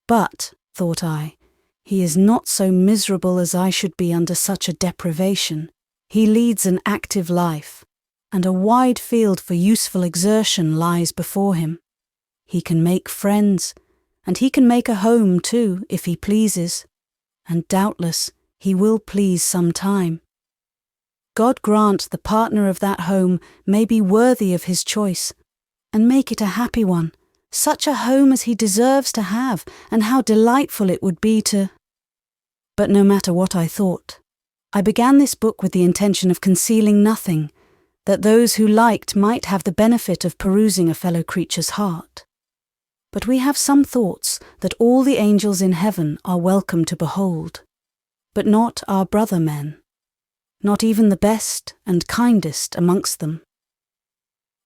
Speaker 1: But, thought I, he is not so miserable as I should be under such a deprivation. He leads an active life, and a wide field for useful exertion lies before him. He can make friends, and he can make a home too, if he pleases, and doubtless he will please some time. God grant the partner of that home may be worthy of his choice, and make it a happy one, such a home as he deserves to have, and how delightful it would be to... But no matter what I thought, I began this book with the intention of concealing nothing, that those who liked might have the benefit of perusing a fellow creature's heart. But we have some thoughts that all the angels in heaven are welcome to behold, but not our brother men, not even the best and kindest amongst them.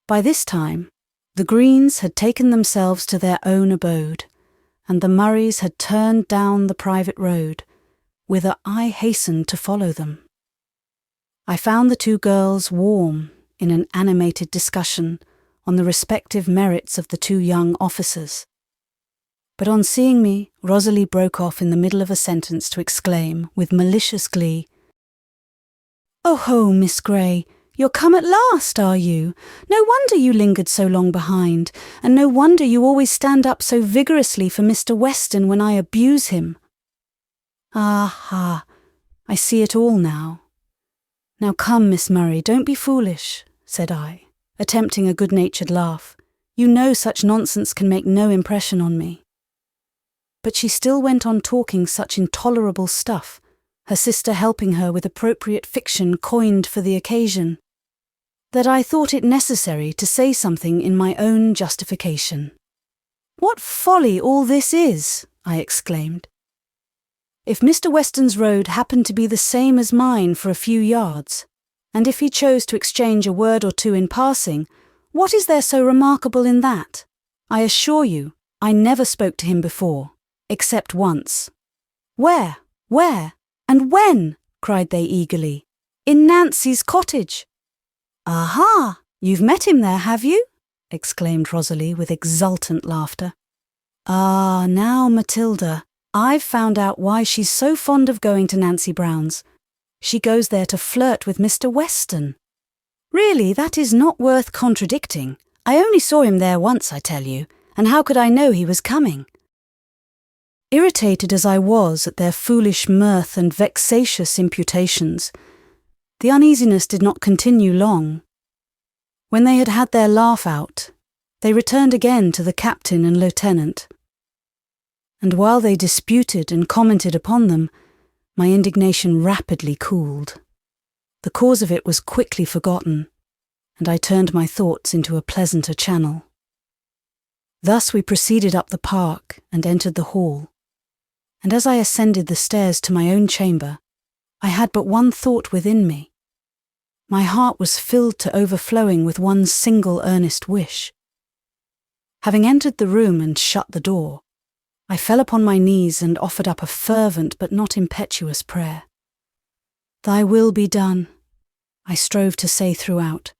Speaker 1: By this time, the Greens had taken themselves to their own abode, and the Murrays had turned down the private road, whither I hastened to follow them. I found the two girls warm in an animated discussion on the respective merits of the two young officers. But on seeing me, Rosalie broke off in the middle of a sentence to exclaim, with malicious glee, "Oh ho, Miss Gray, you're come at last, are you? No wonder you lingered so long behind, and no wonder you always stand up so vigorously for Mr. Weston when I abuse him. Ah, I see it all now. Now come, Miss Murray, don't be foolish," said I, attempting a good-natured laugh. "You know such nonsense can make no impression on me." But she still went on talking such intolerable stuff, her sister helping her with appropriate fiction coined for the occasion, that I thought it necessary to say something in my own justification. "What folly all this is!" I exclaimed. "If Mr. Weston's road happened to be the same as mine for a few yards, and if he chose to exchange a word or two in passing, what is there so remarkable in that? I assure you, I never spoke to him before, except once." "Where? And when?" cried they eagerly. "In Nancy's cottage." "Aha! You've met him there, have you?" exclaimed Rosalie with exultant laughter. "Ah, now, Matilda, I've found out why she's so fond of going to Nancy Brown's. She goes there to flirt with Mr. Weston. Really, that is not worth contradicting. I only saw him there once, I tell you, and how could I know he was coming?" Irritated as I was at their foolish mirth and vexatious imputations, the uneasiness did not continue long. When they had had their laugh out, they returned again to the captain and lieutenant. And while they disputed and commented upon them, my indignation rapidly cooled. The cause of it was quickly forgotten, and I turned my thoughts into a pleasanter channel. Thus we proceeded up the park and entered the hall, and as I ascended the stairs to my own chamber, I had but one thought within me. My heart was filled to overflowing with one single earnest wish. Having entered the room and shut the door, I fell upon my knees and offered up a fervent but not impetuous prayer. "Thy will be done," I strove to say throughout.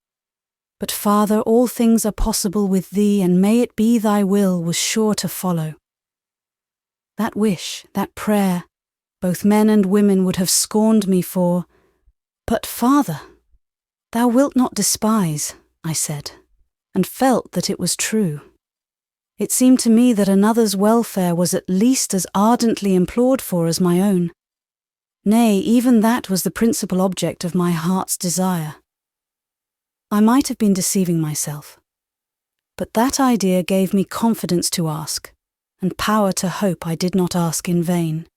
Speaker 1: But Father, all things are possible with thee, and may it be thy will was sure to follow. That wish, that prayer, both men and women would have scorned me for. "But, Father, thou wilt not despise," I said, and felt that it was true. It seemed to me that another's welfare was at least as ardently implored for as my own. Nay, even that was the principal object of my heart's desire. I might have been deceiving myself, but that idea gave me confidence to ask, and power to hope I did not ask in vain.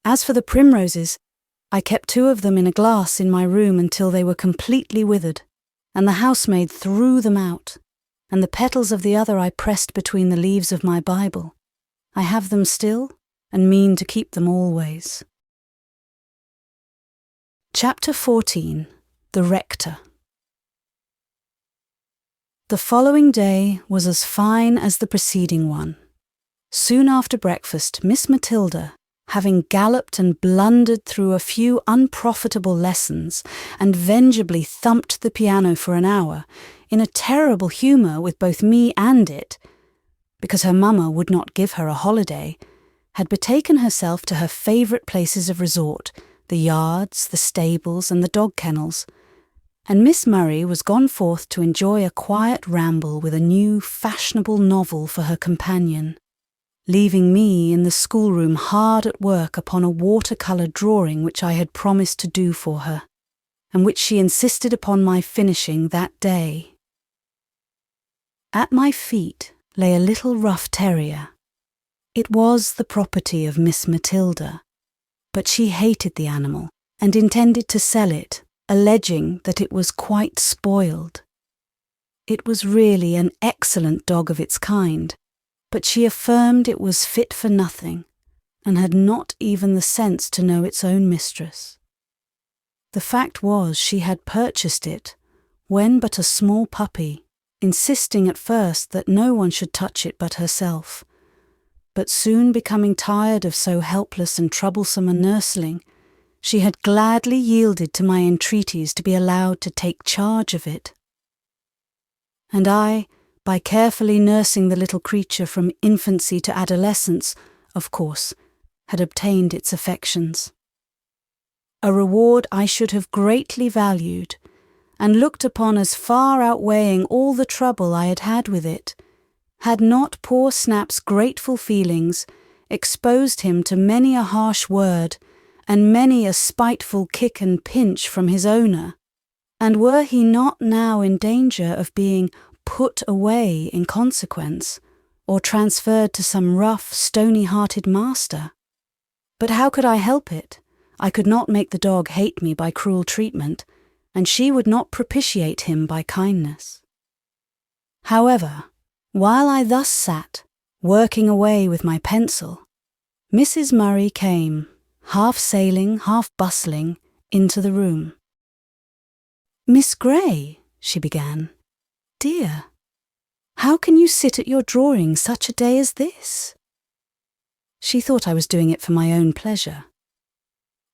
Speaker 1: As for the primroses, I kept 2 of them in a glass in my room until they were completely withered, and the housemaid threw them out, and the petals of the other I pressed between the leaves of my Bible. I have them still, and mean to keep them always. Chapter 14. The Rector. The following day was as fine as the preceding one. Soon after breakfast, Miss Matilda, having galloped and blundered through a few unprofitable lessons and vengeably thumped the piano for an hour, in a terrible humour with both me and it, because her mamma would not give her a holiday, had betaken herself to her favourite places of resort, the yards, the stables, and the dog kennels, and Miss Murray was gone forth to enjoy a quiet ramble with a new fashionable novel for her companion, leaving me in the schoolroom hard at work upon a watercolour drawing which I had promised to do for her, and which she insisted upon my finishing that day. At my feet lay a little rough terrier. It was the property of Miss Matilda, but she hated the animal and intended to sell it, alleging that it was quite spoiled. It was really an excellent dog of its kind, but she affirmed it was fit for nothing, and had not even the sense to know its own mistress. The fact was she had purchased it when but a small puppy, insisting at first that no one should touch it but herself, but soon becoming tired of so helpless and troublesome a nursling, she had gladly yielded to my entreaties to be allowed to take charge of it. And I, by carefully nursing the little creature from infancy to adolescence, of course, had obtained its affections. A reward I should have greatly valued, and looked upon as far outweighing all the trouble I had had with it, had not poor Snap's grateful feelings exposed him to many a harsh word and many a spiteful kick and pinch from his owner, and were he not now in danger of being put away in consequence, or transferred to some rough, stony-hearted master. But how could I help it? I could not make the dog hate me by cruel treatment, and she would not propitiate him by kindness. However, while I thus sat, working away with my pencil, Mrs. Murray came, half sailing, half bustling, into the room. "Miss Gray," she began, "dear, how can you sit at your drawing such a day as this?" She thought I was doing it for my own pleasure.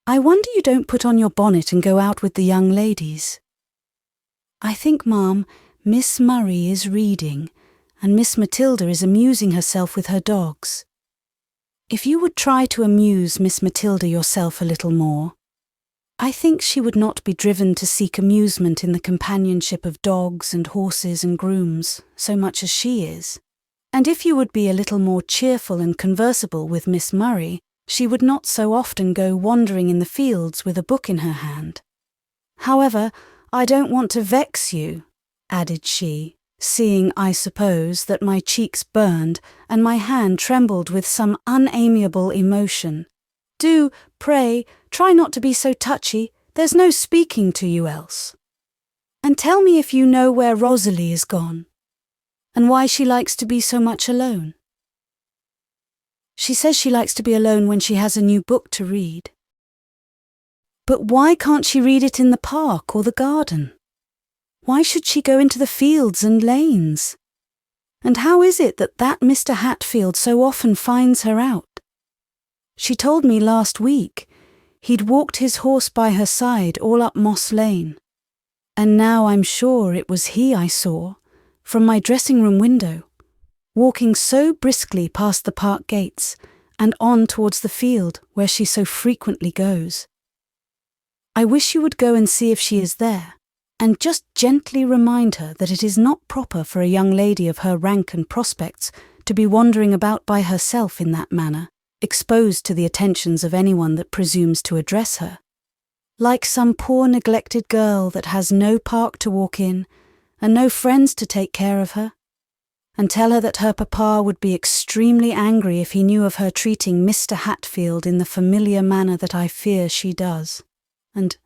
Speaker 1: "I wonder you don't put on your bonnet and go out with the young ladies." "I think, ma'am, Miss Murray is reading, and Miss Matilda is amusing herself with her dogs. If you would try to amuse Miss Matilda yourself a little more, I think she would not be driven to seek amusement in the companionship of dogs and horses and grooms so much as she is. And if you would be a little more cheerful and conversable with Miss Murray, she would not so often go wandering in the fields with a book in her hand. However, I don't want to vex you," added she, seeing, I suppose, that my cheeks burned and my hand trembled with some unamiable emotion. "Do, pray, try not to be so touchy, there's no speaking to you else. And tell me if you know where Rosalie is gone, and why she likes to be so much alone." "She says she likes to be alone when she has a new book to read." "But why can't she read it in the park or the garden? Why should she go into the fields and lanes? And how is it that Mr. Hatfield so often finds her out? She told me last week he'd walked his horse by her side all up Moss Lane, and now I'm sure it was he I saw, from my dressing-room window, walking so briskly past the park gates and on towards the field where she so frequently goes. I wish you would go and see if she is there, and just gently remind her that it is not proper for a young lady of her rank and prospects to be wandering about by herself in that manner, exposed to the attentions of anyone that presumes to address her, like some poor neglected girl that has no park to walk in and no friends to take care of her, and tell her that her papa would be extremely angry if he knew of her treating Mr. Hatfield in the familiar manner that I fear she does. And,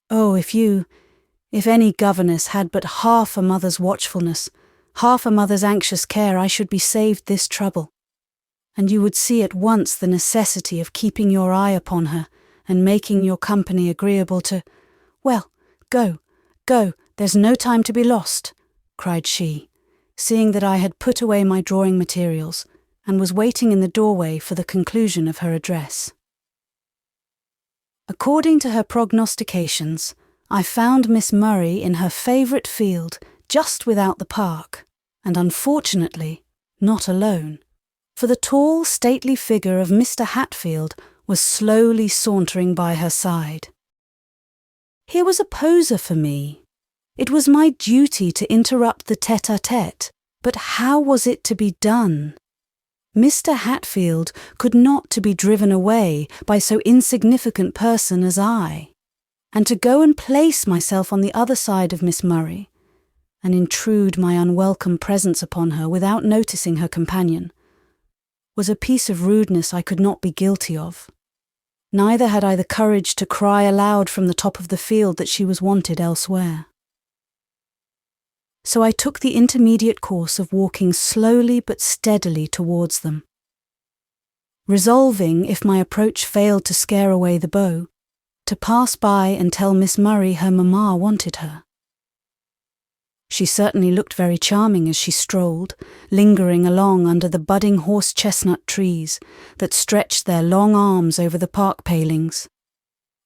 Speaker 1: oh, if any governess had but half a mother's watchfulness, half a mother's anxious care, I should be saved this trouble. And you would see at once the necessity of keeping your eye upon her and making your company agreeable to— Well, go, there's no time to be lost, cried she, seeing that I had put away my drawing materials and was waiting in the doorway for the conclusion of her address. According to her prognostications, I found Miss Murray in her favourite field just without the park, and unfortunately not alone, for the tall, stately figure of Mr. Hatfield was slowly sauntering by her side. Here was a poser for me. It was my duty to interrupt the tête-à-tête, but how was it to be done? Mr. Hatfield could not to be driven away by so insignificant person as I, and to go and place myself on the other side of Miss Murray, and intrude my unwelcome presence upon her without noticing her companion, was a piece of rudeness I could not be guilty of. Neither had I the courage to cry aloud from the top of the field that she was wanted elsewhere. So I took the intermediate course of walking slowly but steadily towards them, resolving, if my approach failed to scare away the beau, to pass by and tell Miss Murray her mamma wanted her. She certainly looked very charming as she strolled, lingering along under the budding horse-chestnut trees that stretched their long arms over the park palings,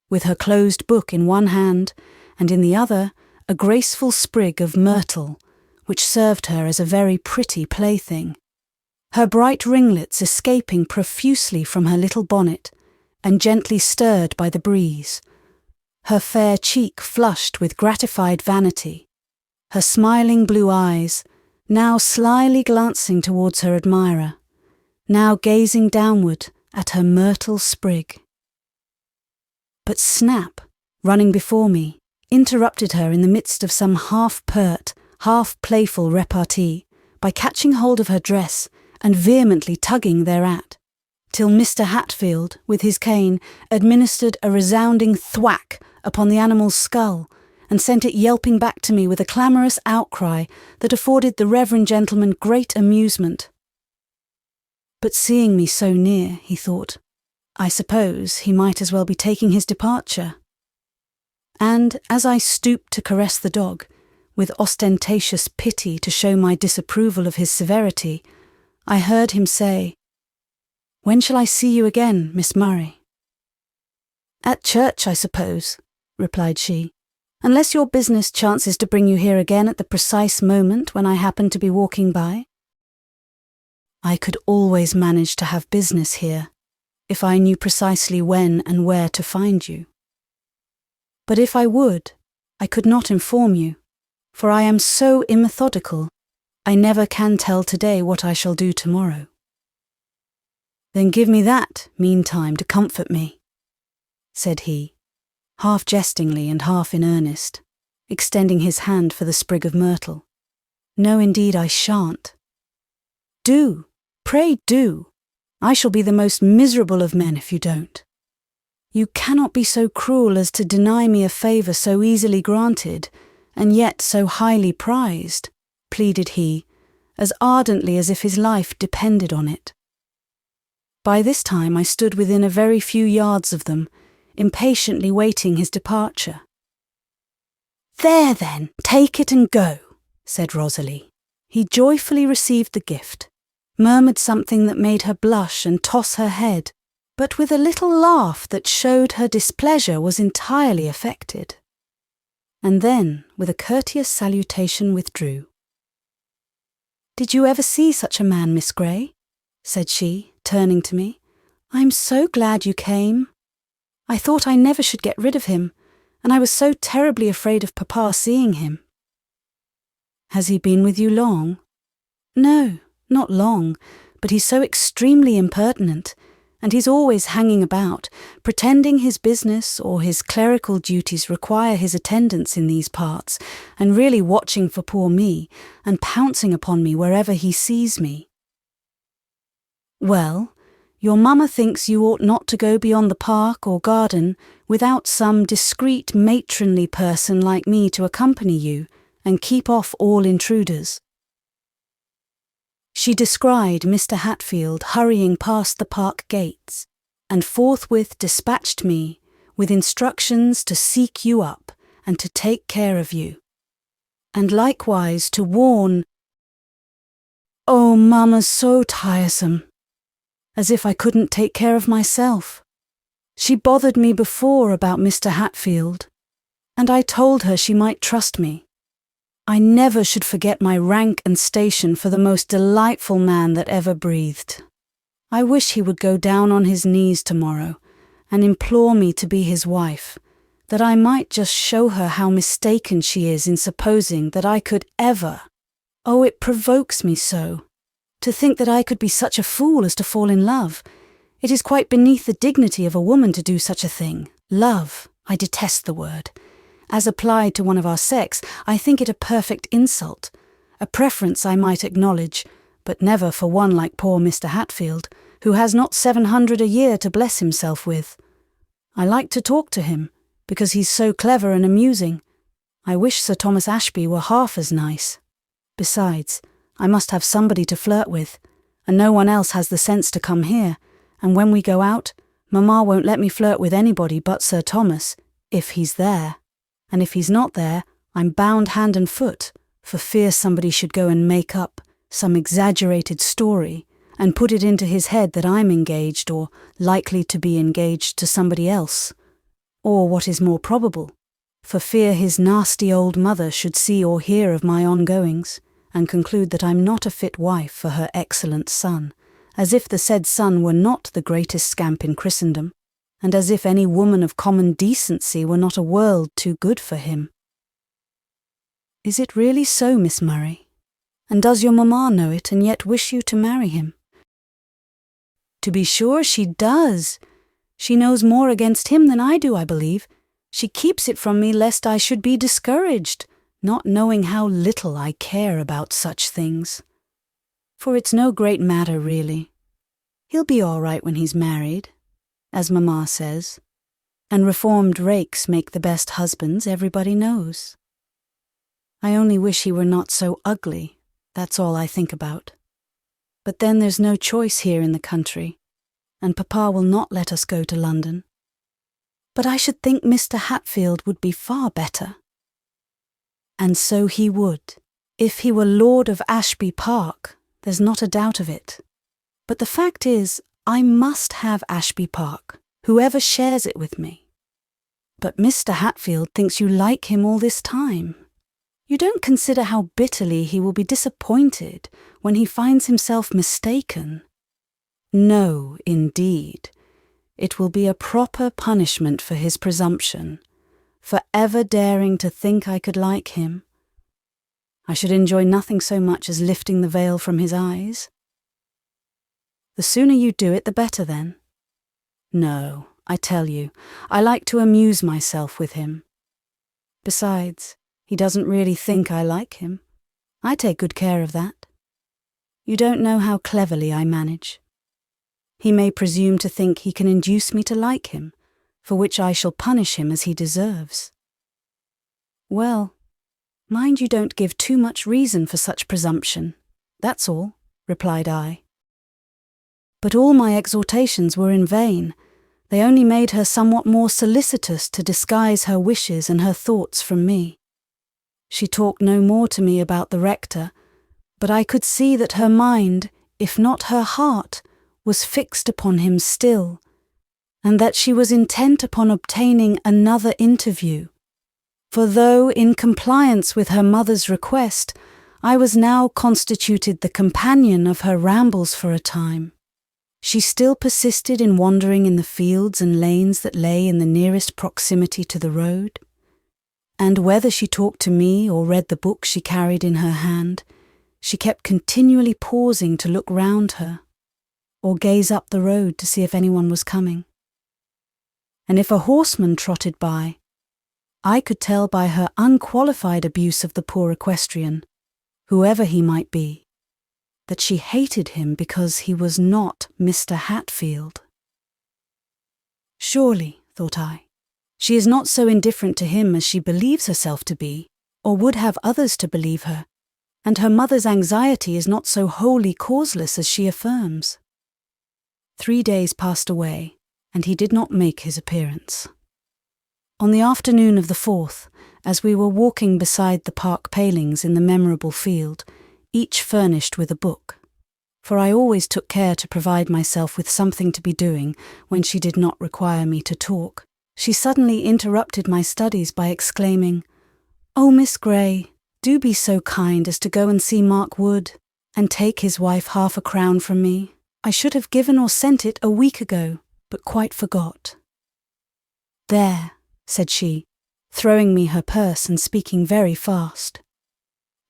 Speaker 1: with her closed book in one hand and in the other a graceful sprig of myrtle, which served her as a very pretty plaything, her bright ringlets escaping profusely from her little bonnet and gently stirred by the breeze, her fair cheek flushed with gratified vanity, her smiling blue eyes now slyly glancing towards her admirer, now gazing downward at her myrtle sprig. But Snap, running before me, interrupted her in the midst of some half-pert, half-playful repartee by catching hold of her dress and vehemently tugging thereat, till Mr. Hatfield, with his cane, administered a resounding thwack upon the animal's skull and sent it yelping back to me with a clamorous outcry that afforded the reverend gentleman great amusement. But seeing me so near, he thought, I suppose he might as well be taking his departure. And as I stooped to caress the dog, with ostentatious pity to show my disapproval of his severity, I heard him say, "When shall I see you again, Miss Murray?" "At church, I suppose," replied she, "unless your business chances to bring you here again at the precise moment when I happen to be walking by." I could always manage to have business here, if I knew precisely when and where to find you. But if I would, I could not inform you, for I am so immethodical, I never can tell today what I shall do tomorrow. "Then give me that, meantime, to comfort me," said he, half jestingly and half in earnest, extending his hand for the sprig of myrtle. "No, indeed, I shan't." "Do, pray do. I shall be the most miserable of men if you don't. You cannot be so cruel as to deny me a favour so easily granted, and yet so highly prized," pleaded he, as ardently as if his life depended on it. By this time I stood within a very few yards of them, impatiently waiting his departure. "There then, take it and go," said Rosalie. He joyfully received the gift, murmured something that made her blush and toss her head, but with a little laugh that showed her displeasure was entirely affected, and then, with a courteous salutation, withdrew. "Did you ever see such a man, Miss Gray?" said she, turning to me. "I am so glad you came. I thought I never should get rid of him, and I was so terribly afraid of Papa seeing him." "Has he been with you long?" "No, not long, but he's so extremely impertinent, and he's always hanging about, pretending his business or his clerical duties require his attendance in these parts, and really watching for poor me, and pouncing upon me wherever he sees me." "Well, your mamma thinks you ought not to go beyond the park or garden without some discreet matronly person like me to accompany you and keep off all intruders." She descried Mr. Hatfield hurrying past the park gates, and forthwith dispatched me with instructions to seek you up and to take care of you, and likewise to warn— "Oh, mamma's so tiresome," as if I couldn't take care of myself. She bothered me before about Mr. Hatfield, and I told her she might trust me. I never should forget my rank and station for the most delightful man that ever breathed. I wish he would go down on his knees tomorrow and implore me to be his wife, that I might just show her how mistaken she is in supposing that I could ever. Oh, it provokes me so, to think that I could be such a fool as to fall in love. It is quite beneath the dignity of a woman to do such a thing. Love, I detest the word. As applied to one of our sex, I think it a perfect insult. A preference I might acknowledge, but never for one like poor Mr. Hatfield, who has not 700 a year to bless himself with. I like to talk to him, because he's so clever and amusing. I wish Sir Thomas Ashby were half as nice. Besides, I must have somebody to flirt with, and no one else has the sense to come here, and when we go out, Mamma won't let me flirt with anybody but Sir Thomas, if he's there. And if he's not there, I'm bound hand and foot, for fear somebody should go and make up some exaggerated story and put it into his head that I'm engaged or likely to be engaged to somebody else. Or what is more probable, for fear his nasty old mother should see or hear of my ongoings and conclude that I'm not a fit wife for her excellent son, as if the said son were not the greatest scamp in Christendom, and as if any woman of common decency were not a world too good for him. Is it really so, Miss Murray? And does your mamma know it and yet wish you to marry him? To be sure she does. She knows more against him than I do, I believe. She keeps it from me lest I should be discouraged, not knowing how little I care about such things. For it's no great matter, really. He'll be all right when he's married, as Mamma says, and reformed rakes make the best husbands, everybody knows. I only wish he were not so ugly, that's all I think about. But then there's no choice here in the country, and Papa will not let us go to London. But I should think Mr. Hatfield would be far better. And so he would, if he were Lord of Ashby Park, there's not a doubt of it. But the fact is, I must have Ashby Park, whoever shares it with me. But Mr. Hatfield thinks you like him all this time. You don't consider how bitterly he will be disappointed when he finds himself mistaken. No, indeed. It will be a proper punishment for his presumption, for ever daring to think I could like him. I should enjoy nothing so much as lifting the veil from his eyes. The sooner you do it, the better then. No, I tell you, I like to amuse myself with him. Besides, he doesn't really think I like him. I take good care of that. You don't know how cleverly I manage. He may presume to think he can induce me to like him, for which I shall punish him as he deserves. Well, mind you don't give too much reason for such presumption, that's all, replied I. But all my exhortations were in vain. They only made her somewhat more solicitous to disguise her wishes and her thoughts from me. She talked no more to me about the rector, but I could see that her mind, if not her heart, was fixed upon him still, and that she was intent upon obtaining another interview. For though, in compliance with her mother's request, I was now constituted the companion of her rambles for a time, she still persisted in wandering in the fields and lanes that lay in the nearest proximity to the road, and whether she talked to me or read the book she carried in her hand, she kept continually pausing to look round her, or gaze up the road to see if anyone was coming. And if a horseman trotted by, I could tell by her unqualified abuse of the poor equestrian, whoever he might be, that she hated him because he was not Mr. Hatfield. Surely, thought I, she is not so indifferent to him as she believes herself to be, or would have others to believe her, and her mother's anxiety is not so wholly causeless as she affirms. 3 days passed away, and he did not make his appearance. On the afternoon of the 4th, as we were walking beside the park palings in the memorable field, each furnished with a book, for I always took care to provide myself with something to be doing when she did not require me to talk, she suddenly interrupted my studies by exclaiming, "Oh, Miss Gray, do be so kind as to go and see Mark Wood, and take his wife £half-a-crown from me. I should have given or sent it a week ago, but quite forgot." "There," said she, throwing me her purse and speaking very fast.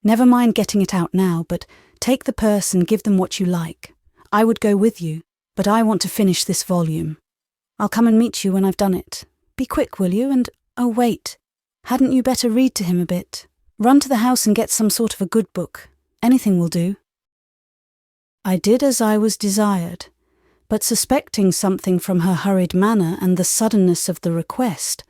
Speaker 1: "Never mind getting it out now, but take the purse and give them what you like. I would go with you, but I want to finish this volume. I'll come and meet you when I've done it. Be quick, will you? And, oh wait, hadn't you better read to him a bit? Run to the house and get some sort of a good book. Anything will do." I did as I was desired, but suspecting something from her hurried manner and the suddenness of the request,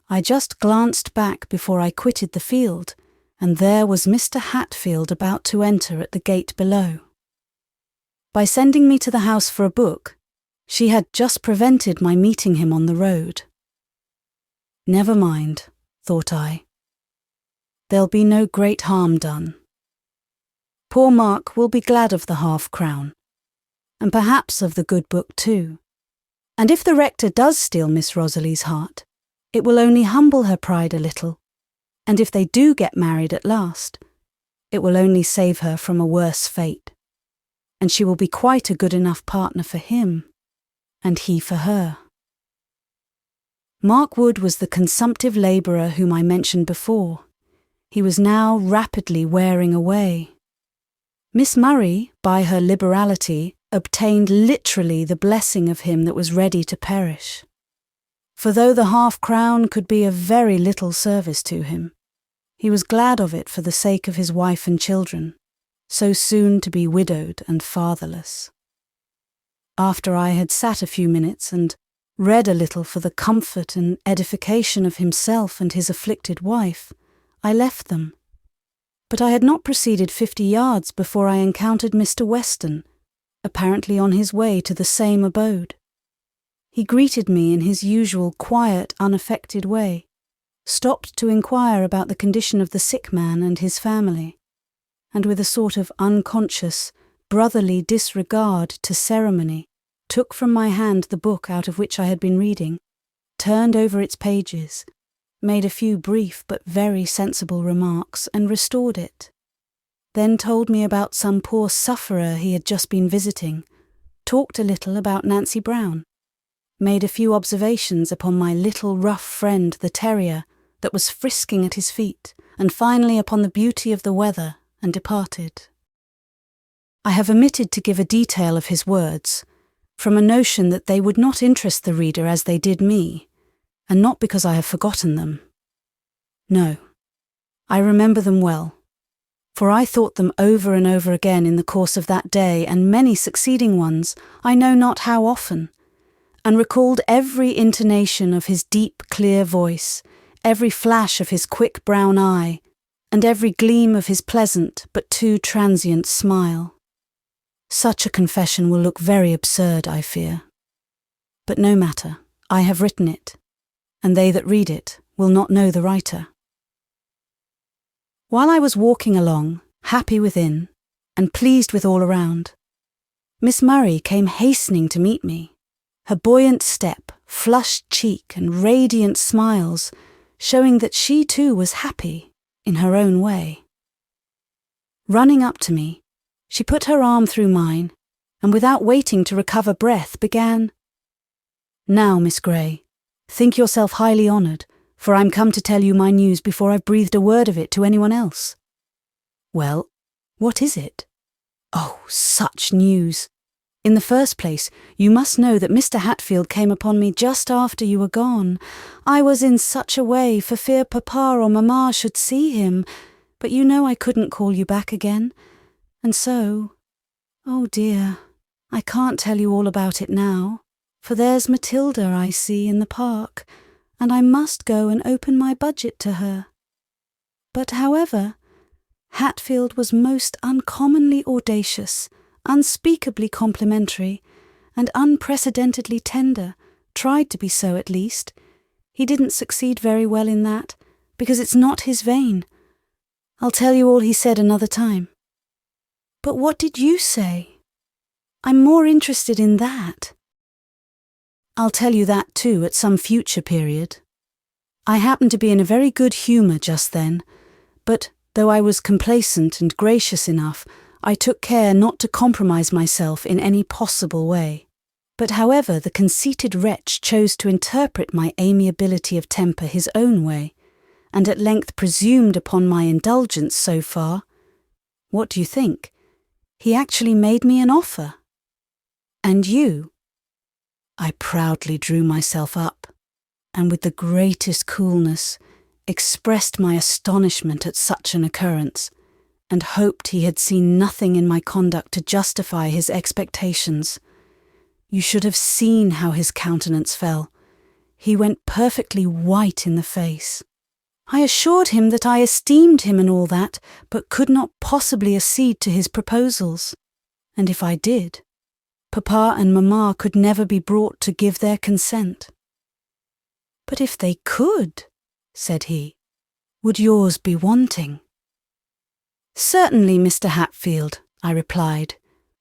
Speaker 1: I just glanced back before I quitted the field, and there was Mr. Hatfield about to enter at the gate below. By sending me to the house for a book, she had just prevented my meeting him on the road. Never mind, thought I. There'll be no great harm done. Poor Mark will be glad of the half-crown, and perhaps of the good book too. And if the rector does steal Miss Rosalie's heart, it will only humble her pride a little, and if they do get married at last, it will only save her from a worse fate, and she will be quite a good enough partner for him, and he for her. Mark Wood was the consumptive labourer whom I mentioned before. He was now rapidly wearing away. Miss Murray, by her liberality, obtained literally the blessing of him that was ready to perish. For though the half-crown could be of very little service to him, he was glad of it for the sake of his wife and children, so soon to be widowed and fatherless. After I had sat a few minutes and read a little for the comfort and edification of himself and his afflicted wife, I left them. But I had not proceeded 50 yards before I encountered Mr. Weston, apparently on his way to the same abode. He greeted me in his usual quiet, unaffected way, stopped to inquire about the condition of the sick man and his family, and with a sort of unconscious, brotherly disregard to ceremony, took from my hand the book out of which I had been reading, turned over its pages, made a few brief but very sensible remarks, and restored it. Then told me about some poor sufferer he had just been visiting, talked a little about Nancy Brown, made a few observations upon my little rough friend the terrier that was frisking at his feet, and finally upon the beauty of the weather, and departed. I have omitted to give a detail of his words, from a notion that they would not interest the reader as they did me, and not because I have forgotten them. No, I remember them well, for I thought them over and over again in the course of that day and many succeeding ones, I know not how often, and recalled every intonation of his deep, clear voice, every flash of his quick brown eye, and every gleam of his pleasant but too transient smile. Such a confession will look very absurd, I fear. But no matter, I have written it, and they that read it will not know the writer. While I was walking along, happy within, and pleased with all around, Miss Murray came hastening to meet me, her buoyant step, flushed cheek, and radiant smiles, showing that she too was happy, in her own way. Running up to me, she put her arm through mine, and without waiting to recover breath, began, "Now, Miss Gray, think yourself highly honoured, for I'm come to tell you my news before I've breathed a word of it to anyone else." "Well, what is it?" "Oh, such news! In the first place, you must know that Mr. Hatfield came upon me just after you were gone. I was in such a way for fear papa or mamma should see him, but you know I couldn't call you back again. And so, oh dear, I can't tell you all about it now, for there's Matilda I see in the park, and I must go and open my budget to her. But however, Hatfield was most uncommonly audacious, unspeakably complimentary, and unprecedentedly tender, tried to be so at least. He didn't succeed very well in that, because it's not his vein. I'll tell you all he said another time." "But what did you say?" I'm more interested in that. I'll tell you that too at some future period. I happened to be in a very good humour just then, but though I was complacent and gracious enough, I took care not to compromise myself in any possible way. But however the conceited wretch chose to interpret my amiability of temper his own way, and at length presumed upon my indulgence so far, what do you think? He actually made me an offer. And you? I proudly drew myself up, and with the greatest coolness expressed my astonishment at such an occurrence, and hoped he had seen nothing in my conduct to justify his expectations. You should have seen how his countenance fell. He went perfectly white in the face. I assured him that I esteemed him and all that, but could not possibly accede to his proposals. And if I did, Papa and Mamma could never be brought to give their consent. But if they could, said he, would yours be wanting? Certainly, Mr. Hatfield, I replied,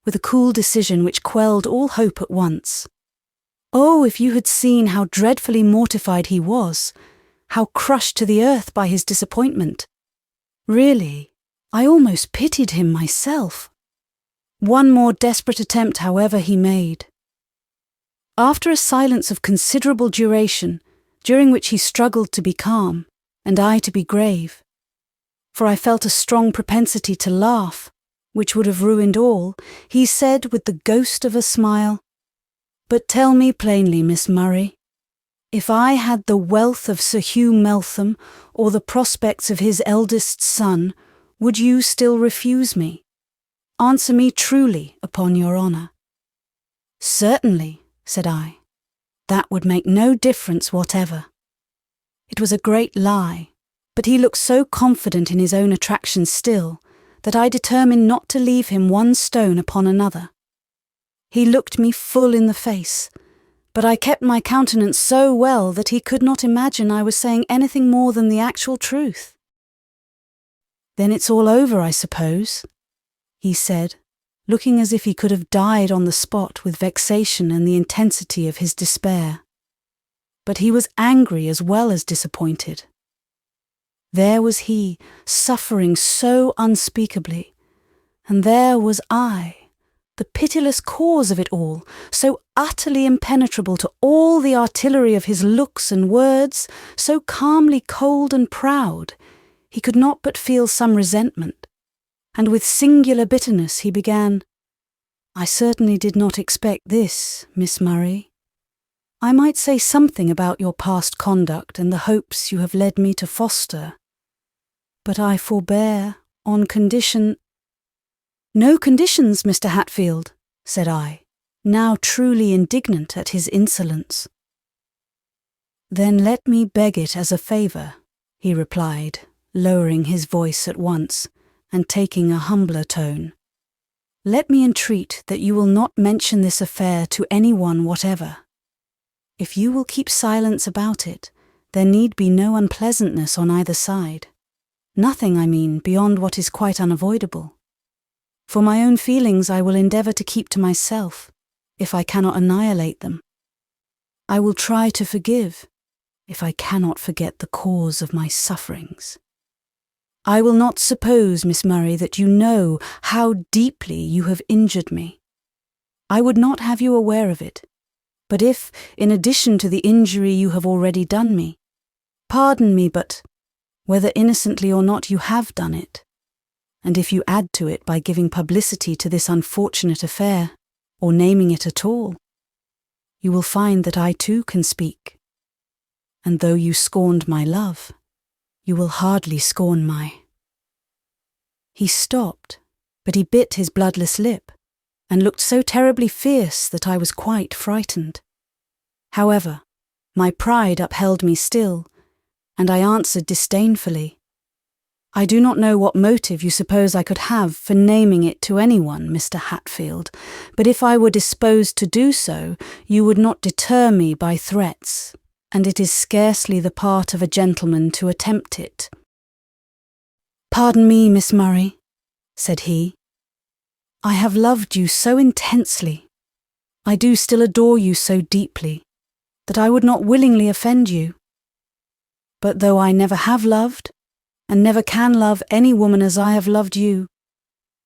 Speaker 1: with a cool decision which quelled all hope at once. Oh, if you had seen how dreadfully mortified he was, how crushed to the earth by his disappointment. Really, I almost pitied him myself. One more desperate attempt, however, he made. After a silence of considerable duration, during which he struggled to be calm, and I to be grave, for I felt a strong propensity to laugh, which would have ruined all, he said with the ghost of a smile, "But tell me plainly, Miss Murray, if I had the wealth of Sir Hugh Meltham or the prospects of his eldest son, would you still refuse me? Answer me truly, upon your honour." "Certainly," said I. "That would make no difference whatever." It was a great lie, but he looked so confident in his own attraction still, that I determined not to leave him one stone upon another. He looked me full in the face, but I kept my countenance so well that he could not imagine I was saying anything more than the actual truth. "Then it's all over, I suppose," he said, looking as if he could have died on the spot with vexation and the intensity of his despair. But he was angry as well as disappointed. There was he, suffering so unspeakably, and there was I, the pitiless cause of it all, so utterly impenetrable to all the artillery of his looks and words, so calmly cold and proud, he could not but feel some resentment, and with singular bitterness he began, "I certainly did not expect this, Miss Murray. I might say something about your past conduct and the hopes you have led me to foster, but I forbear on condition—" "No conditions, Mr. Hatfield," said I, now truly indignant at his insolence. "Then let me beg it as a favour," he replied, lowering his voice at once, and taking a humbler tone. "Let me entreat that you will not mention this affair to any one whatever. If you will keep silence about it, there need be no unpleasantness on either side. Nothing, I mean, beyond what is quite unavoidable. For my own feelings I will endeavour to keep to myself, if I cannot annihilate them. I will try to forgive, if I cannot forget the cause of my sufferings. I will not suppose, Miss Murray, that you know how deeply you have injured me. I would not have you aware of it. But if, in addition to the injury you have already done me, pardon me, but whether innocently or not you have done it, and if you add to it by giving publicity to this unfortunate affair, or naming it at all, you will find that I too can speak. And though you scorned my love, you will hardly scorn my—" He stopped, but he bit his bloodless lip, and looked so terribly fierce that I was quite frightened. However, my pride upheld me still, and I answered disdainfully, "I do not know what motive you suppose I could have for naming it to anyone, Mr. Hatfield, but if I were disposed to do so, you would not deter me by threats, and it is scarcely the part of a gentleman to attempt it." "Pardon me, Miss Murray," said he. I have loved you so intensely, I do still adore you so deeply, that I would not willingly offend you. But though I never have loved, and never can love any woman as I have loved you,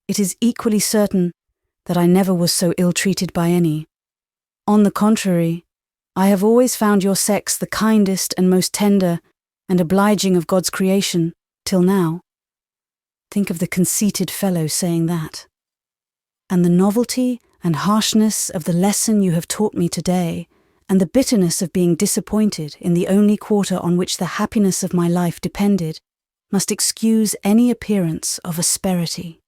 Speaker 1: it is equally certain that I never was so ill-treated by any. On the contrary, I have always found your sex the kindest and most tender and obliging of God's creation, till now. Think of the conceited fellow saying that. And the novelty and harshness of the lesson you have taught me today, and the bitterness of being disappointed in the only quarter on which the happiness of my life depended, must excuse any appearance of asperity.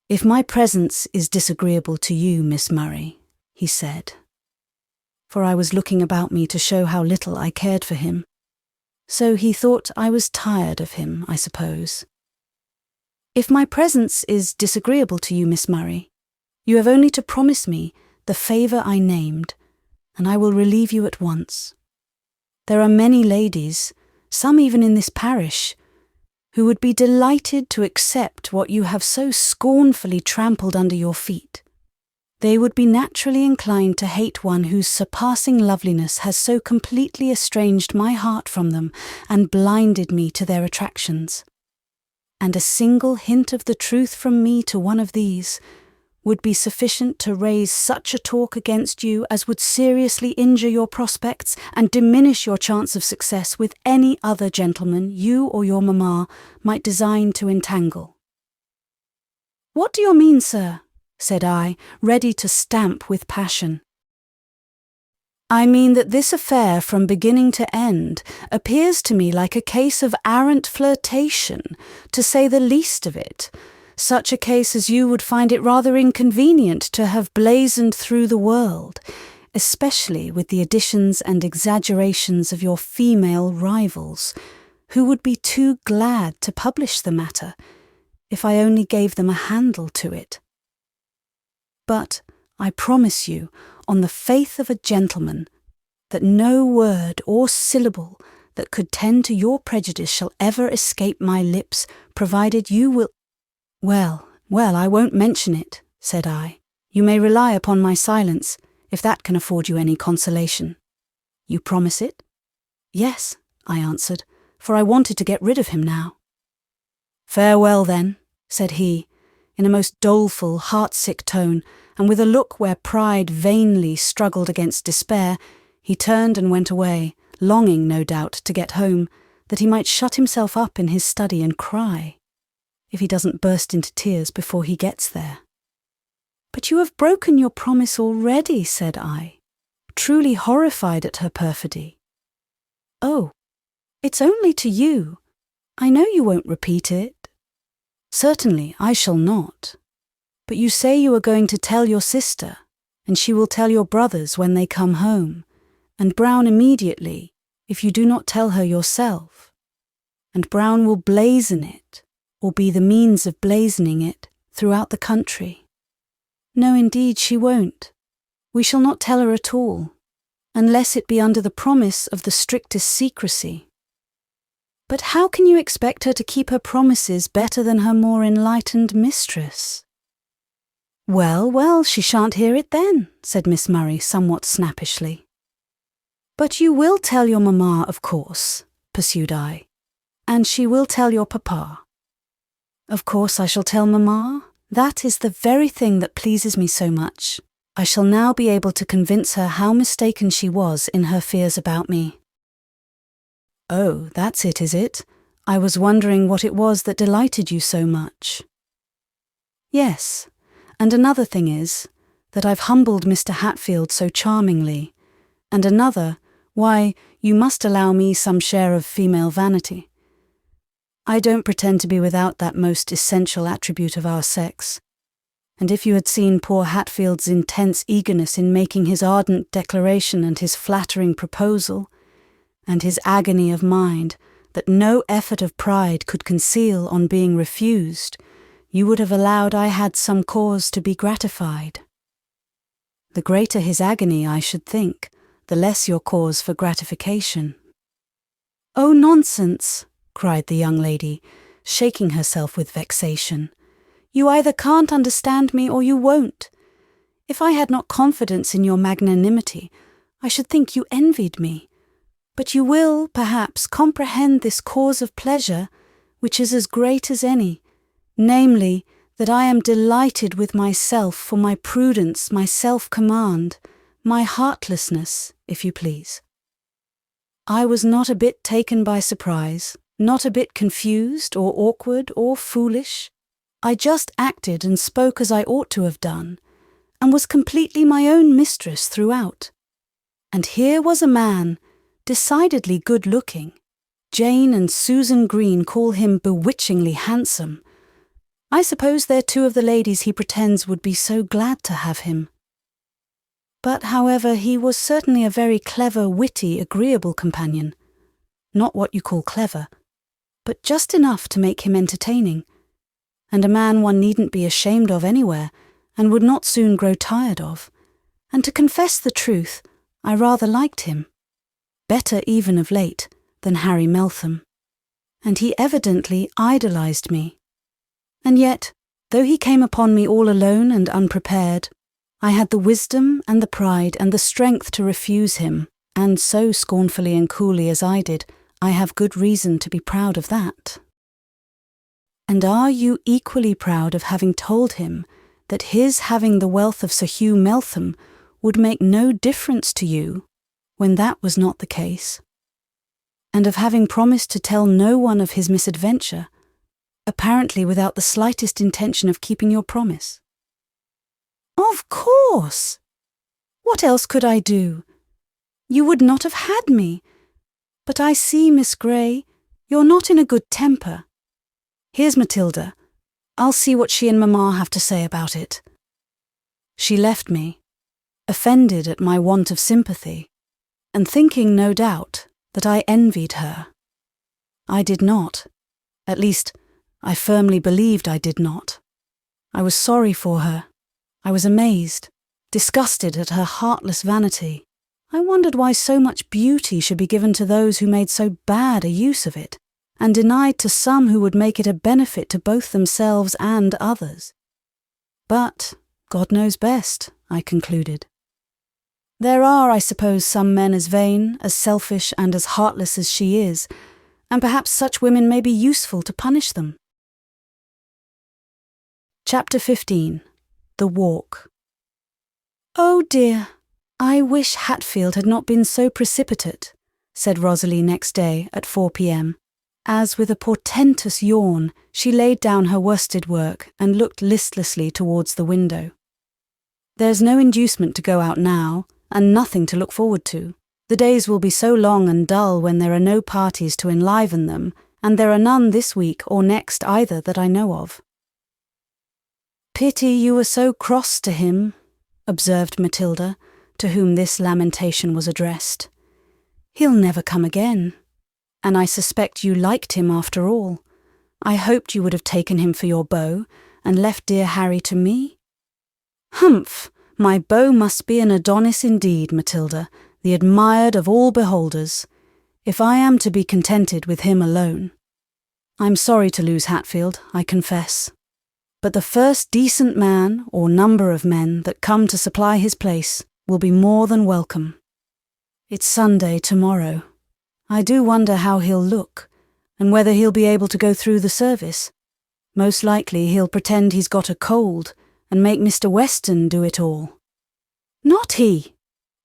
Speaker 1: If my presence is disagreeable to you, Miss Murray, he said, for I was looking about me to show how little I cared for him, so he thought I was tired of him, I suppose. If my presence is disagreeable to you, Miss Murray, you have only to promise me the favour I named, and I will relieve you at once. There are many ladies, some even in this parish, who would be delighted to accept what you have so scornfully trampled under your feet. They would be naturally inclined to hate one whose surpassing loveliness has so completely estranged my heart from them and blinded me to their attractions. And a single hint of the truth from me to one of these would be sufficient to raise such a talk against you as would seriously injure your prospects and diminish your chance of success with any other gentleman you or your mamma might design to entangle. What do you mean, sir? Said I, ready to stamp with passion. I mean that this affair from beginning to end appears to me like a case of arrant flirtation, to say the least of it, such a case as you would find it rather inconvenient to have blazoned through the world, especially with the additions and exaggerations of your female rivals, who would be too glad to publish the matter, if I only gave them a handle to it. But I promise you, on the faith of a gentleman, that no word or syllable that could tend to your prejudice shall ever escape my lips, provided you will— Well, I won't mention it, said I. You may rely upon my silence, if that can afford you any consolation. You promise it? Yes, I answered, for I wanted to get rid of him now. Farewell, then, said he, in a most doleful, heart-sick tone, and with a look where pride vainly struggled against despair. He turned and went away, longing, no doubt, to get home, that he might shut himself up in his study and cry, if he doesn't burst into tears before he gets there. But you have broken your promise already, said I, truly horrified at her perfidy. Oh, it's only to you. I know you won't repeat it. Certainly, I shall not. But you say you are going to tell your sister, and she will tell your brothers when they come home, and Brown immediately, if you do not tell her yourself. And Brown will blazon it, or be the means of blazoning it, throughout the country. No, indeed, she won't. We shall not tell her at all, unless it be under the promise of the strictest secrecy. But how can you expect her to keep her promises better than her more enlightened mistress? Well, she shan't hear it then, said Miss Murray somewhat snappishly. But you will tell your mamma, of course, pursued I, and she will tell your papa. Of course I shall tell mamma. That is the very thing that pleases me so much. I shall now be able to convince her how mistaken she was in her fears about me. Oh, that's it, is it? I was wondering what it was that delighted you so much. Yes, and another thing is, that I've humbled Mr. Hatfield so charmingly, and another, why, you must allow me some share of female vanity. I don't pretend to be without that most essential attribute of our sex, and if you had seen poor Hatfield's intense eagerness in making his ardent declaration and his flattering proposal, and his agony of mind that no effort of pride could conceal on being refused, you would have allowed I had some cause to be gratified. The greater his agony, I should think, the less your cause for gratification. Oh, nonsense, cried the young lady, shaking herself with vexation. You either can't understand me or you won't. If I had not confidence in your magnanimity, I should think you envied me. But you will, perhaps, comprehend this cause of pleasure, which is as great as any, namely, that I am delighted with myself for my prudence, my self-command, my heartlessness, if you please. I was not a bit taken by surprise, not a bit confused or awkward or foolish. I just acted and spoke as I ought to have done, and was completely my own mistress throughout. And here was a man, decidedly good-looking. Jane and Susan Green call him bewitchingly handsome. I suppose they're two of the ladies he pretends would be so glad to have him. But, however, he was certainly a very clever, witty, agreeable companion. Not what you call clever, but just enough to make him entertaining, and a man one needn't be ashamed of anywhere, and would not soon grow tired of. And to confess the truth, I rather liked him. Better even of late than Harry Meltham. And he evidently idolized me. And yet, though he came upon me all alone and unprepared, I had the wisdom and the pride and the strength to refuse him, and so scornfully and coolly as I did, I have good reason to be proud of that. And are you equally proud of having told him that his having the wealth of Sir Hugh Meltham would make no difference to you, when that was not the case, and of having promised to tell no one of his misadventure, apparently without the slightest intention of keeping your promise? Of course! What else could I do? You would not have had me. But I see, Miss Gray, you're not in a good temper. Here's Matilda. I'll see what she and Mamma have to say about it. She left me, offended at my want of sympathy, and thinking, no doubt, that I envied her. I did not. At least, I firmly believed I did not. I was sorry for her. I was amazed, disgusted at her heartless vanity. I wondered why so much beauty should be given to those who made so bad a use of it, and denied to some who would make it a benefit to both themselves and others. But God knows best, I concluded. There are, I suppose, some men as vain, as selfish, and as heartless as she is, and perhaps such women may be useful to punish them. Chapter 15. The Walk. Oh dear, I wish Hatfield had not been so precipitate, said Rosalie next day at 4 p.m, as with a portentous yawn she laid down her worsted work and looked listlessly towards the window. There's no inducement to go out now, and nothing to look forward to. The days will be so long and dull when there are no parties to enliven them, and there are none this week or next either that I know of. Pity you were so cross to him, observed Matilda, to whom this lamentation was addressed. He'll never come again, and I suspect you liked him after all. I hoped you would have taken him for your beau, and left dear Harry to me. Humph! My beau must be an Adonis indeed, Matilda, the admired of all beholders, if I am to be contented with him alone. I'm sorry to lose Hatfield, I confess. But the first decent man, or number of men, that come to supply his place will be more than welcome. It's Sunday tomorrow. I do wonder how he'll look, and whether he'll be able to go through the service. Most likely he'll pretend he's got a cold, and make Mr. Weston do it all. Not he!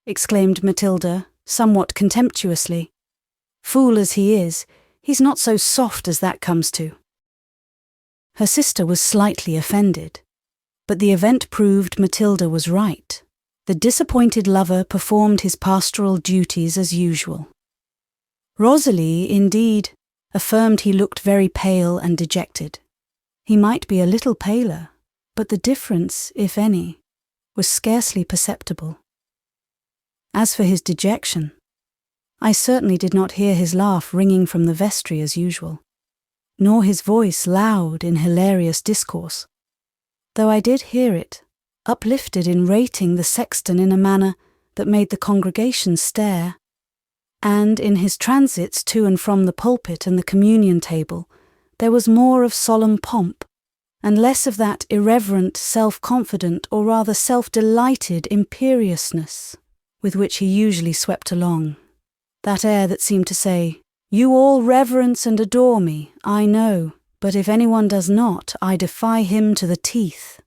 Speaker 1: Exclaimed Matilda, somewhat contemptuously. Fool as he is, he's not so soft as that comes to. Her sister was slightly offended, but the event proved Matilda was right. The disappointed lover performed his pastoral duties as usual. Rosalie, indeed, affirmed he looked very pale and dejected. He might be a little paler, but the difference, if any, was scarcely perceptible. As for his dejection, I certainly did not hear his laugh ringing from the vestry as usual, nor his voice loud in hilarious discourse, though I did hear it, uplifted in rating the sexton in a manner that made the congregation stare, and in his transits to and from the pulpit and the communion table there was more of solemn pomp, and less of that irreverent, self-confident, or rather self-delighted imperiousness with which he usually swept along. That air that seemed to say, "You all reverence and adore me, I know, but if anyone does not, I defy him to the teeth."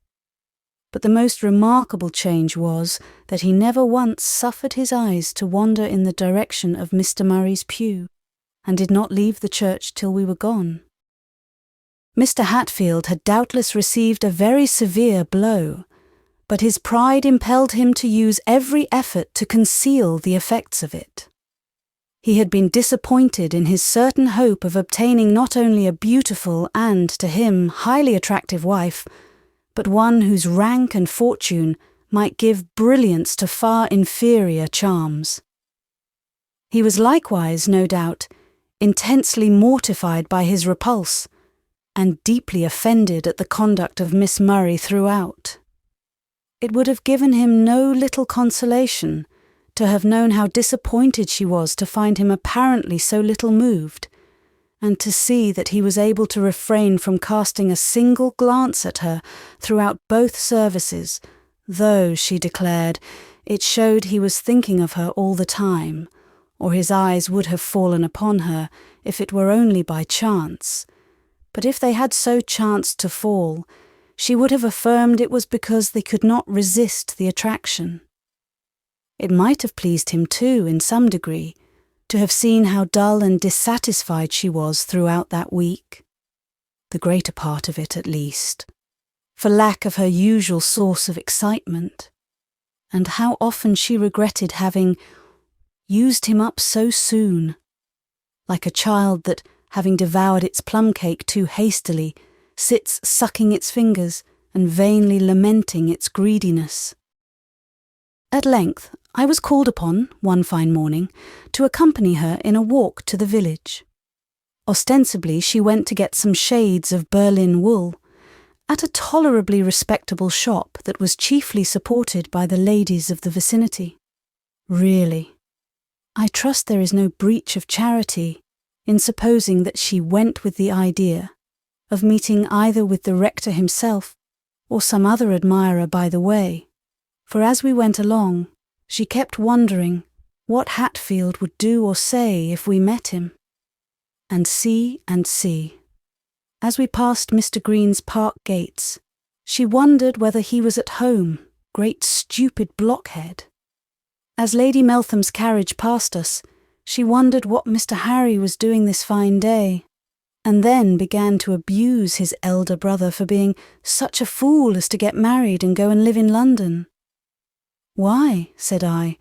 Speaker 1: But the most remarkable change was that he never once suffered his eyes to wander in the direction of Mr. Murray's pew, and did not leave the church till we were gone. Mr. Hatfield had doubtless received a very severe blow, but his pride impelled him to use every effort to conceal the effects of it. He had been disappointed in his certain hope of obtaining not only a beautiful and, to him, highly attractive wife, but one whose rank and fortune might give brilliance to far inferior charms. He was likewise, no doubt, intensely mortified by his repulse, and deeply offended at the conduct of Miss Murray throughout. It would have given him no little consolation to have known how disappointed she was to find him apparently so little moved, and to see that he was able to refrain from casting a single glance at her throughout both services, though, she declared, it showed he was thinking of her all the time, or his eyes would have fallen upon her if it were only by chance. But if they had so chanced to fall, she would have affirmed it was because they could not resist the attraction. It might have pleased him too, in some degree, to have seen how dull and dissatisfied she was throughout that week, the greater part of it at least, for lack of her usual source of excitement, and how often she regretted having used him up so soon, like a child that, having devoured its plum cake too hastily, sits sucking its fingers and vainly lamenting its greediness. At length, I was called upon, one fine morning, to accompany her in a walk to the village. Ostensibly, she went to get some shades of Berlin wool, at a tolerably respectable shop that was chiefly supported by the ladies of the vicinity. Really, I trust there is no breach of charity in supposing that she went with the idea of meeting either with the rector himself or some other admirer by the way, for as we went along, she kept wondering what Hatfield would do or say if we met him. And see. As we passed Mr. Green's park gates, she wondered whether he was at home, great stupid blockhead. As Lady Meltham's carriage passed us, she wondered what Mr. Harry was doing this fine day, and then began to abuse his elder brother for being such a fool as to get married and go and live in London. "Why," said I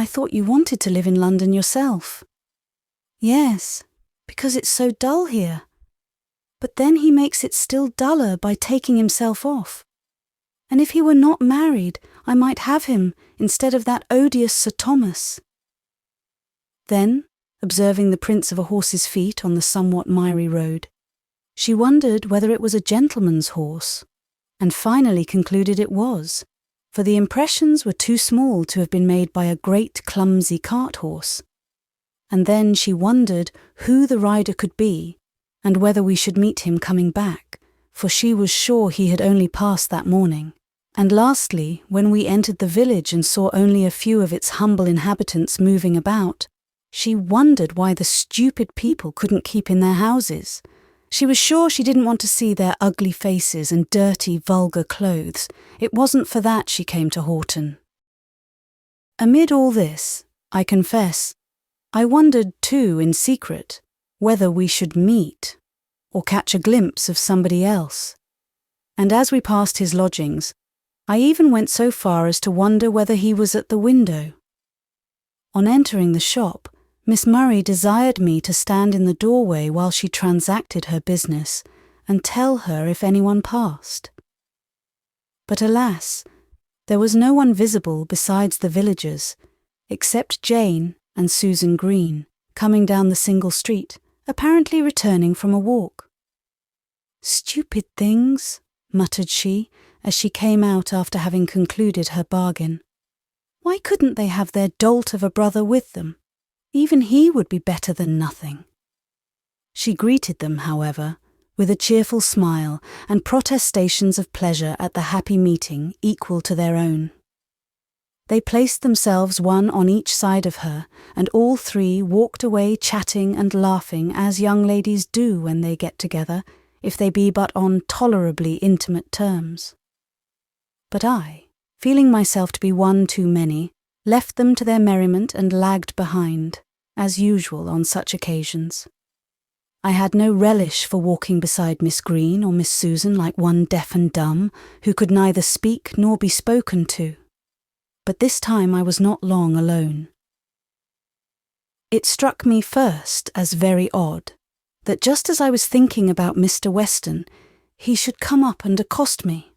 Speaker 1: thought you wanted to live in London yourself." "Yes, because it's so dull here. But then he makes it still duller by taking himself off. And if he were not married, I might have him instead of that odious Sir Thomas." Then, observing the prints of a horse's feet on the somewhat miry road, she wondered whether it was a gentleman's horse, and finally concluded it was, for the impressions were too small to have been made by a great clumsy cart horse. And then she wondered who the rider could be, and whether we should meet him coming back, for she was sure he had only passed that morning. And lastly, when we entered the village and saw only a few of its humble inhabitants moving about, she wondered why the stupid people couldn't keep in their houses. She was sure she didn't want to see their ugly faces and dirty, vulgar clothes. It wasn't for that she came to Horton. Amid all this, I confess, I wondered too in secret whether we should meet or catch a glimpse of somebody else. And as we passed his lodgings, I even went so far as to wonder whether he was at the window. On entering the shop, Miss Murray desired me to stand in the doorway while she transacted her business and tell her if anyone passed. But alas, there was no one visible besides the villagers, except Jane and Susan Green, coming down the single street, apparently returning from a walk. "Stupid things," muttered she, as she came out after having concluded her bargain. "Why couldn't they have their dolt of a brother with them? Even he would be better than nothing." She greeted them, however, with a cheerful smile and protestations of pleasure at the happy meeting equal to their own. They placed themselves one on each side of her, and all three walked away chatting and laughing as young ladies do when they get together, if they be but on tolerably intimate terms. But I, feeling myself to be one too many, left them to their merriment and lagged behind, as usual on such occasions. I had no relish for walking beside Miss Green or Miss Susan like one deaf and dumb, who could neither speak nor be spoken to. But this time I was not long alone. It struck me first as very odd that just as I was thinking about Mr. Weston, he should come up and accost me.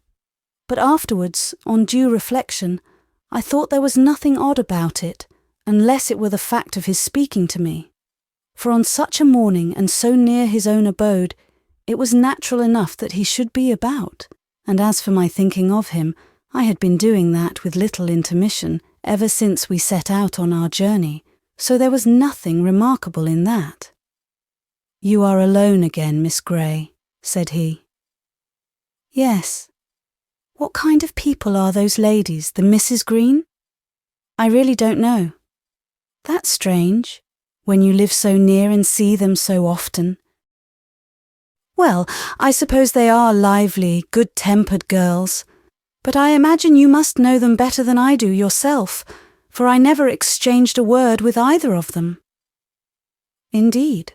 Speaker 1: But afterwards, on due reflection, I thought there was nothing odd about it, unless it were the fact of his speaking to me. For on such a morning and so near his own abode, it was natural enough that he should be about, and as for my thinking of him, I had been doing that with little intermission ever since we set out on our journey, so there was nothing remarkable in that. "You are alone again, Miss Gray," said he. "Yes. What kind of people are those ladies, the Mrs. Green?" "I really don't know." "That's strange, when you live so near and see them so often." "Well, I suppose they are lively, good-tempered girls. But I imagine you must know them better than I do yourself, for I never exchanged a word with either of them." "Indeed?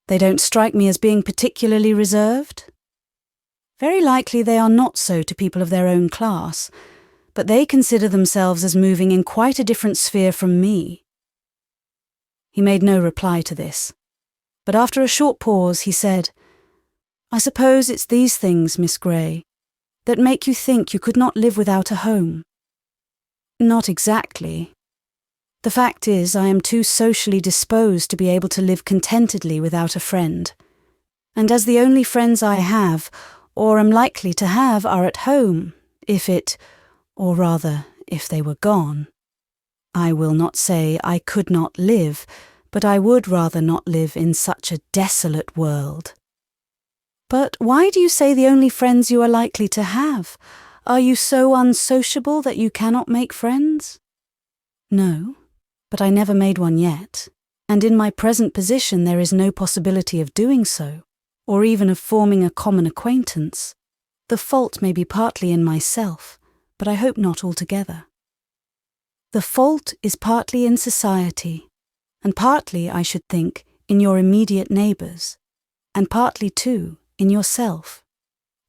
Speaker 1: They don't strike me as being particularly reserved?" "Very likely they are not so to people of their own class, but they consider themselves as moving in quite a different sphere from me." He made no reply to this, but after a short pause he said, "I suppose it's these things, Miss Gray, that make you think you could not live without a home." "Not exactly. The fact is, I am too socially disposed to be able to live contentedly without a friend. And as the only friends I have, or am likely to have, are at home, or rather, if they were gone, I will not say I could not live, but I would rather not live in such a desolate world." "But why do you say the only friends you are likely to have? Are you so unsociable that you cannot make friends?" "No, but I never made one yet, and in my present position there is no possibility of doing so, or even of forming a common acquaintance. The fault may be partly in myself, but I hope not altogether. The fault is partly in society, and partly, I should think, in your immediate neighbours, and partly, too, in yourself,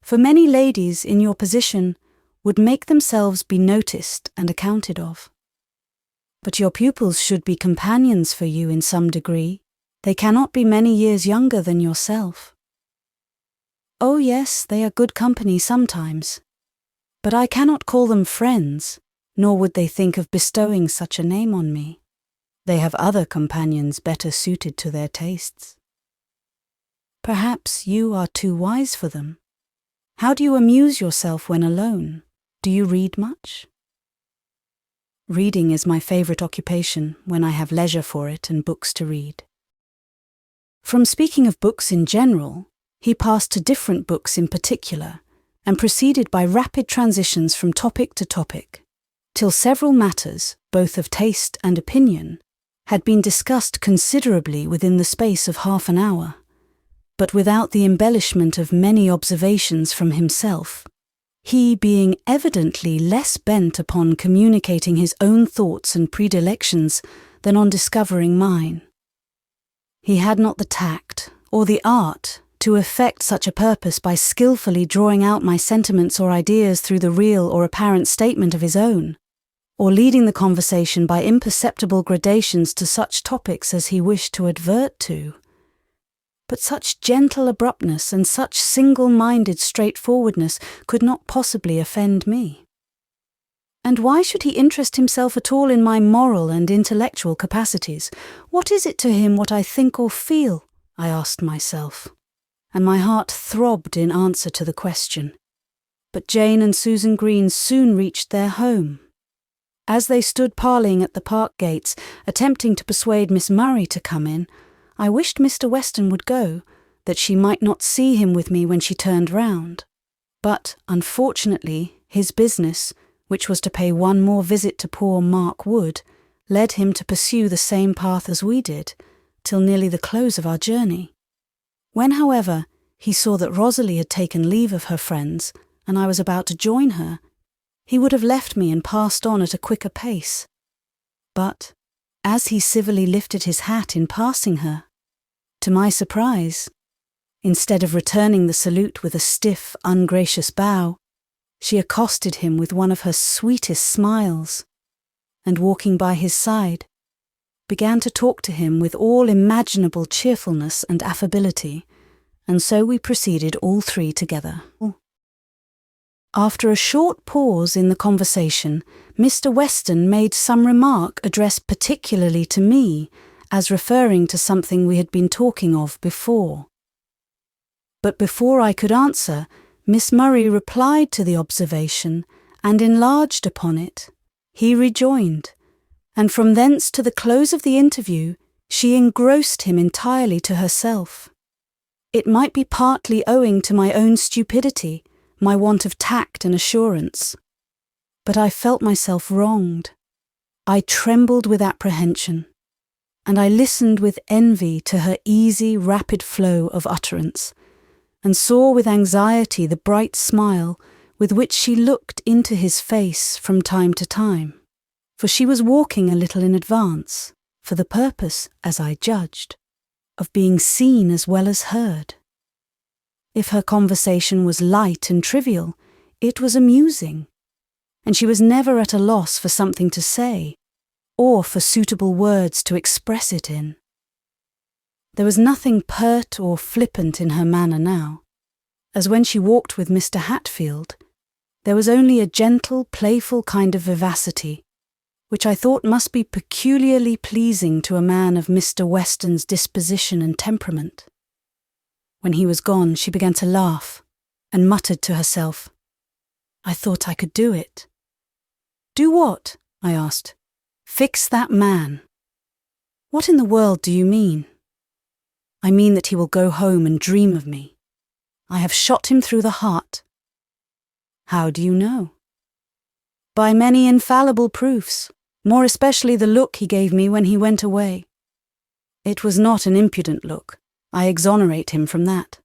Speaker 1: for many ladies in your position would make themselves be noticed and accounted of. But your pupils should be companions for you in some degree. They cannot be many years younger than yourself." "Oh yes, they are good company sometimes, but I cannot call them friends, nor would they think of bestowing such a name on me. They have other companions better suited to their tastes." "Perhaps you are too wise for them. How do you amuse yourself when alone? Do you read much?" "Reading is my favourite occupation when I have leisure for it and books to read." From speaking of books in general, he passed to different books in particular, and proceeded by rapid transitions from topic to topic, till several matters, both of taste and opinion, had been discussed considerably within the space of half an hour, but without the embellishment of many observations from himself, he being evidently less bent upon communicating his own thoughts and predilections than on discovering mine. He had not the tact or the art to effect such a purpose by skilfully drawing out my sentiments or ideas through the real or apparent statement of his own, or leading the conversation by imperceptible gradations to such topics as he wished to advert to. But such gentle abruptness and such single-minded straightforwardness could not possibly offend me. And why should he interest himself at all in my moral and intellectual capacities? What is it to him what I think or feel? I asked myself, and my heart throbbed in answer to the question. But Jane and Susan Green soon reached their home. As they stood parleying at the park gates, attempting to persuade Miss Murray to come in, I wished Mr. Weston would go, that she might not see him with me when she turned round. But, unfortunately, his business, which was to pay one more visit to poor Mark Wood, led him to pursue the same path as we did, till nearly the close of our journey. When, however, he saw that Rosalie had taken leave of her friends, and I was about to join her, he would have left me and passed on at a quicker pace. But, as he civilly lifted his hat in passing her, to my surprise, instead of returning the salute with a stiff, ungracious bow, she accosted him with one of her sweetest smiles, and walking by his side, began to talk to him with all imaginable cheerfulness and affability, and so we proceeded all three together. After a short pause in the conversation, Mr. Weston made some remark addressed particularly to me, as referring to something we had been talking of before. But before I could answer, Miss Murray replied to the observation and enlarged upon it. He rejoined, and from thence to the close of the interview, she engrossed him entirely to herself. It might be partly owing to my own stupidity, my want of tact and assurance, but I felt myself wronged. I trembled with apprehension, and I listened with envy to her easy, rapid flow of utterance, and saw with anxiety the bright smile with which she looked into his face from time to time, for she was walking a little in advance, for the purpose, as I judged, of being seen as well as heard. If her conversation was light and trivial, it was amusing, and she was never at a loss for something to say, or for suitable words to express it in. There was nothing pert or flippant in her manner now, as when she walked with Mr. Hatfield. There was only a gentle, playful kind of vivacity, which I thought must be peculiarly pleasing to a man of Mr. Weston's disposition and temperament. When he was gone, she began to laugh, and muttered to herself, "I thought I could do it." "Do what?" I asked. "Fix that man." "What in the world do you mean?" "I mean that he will go home and dream of me. I have shot him through the heart." "How do you know?" "By many infallible proofs, more especially the look he gave me when he went away. It was not an impudent look. I exonerate him from that.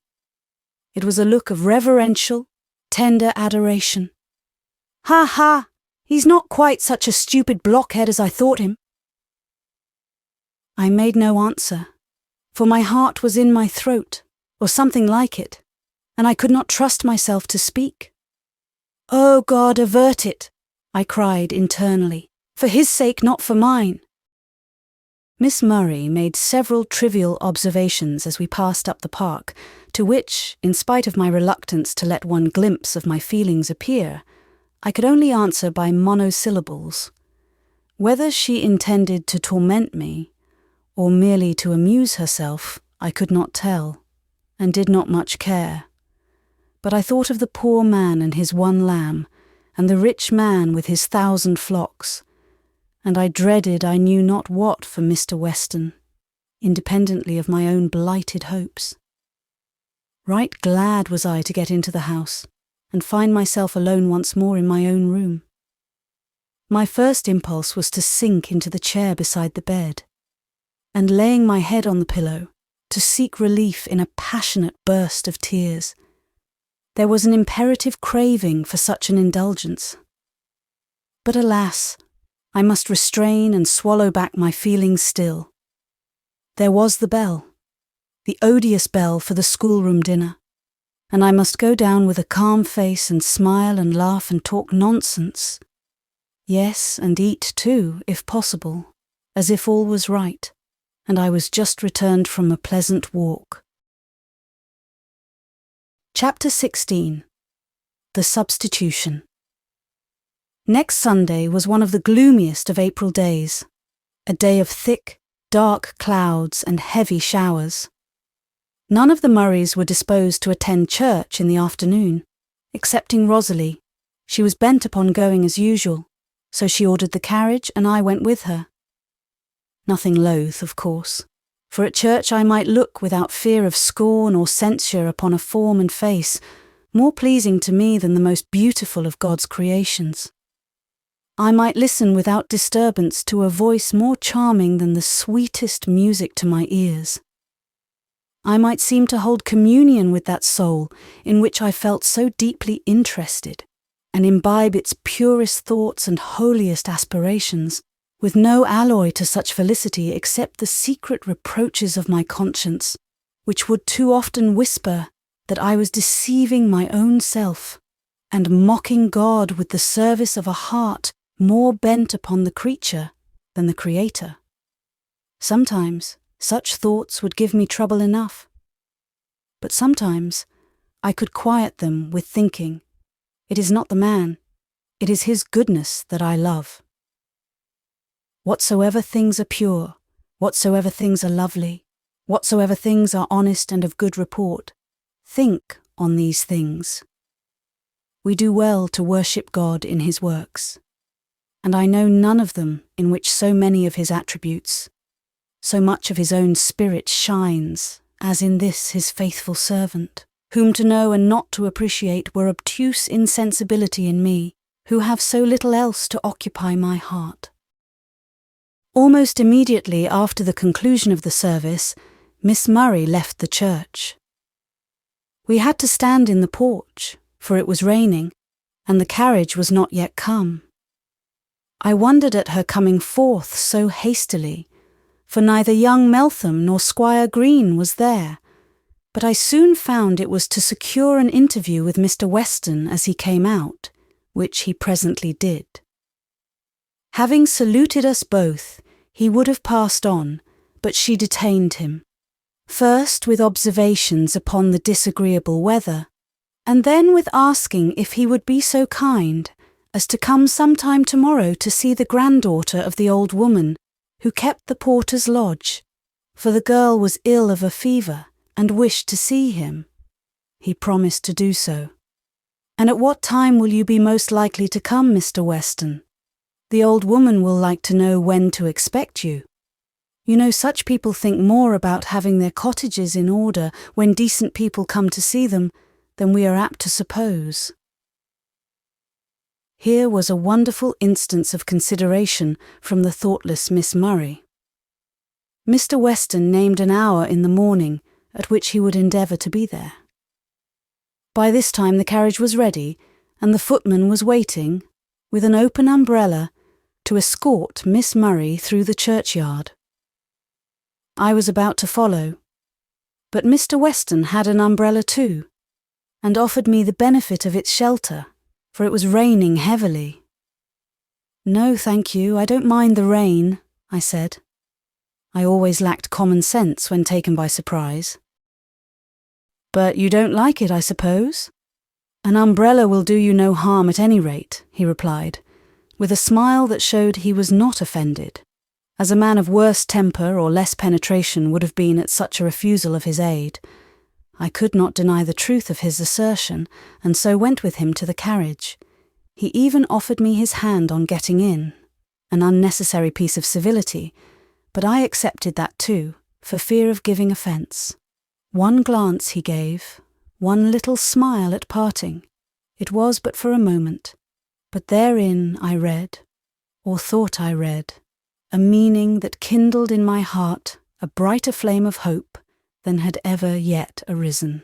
Speaker 1: It was a look of reverential, tender adoration. Ha ha! He's not quite such a stupid blockhead as I thought him." I made no answer, for my heart was in my throat, or something like it, and I could not trust myself to speak. "Oh God, avert it!" I cried internally, "for his sake, not for mine." Miss Murray made several trivial observations as we passed up the park, to which, in spite of my reluctance to let one glimpse of my feelings appear, I could only answer by monosyllables. Whether she intended to torment me, or merely to amuse herself, I could not tell, and did not much care. But I thought of the poor man and his one lamb, and the rich man with his 1,000 flocks, and I dreaded I knew not what for Mr. Weston, independently of my own blighted hopes. Right glad was I to get into the house, and find myself alone once more in my own room. My first impulse was to sink into the chair beside the bed, and laying my head on the pillow, to seek relief in a passionate burst of tears. There was an imperative craving for such an indulgence. But alas, I must restrain and swallow back my feelings still. There was the bell, the odious bell for the schoolroom dinner, and I must go down with a calm face and smile and laugh and talk nonsense. Yes, and eat too, if possible, as if all was right, and I was just returned from a pleasant walk. Chapter 16. The Substitution. Next Sunday was one of the gloomiest of April days, a day of thick, dark clouds and heavy showers. None of the Murrays were disposed to attend church in the afternoon, excepting Rosalie. She was bent upon going as usual, so she ordered the carriage and I went with her. Nothing loath, of course, for at church I might look without fear of scorn or censure upon a form and face more pleasing to me than the most beautiful of God's creations. I might listen without disturbance to a voice more charming than the sweetest music to my ears. I might seem to hold communion with that soul in which I felt so deeply interested, and imbibe its purest thoughts and holiest aspirations, with no alloy to such felicity except the secret reproaches of my conscience, which would too often whisper that I was deceiving my own self, and mocking God with the service of a heart more bent upon the creature than the Creator. Sometimes such thoughts would give me trouble enough, but sometimes I could quiet them with thinking, it is not the man, it is his goodness that I love. Whatsoever things are pure, whatsoever things are lovely, whatsoever things are honest and of good report, think on these things. We do well to worship God in his works, and I know none of them in which so many of his attributes, so much of his own spirit shines, as in this his faithful servant, whom to know and not to appreciate were obtuse insensibility in me, who have so little else to occupy my heart. Almost immediately after the conclusion of the service, Miss Murray left the church. We had to stand in the porch, for it was raining, and the carriage was not yet come. I wondered at her coming forth so hastily, for neither young Meltham nor Squire Green was there, but I soon found it was to secure an interview with Mr. Weston as he came out, which he presently did. Having saluted us both, he would have passed on, but she detained him, first with observations upon the disagreeable weather, and then with asking if he would be so kind as to come some time tomorrow to see the granddaughter of the old woman who kept the porter's lodge, for the girl was ill of a fever and wished to see him. He promised to do so. And at what time will you be most likely to come, Mr. Weston? The old woman will like to know when to expect you. You know, such people think more about having their cottages in order when decent people come to see them than we are apt to suppose. Here was a wonderful instance of consideration from the thoughtless Miss Murray. Mr. Weston named an hour in the morning at which he would endeavour to be there. By this time the carriage was ready, and the footman was waiting, with an open umbrella, to escort Miss Murray through the churchyard. I was about to follow, but Mr. Weston had an umbrella too, and offered me the benefit of its shelter, for it was raining heavily. "No, thank you, I don't mind the rain," I said. I always lacked common sense when taken by surprise. "But you don't like it, I suppose? An umbrella will do you no harm at any rate," he replied, with a smile that showed he was not offended, as a man of worse temper or less penetration would have been at such a refusal of his aid. I could not deny the truth of his assertion, and so went with him to the carriage. He even offered me his hand on getting in, an unnecessary piece of civility, but I accepted that too, for fear of giving offence. One glance he gave, one little smile at parting. It was but for a moment, but therein I read, or thought I read, a meaning that kindled in my heart a brighter flame of hope than had ever yet arisen.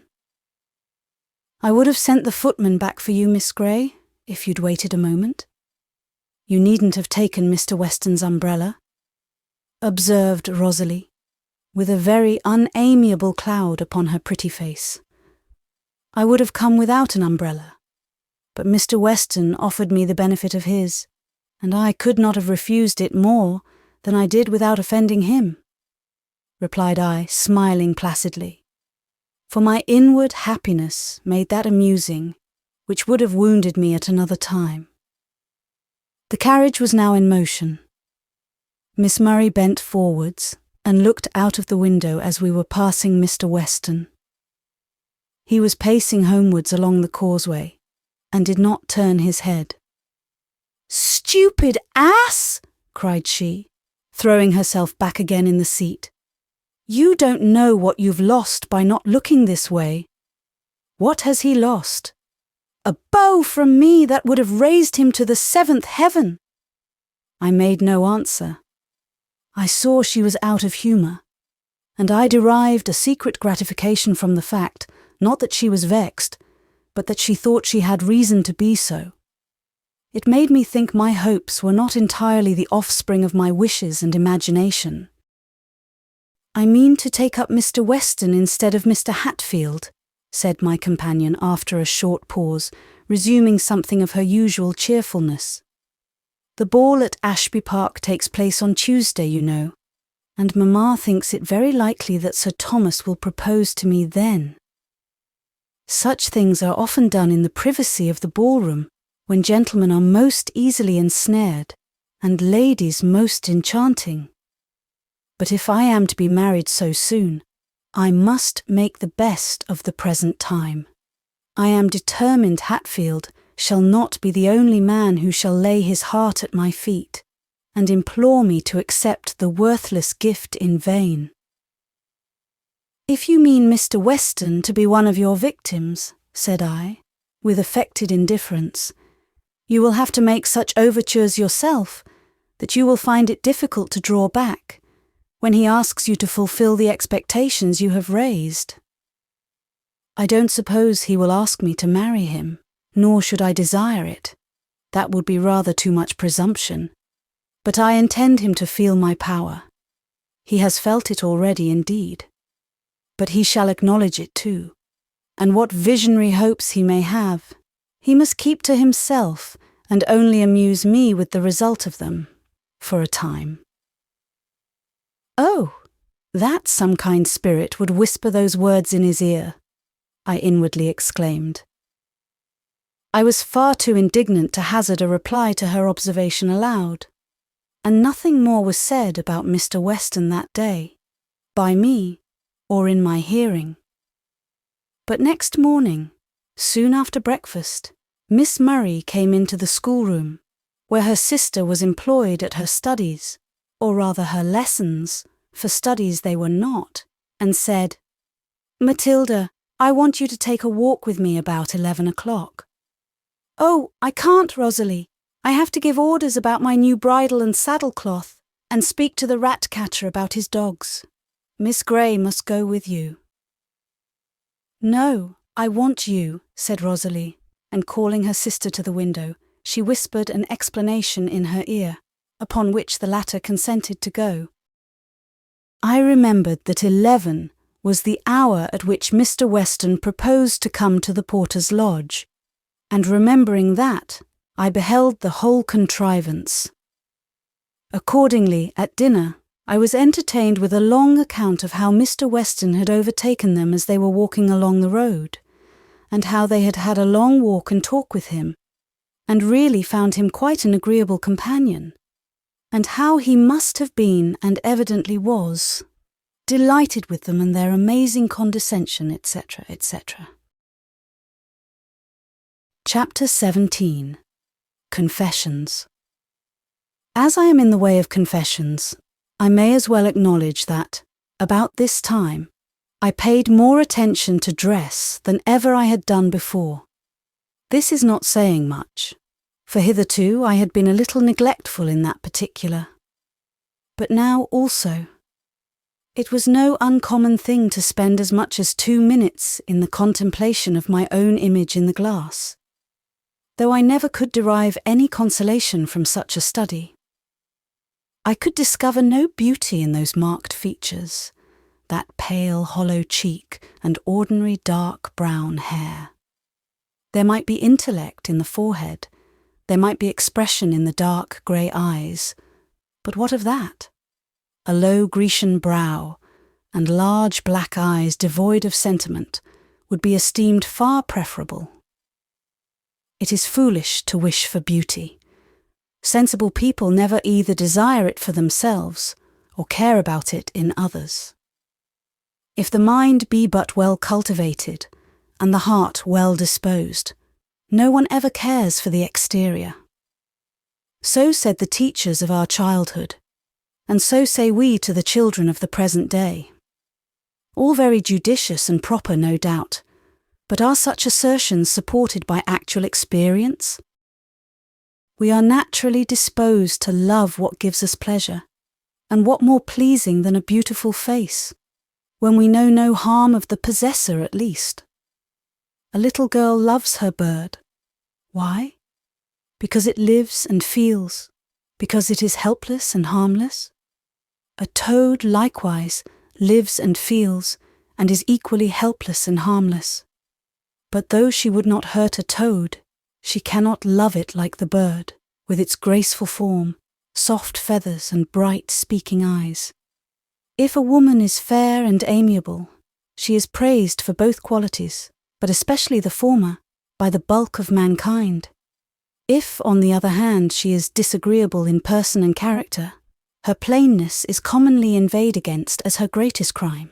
Speaker 1: "I would have sent the footman back for you, Miss Gray, if you'd waited a moment. You needn't have taken Mr. Weston's umbrella," observed Rosalie, with a very unamiable cloud upon her pretty face. "I would have come without an umbrella, but Mr. Weston offered me the benefit of his, and I could not have refused it more than I did without offending him," replied I, smiling placidly, for my inward happiness made that amusing which would have wounded me at another time. The carriage was now in motion. Miss Murray bent forwards and looked out of the window as we were passing Mr. Weston. He was pacing homewards along the causeway, and did not turn his head. "Stupid ass!" cried she, throwing herself back again in the seat. You don't know what you've lost by not looking this way." "What has he lost?" "A bow from me that would have raised him to the 7th heaven." I made no answer. I saw she was out of humour, and I derived a secret gratification from the fact, not that she was vexed, but that she thought she had reason to be so. It made me think my hopes were not entirely the offspring of my wishes and imagination. "I mean to take up Mr. Weston instead of Mr. Hatfield," said my companion after a short pause, resuming something of her usual cheerfulness. "The ball at Ashby Park takes place on Tuesday, you know, and Mamma thinks it very likely that Sir Thomas will propose to me then. Such things are often done in the privacy of the ballroom, when gentlemen are most easily ensnared, and ladies most enchanting. But if I am to be married so soon, I must make the best of the present time. I am determined Hatfield shall not be the only man who shall lay his heart at my feet, and implore me to accept the worthless gift in vain." "If you mean Mr. Weston to be one of your victims," said I, with affected indifference, "you will have to make such overtures yourself that you will find it difficult to draw back when he asks you to fulfil the expectations you have raised." "I don't suppose he will ask me to marry him, nor should I desire it. That would be rather too much presumption. But I intend him to feel my power. He has felt it already indeed. But he shall acknowledge it too. And what visionary hopes he may have, he must keep to himself and only amuse me with the result of them, for a time." "Oh, that some kind spirit would whisper those words in his ear," I inwardly exclaimed. I was far too indignant to hazard a reply to her observation aloud, and nothing more was said about Mr. Weston that day, by me, or in my hearing. But next morning, soon after breakfast, Miss Murray came into the schoolroom, where her sister was employed at her studies, or rather her lessons, for studies they were not, and said, "Matilda, I want you to take a walk with me about 11 o'clock. "Oh, I can't, Rosalie. I have to give orders about my new bridle and saddle-cloth, and speak to the rat-catcher about his dogs. Miss Gray must go with you." "No, I want you," said Rosalie, and calling her sister to the window, she whispered an explanation in her ear, upon which the latter consented to go. I remembered that 11 was the hour at which Mr. Weston proposed to come to the porter's lodge, and remembering that, I beheld the whole contrivance. Accordingly, at dinner, I was entertained with a long account of how Mr. Weston had overtaken them as they were walking along the road, and how they had had a long walk and talk with him, and really found him quite an agreeable companion, and how he must have been, and evidently was, delighted with them and their amazing condescension, etc., etc. Chapter 17. Confessions. As I am in the way of confessions, I may as well acknowledge that, about this time, I paid more attention to dress than ever I had done before. This is not saying much, for hitherto I had been a little neglectful in that particular. But now also, it was no uncommon thing to spend as much as 2 minutes in the contemplation of my own image in the glass, though I never could derive any consolation from such a study. I could discover no beauty in those marked features, that pale hollow cheek and ordinary dark brown hair. There might be intellect in the forehead, there might be expression in the dark grey eyes, but what of that? A low Grecian brow and large black eyes devoid of sentiment would be esteemed far preferable. It is foolish to wish for beauty. Sensible people never either desire it for themselves or care about it in others. If the mind be but well cultivated and the heart well disposed, no one ever cares for the exterior. So said the teachers of our childhood, and so say we to the children of the present day. All very judicious and proper, no doubt, but are such assertions supported by actual experience? We are naturally disposed to love what gives us pleasure, and what more pleasing than a beautiful face, when we know no harm of the possessor at least. A little girl loves her bird. Why? Because it lives and feels, because it is helpless and harmless? A toad likewise lives and feels, and is equally helpless and harmless. But though she would not hurt a toad, she cannot love it like the bird, with its graceful form, soft feathers and bright speaking eyes. If a woman is fair and amiable, she is praised for both qualities, but especially the former, by the bulk of mankind. If, on the other hand, she is disagreeable in person and character, her plainness is commonly inveighed against as her greatest crime,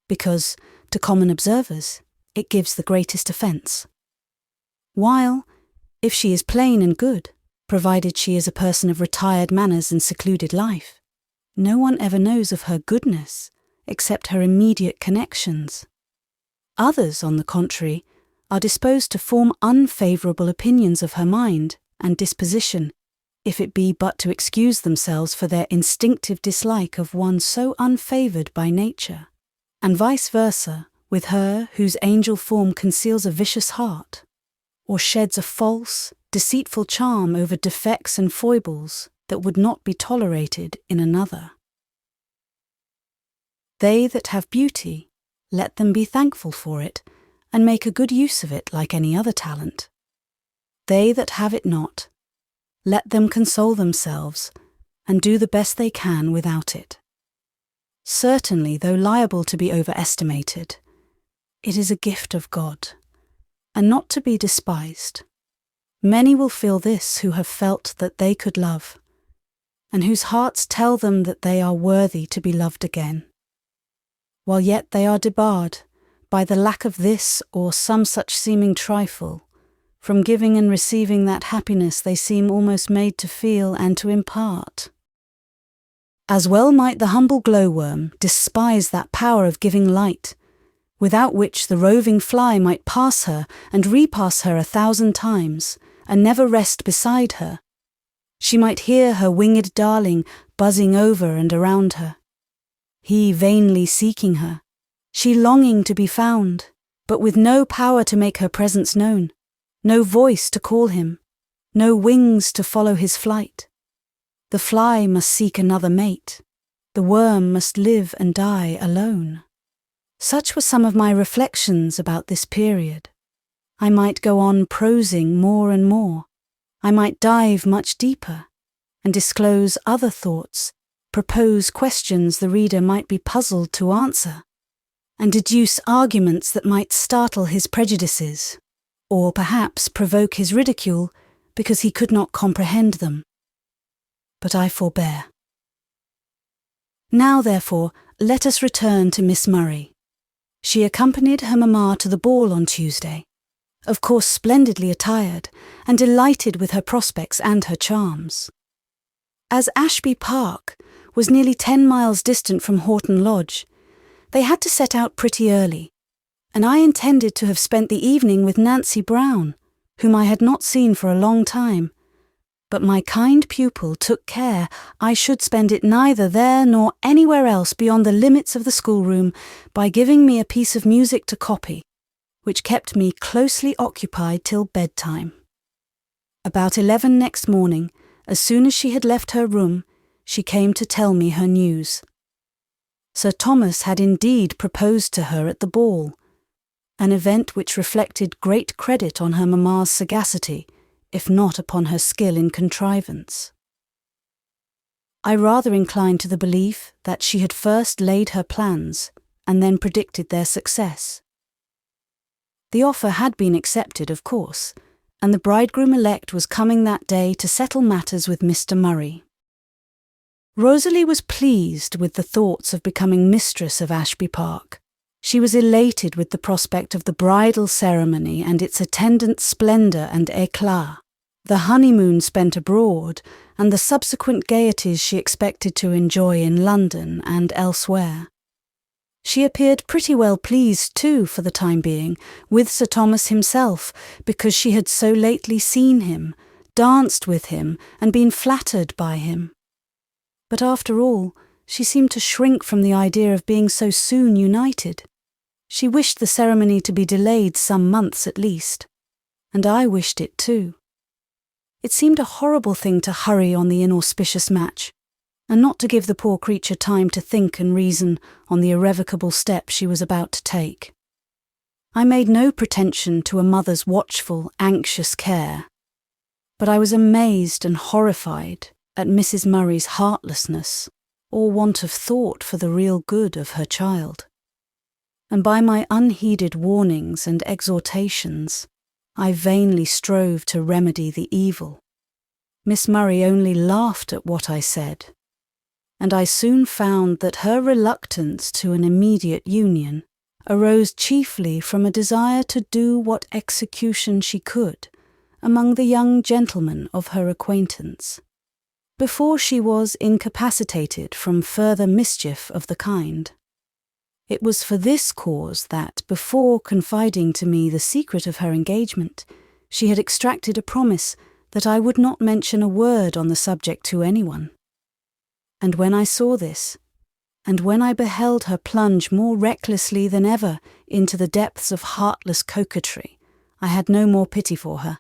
Speaker 1: because, to common observers, it gives the greatest offence. While, if she is plain and good, provided she is a person of retired manners and secluded life, no one ever knows of her goodness except her immediate connections. Others, on the contrary, are disposed to form unfavourable opinions of her mind and disposition, if it be but to excuse themselves for their instinctive dislike of one so unfavoured by nature, and vice versa with her whose angel form conceals a vicious heart, or sheds a false, deceitful charm over defects and foibles that would not be tolerated in another. They that have beauty, let them be thankful for it, and make a good use of it like any other talent. They that have it not, let them console themselves, and do the best they can without it. Certainly, though liable to be overestimated, it is a gift of God, and not to be despised. Many will feel this who have felt that they could love, and whose hearts tell them that they are worthy to be loved again, while yet they are debarred, by the lack of this or some such seeming trifle, from giving and receiving that happiness they seem almost made to feel and to impart. As well might the humble glowworm despise that power of giving light, without which the roving fly might pass her and repass her 1,000 times, and never rest beside her. She might hear her winged darling buzzing over and around her, he vainly seeking her, she longing to be found, but with no power to make her presence known, no voice to call him, no wings to follow his flight. The fly must seek another mate, the worm must live and die alone. Such were some of my reflections about this period. I might go on prosing more and more. I might dive much deeper, and disclose other thoughts, propose questions the reader might be puzzled to answer, and deduce arguments that might startle his prejudices, or perhaps provoke his ridicule because he could not comprehend them. But I forbear. Now, therefore, let us return to Miss Murray. She accompanied her mamma to the ball on Tuesday, of course splendidly attired, and delighted with her prospects and her charms. As Ashby Park was nearly 10 miles distant from Horton Lodge, they had to set out pretty early, and I intended to have spent the evening with Nancy Brown, whom I had not seen for a long time, but my kind pupil took care I should spend it neither there nor anywhere else beyond the limits of the schoolroom by giving me a piece of music to copy, which kept me closely occupied till bedtime. About 11 next morning, as soon as she had left her room, she came to tell me her news. Sir Thomas had indeed proposed to her at the ball, an event which reflected great credit on her mamma's sagacity, if not upon her skill in contrivance. I rather inclined to the belief that she had first laid her plans and then predicted their success. The offer had been accepted, of course, and the bridegroom-elect was coming that day to settle matters with Mr. Murray. Rosalie was pleased with the thoughts of becoming mistress of Ashby Park. She was elated with the prospect of the bridal ceremony and its attendant splendour and éclat, the honeymoon spent abroad, and the subsequent gaieties she expected to enjoy in London and elsewhere. She appeared pretty well pleased, too, for the time being, with Sir Thomas himself, because she had so lately seen him, danced with him, and been flattered by him. But after all, she seemed to shrink from the idea of being so soon united. She wished the ceremony to be delayed some months at least, and I wished it too. It seemed a horrible thing to hurry on the inauspicious match, and not to give the poor creature time to think and reason on the irrevocable step she was about to take. I made no pretension to a mother's watchful, anxious care, but I was amazed and horrified at Mrs. Murray's heartlessness or want of thought for the real good of her child. And by my unheeded warnings and exhortations, I vainly strove to remedy the evil. Miss Murray only laughed at what I said, and I soon found that her reluctance to an immediate union arose chiefly from a desire to do what execution she could among the young gentlemen of her acquaintance, before she was incapacitated from further mischief of the kind. It was for this cause that, before confiding to me the secret of her engagement, she had extracted a promise that I would not mention a word on the subject to anyone. And when I saw this, and when I beheld her plunge more recklessly than ever into the depths of heartless coquetry, I had no more pity for her.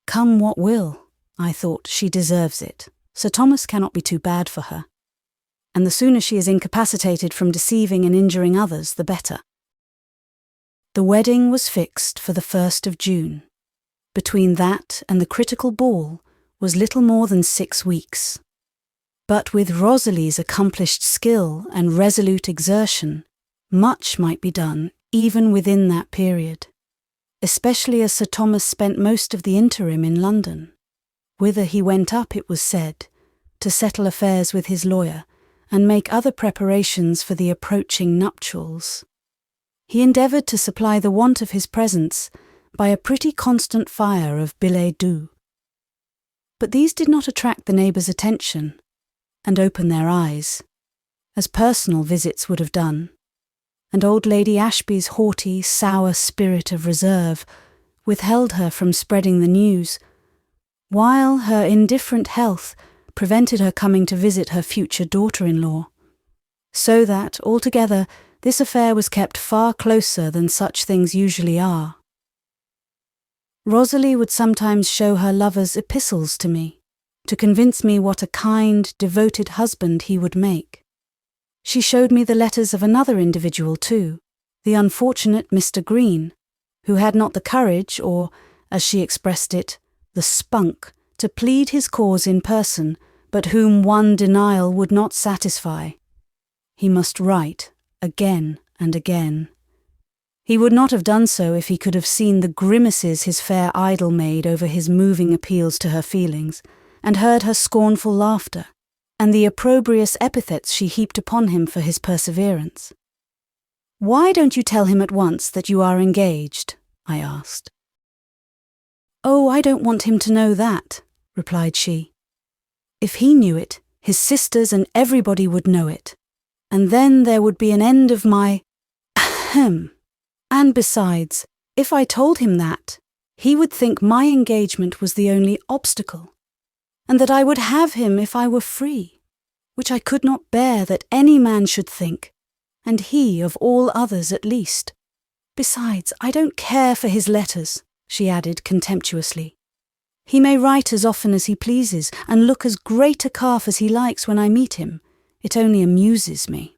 Speaker 1: Come what will, I thought, she deserves it. Sir Thomas cannot be too bad for her, and the sooner she is incapacitated from deceiving and injuring others, the better. The wedding was fixed for the 1st of June. Between that and the critical ball was little more than 6 weeks. But with Rosalie's accomplished skill and resolute exertion, much might be done even within that period, especially as Sir Thomas spent most of the interim in London, whither he went up, it was said, to settle affairs with his lawyer and make other preparations for the approaching nuptials. He endeavoured to supply the want of his presence by a pretty constant fire of billets doux. But these did not attract the neighbours' attention and open their eyes, as personal visits would have done, and old Lady Ashby's haughty, sour spirit of reserve withheld her from spreading the news, while her indifferent health prevented her coming to visit her future daughter-in-law, so that, altogether, this affair was kept far closer than such things usually are. Rosalie would sometimes show her lover's epistles to me, to convince me what a kind, devoted husband he would make. She showed me the letters of another individual too, the unfortunate Mr. Green, who had not the courage or, as she expressed it, the spunk, to plead his cause in person, but whom one denial would not satisfy. He must write again and again. He would not have done so if he could have seen the grimaces his fair idol made over his moving appeals to her feelings, and heard her scornful laughter, and the opprobrious epithets she heaped upon him for his perseverance. "Why don't you tell him at once that you are engaged?" I asked. "Oh, I don't want him to know that," replied she. "If he knew it, his sisters and everybody would know it, and then there would be an end of my ahem. And besides, if I told him that, he would think my engagement was the only obstacle, and that I would have him if I were free, which I could not bear that any man should think, and he of all others at least. Besides, I don't care for his letters," she added contemptuously. "He may write as often as he pleases, and look as great a calf as he likes when I meet him. It only amuses me."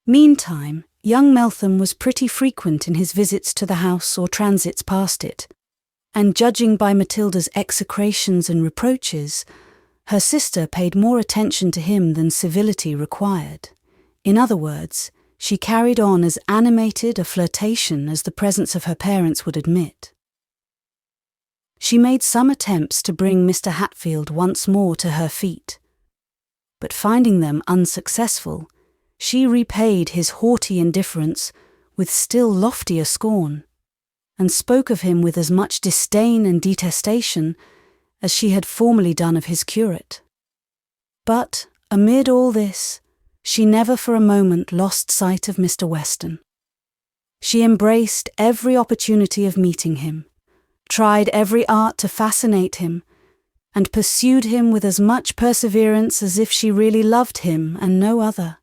Speaker 1: Meantime, young Meltham was pretty frequent in his visits to the house or transits past it, and judging by Matilda's execrations and reproaches, her sister paid more attention to him than civility required. In other words, she carried on as animated a flirtation as the presence of her parents would admit. She made some attempts to bring Mr. Hatfield once more to her feet, but finding them unsuccessful, she repaid his haughty indifference with still loftier scorn, and spoke of him with as much disdain and detestation as she had formerly done of his curate. But, amid all this, she never for a moment lost sight of Mr. Weston. She embraced every opportunity of meeting him, tried every art to fascinate him, and pursued him with as much perseverance as if she really loved him and no other,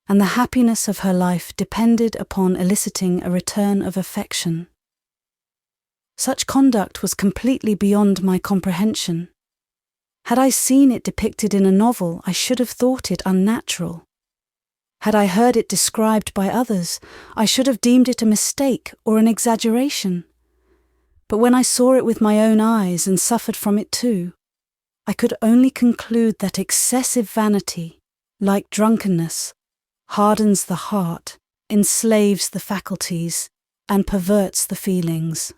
Speaker 1: and the happiness of her life depended upon eliciting a return of affection. Such conduct was completely beyond my comprehension. Had I seen it depicted in a novel, I should have thought it unnatural. Had I heard it described by others, I should have deemed it a mistake or an exaggeration. But when I saw it with my own eyes and suffered from it too, I could only conclude that excessive vanity, like drunkenness, hardens the heart, enslaves the faculties, and perverts the feelings.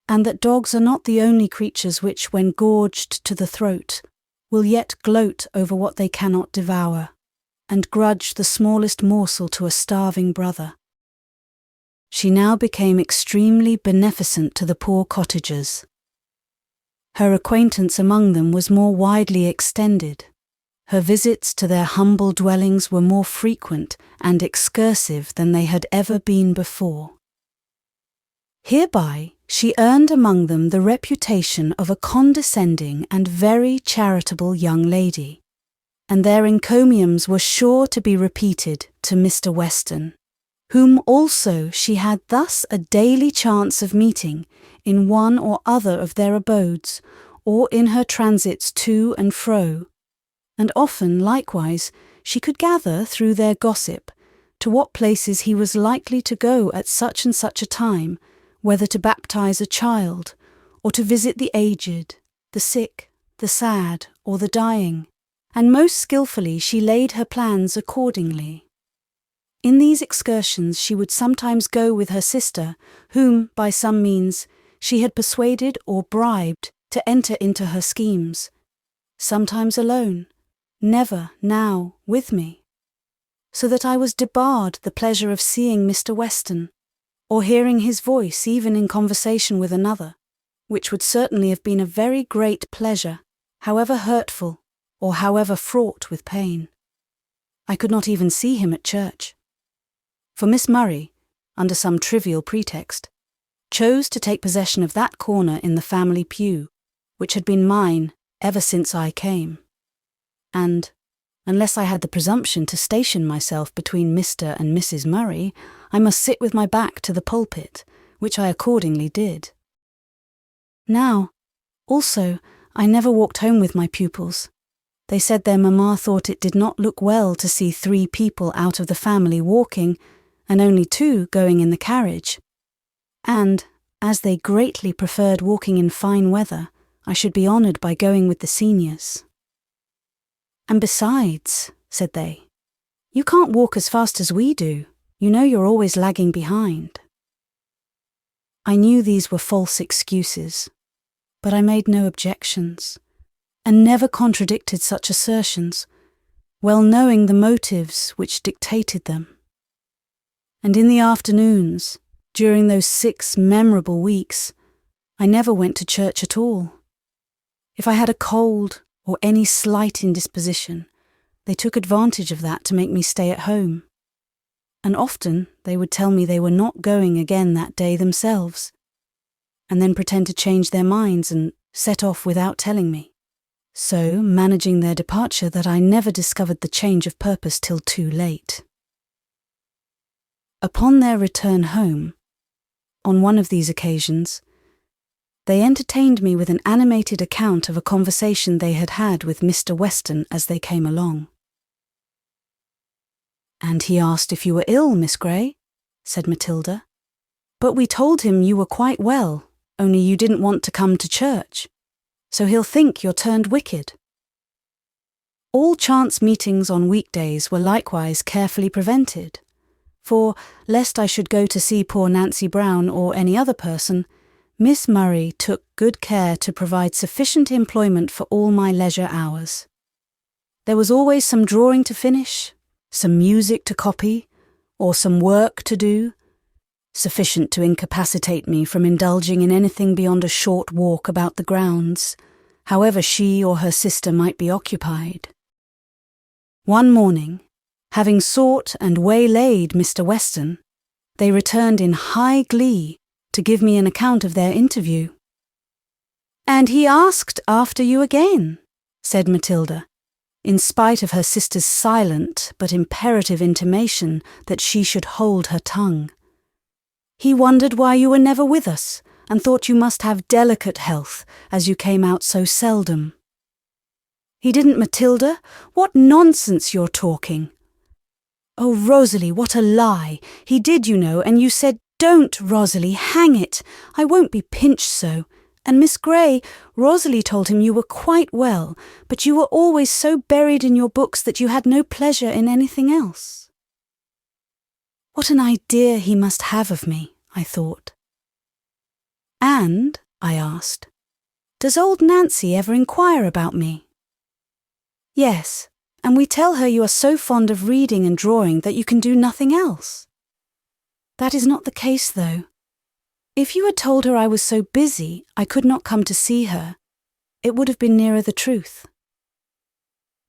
Speaker 1: And that dogs are not the only creatures which, when gorged to the throat, will yet gloat over what they cannot devour, and grudge the smallest morsel to a starving brother. She now became extremely beneficent to the poor cottagers. Her acquaintance among them was more widely extended. Her visits to their humble dwellings were more frequent and excursive than they had ever been before. Hereby she earned among them the reputation of a condescending and very charitable young lady, and their encomiums were sure to be repeated to Mr. Weston, whom also she had thus a daily chance of meeting in one or other of their abodes, or in her transits to and fro, and often, likewise, she could gather through their gossip to what places he was likely to go at such and such a time, whether to baptize a child, or to visit the aged, the sick, the sad, or the dying, and most skilfully she laid her plans accordingly. In these excursions she would sometimes go with her sister, whom, by some means, she had persuaded or bribed to enter into her schemes, sometimes alone, never, now, with me, so that I was debarred the pleasure of seeing Mr. Weston, or hearing his voice even in conversation with another, which would certainly have been a very great pleasure, however hurtful, or however fraught with pain. I could not even see him at church. For Miss Murray, under some trivial pretext, chose to take possession of that corner in the family pew, which had been mine ever since I came. And, unless I had the presumption to station myself between Mr. and Mrs. Murray, I must sit with my back to the pulpit, which I accordingly did. Now, also, I never walked home with my pupils. They said their mamma thought it did not look well to see 3 people out of the family walking, and only 2 going in the carriage. And, as they greatly preferred walking in fine weather, I should be honoured by going with the seniors. And besides, said they, you can't walk as fast as we do. You know you're always lagging behind. I knew these were false excuses, but I made no objections, and never contradicted such assertions, well knowing the motives which dictated them. And in the afternoons, during those 6 memorable weeks, I never went to church at all. If I had a cold or any slight indisposition, they took advantage of that to make me stay at home. And often they would tell me they were not going again that day themselves, and then pretend to change their minds and set off without telling me, so managing their departure that I never discovered the change of purpose till too late. Upon their return home, on one of these occasions, they entertained me with an animated account of a conversation they had had with Mr. Weston as they came along. "And he asked if you were ill, Miss Gray," said Matilda. "But we told him you were quite well, only you didn't want to come to church, so he'll think you're turned wicked." All chance meetings on weekdays were likewise carefully prevented, for, lest I should go to see poor Nancy Brown or any other person, Miss Murray took good care to provide sufficient employment for all my leisure hours. There was always some drawing to finish, some music to copy, or some work to do, sufficient to incapacitate me from indulging in anything beyond a short walk about the grounds, however she or her sister might be occupied. One morning, Having sought and waylaid Mr. Weston, they returned in high glee to give me an account of their interview. "And he asked after you again," said Matilda, in spite of her sister's silent but imperative intimation that she should hold her tongue. "He wondered why you were never with us, and thought you must have delicate health, as you came out so seldom." "He didn't, Matilda. What nonsense you're talking." "Oh, Rosalie, what a lie. He did, you know, and you said, 'Don't, Rosalie, hang it. I won't be pinched so.' And Miss Gray, Rosalie told him you were quite well, but you were always so buried in your books that you had no pleasure in anything else." What an idea he must have of me, I thought. "And," I asked, "does old Nancy ever inquire about me?" "Yes, and we tell her you are so fond of reading and drawing that you can do nothing else." "That is not the case, though. If you had told her I was so busy I could not come to see her, it would have been nearer the truth."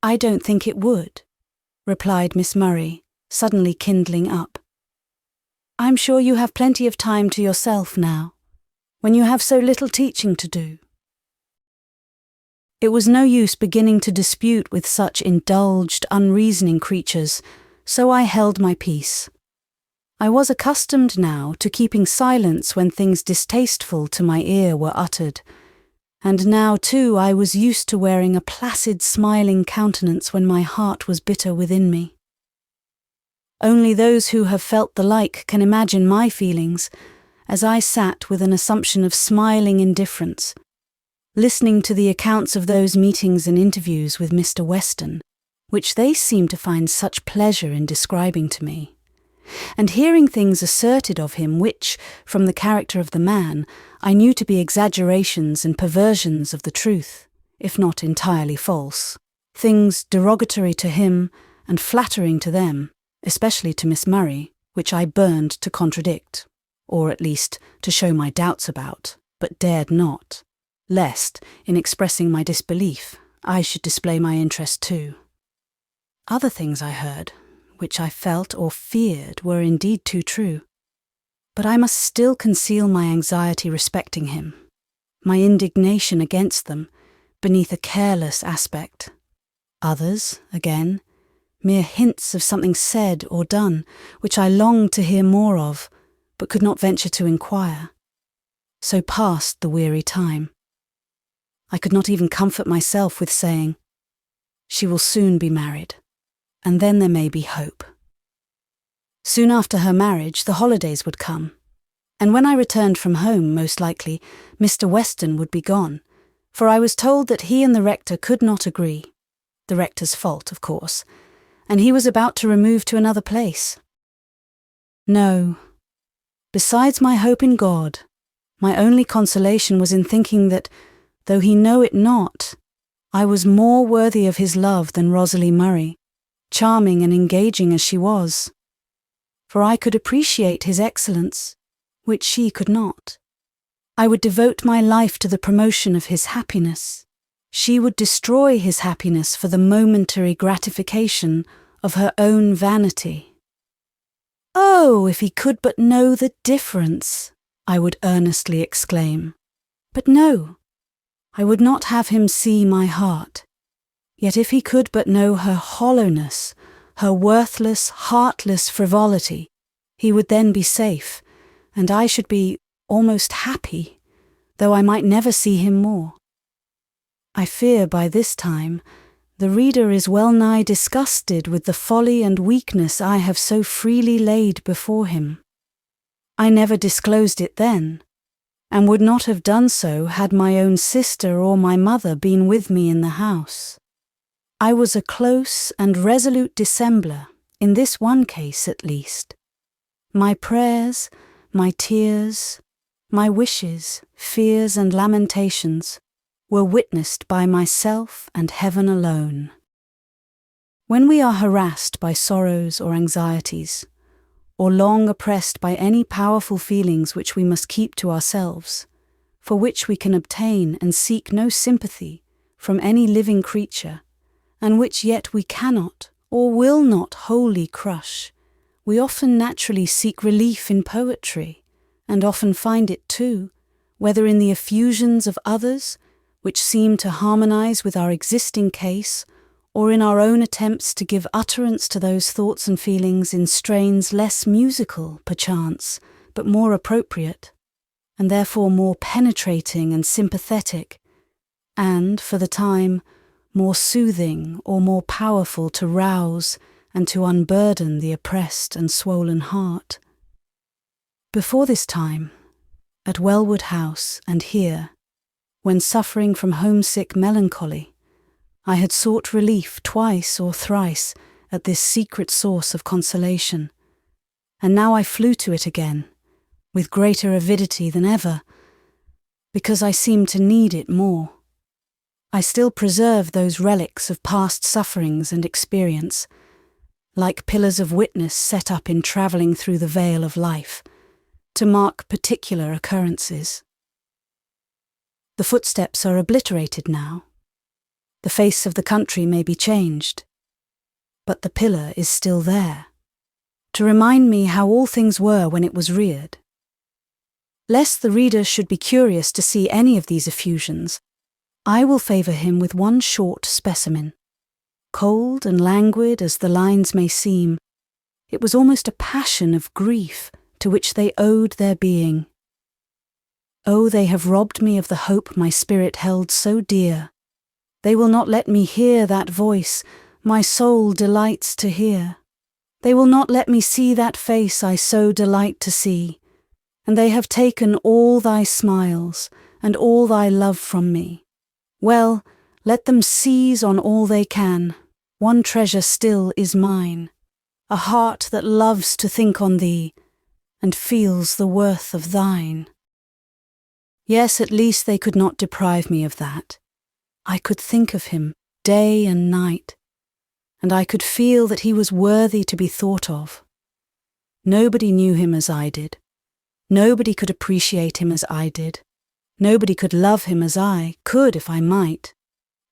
Speaker 1: "I don't think it would," replied Miss Murray, suddenly kindling up. "I'm sure you have plenty of time to yourself now, when you have so little teaching to do." It was no use beginning to dispute with such indulged, unreasoning creatures, so I held my peace. I was accustomed now to keeping silence when things distasteful to my ear were uttered, and now too I was used to wearing a placid, smiling countenance when my heart was bitter within me. Only those who have felt the like can imagine my feelings, as I sat with an assumption of smiling indifference, listening to the accounts of those meetings and interviews with Mr. Weston, which they seemed to find such pleasure in describing to me, and hearing things asserted of him which, from the character of the man, I knew to be exaggerations and perversions of the truth, if not entirely false, things derogatory to him and flattering to them, especially to Miss Murray, which I burned to contradict, or at least to show my doubts about, but dared not, lest, in expressing my disbelief, I should display my interest too. Other things I heard, which I felt or feared were indeed too true, but I must still conceal my anxiety respecting him, my indignation against them, beneath a careless aspect. Others, again, mere hints of something said or done, which I longed to hear more of, but could not venture to inquire. So passed the weary time. I could not even comfort myself with saying, "She will soon be married, and then there may be hope." Soon after her marriage, the holidays would come, and when I returned from home, most likely, Mr. Weston would be gone, for I was told that he and the rector could not agree, the rector's fault, of course, and he was about to remove to another place. No. Besides my hope in God, my only consolation was in thinking that, though he know it not, I was more worthy of his love than Rosalie Murray, charming and engaging as she was, for I could appreciate his excellence, which she could not. I would devote my life to the promotion of his happiness. She would destroy his happiness for the momentary gratification of her own vanity. "Oh, if he could but know the difference," I would earnestly exclaim. But no, I would not have him see my heart. Yet if he could but know her hollowness, her worthless, heartless frivolity, he would then be safe, and I should be almost happy, though I might never see him more. I fear by this time the reader is well nigh disgusted with the folly and weakness I have so freely laid before him. I never disclosed it then, and would not have done so had my own sister or my mother been with me in the house. I was a close and resolute dissembler, in this one case at least. My prayers, my tears, my wishes, fears and lamentations were witnessed by myself and heaven alone. When we are harassed by sorrows or anxieties, or long oppressed by any powerful feelings which we must keep to ourselves, for which we can obtain and seek no sympathy from any living creature, and which yet we cannot or will not wholly crush, we often naturally seek relief in poetry, and often find it too, whether in the effusions of others, which seem to harmonize with our existing case, or in our own attempts to give utterance to those thoughts and feelings in strains less musical, perchance, but more appropriate, and therefore more penetrating and sympathetic, and, for the time, more soothing or more powerful to rouse and to unburden the oppressed and swollen heart. Before this time, at Wellwood House and here, when suffering from homesick melancholy, I had sought relief twice or thrice at this secret source of consolation, and now I flew to it again, with greater avidity than ever, because I seemed to need it more. I still preserve those relics of past sufferings and experience, like pillars of witness set up in travelling through the veil of life, to mark particular occurrences. The footsteps are obliterated now. The face of the country may be changed, but the pillar is still there, to remind me how all things were when it was reared. Lest the reader should be curious to see any of these effusions, I will favour him with one short specimen. Cold and languid as the lines may seem, it was almost a passion of grief to which they owed their being. Oh, they have robbed me of the hope my spirit held so dear. They will not let me hear that voice my soul delights to hear. They will not let me see that face I so delight to see. And they have taken all thy smiles and all thy love from me. Well, let them seize on all they can. One treasure still is mine, a heart that loves to think on thee, and feels the worth of thine. Yes, at least they could not deprive me of that. I could think of him day and night, and I could feel that he was worthy to be thought of. Nobody knew him as I did. Nobody could appreciate him as I did. Nobody could love him as I could if I might.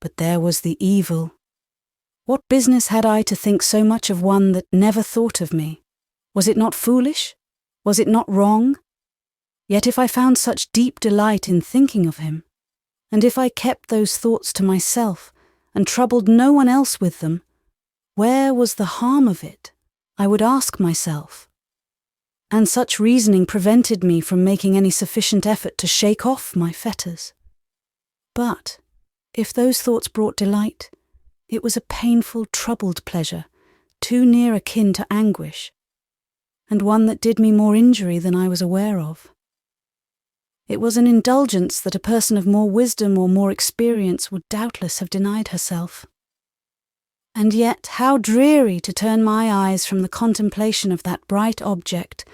Speaker 1: But there was the evil. What business had I to think so much of one that never thought of me? Was it not foolish? Was it not wrong? Yet if I found such deep delight in thinking of him, and if I kept those thoughts to myself and troubled no one else with them, where was the harm of it? I would ask myself. And such reasoning prevented me from making any sufficient effort to shake off my fetters. But if those thoughts brought delight, it was a painful, troubled pleasure, too near akin to anguish, and one that did me more injury than I was aware of. It was an indulgence that a person of more wisdom or more experience would doubtless have denied herself. And yet how dreary to turn my eyes from the contemplation of that bright object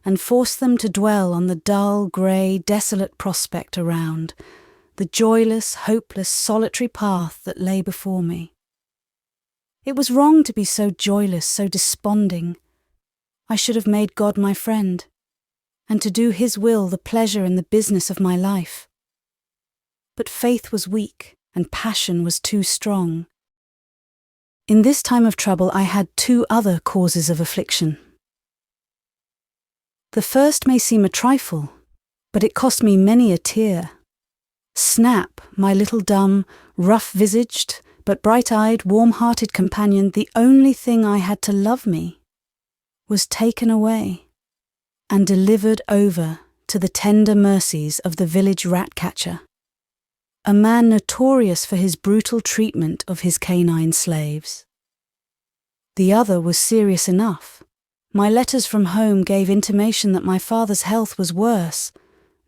Speaker 1: and force them to dwell on the dull, grey, desolate prospect around, the joyless, hopeless, solitary path that lay before me. It was wrong to be so joyless, so desponding. I should have made God my friend, and to do his will the pleasure and the business of my life. But faith was weak, and passion was too strong. In this time of trouble I had two other causes of affliction. The first may seem a trifle, but it cost me many a tear. Snap, my little dumb, rough-visaged, but bright-eyed, warm-hearted companion, the only thing I had to love me, was taken away and delivered over to the tender mercies of the village rat-catcher, a man notorious for his brutal treatment of his canine slaves. The other was serious enough. My letters from home gave intimation that my father's health was worse.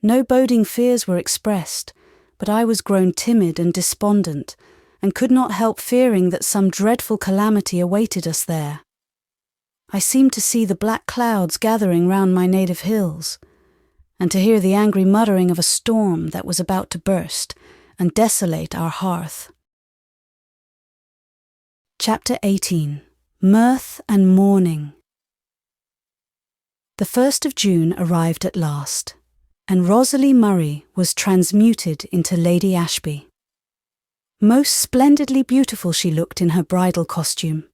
Speaker 1: No boding fears were expressed, but I was grown timid and despondent, and could not help fearing that some dreadful calamity awaited us there. I seemed to see the black clouds gathering round my native hills, and to hear the angry muttering of a storm that was about to burst and desolate our hearth. Chapter 18. Mirth and Mourning. The 1st of June arrived at last, and Rosalie Murray was transmuted into Lady Ashby. Most splendidly beautiful she looked in her bridal costume.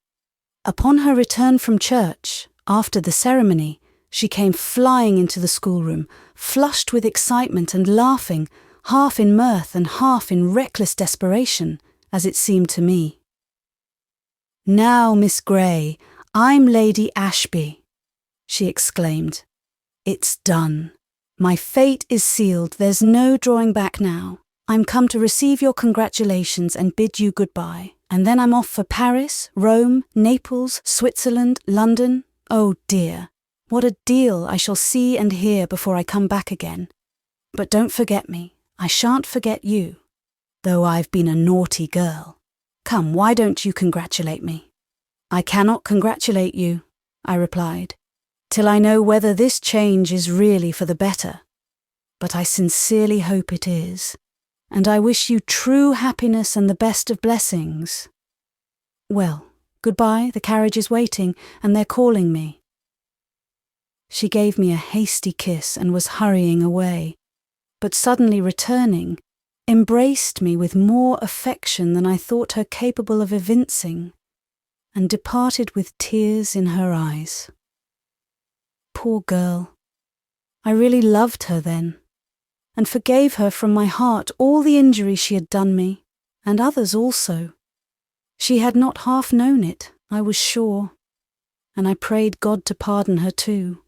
Speaker 1: Upon her return from church, after the ceremony, she came flying into the schoolroom, flushed with excitement and laughing, half in mirth and half in reckless desperation, as it seemed to me. "Now, Miss Gray, I'm Lady Ashby," she exclaimed. "It's done. My fate is sealed. There's no drawing back now. I'm come to receive your congratulations and bid you goodbye. And then I'm off for Paris, Rome, Naples, Switzerland, London. Oh dear, what a deal I shall see and hear before I come back again. But don't forget me. I shan't forget you, though I've been a naughty girl. Come, why don't you congratulate me?" "I cannot congratulate you," I replied, "till I know whether this change is really for the better. But I sincerely hope it is, and I wish you true happiness and the best of blessings. Well, goodbye, the carriage is waiting, and they're calling me." She gave me a hasty kiss and was hurrying away, but suddenly returning, embraced me with more affection than I thought her capable of evincing, and departed with tears in her eyes. Poor girl! I really loved her then, and forgave her from my heart all the injury she had done me, and others also. She had not half known it, I was sure, and I prayed God to pardon her too.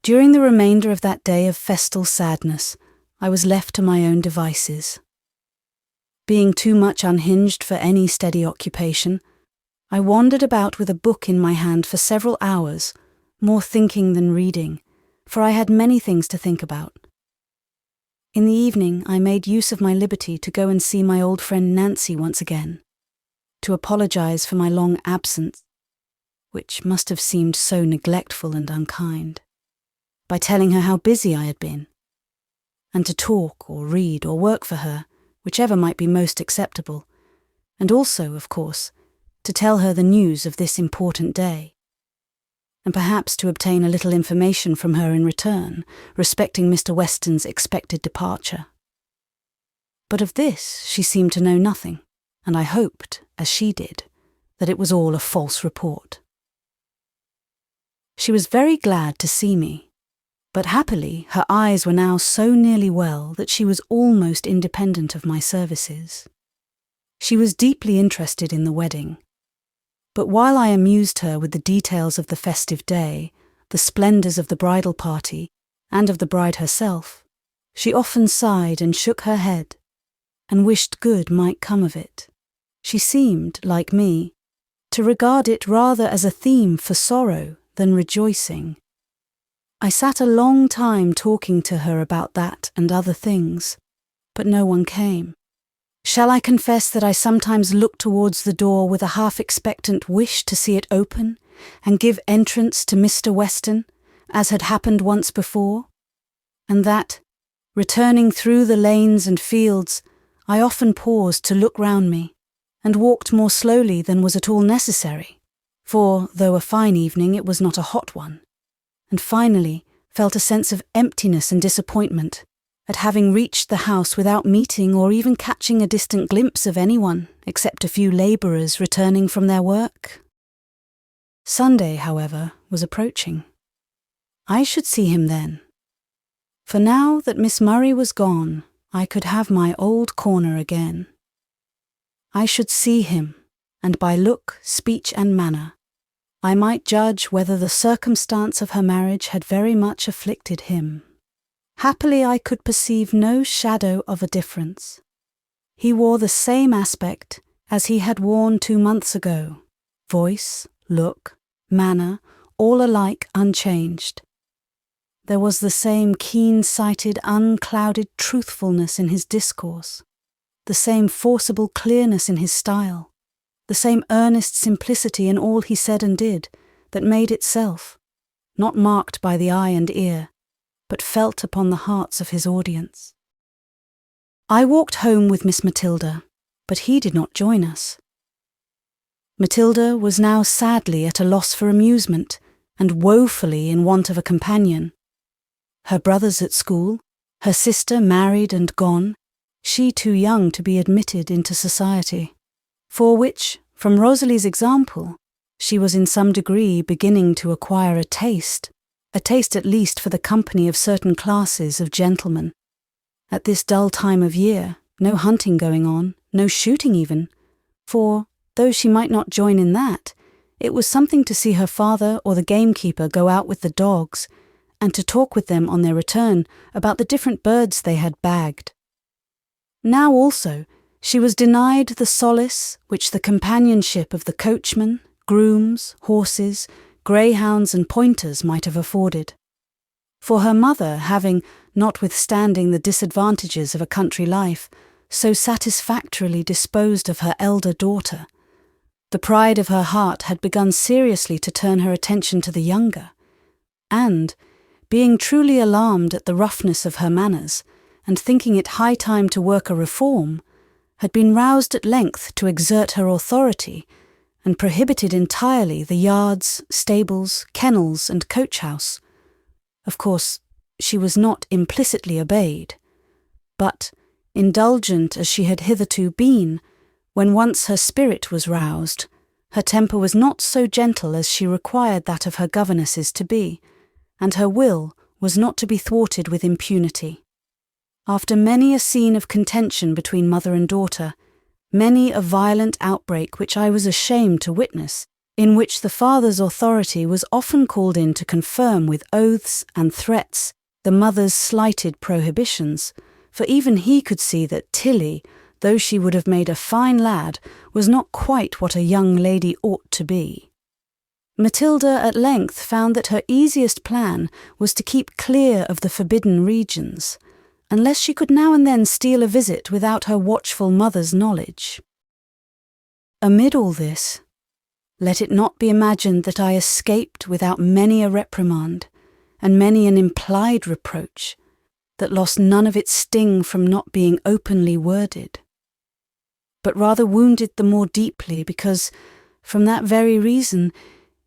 Speaker 1: During the remainder of that day of festal sadness, I was left to my own devices. Being too much unhinged for any steady occupation, I wandered about with a book in my hand for several hours, more thinking than reading, for I had many things to think about. In the evening I made use of my liberty to go and see my old friend Nancy once again, to apologize for my long absence, which must have seemed so neglectful and unkind, by telling her how busy I had been, and to talk or read or work for her, whichever might be most acceptable, and also, of course, to tell her the news of this important day, and perhaps to obtain a little information from her in return respecting Mr. Weston's expected departure. But of this she seemed to know nothing, and I hoped, as she did, that it was all a false report. She was very glad to see me, but happily her eyes were now so nearly well that she was almost independent of my services. She was deeply interested in the wedding, but while I amused her with the details of the festive day, the splendours of the bridal party, and of the bride herself, she often sighed and shook her head, and wished good might come of it. She seemed, like me, to regard it rather as a theme for sorrow than rejoicing. I sat a long time talking to her about that and other things, but no one came. Shall I confess that I sometimes looked towards the door with a half-expectant wish to see it open and give entrance to Mr. Weston, as had happened once before, and that, returning through the lanes and fields, I often paused to look round me, and walked more slowly than was at all necessary, for, though a fine evening, it was not a hot one, and finally felt a sense of emptiness and disappointment at having reached the house without meeting or even catching a distant glimpse of anyone except a few labourers returning from their work. Sunday, however, was approaching. I should see him then, for now that Miss Murray was gone, I could have my old corner again. I should see him, and by look, speech and manner, I might judge whether the circumstance of her marriage had very much afflicted him. Happily I could perceive no shadow of a difference. He wore the same aspect as he had worn 2 months ago, voice, look, manner, all alike unchanged. There was the same keen-sighted, unclouded truthfulness in his discourse, the same forcible clearness in his style, the same earnest simplicity in all he said and did, that made itself, not marked by the eye and ear, but felt upon the hearts of his audience. I walked home with Miss Matilda, but he did not join us. Matilda was now sadly at a loss for amusement, and woefully in want of a companion. Her brothers at school, her sister married and gone, she too young to be admitted into society, for which, from Rosalie's example, she was in some degree beginning to acquire a taste at least for the company of certain classes of gentlemen. At this dull time of year, no hunting going on, no shooting even, for, though she might not join in that, it was something to see her father or the gamekeeper go out with the dogs, and to talk with them on their return about the different birds they had bagged. Now also, she was denied the solace which the companionship of the coachman, grooms, horses, greyhounds and pointers might have afforded. For her mother having, notwithstanding the disadvantages of a country life, so satisfactorily disposed of her elder daughter, the pride of her heart had begun seriously to turn her attention to the younger, and, being truly alarmed at the roughness of her manners, and thinking it high time to work a reform, had been roused at length to exert her authority, and prohibited entirely the yards, stables, kennels, and coach-house. Of course, she was not implicitly obeyed, but, indulgent as she had hitherto been, when once her spirit was roused, her temper was not so gentle as she required that of her governesses to be, and her will was not to be thwarted with impunity. After many a scene of contention between mother and daughter, many a violent outbreak which I was ashamed to witness, in which the father's authority was often called in to confirm with oaths and threats the mother's slighted prohibitions, for even he could see that Tilly, though she would have made a fine lad, was not quite what a young lady ought to be. Matilda at length found that her easiest plan was to keep clear of the forbidden regions, unless she could now and then steal a visit without her watchful mother's knowledge. Amid all this, let it not be imagined that I escaped without many a reprimand, and many an implied reproach, that lost none of its sting from not being openly worded, but rather wounded the more deeply because, from that very reason,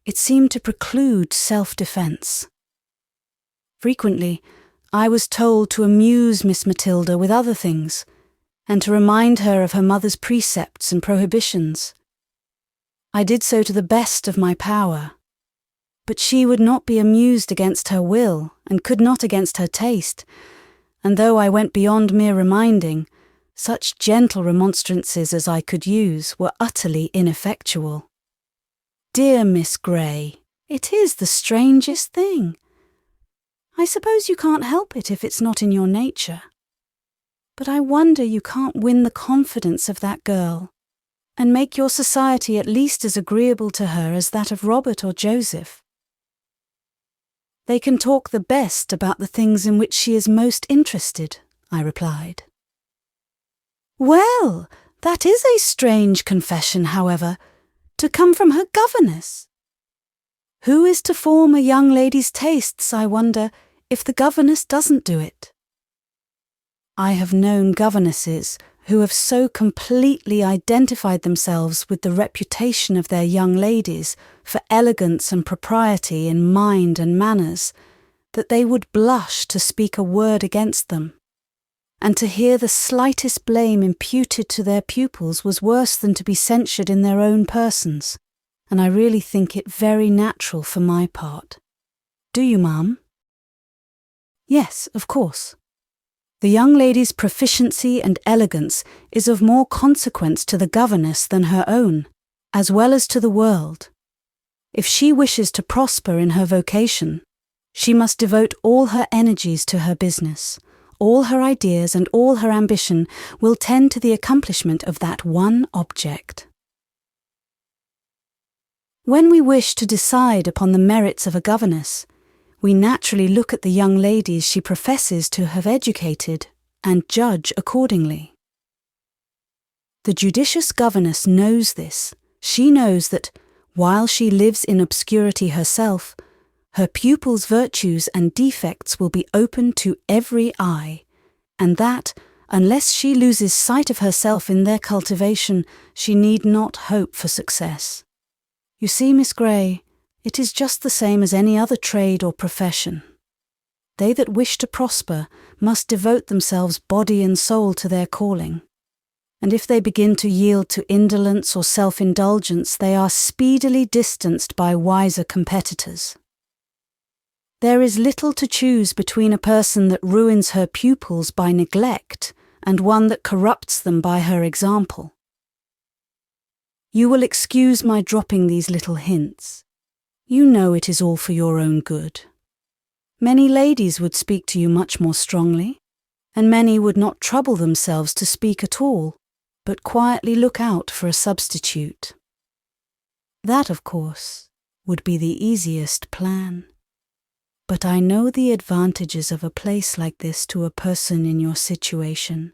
Speaker 1: it seemed to preclude self-defence. Frequently, I was told to amuse Miss Matilda with other things, and to remind her of her mother's precepts and prohibitions. I did so to the best of my power, but she would not be amused against her will, and could not against her taste, and though I went beyond mere reminding, such gentle remonstrances as I could use were utterly ineffectual. Dear Miss Gray, it is the strangest thing. I suppose you can't help it if it's not in your nature. But I wonder you can't win the confidence of that girl, and make your society at least as agreeable to her as that of Robert or Joseph. They can talk the best about the things in which she is most interested, I replied. Well, that is a strange confession, however, to come from her governess. Who is to form a young lady's tastes, I wonder, if the governess doesn't do it? I have known governesses who have so completely identified themselves with the reputation of their young ladies for elegance and propriety in mind and manners, that they would blush to speak a word against them, and to hear the slightest blame imputed to their pupils was worse than to be censured in their own persons, and I really think it very natural for my part. Do you, ma'am? Yes, of course. The young lady's proficiency and elegance is of more consequence to the governess than her own, as well as to the world. If she wishes to prosper in her vocation, she must devote all her energies to her business. All her ideas and all her ambition will tend to the accomplishment of that one object. When we wish to decide upon the merits of a governess, we naturally look at the young ladies she professes to have educated and judge accordingly. The judicious governess knows this. She knows that, while she lives in obscurity herself, her pupils' virtues and defects will be open to every eye, and that, unless she loses sight of herself in their cultivation, she need not hope for success. You see, Miss Gray, it is just the same as any other trade or profession. They that wish to prosper must devote themselves body and soul to their calling, and if they begin to yield to indolence or self-indulgence, they are speedily distanced by wiser competitors. There is little to choose between a person that ruins her pupils by neglect and one that corrupts them by her example. You will excuse my dropping these little hints. You know it is all for your own good. Many ladies would speak to you much more strongly, and many would not trouble themselves to speak at all, but quietly look out for a substitute. That, of course, would be the easiest plan. But I know the advantages of a place like this to a person in your situation,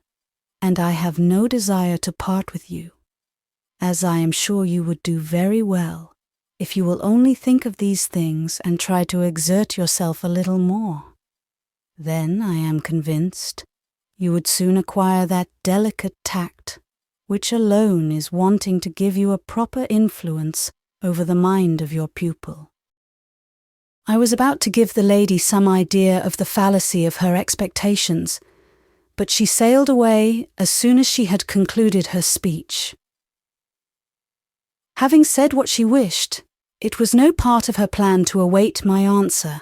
Speaker 1: and I have no desire to part with you, as I am sure you would do very well if you will only think of these things and try to exert yourself a little more. Then, I am convinced, you would soon acquire that delicate tact which alone is wanting to give you a proper influence over the mind of your pupil. I was about to give the lady some idea of the fallacy of her expectations, but she sailed away as soon as she had concluded her speech. Having said what she wished, it was no part of her plan to await my answer.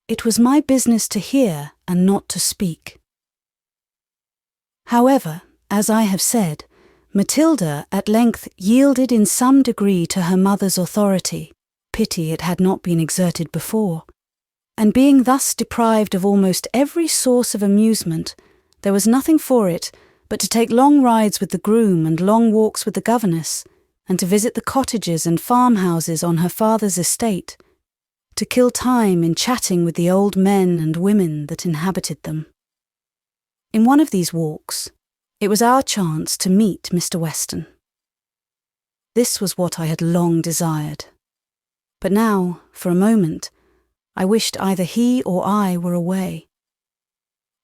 Speaker 1: It was my business to hear and not to speak. However, as I have said, Matilda at length yielded in some degree to her mother's authority. Pity it had not been exerted before, and being thus deprived of almost every source of amusement, there was nothing for it but to take long rides with the groom and long walks with the governess, and to visit the cottages and farmhouses on her father's estate, to kill time in chatting with the old men and women that inhabited them. In one of these walks, it was our chance to meet Mr. Weston. This was what I had long desired. But now, for a moment, I wished either he or I were away.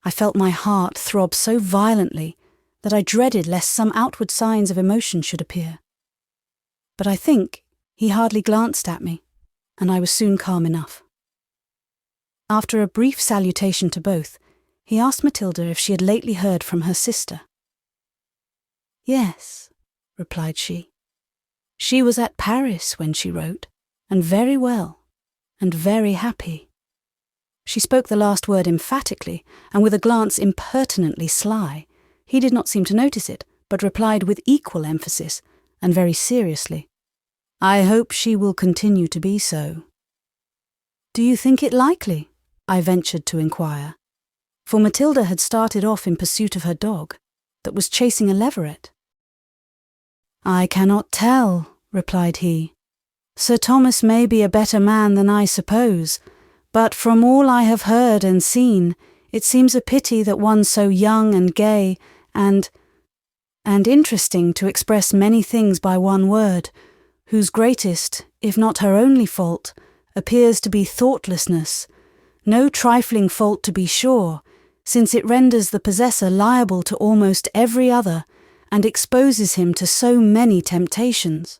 Speaker 1: I felt my heart throb so violently that I dreaded lest some outward signs of emotion should appear. But I think he hardly glanced at me, and I was soon calm enough. After a brief salutation to both, he asked Matilda if she had lately heard from her sister. "Yes," replied she. "She was at Paris when she wrote, and very well, and very happy." She spoke the last word emphatically, and with a glance impertinently sly. He did not seem to notice it, but replied with equal emphasis, and very seriously, "I hope she will continue to be so." "Do you think it likely?" I ventured to inquire, for Matilda had started off in pursuit of her dog, that was chasing a leveret. "I cannot tell," replied he. "Sir Thomas may be a better man than I suppose, but from all I have heard and seen, it seems a pity that one so young and gay and interesting, to express many things by one word, whose greatest, if not her only fault, appears to be thoughtlessness, no trifling fault to be sure, since it renders the possessor liable to almost every other, and exposes him to so many temptations.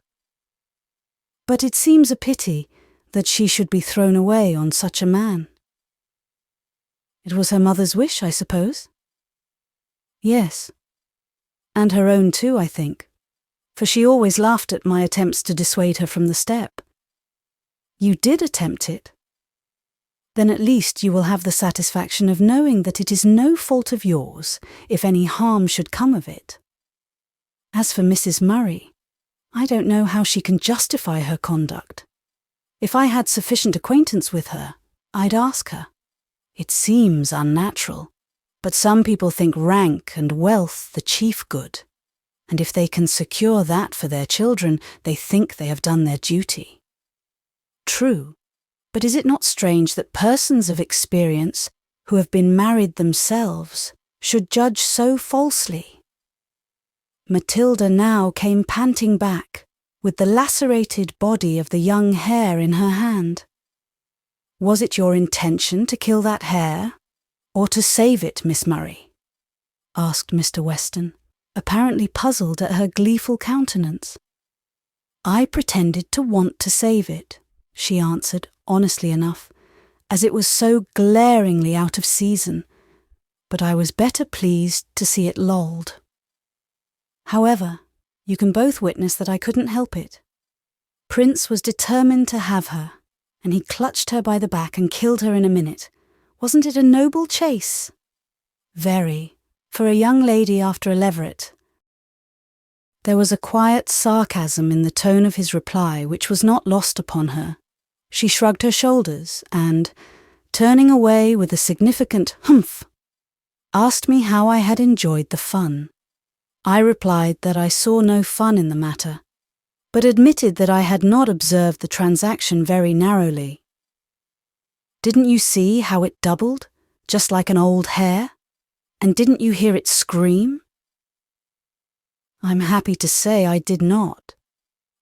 Speaker 1: But it seems a pity that she should be thrown away on such a man." "It was her mother's wish, I suppose?" "Yes, and her own too, I think, for she always laughed at my attempts to dissuade her from the step." "You did attempt it? Then at least you will have the satisfaction of knowing that it is no fault of yours if any harm should come of it. As for Mrs. Murray, I don't know how she can justify her conduct. If I had sufficient acquaintance with her, I'd ask her. It seems unnatural, but some people think rank and wealth the chief good, and if they can secure that for their children, they think they have done their duty. True, but is it not strange that persons of experience, who have been married themselves, should judge so falsely?" Matilda now came panting back, with the lacerated body of the young hare in her hand. "Was it your intention to kill that hare, or to save it, Miss Murray?" asked Mr. Weston, apparently puzzled at her gleeful countenance. "I pretended to want to save it," she answered, honestly enough, "as it was so glaringly out of season, but I was better pleased to see it lolled." However, you can both witness that I couldn't help it. Prince was determined to have her, and he clutched her by the back and killed her in a minute. Wasn't it a noble chase? Very, for a young lady after a leveret. There was a quiet sarcasm in the tone of his reply which was not lost upon her. She shrugged her shoulders and, turning away with a significant humph, asked me how I had enjoyed the fun. I replied that I saw no fun in the matter, but admitted that I had not observed the transaction very narrowly. Didn't you see how it doubled, just like an old hare? And didn't you hear it scream? I'm happy to say I did not.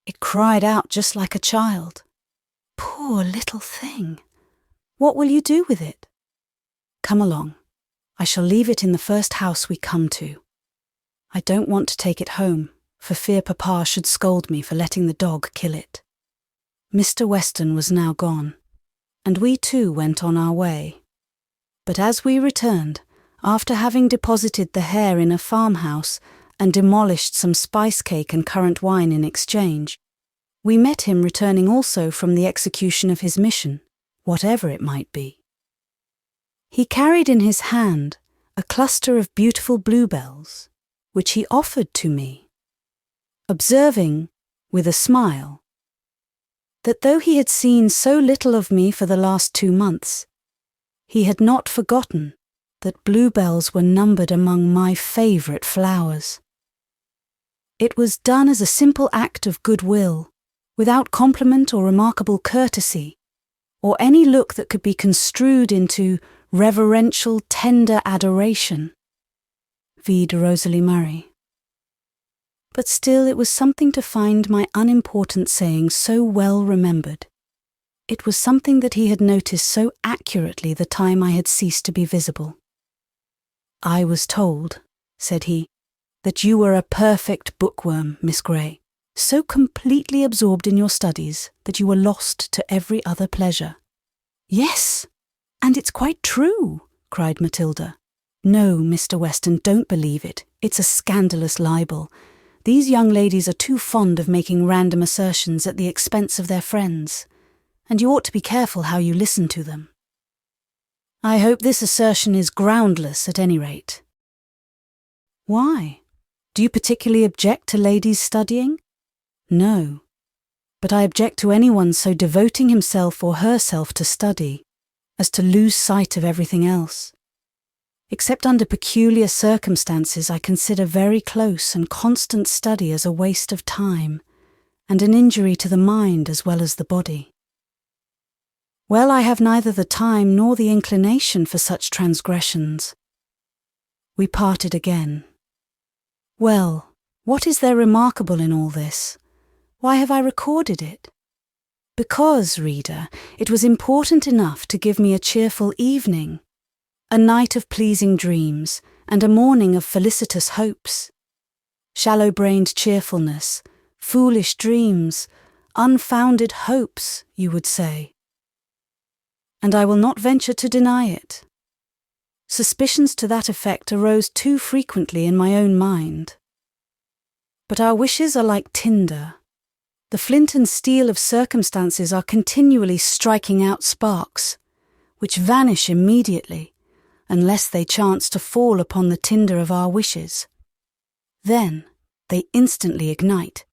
Speaker 1: It cried out just like a child. Poor little thing. What will you do with it? Come along. I shall leave it in the first house we come to. I don't want to take it home, for fear Papa should scold me for letting the dog kill it. Mr. Weston was now gone, and we too went on our way. But as we returned, after having deposited the hare in a farmhouse and demolished some spice cake and currant wine in exchange, we met him returning also from the execution of his mission, whatever it might be. He carried in his hand a cluster of beautiful bluebells, which he offered to me, observing, with a smile, that though he had seen so little of me for the last 2 months, he had not forgotten that bluebells were numbered among my favourite flowers. It was done as a simple act of goodwill, without compliment or remarkable courtesy, or any look that could be construed into reverential, tender adoration. Vide Rosalie Murray. But still it was something to find my unimportant saying so well remembered. It was something that he had noticed so accurately the time I had ceased to be visible. I was told, said he, that you were a perfect bookworm, Miss Gray, so completely absorbed in your studies that you were lost to every other pleasure. Yes, and it's quite true, cried Matilda. No, Mr. Weston, don't believe it. It's a scandalous libel. These young ladies are too fond of making random assertions at the expense of their friends, and you ought to be careful how you listen to them. I hope this assertion is groundless at any rate. Why? Do you particularly object to ladies studying? No, but I object to anyone so devoting himself or herself to study as to lose sight of everything else. Except under peculiar circumstances, I consider very close and constant study as a waste of time and an injury to the mind as well as the body. Well, I have neither the time nor the inclination for such transgressions. We parted again. Well, what is there remarkable in all this? Why have I recorded it? Because, reader, it was important enough to give me a cheerful evening, a night of pleasing dreams, and a morning of felicitous hopes. Shallow-brained cheerfulness, foolish dreams, unfounded hopes, you would say. And I will not venture to deny it. Suspicions to that effect arose too frequently in my own mind. But our wishes are like tinder. The flint and steel of circumstances are continually striking out sparks, which vanish immediately, unless they chance to fall upon the tinder of our wishes. Then they instantly ignite,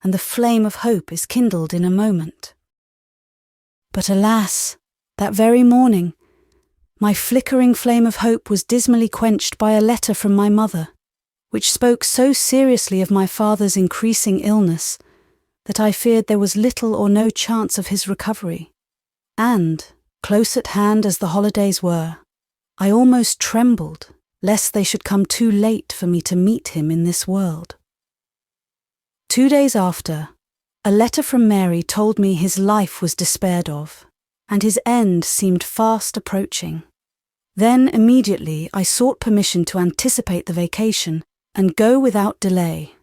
Speaker 1: and the flame of hope is kindled in a moment. But alas, that very morning, my flickering flame of hope was dismally quenched by a letter from my mother, which spoke so seriously of my father's increasing illness that I feared there was little or no chance of his recovery. And, close at hand as the holidays were, I almost trembled lest they should come too late for me to meet him in this world. 2 days after, a letter from Mary told me his life was despaired of, and his end seemed fast approaching. Then immediately I sought permission to anticipate the vacation and go without delay.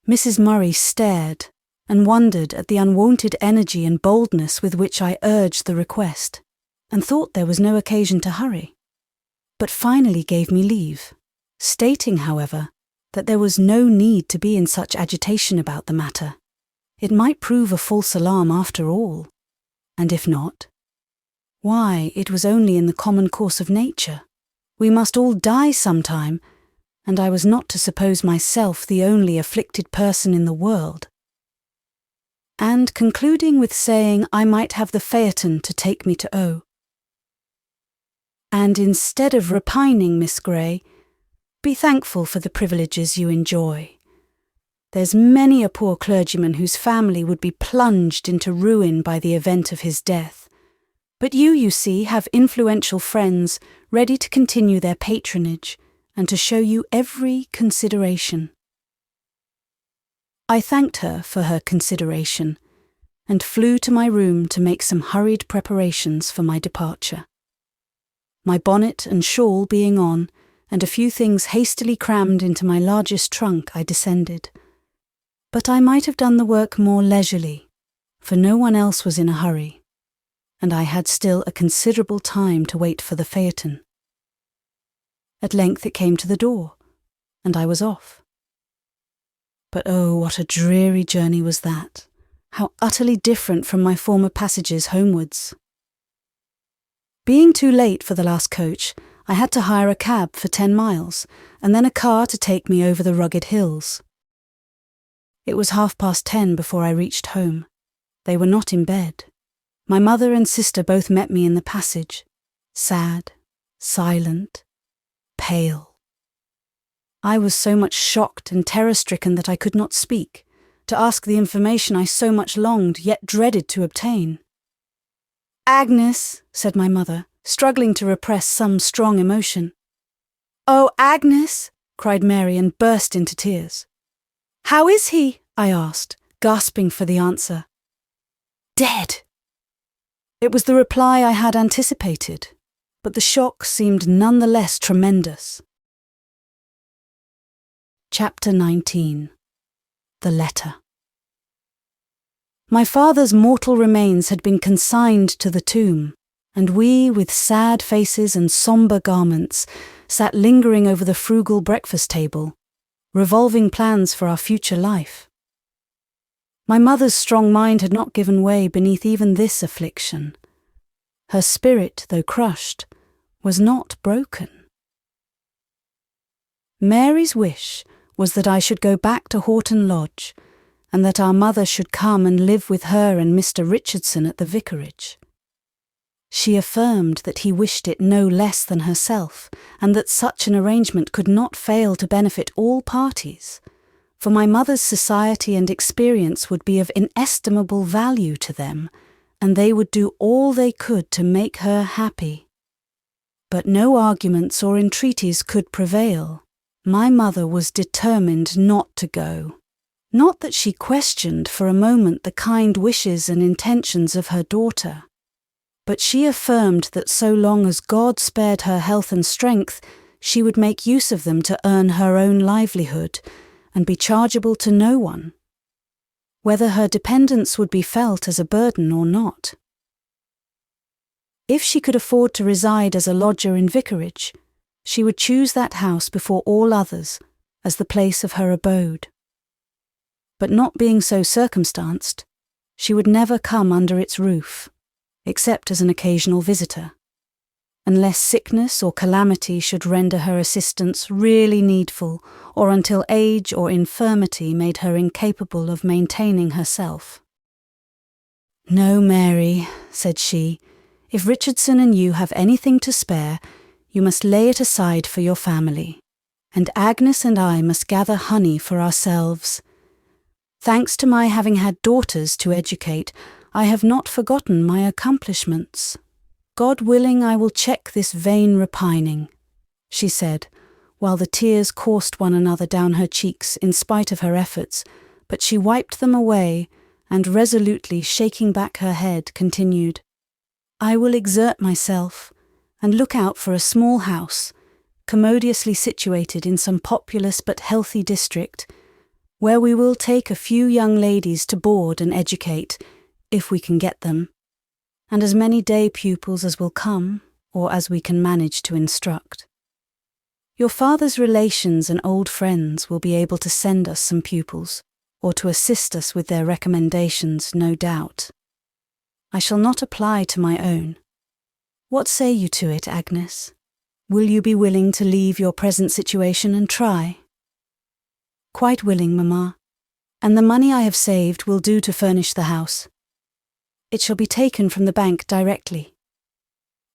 Speaker 1: Mrs. Murray stared and wondered at the unwonted energy and boldness with which I urged the request, and thought there was no occasion to hurry, but finally gave me leave, stating, however, that there was no need to be in such agitation about the matter. It might prove a false alarm after all. And if not, why, it was only in the common course of nature. We must all die sometime, and I was not to suppose myself the only afflicted person in the world. And concluding with saying I might have the phaeton to take me to O. And instead of repining, Miss Gray, be thankful for the privileges you enjoy. There's many a poor clergyman whose family would be plunged into ruin by the event of his death. But you see, have influential friends ready to continue their patronage and to show you every consideration. I thanked her for her consideration and flew to my room to make some hurried preparations for my departure. My bonnet and shawl being on, and a few things hastily crammed into my largest trunk, I descended. But I might have done the work more leisurely, for no one else was in a hurry, and I had still a considerable time to wait for the phaeton. At length it came to the door, and I was off. But oh, what a dreary journey was that! How utterly different from my former passages homewards! Being too late for the last coach, I had to hire a cab for 10 miles, and then a car to take me over the rugged hills. It was 10:30 before I reached home. They were not in bed. My mother and sister both met me in the passage, sad, silent, pale. I was so much shocked and terror-stricken that I could not speak, to ask the information I so much longed yet dreaded to obtain. "Agnes," said my mother, struggling to repress some strong emotion. "Oh, Agnes," cried Mary and burst into tears. "How is he?" I asked, gasping for the answer. "Dead." It was the reply I had anticipated, but the shock seemed none the less tremendous. Chapter 19. The Letter. My father's mortal remains had been consigned to the tomb, and we, with sad faces and sombre garments, sat lingering over the frugal breakfast table, revolving plans for our future life. My mother's strong mind had not given way beneath even this affliction. Her spirit, though crushed, was not broken. Mary's wish was that I should go back to Horton Lodge, and that our mother should come and live with her and Mr. Richardson at the vicarage. She affirmed that he wished it no less than herself, and that such an arrangement could not fail to benefit all parties, for my mother's society and experience would be of inestimable value to them, and they would do all they could to make her happy. But no arguments or entreaties could prevail. My mother was determined not to go. Not that she questioned for a moment the kind wishes and intentions of her daughter, but she affirmed that so long as God spared her health and strength, she would make use of them to earn her own livelihood, and be chargeable to no one, whether her dependence would be felt as a burden or not. If she could afford to reside as a lodger in vicarage, she would choose that house before all others as the place of her abode. But not being so circumstanced, she would never come under its roof, except as an occasional visitor, unless sickness or calamity should render her assistance really needful, or until age or infirmity made her incapable of maintaining herself. "No, Mary," said she, "if Richardson and you have anything to spare, you must lay it aside for your family, and Agnes and I must gather honey for ourselves. Thanks to my having had daughters to educate, I have not forgotten my accomplishments. God willing, I will check this vain repining," she said, while the tears coursed one another down her cheeks in spite of her efforts, but she wiped them away and, resolutely shaking back her head, continued, "I will exert myself and look out for a small house, commodiously situated in some populous but healthy district, where we will take a few young ladies to board and educate, if we can get them, and as many day pupils as will come, or as we can manage to instruct. Your father's relations and old friends will be able to send us some pupils, or to assist us with their recommendations, no doubt. I shall not apply to my own. What say you to it, Agnes? Will you be willing to leave your present situation and try? Quite willing, Mamma, and the money I have saved will do to furnish the house. It shall be taken from the bank directly.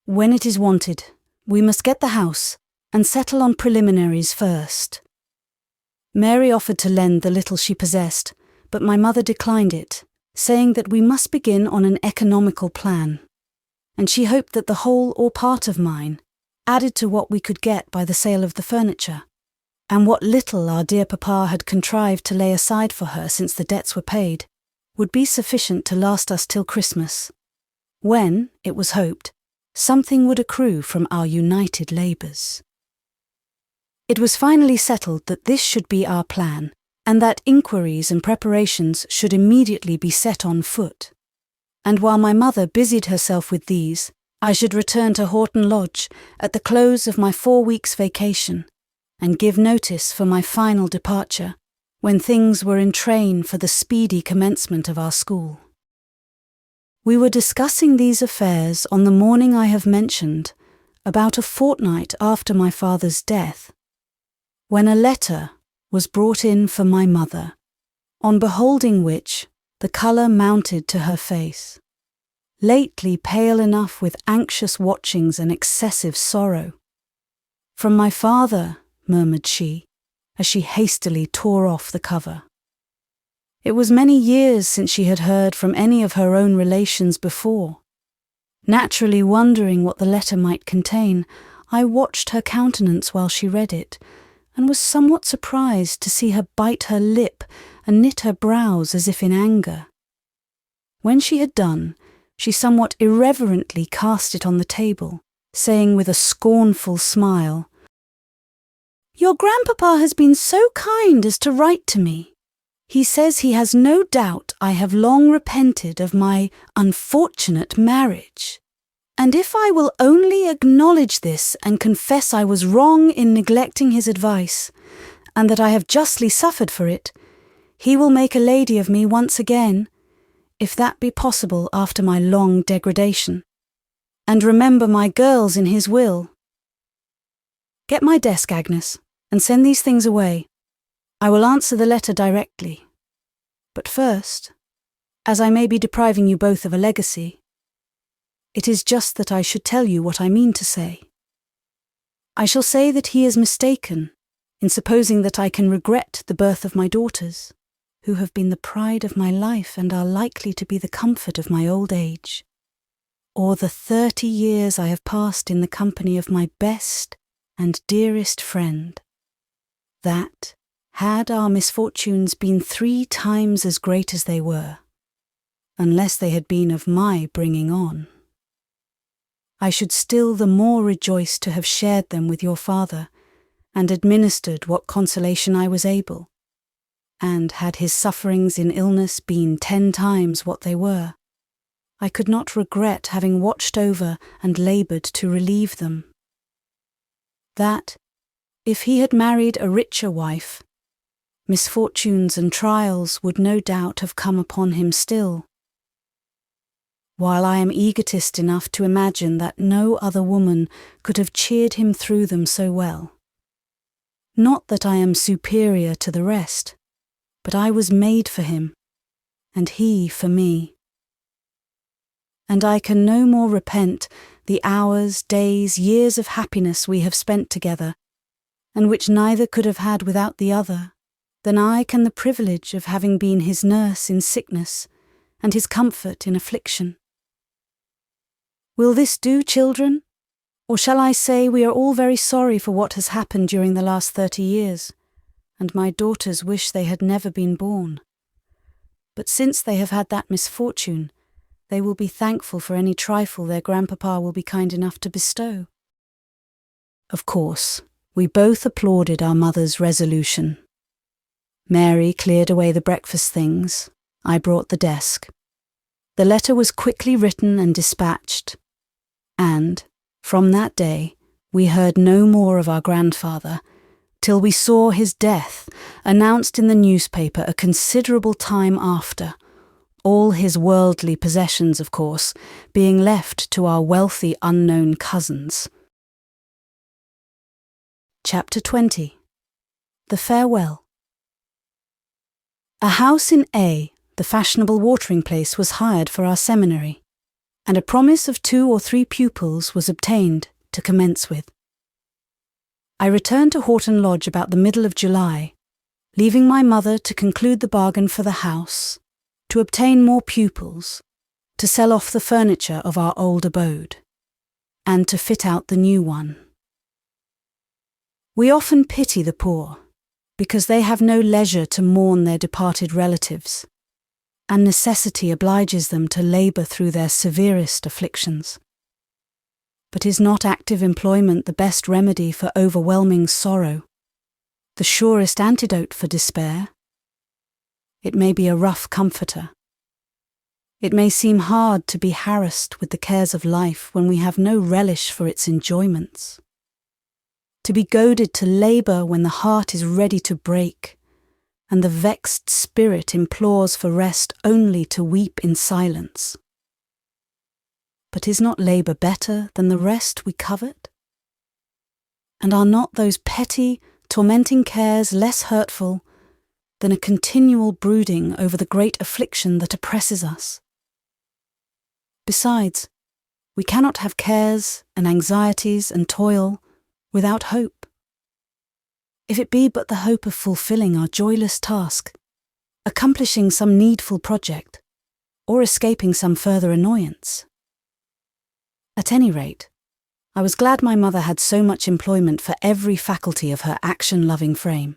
Speaker 1: When it is wanted, we must get the house and settle on preliminaries first. Mary offered to lend the little she possessed, but my mother declined it, saying that we must begin on an economical plan, and she hoped that the whole or part of mine, added to what we could get by the sale of the furniture, and what little our dear papa had contrived to lay aside for her since the debts were paid, would be sufficient to last us till Christmas, when, it was hoped, something would accrue from our united labours. It was finally settled that this should be our plan, and that inquiries and preparations should immediately be set on foot. And while my mother busied herself with these, I should return to Horton Lodge at the close of my 4 weeks' vacation, and give notice for my final departure, when things were in train for the speedy commencement of our school. We were discussing these affairs on the morning I have mentioned, about a fortnight after my father's death, when a letter was brought in for my mother, on beholding which the colour mounted to her face, lately pale enough with anxious watchings and excessive sorrow. "From my father," murmured she, as she hastily tore off the cover. It was many years since she had heard from any of her own relations before. Naturally wondering what the letter might contain, I watched her countenance while she read it, and was somewhat surprised to see her bite her lip and knit her brows as if in anger. When she had done, she somewhat irreverently cast it on the table, saying with a scornful smile, "Your grandpapa has been so kind as to write to me. He says he has no doubt I have long repented of my unfortunate marriage. And if I will only acknowledge this and confess I was wrong in neglecting his advice, and that I have justly suffered for it, he will make a lady of me once again, if that be possible after my long degradation, and remember my girls in his will. Get my desk, Agnes, and send these things away. I will answer the letter directly. But first, as I may be depriving you both of a legacy, it is just that I should tell you what I mean to say. I shall say that he is mistaken in supposing that I can regret the birth of my daughters, who have been the pride of my life and are likely to be the comfort of my old age, or the 30 years I have passed in the company of my best and dearest friend, that, had our misfortunes been 3 times as great as they were, unless they had been of my bringing on, I should still the more rejoice to have shared them with your father, and administered what consolation I was able, and had his sufferings in illness been 10 times what they were, I could not regret having watched over and laboured to relieve them. That, if he had married a richer wife, misfortunes and trials would no doubt have come upon him still, while I am egotist enough to imagine that no other woman could have cheered him through them so well. Not that I am superior to the rest, but I was made for him, and he for me. And I can no more repent the hours, days, years of happiness we have spent together, and which neither could have had without the other, than I can the privilege of having been his nurse in sickness, and his comfort in affliction. Will this do, children? Or shall I say we are all very sorry for what has happened during the last 30 years, and my daughters wish they had never been born. But since they have had that misfortune, they will be thankful for any trifle their grandpapa will be kind enough to bestow. Of course, we both applauded our mother's resolution. Mary cleared away the breakfast things. I brought the desk. The letter was quickly written and dispatched, and, from that day, We heard no more of our grandfather, till we saw his death announced in the newspaper a considerable time after, all his worldly possessions, of course, being left to our wealthy unknown cousins. Chapter 20. The Farewell. A house in A, the fashionable watering place, was hired for our seminary, and a promise of 2 or 3 pupils was obtained to commence with. I returned to Horton Lodge about the middle of July, leaving my mother to conclude the bargain for the house, to obtain more pupils, to sell off the furniture of our old abode, and to fit out the new one. We often pity the poor, because they have no leisure to mourn their departed relatives, and necessity obliges them to labour through their severest afflictions. But is not active employment the best remedy for overwhelming sorrow, the surest antidote for despair? It may be a rough comforter. It may seem hard to be harassed with the cares of life when we have no relish for its enjoyments. To be goaded to labour when the heart is ready to break, and the vexed spirit implores for rest only to weep in silence. But is not labour better than the rest we covet? And are not those petty, tormenting cares less hurtful than a continual brooding over the great affliction that oppresses us? Besides, we cannot have cares and anxieties and toil without hope. If it be but the hope of fulfilling our joyless task, accomplishing some needful project, or escaping some further annoyance. At any rate, I was glad my mother had so much employment for every faculty of her action-loving frame.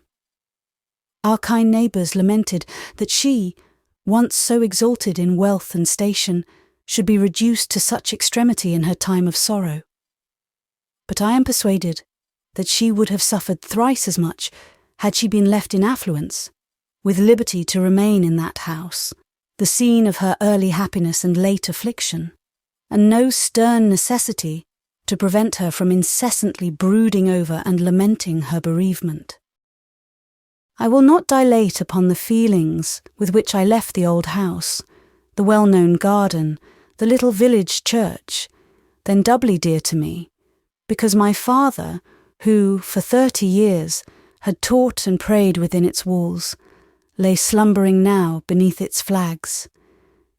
Speaker 1: Our kind neighbours lamented that she, once so exalted in wealth and station, should be reduced to such extremity in her time of sorrow. But I am persuaded that she would have suffered thrice as much had she been left in affluence, with liberty to remain in that house, the scene of her early happiness and late affliction, and no stern necessity to prevent her from incessantly brooding over and lamenting her bereavement. I will not dilate upon the feelings with which I left the old house, the well-known garden, the little village church, then doubly dear to me, because my father, who, for 30 years, had taught and prayed within its walls, lay slumbering now beneath its flags,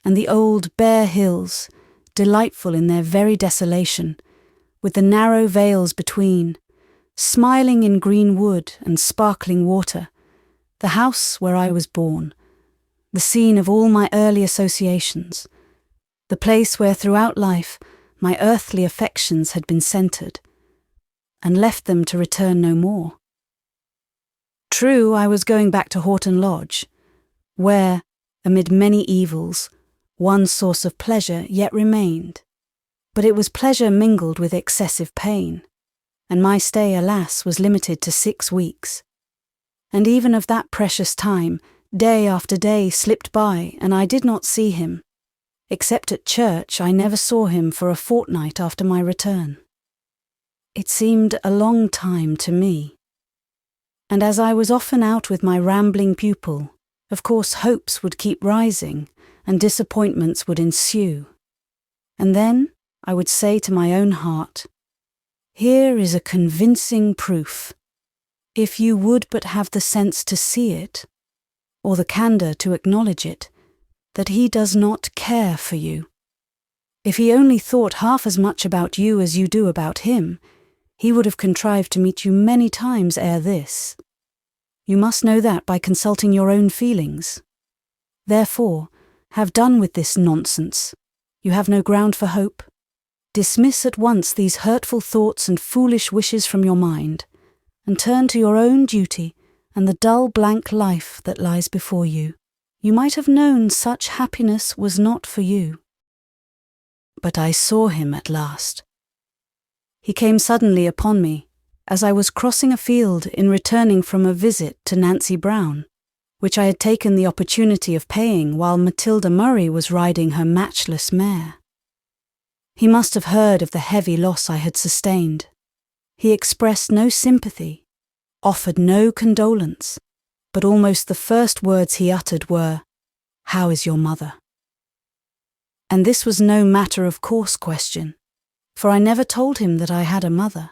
Speaker 1: and the old bare hills, delightful in their very desolation, with the narrow vales between, smiling in green wood and sparkling water, the house where I was born, the scene of all my early associations, the place where throughout life my earthly affections had been centred, and left them to return no more. True, I was going back to Horton Lodge, where, amid many evils, one source of pleasure yet remained, but it was pleasure mingled with excessive pain, and my stay, alas, was limited to 6 weeks. And even of that precious time, day after day slipped by, and I did not see him. Except at church, I never saw him for a fortnight after my return. It seemed a long time to me. And as I was often out with my rambling pupil, of course hopes would keep rising, and disappointments would ensue. And then I would say to my own heart, here is a convincing proof, if you would but have the sense to see it, or the candour to acknowledge it, that he does not care for you. If he only thought half as much about you as you do about him, he would have contrived to meet you many times ere this. You must know that by consulting your own feelings. Therefore, have done with this nonsense. You have no ground for hope. Dismiss at once these hurtful thoughts and foolish wishes from your mind, and turn to your own duty and the dull blank life that lies before you. You might have known such happiness was not for you. But I saw him at last. He came suddenly upon me, as I was crossing a field in returning from a visit to Nancy Brown, which I had taken the opportunity of paying while Matilda Murray was riding her matchless mare. He must have heard of the heavy loss I had sustained, He expressed no sympathy, offered no condolence, but almost the first words he uttered were, "How is your mother?" And this was no matter-of-course question, for I never told him that I had a mother.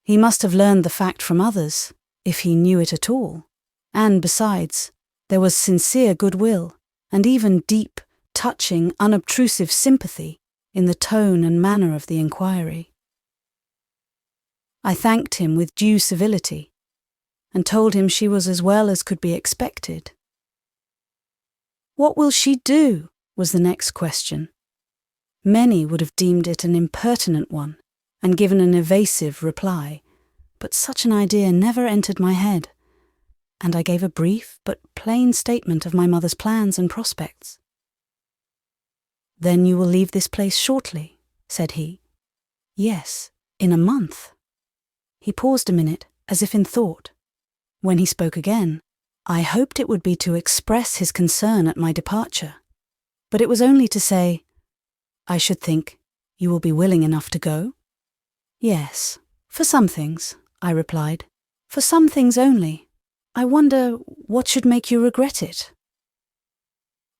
Speaker 1: He must have learned the fact from others, if he knew it at all, and besides, there was sincere goodwill, and even deep, touching, unobtrusive sympathy in the tone and manner of the inquiry. I thanked him with due civility, and told him she was as well as could be expected. "What will she do?" was the next question. Many would have deemed it an impertinent one, and given an evasive reply, but such an idea never entered my head, and I gave a brief but plain statement of my mother's plans and prospects. "Then you will leave this place shortly?" said he. "Yes, in a month." He paused a minute, as if in thought. When he spoke again, I hoped it would be to express his concern at my departure, but it was only to say, "I should think you will be willing enough to go?" "Yes, for some things," I replied. "For some things only. I wonder what should make you regret it."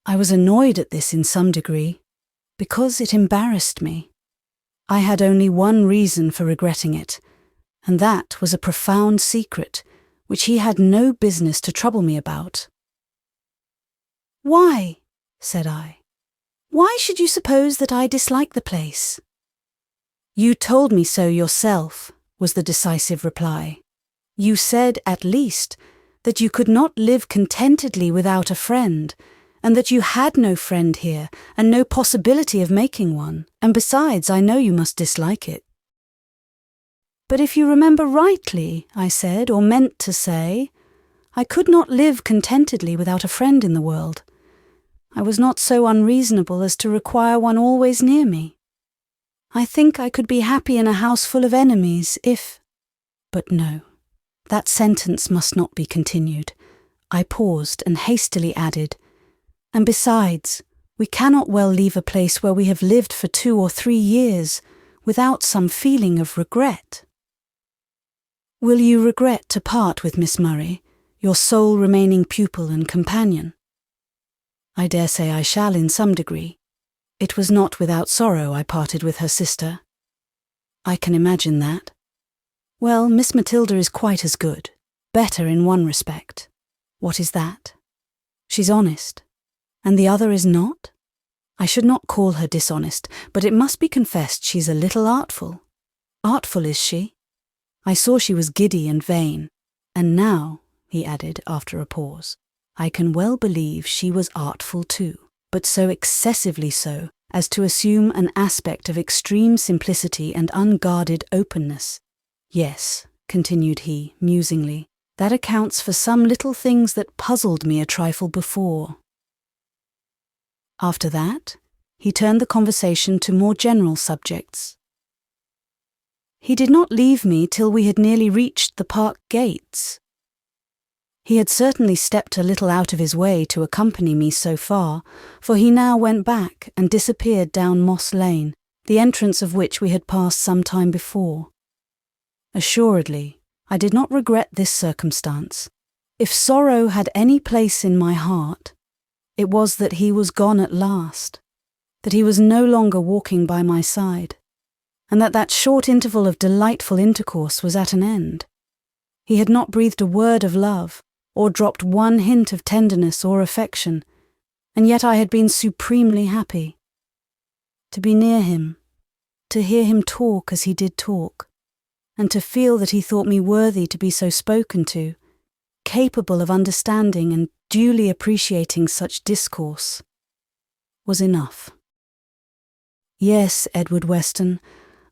Speaker 1: I was annoyed at this in some degree, because it embarrassed me. I had only one reason for regretting it, and that was a profound secret which he had no business to trouble me about. "Why?" said I. "Why should you suppose that I dislike the place?" "You told me so yourself," was the decisive reply. "You said, at least, that you could not live contentedly without a friend, and that you had no friend here, and no possibility of making one, and besides, I know you must dislike it." "But if you remember rightly," I said, or meant to say, "I could not live contentedly without a friend in the world. I was not so unreasonable as to require one always near me. I think I could be happy in a house full of enemies if—" But no, that sentence must not be continued. I paused and hastily added, "And besides, we cannot well leave a place where we have lived for 2 or 3 years without some feeling of regret." "Will you regret to part with Miss Murray, your sole remaining pupil and companion?" "I dare say I shall in some degree. It was not without sorrow I parted with her sister." "I can imagine that." "Well, Miss Matilda is quite as good, better in one respect." "What is that?" "She's honest." "And the other is not?" "I should not call her dishonest, but it must be confessed she's a little artful." "Artful, is she?" "I saw she was giddy and vain, and now," he added after a pause, "I can well believe she was artful too, but so excessively so as to assume an aspect of extreme simplicity and unguarded openness. Yes," continued he, musingly, "that accounts for some little things that puzzled me a trifle before." After that, he turned the conversation to more general subjects. He did not leave me till we had nearly reached the park gates. He had certainly stepped a little out of his way to accompany me so far, for he now went back and disappeared down Moss Lane, the entrance of which we had passed some time before. Assuredly, I did not regret this circumstance. If sorrow had any place in my heart, it was that he was gone at last, that he was no longer walking by my side, and that short interval of delightful intercourse was at an end. He had not breathed a word of love, or dropped one hint of tenderness or affection, and yet I had been supremely happy. To be near him, to hear him talk as he did talk, and to feel that he thought me worthy to be so spoken to, capable of understanding and duly appreciating such discourse, was enough. Yes, Edward Weston,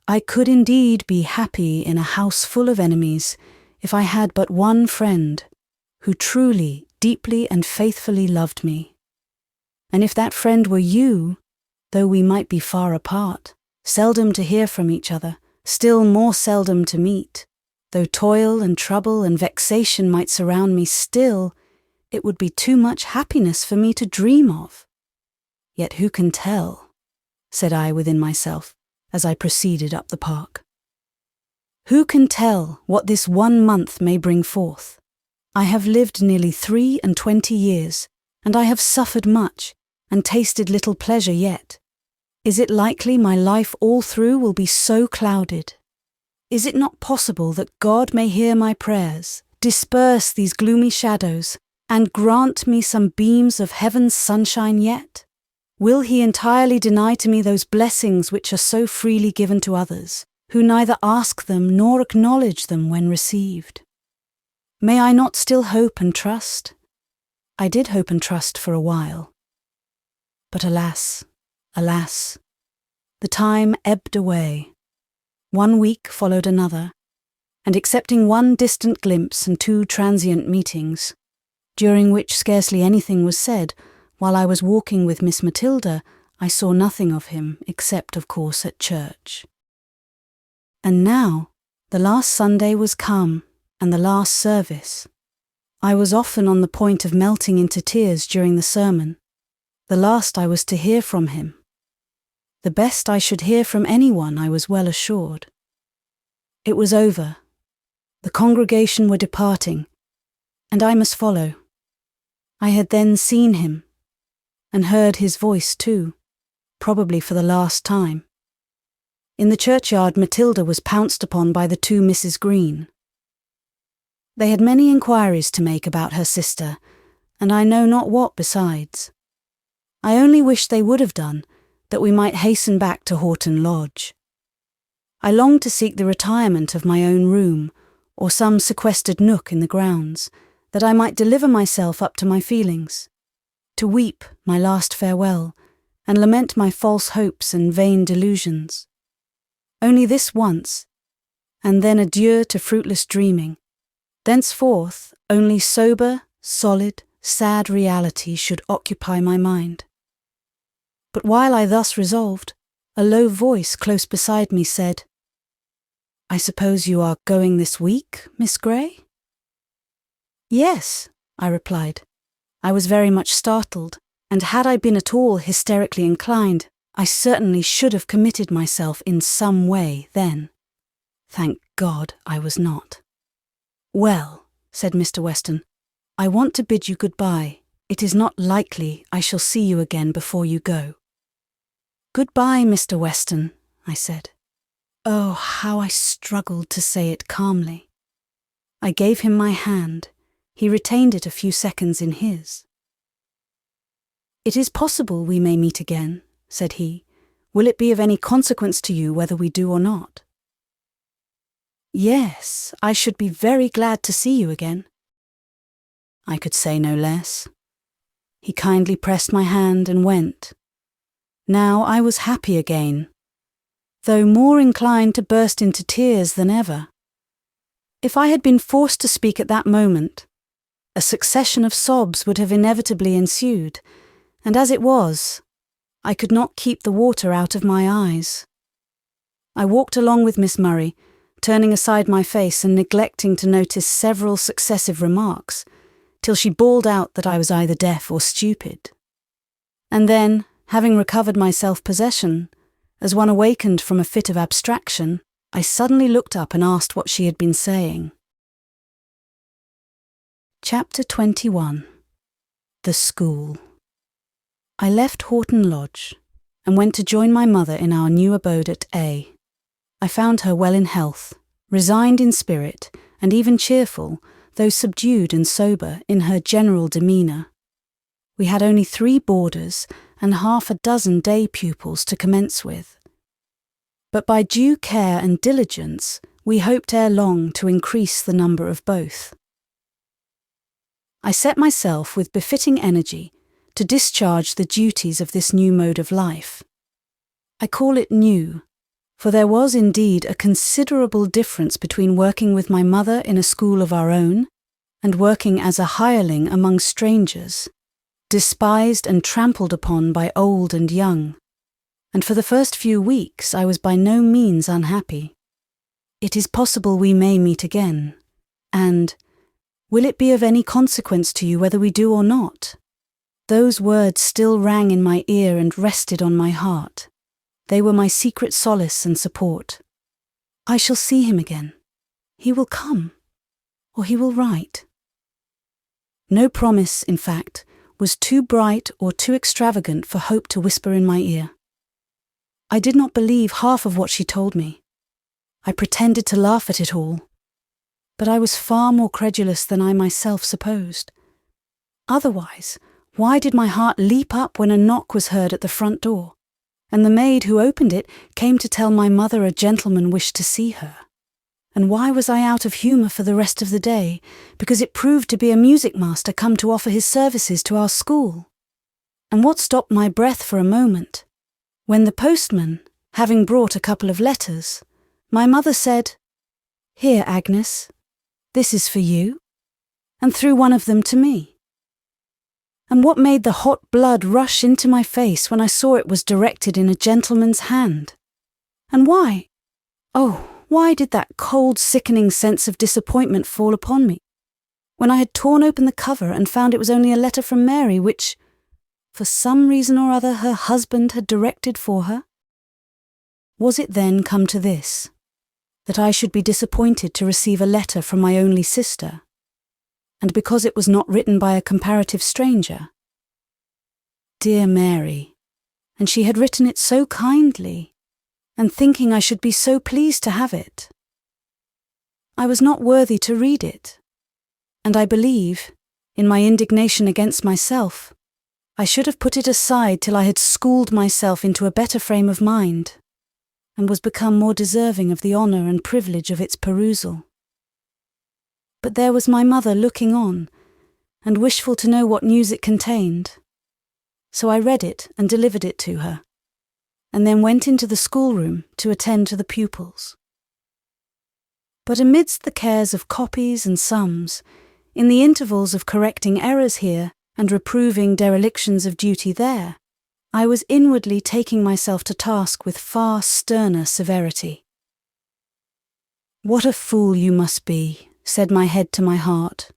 Speaker 1: I could indeed be happy in a house full of enemies if I had but one friend who truly, deeply and faithfully loved me. And if that friend were you, though we might be far apart, seldom to hear from each other, still more seldom to meet, though toil and trouble and vexation might surround me still, it would be too much happiness for me to dream of. Yet who can tell, said I within myself, as I proceeded up the park. Who can tell what this 1 month may bring forth? I have lived nearly 23 years, and I have suffered much, and tasted little pleasure yet. Is it likely my life all through will be so clouded? Is it not possible that God may hear my prayers, disperse these gloomy shadows, and grant me some beams of heaven's sunshine yet? Will he entirely deny to me those blessings which are so freely given to others, who neither ask them nor acknowledge them when received? May I not still hope and trust? I did hope and trust for a while. But alas, alas, the time ebbed away. 1 week followed another, and excepting 1 distant glimpse and 2 transient meetings, during which scarcely anything was said, while I was walking with Miss Matilda, I saw nothing of him, except, of course, at church. And now, the last Sunday was come, and the last service. I was often on the point of melting into tears during the sermon. The last I was to hear from him. The best I should hear from anyone, I was well assured. It was over. The congregation were departing, and I must follow. I had then seen him, and heard his voice too, probably for the last time. In the churchyard, Matilda was pounced upon by the 2 Misses Green. They had many inquiries to make about her sister, and I know not what besides. I only wish they would have done, that we might hasten back to Horton Lodge. I longed to seek the retirement of my own room, or some sequestered nook in the grounds, that I might deliver myself up to my feelings, to weep my last farewell, and lament my false hopes and vain delusions. Only this once, and then adieu to fruitless dreaming. Thenceforth, only sober, solid, sad reality should occupy my mind. But while I thus resolved, a low voice close beside me said, "I suppose you are going this week, Miss Gray?" "Yes," I replied. I was very much startled, and had I been at all hysterically inclined, I certainly should have committed myself in some way then. Thank God I was not. "Well," said Mr. Weston, "I want to bid you good-bye. It is not likely I shall see you again before you go." "Good-bye, Mr. Weston," I said. Oh, how I struggled to say it calmly. I gave him my hand. He retained it a few seconds in his. "It is possible we may meet again," said he. "Will it be of any consequence to you whether we do or not?" "Yes, I should be very glad to see you again." I could say no less. He kindly pressed my hand and went. Now I was happy again, though more inclined to burst into tears than ever. If I had been forced to speak at that moment, a succession of sobs would have inevitably ensued, and as it was, I could not keep the water out of my eyes. I walked along with Miss Murray, turning aside my face and neglecting to notice several successive remarks, till she bawled out that I was either deaf or stupid. And then, having recovered my self-possession, as one awakened from a fit of abstraction, I suddenly looked up and asked what she had been saying. Chapter 21. The School. I left Horton Lodge, and went to join my mother in our new abode at A. I found her well in health, resigned in spirit, and even cheerful, though subdued and sober in her general demeanour. We had only 3 boarders and 6 day pupils to commence with. But by due care and diligence, we hoped ere long to increase the number of both. I set myself with befitting energy to discharge the duties of this new mode of life. I call it new, for there was indeed a considerable difference between working with my mother in a school of our own and working as a hireling among strangers, despised and trampled upon by old and young, and for the first few weeks I was by no means unhappy. It is possible we may meet again, and will it be of any consequence to you whether we do or not? Those words still rang in my ear and rested on my heart. They were my secret solace and support. I shall see him again. He will come, or he will write. No promise, in fact, was too bright or too extravagant for Hope to whisper in my ear. I did not believe half of what she told me. I pretended to laugh at it all, but I was far more credulous than I myself supposed. Otherwise, why did my heart leap up when a knock was heard at the front door, and the maid who opened it came to tell my mother a gentleman wished to see her? And why was I out of humour for the rest of the day, because it proved to be a music master come to offer his services to our school? And what stopped my breath for a moment? When the postman, having brought a couple of letters, my mother said, "Here, Agnes, this is for you," and threw one of them to me. And what made the hot blood rush into my face when I saw it was directed in a gentleman's hand? And why? Oh, why did that cold, sickening sense of disappointment fall upon me, when I had torn open the cover and found it was only a letter from Mary which, for some reason or other, her husband had directed for her? Was it then come to this, that I should be disappointed to receive a letter from my only sister, and because it was not written by a comparative stranger? Dear Mary, and she had written it so kindly, and thinking I should be so pleased to have it. I was not worthy to read it, and I believe, in my indignation against myself, I should have put it aside till I had schooled myself into a better frame of mind, and was become more deserving of the honour and privilege of its perusal. But there was my mother looking on, and wishful to know what news it contained. So I read it and delivered it to her, and then went into the schoolroom to attend to the pupils. But amidst the cares of copies and sums, in the intervals of correcting errors here and reproving derelictions of duty there, I was inwardly taking myself to task with far sterner severity. "What a fool you must be," said my head to my heart,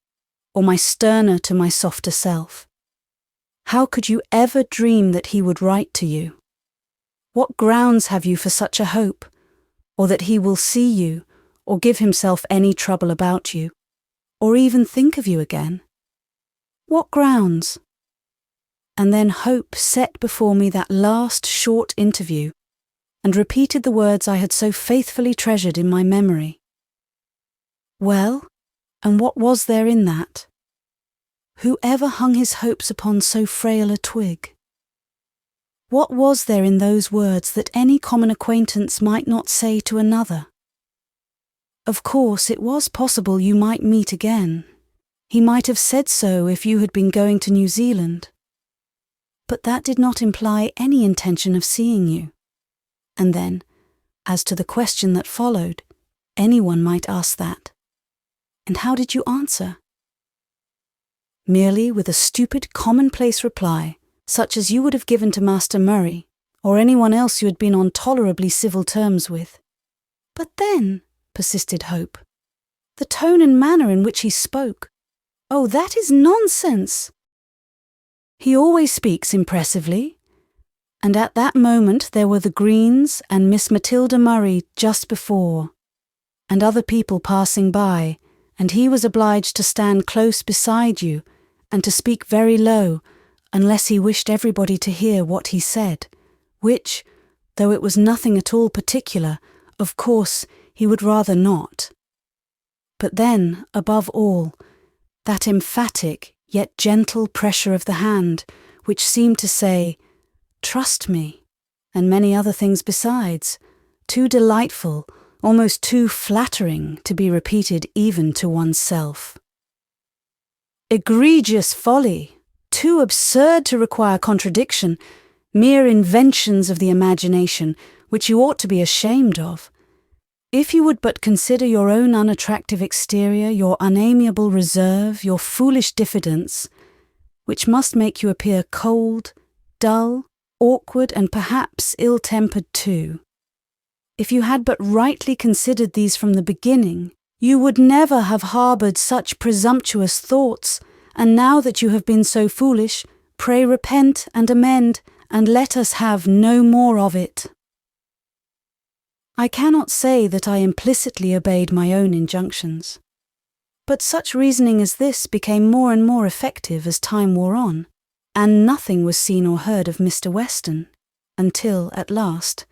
Speaker 1: or my sterner to my softer self. "How could you ever dream that he would write to you? What grounds have you for such a hope, or that he will see you, or give himself any trouble about you, or even think of you again? What grounds?" And then Hope set before me that last short interview, and repeated the words I had so faithfully treasured in my memory. Well, and what was there in that? Who ever hung his hopes upon so frail a twig? What was there in those words that any common acquaintance might not say to another? Of course, it was possible you might meet again. He might have said so if you had been going to New Zealand. But that did not imply any intention of seeing you. And then, as to the question that followed, anyone might ask that. And how did you answer? Merely with a stupid, commonplace reply, such as you would have given to Master Murray, or anyone else you had been on tolerably civil terms with. "But then," persisted Hope, "the tone and manner in which he spoke. Oh, that is nonsense." "He always speaks impressively, and at that moment there were the Greens and Miss Matilda Murray just before, and other people passing by, and he was obliged to stand close beside you, and to speak very low, unless he wished everybody to hear what he said, which, though it was nothing at all particular, of course he would rather not. But then, above all, that emphatic yet gentle pressure of the hand, which seemed to say, 'Trust me,' and many other things besides, too delightful, almost too flattering to be repeated even to oneself. Egregious folly, too absurd to require contradiction, mere inventions of the imagination, which you ought to be ashamed of. If you would but consider your own unattractive exterior, your unamiable reserve, your foolish diffidence, which must make you appear cold, dull, awkward, and perhaps ill-tempered too. If you had but rightly considered these from the beginning, you would never have harboured such presumptuous thoughts, and now that you have been so foolish, pray repent and amend, and let us have no more of it." I cannot say that I implicitly obeyed my own injunctions. But such reasoning as this became more and more effective as time wore on, and nothing was seen or heard of Mr. Weston, until, at last,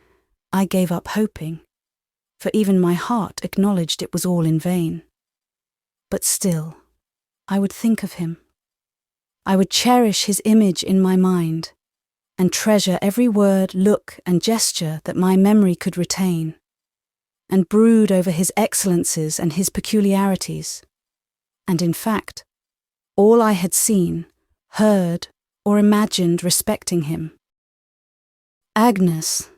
Speaker 1: I gave up hoping, for even my heart acknowledged it was all in vain. But still, I would think of him. I would cherish his image in my mind, and treasure every word, look, and gesture that my memory could retain, and brood over his excellences and his peculiarities. And in fact, all I had seen, heard, or imagined respecting him. Agnes,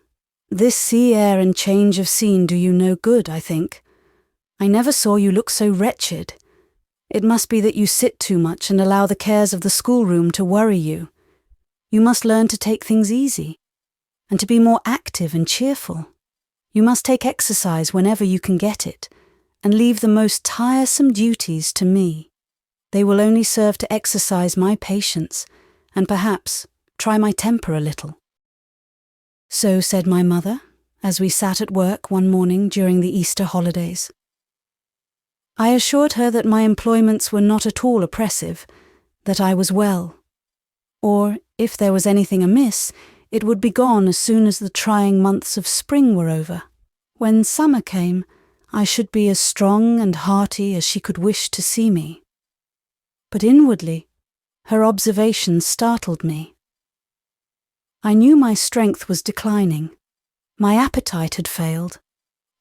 Speaker 1: this sea air and change of scene do you no good, I think. I never saw you look so wretched. It must be that you sit too much and allow the cares of the schoolroom to worry you. You must learn to take things easy, and to be more active and cheerful. You must take exercise whenever you can get it, and leave the most tiresome duties to me. They will only serve to exercise my patience, and perhaps try my temper a little. So said my mother, as we sat at work one morning during the Easter holidays. I assured her that my employments were not at all oppressive, that I was well, or, if there was anything amiss, it would be gone as soon as the trying months of spring were over. When summer came, I should be as strong and hearty as she could wish to see me. But inwardly, her observations startled me. I knew my strength was declining, my appetite had failed,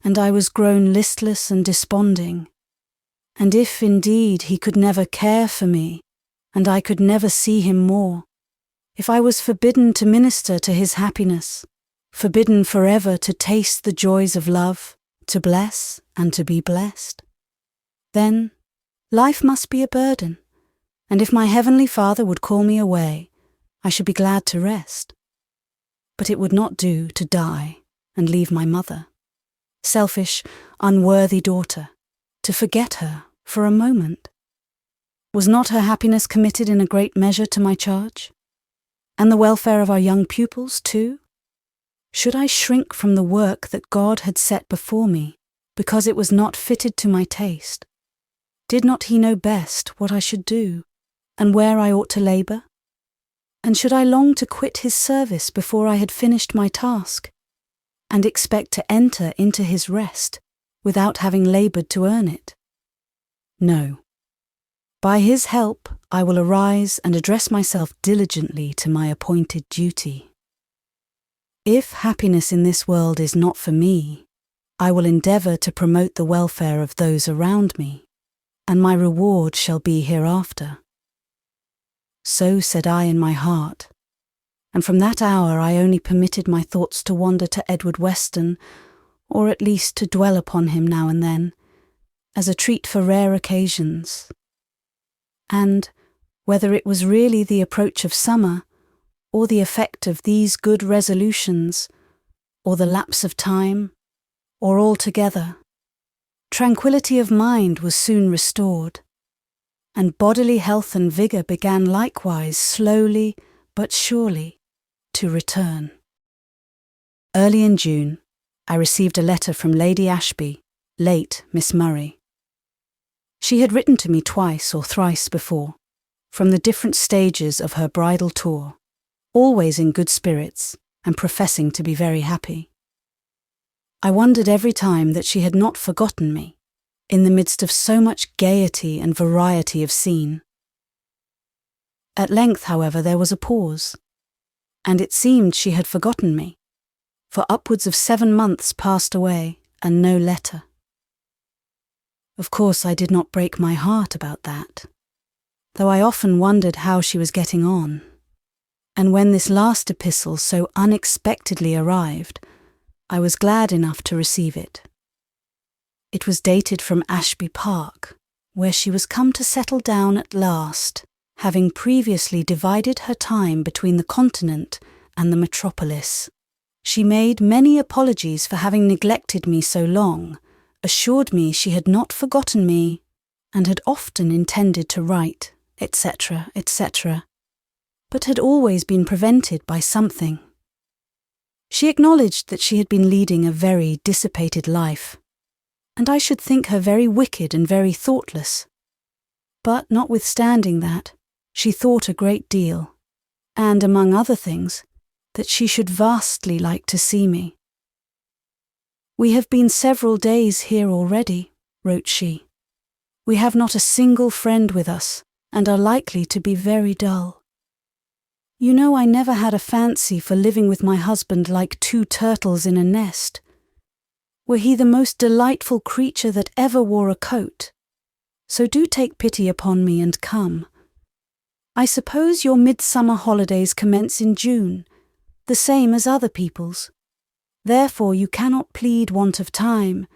Speaker 1: and I was grown listless and desponding. And if indeed he could never care for me, and I could never see him more, if I was forbidden to minister to his happiness, forbidden forever to taste the joys of love, to bless and to be blessed, then life must be a burden, and if my Heavenly Father would call me away, I should be glad to rest. But it would not do to die and leave my mother, selfish, unworthy daughter, to forget her for a moment. Was not her happiness committed in a great measure to my charge? And the welfare of our young pupils, too? Should I shrink from the work that God had set before me, because it was not fitted to my taste? Did not he know best what I should do, and where I ought to labour? And should I long to quit his service before I had finished my task, and expect to enter into his rest without having laboured to earn it? No. By his help I will arise and address myself diligently to my appointed duty. If happiness in this world is not for me, I will endeavour to promote the welfare of those around me, and my reward shall be hereafter. So said I in my heart, and from that hour I only permitted my thoughts to wander to Edward Weston, or at least to dwell upon him now and then, as a treat for rare occasions. And, whether it was really the approach of summer, or the effect of these good resolutions, or the lapse of time, or all together, tranquillity of mind was soon restored, and bodily health and vigour began likewise slowly but surely to return. Early in June, I received a letter from Lady Ashby, late Miss Murray. She had written to me twice or thrice before, from the different stages of her bridal tour, always in good spirits and professing to be very happy. I wondered every time that she had not forgotten me, in the midst of so much gaiety and variety of scene. At length, however, there was a pause, and it seemed she had forgotten me, for upwards of 7 months passed away and no letter. Of course I did not break my heart about that, though I often wondered how she was getting on, and when this last epistle so unexpectedly arrived, I was glad enough to receive it. It was dated from Ashby Park, where she was come to settle down at last, having previously divided her time between the continent and the metropolis. She made many apologies for having neglected me so long, assured me she had not forgotten me, and had often intended to write, etc., etc., but had always been prevented by something. She acknowledged that she had been leading a very dissipated life, and I should think her very wicked and very thoughtless. But notwithstanding that, she thought a great deal, and among other things, that she should vastly like to see me. "We have been several days here already," wrote she. "We have not a single friend with us, and are likely to be very dull. You know I never had a fancy for living with my husband like two turtles in a nest. Were he the most delightful creature that ever wore a coat. So do take pity upon me and come. I suppose your midsummer holidays commence in June, the same as other people's. Therefore you cannot plead want of time,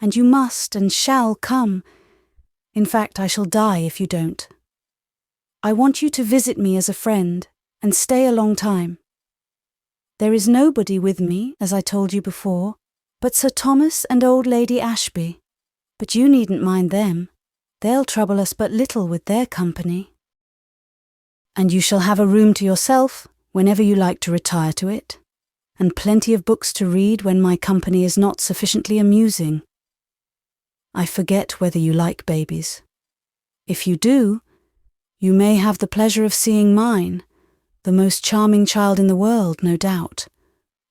Speaker 1: and you must and shall come. In fact, I shall die if you don't. I want you to visit me as a friend, and stay a long time. There is nobody with me, as I told you before, but Sir Thomas and old Lady Ashby, but you needn't mind them. They'll trouble us but little with their company. And you shall have a room to yourself, whenever you like to retire to it, and plenty of books to read when my company is not sufficiently amusing. I forget whether you like babies. If you do, you may have the pleasure of seeing mine, the most charming child in the world, no doubt,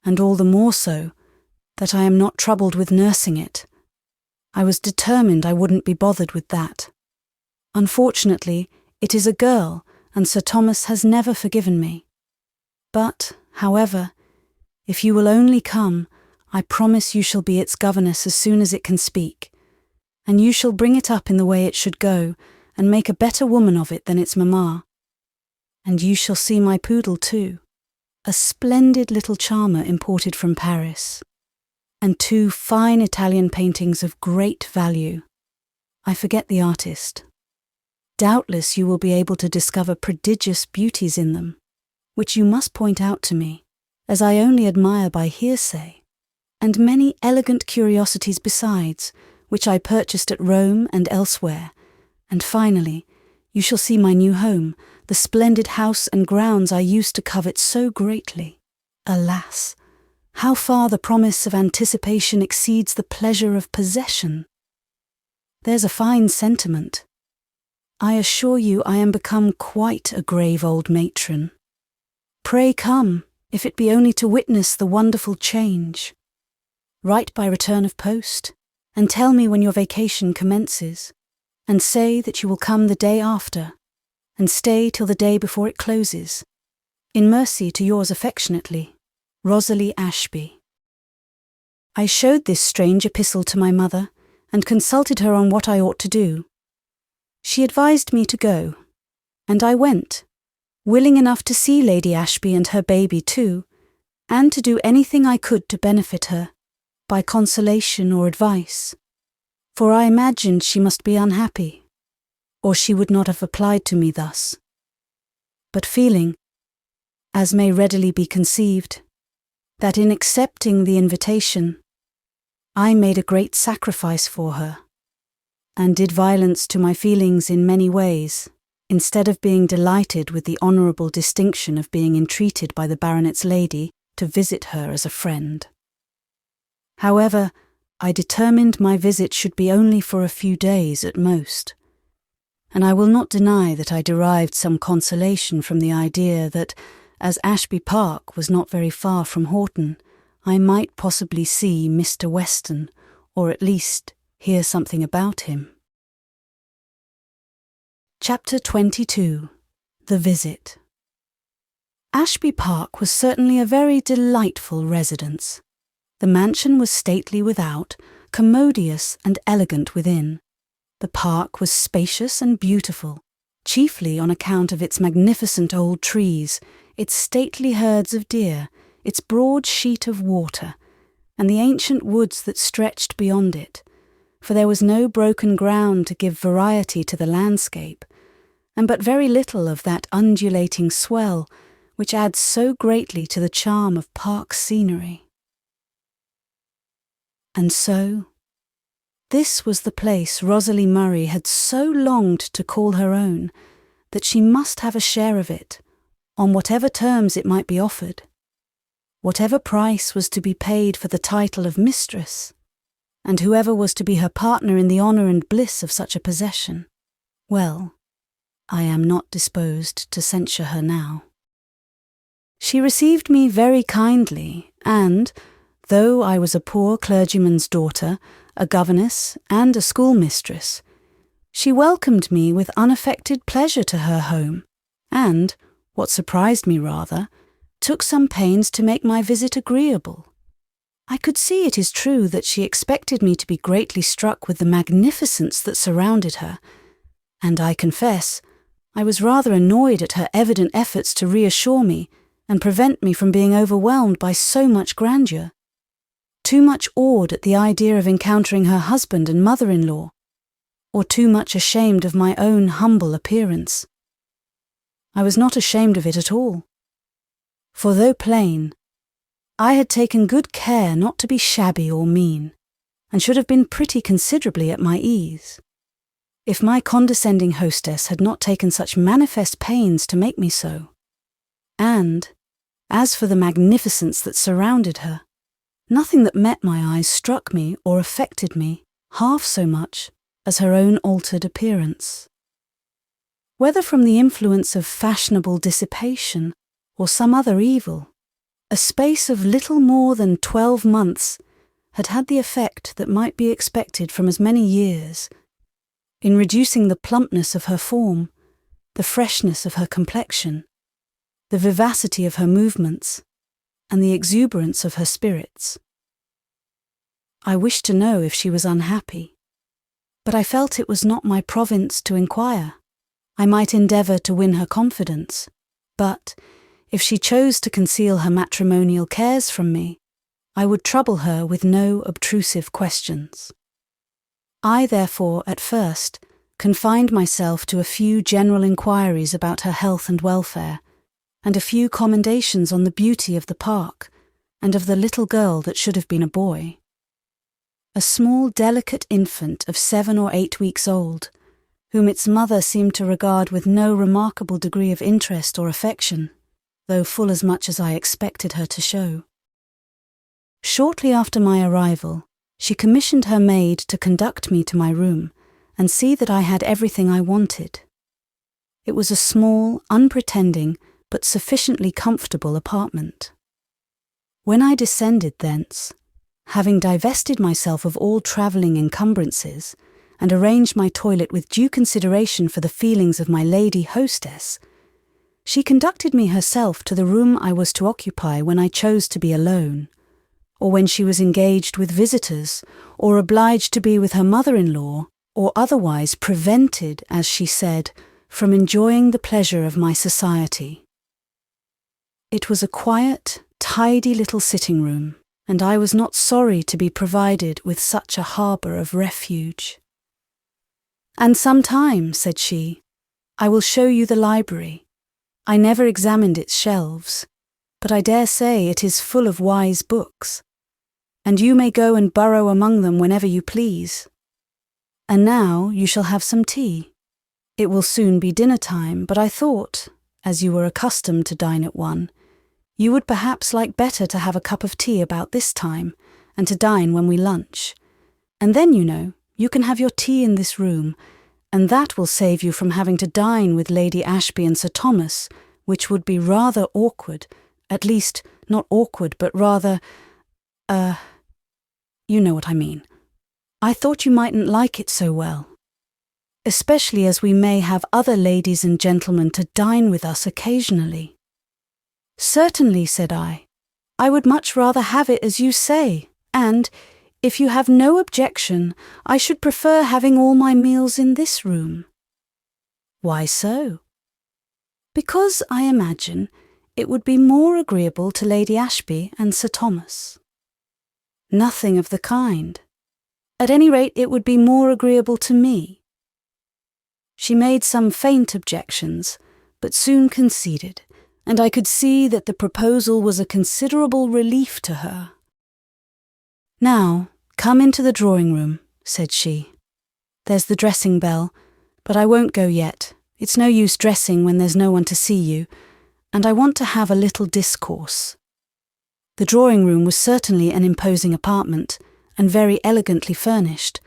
Speaker 1: and all the more so, that I am not troubled with nursing it. I was determined I wouldn't be bothered with that. Unfortunately, it is a girl, and Sir Thomas has never forgiven me. But, however, if you will only come, I promise you shall be its governess as soon as it can speak, and you shall bring it up in the way it should go, and make a better woman of it than its mamma. And you shall see my poodle too, a splendid little charmer imported from Paris, and 2 fine Italian paintings of great value. I forget the artist. Doubtless you will be able to discover prodigious beauties in them, which you must point out to me, as I only admire by hearsay, and many elegant curiosities besides, which I purchased at Rome and elsewhere. And finally, you shall see my new home, the splendid house and grounds I used to covet so greatly. Alas, how far the promise of anticipation exceeds the pleasure of possession! There's a fine sentiment. I assure you I am become quite a grave old matron. Pray come, if it be only to witness the wonderful change. Write by return of post, and tell me when your vacation commences, and say that you will come the day after, and stay till the day before it closes, in mercy to yours affectionately, Rosalie Ashby. I showed this strange epistle to my mother, and consulted her on what I ought to do. She advised me to go, and I went, willing enough to see Lady Ashby and her baby too, and to do anything I could to benefit her, by consolation or advice, for I imagined she must be unhappy, or she would not have applied to me thus. But feeling, as may readily be conceived, that in accepting the invitation, I made a great sacrifice for her, and did violence to my feelings in many ways, instead of being delighted with the honourable distinction of being entreated by the baronet's lady to visit her as a friend. However, I determined my visit should be only for a few days at most, and I will not deny that I derived some consolation from the idea that, as Ashby Park was not very far from Horton, I might possibly see Mr. Weston, or at least hear something about him. Chapter 22. The Visit. Ashby Park was certainly a very delightful residence. The mansion was stately without, commodious and elegant within. The park was spacious and beautiful, chiefly on account of its magnificent old trees, its stately herds of deer, its broad sheet of water, and the ancient woods that stretched beyond it, for there was no broken ground to give variety to the landscape, and but very little of that undulating swell which adds so greatly to the charm of park scenery. And so, this was the place Rosalie Murray had so longed to call her own, that she must have a share of it, on whatever terms it might be offered. whatever price was to be paid for the title of mistress, and whoever was to be her partner in the honour and bliss of such a possession, well, I am not disposed to censure her now. She received me very kindly, and, though I was a poor clergyman's daughter, a governess, and a schoolmistress, she welcomed me with unaffected pleasure to her home, and, what surprised me rather, took some pains to make my visit agreeable. I could see, it is true, that she expected me to be greatly struck with the magnificence that surrounded her, and I confess, I was rather annoyed at her evident efforts to reassure me and prevent me from being overwhelmed by so much grandeur, too much awed at the idea of encountering her husband and mother-in-law, or too much ashamed of my own humble appearance. I was not ashamed of it at all, for though plain, I had taken good care not to be shabby or mean, and should have been pretty considerably at my ease, if my condescending hostess had not taken such manifest pains to make me so. And, as for the magnificence that surrounded her, nothing that met my eyes struck me or affected me half so much as her own altered appearance. Whether from the influence of fashionable dissipation or some other evil, a space of little more than 12 months had had the effect that might be expected from as many years, in reducing the plumpness of her form, the freshness of her complexion, the vivacity of her movements, and the exuberance of her spirits. I wished to know if she was unhappy, but I felt it was not my province to inquire. I might endeavour to win her confidence, but, if she chose to conceal her matrimonial cares from me, I would trouble her with no obtrusive questions. I therefore, at first, confined myself to a few general inquiries about her health and welfare, and a few commendations on the beauty of the park, and of the little girl that should have been a boy. A small, delicate infant of 7 or 8 weeks old, whom its mother seemed to regard with no remarkable degree of interest or affection, though full as much as I expected her to show. Shortly after my arrival, she commissioned her maid to conduct me to my room and see that I had everything I wanted. It was a small, unpretending, but sufficiently comfortable apartment. When I descended thence, having divested myself of all travelling encumbrances, and arranged my toilet with due consideration for the feelings of my lady hostess, she conducted me herself to the room I was to occupy when I chose to be alone, or when she was engaged with visitors, or obliged to be with her mother-in-law, or otherwise prevented, as she said, from enjoying the pleasure of my society. It was a quiet, tidy little sitting-room, and I was not sorry to be provided with such a harbour of refuge. "And some time," said she, "I will show you the library. I never examined its shelves, but I dare say it is full of wise books, and you may go and burrow among them whenever you please. And now you shall have some tea. It will soon be dinner time, but I thought, as you were accustomed to dine at 1, you would perhaps like better to have a cup of tea about this time, and to dine when we lunch. And then, you know, you can have your tea in this room, and that will save you from having to dine with Lady Ashby and Sir Thomas, which would be rather awkward, at least not awkward, but rather, you know what I mean. I thought you mightn't like it so well, especially as we may have other ladies and gentlemen to dine with us occasionally." "Certainly," said I would much rather have it as you say, and, if you have no objection, I should prefer having all my meals in this room." "Why so?" "Because, I imagine, it would be more agreeable to Lady Ashby and Sir Thomas." "Nothing of the kind. At any rate, it would be more agreeable to me." She made some faint objections, but soon conceded, and I could see that the proposal was a considerable relief to her. "Now, come into the drawing-room," said she. "There's the dressing bell, but I won't go yet. It's no use dressing when there's no one to see you, and I want to have a little discourse." The drawing-room was certainly an imposing apartment, and very elegantly furnished,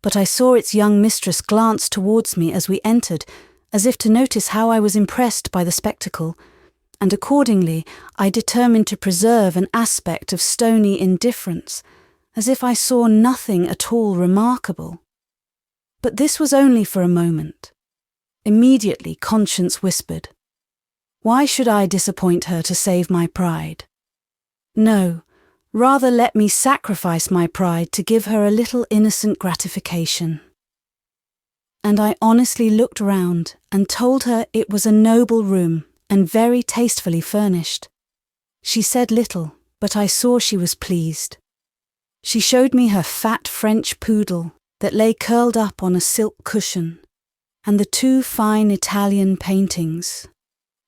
Speaker 1: but I saw its young mistress glance towards me as we entered, as if to notice how I was impressed by the spectacle, and accordingly I determined to preserve an aspect of stony indifference, as if I saw nothing at all remarkable. But this was only for a moment. Immediately conscience whispered, "Why should I disappoint her to save my pride? No, rather let me sacrifice my pride to give her a little innocent gratification." And I honestly looked round and told her it was a noble room and very tastefully furnished. She said little, but I saw she was pleased. She showed me her fat French poodle that lay curled up on a silk cushion, and the 2 fine Italian paintings,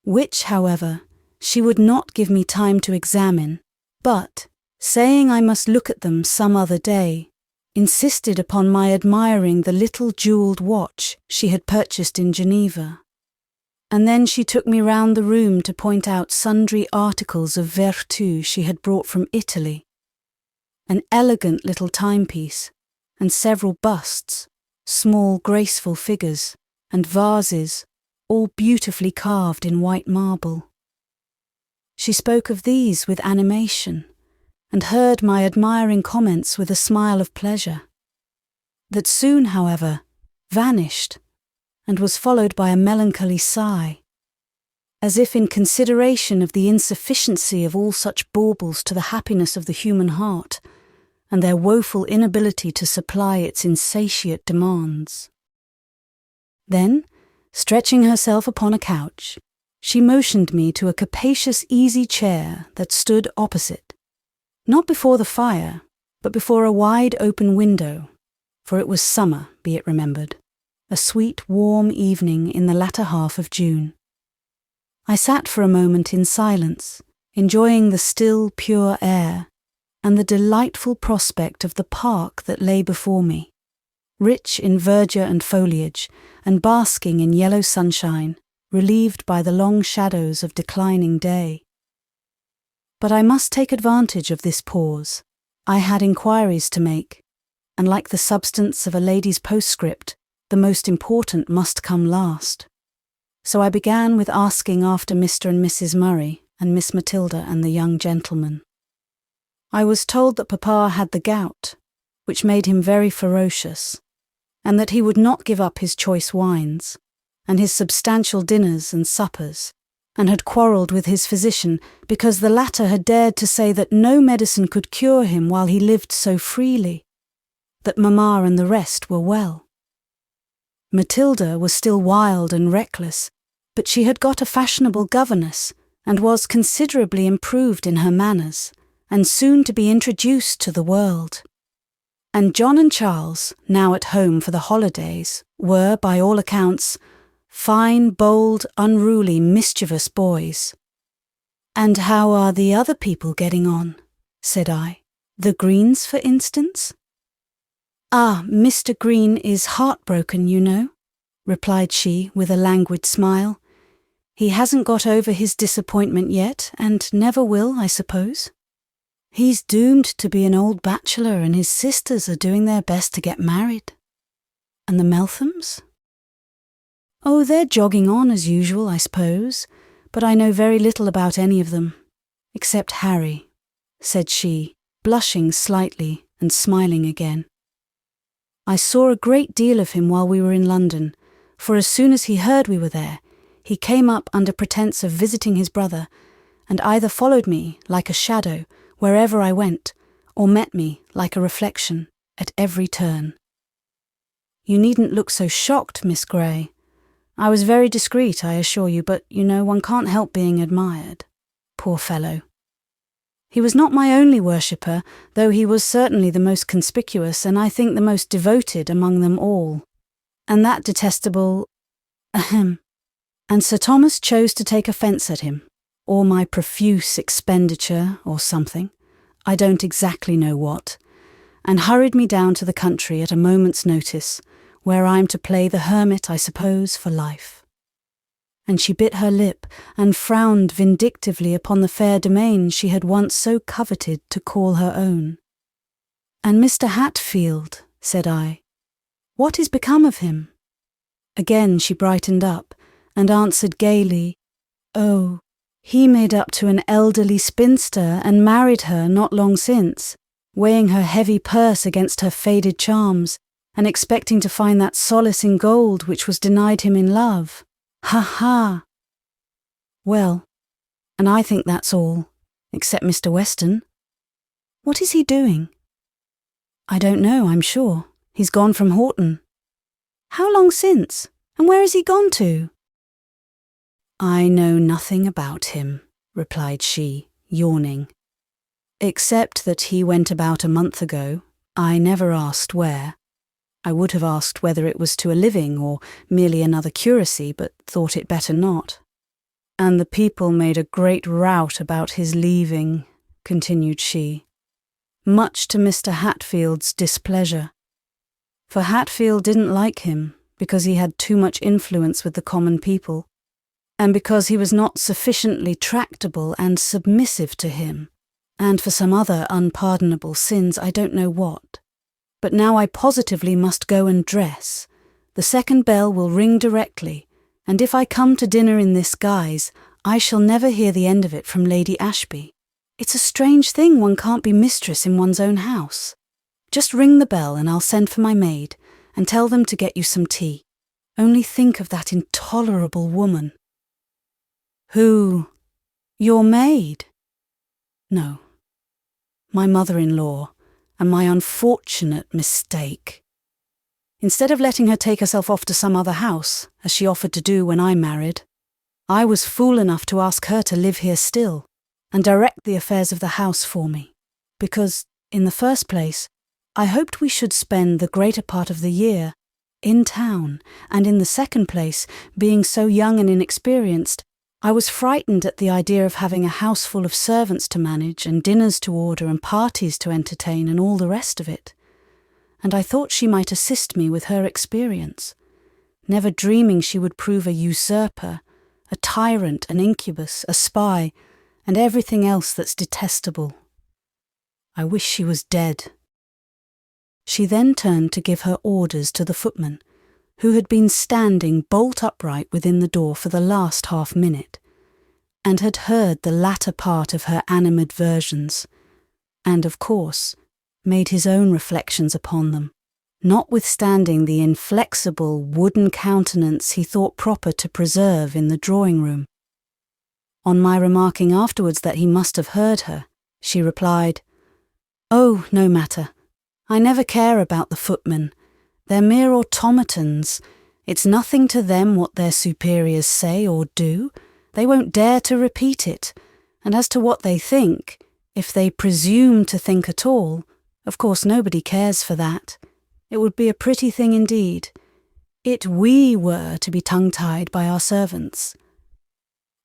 Speaker 1: which, however, she would not give me time to examine, but, saying I must look at them some other day, insisted upon my admiring the little jewelled watch she had purchased in Geneva. And then she took me round the room to point out sundry articles of virtu she had brought from Italy, an elegant little timepiece, and several busts, small graceful figures, and vases, all beautifully carved in white marble. She spoke of these with animation, and heard my admiring comments with a smile of pleasure, that soon, however, vanished, and was followed by a melancholy sigh, as if in consideration of the insufficiency of all such baubles to the happiness of the human heart, and their woeful inability to supply its insatiate demands. Then, stretching herself upon a couch, she motioned me to a capacious easy chair that stood opposite, not before the fire, but before a wide open window, for it was summer, be it remembered, a sweet warm evening in the latter half of June. I sat for a moment in silence, enjoying the still pure air, and the delightful prospect of the park that lay before me, rich in verdure and foliage, and basking in yellow sunshine, relieved by the long shadows of declining day. But I must take advantage of this pause. I had inquiries to make, and like the substance of a lady's postscript, the most important must come last. So I began with asking after Mr. and Mrs. Murray, and Miss Matilda and the young gentleman. I was told that Papa had the gout, which made him very ferocious, and that he would not give up his choice wines, and his substantial dinners and suppers, and had quarrelled with his physician because the latter had dared to say that no medicine could cure him while he lived so freely, that Mamma and the rest were well. Matilda was still wild and reckless, but she had got a fashionable governess, and was considerably improved in her manners, and soon to be introduced to the world. And John and Charles, now at home for the holidays, were, by all accounts, fine, bold, unruly, mischievous boys. "And how are the other people getting on?" said I. "The Greens, for instance?" "Ah, Mr. Green is heartbroken, you know," replied she with a languid smile. "He hasn't got over his disappointment yet, and never will, I suppose. He's doomed to be an old bachelor, and his sisters are doing their best to get married." "And the Melthams?" "Oh, they're jogging on as usual, I suppose, but I know very little about any of them, except Harry," said she, blushing slightly and smiling again. "I saw a great deal of him while we were in London, for as soon as he heard we were there, he came up under pretence of visiting his brother, and either followed me, like a shadow, wherever I went, or met me, like a reflection, at every turn. You needn't look so shocked, Miss Gray. I was very discreet, I assure you, but, you know, one can't help being admired. Poor fellow. He was not my only worshipper, though he was certainly the most conspicuous, and I think the most devoted among them all. And that detestable... ahem. And Sir Thomas chose to take offence at him, or my profuse expenditure, or something, I don't exactly know what, and hurried me down to the country at a moment's notice, where I am to play the hermit, I suppose, for life. and she bit her lip and frowned vindictively upon the fair domain she had once so coveted to call her own. "And Mr. Hatfield," said I, "what is become of him?" Again she brightened up and answered gaily, "Oh, he made up to an elderly spinster and married her not long since, weighing her heavy purse against her faded charms, and expecting to find that solace in gold which was denied him in love. Ha ha! Well, and I think that's all, except Mr. Weston. What is he doing?" "I don't know, I'm sure. He's gone from Horton." "How long since? And where has he gone to?" "I know nothing about him," replied she, yawning, "except that he went about a month ago. I never asked where. I would have asked whether it was to a living or merely another curacy, but thought it better not. And the people made a great rout about his leaving," continued she, "much to Mr. Hatfield's displeasure. For Hatfield didn't like him because he had too much influence with the common people, and because he was not sufficiently tractable and submissive to him, and for some other unpardonable sins, I don't know what. But now I positively must go and dress. The second bell will ring directly, and if I come to dinner in this guise, I shall never hear the end of it from Lady Ashby. It's a strange thing one can't be mistress in one's own house. Just ring the bell and I'll send for my maid, and tell them to get you some tea. Only think of that intolerable woman." "Who? Your maid?" "No. My mother-in-law, and my unfortunate mistake. Instead of letting her take herself off to some other house, as she offered to do when I married, I was fool enough to ask her to live here still, and direct the affairs of the house for me, because, in the first place, I hoped we should spend the greater part of the year in town, and in the second place, being so young and inexperienced, I was frightened at the idea of having a house full of servants to manage, and dinners to order, and parties to entertain, and all the rest of it. And I thought she might assist me with her experience, never dreaming she would prove a usurper, a tyrant, an incubus, a spy, and everything else that's detestable. I wish she was dead." She then turned to give her orders to the footman, who had been standing bolt upright within the door for the last half-minute, and had heard the latter part of her animadversions, and, of course, made his own reflections upon them, notwithstanding the inflexible wooden countenance he thought proper to preserve in the drawing-room. On my remarking afterwards that he must have heard her, she replied, "Oh, no matter. I never care about the footmen. They're mere automatons. It's nothing to them what their superiors say or do. They won't dare to repeat it. And as to what they think, if they presume to think at all, of course nobody cares for that. It would be a pretty thing indeed. We were to be tongue-tied by our servants."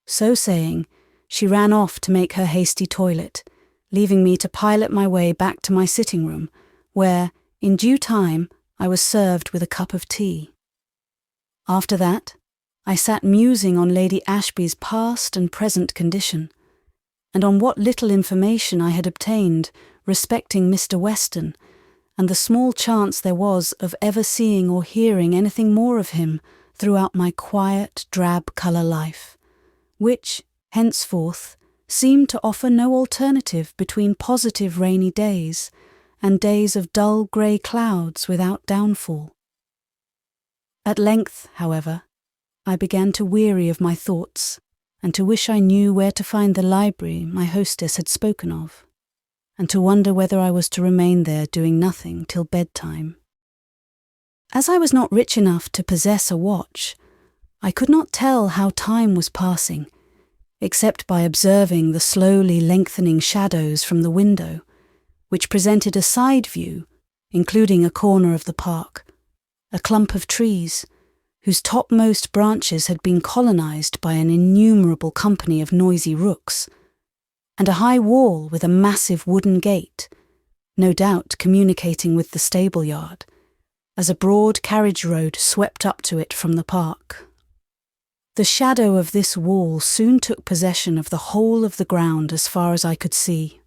Speaker 1: So saying, she ran off to make her hasty toilet, leaving me to pilot my way back to my sitting-room, where, in due time, I was served with a cup of tea. After that, I sat musing on Lady Ashby's past and present condition, and on what little information I had obtained respecting Mr. Weston, and the small chance there was of ever seeing or hearing anything more of him throughout my quiet, drab-colour life, which, henceforth, seemed to offer no alternative between positive rainy days and days of dull grey clouds without downfall. At length, however, I began to weary of my thoughts, and to wish I knew where to find the library my hostess had spoken of, and to wonder whether I was to remain there doing nothing till bedtime. As I was not rich enough to possess a watch, I could not tell how time was passing, except by observing the slowly lengthening shadows from the window, which presented a side view, including a corner of the park, a clump of trees, whose topmost branches had been colonized by an innumerable company of noisy rooks, and a high wall with a massive wooden gate, no doubt communicating with the stable-yard, as a broad carriage road swept up to it from the park. The shadow of this wall soon took possession of the whole of the ground as far as I could see,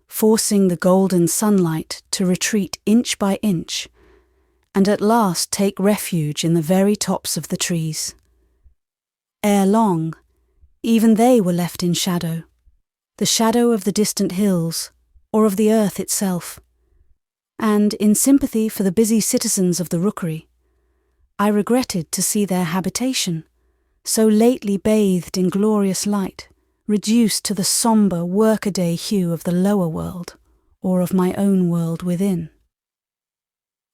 Speaker 1: forcing the golden sunlight to retreat inch by inch, and at last take refuge in the very tops of the trees. Ere long, even they were left in shadow, the shadow of the distant hills, or of the earth itself, and, in sympathy for the busy citizens of the rookery, I regretted to see their habitation, so lately bathed in glorious light, reduced to the sombre workaday hue of the lower world, or of my own world within.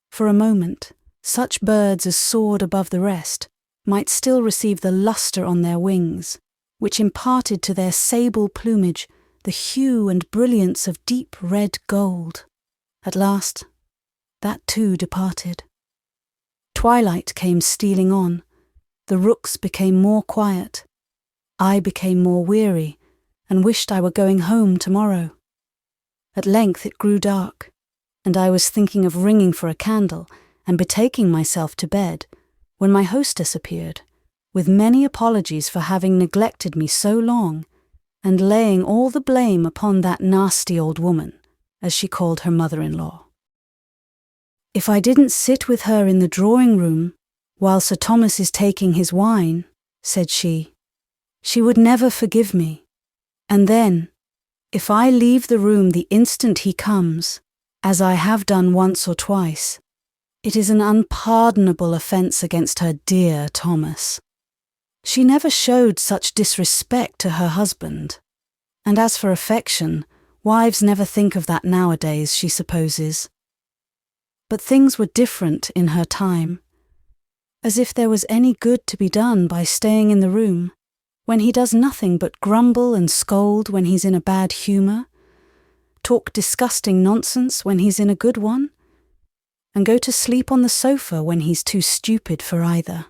Speaker 1: For a moment, such birds as soared above the rest might still receive the lustre on their wings, which imparted to their sable plumage the hue and brilliance of deep red gold. At last, that too departed. Twilight came stealing on, the rooks became more quiet, I became more weary, and wished I were going home tomorrow. At length it grew dark, and I was thinking of ringing for a candle and betaking myself to bed, when my hostess appeared, with many apologies for having neglected me so long, and laying all the blame upon that nasty old woman, as she called her mother-in-law. If I didn't sit with her in the drawing-room while Sir Thomas is taking his wine, said she would never forgive me. And then, if I leave the room the instant he comes, as I have done once or twice, it is an unpardonable offence against her dear Thomas. She never showed such disrespect to her husband, and as for affection, wives never think of that nowadays, she supposes. But things were different in her time, as if there was any good to be done by staying in the room, when he does nothing but grumble and scold when he's in a bad humour, talk disgusting nonsense when he's in a good one, and go to sleep on the sofa when he's too stupid for either,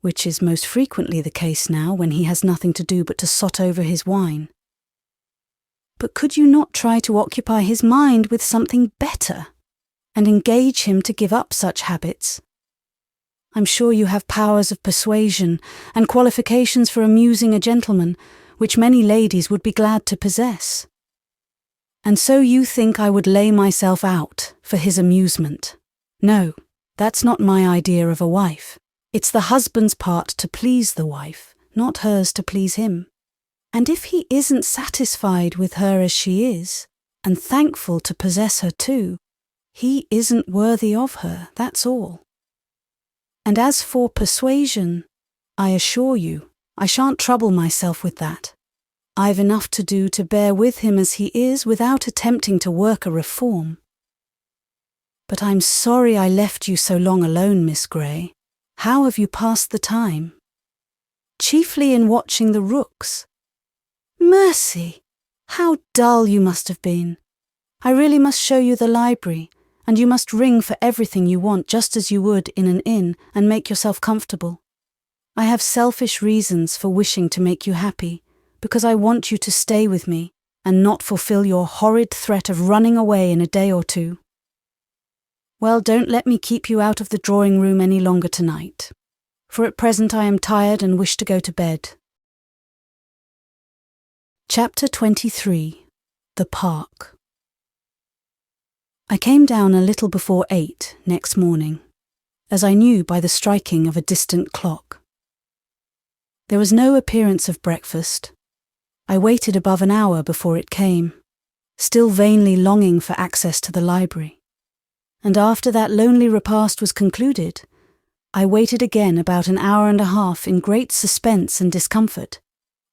Speaker 1: which is most frequently the case now when he has nothing to do but to sot over his wine. But could you not try to occupy his mind with something better, and engage him to give up such habits? I'm sure you have powers of persuasion and qualifications for amusing a gentleman, which many ladies would be glad to possess. And so you think I would lay myself out for his amusement? No, that's not my idea of a wife. It's the husband's part to please the wife, not hers to please him. And if he isn't satisfied with her as she is, and thankful to possess her too, he isn't worthy of her, that's all. And as for persuasion, I assure you, I shan't trouble myself with that. I've enough to do to bear with him as he is without attempting to work a reform. But I'm sorry I left you so long alone, Miss Gray. How have you passed the time? Chiefly in watching the rooks. Mercy! How dull you must have been. I really must show you the library, and you must ring for everything you want just as you would in an inn and make yourself comfortable. I have selfish reasons for wishing to make you happy, because I want you to stay with me and not fulfill your horrid threat of running away in a day or two. Well, don't let me keep you out of the drawing-room any longer tonight, for at present I am tired and wish to go to bed. Chapter 23. The Park. I came down a little before 8 next morning, as I knew by the striking of a distant clock. There was no appearance of breakfast. I waited above an hour before it came, still vainly longing for access to the library. And after that lonely repast was concluded, I waited again about an hour and a half in great suspense and discomfort,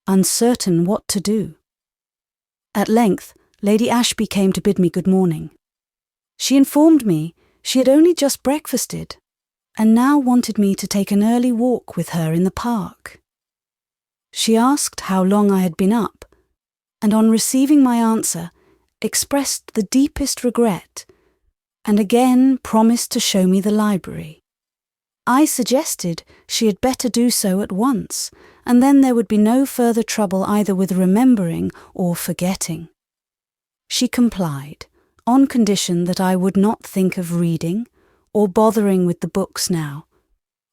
Speaker 1: uncertain what to do. At length, Lady Ashby came to bid me good morning. She informed me she had only just breakfasted, and now wanted me to take an early walk with her in the park. She asked how long I had been up, and on receiving my answer, expressed the deepest regret, and again promised to show me the library. I suggested she had better do so at once, and then there would be no further trouble either with remembering or forgetting. She complied, on condition that I would not think of reading or bothering with the books now,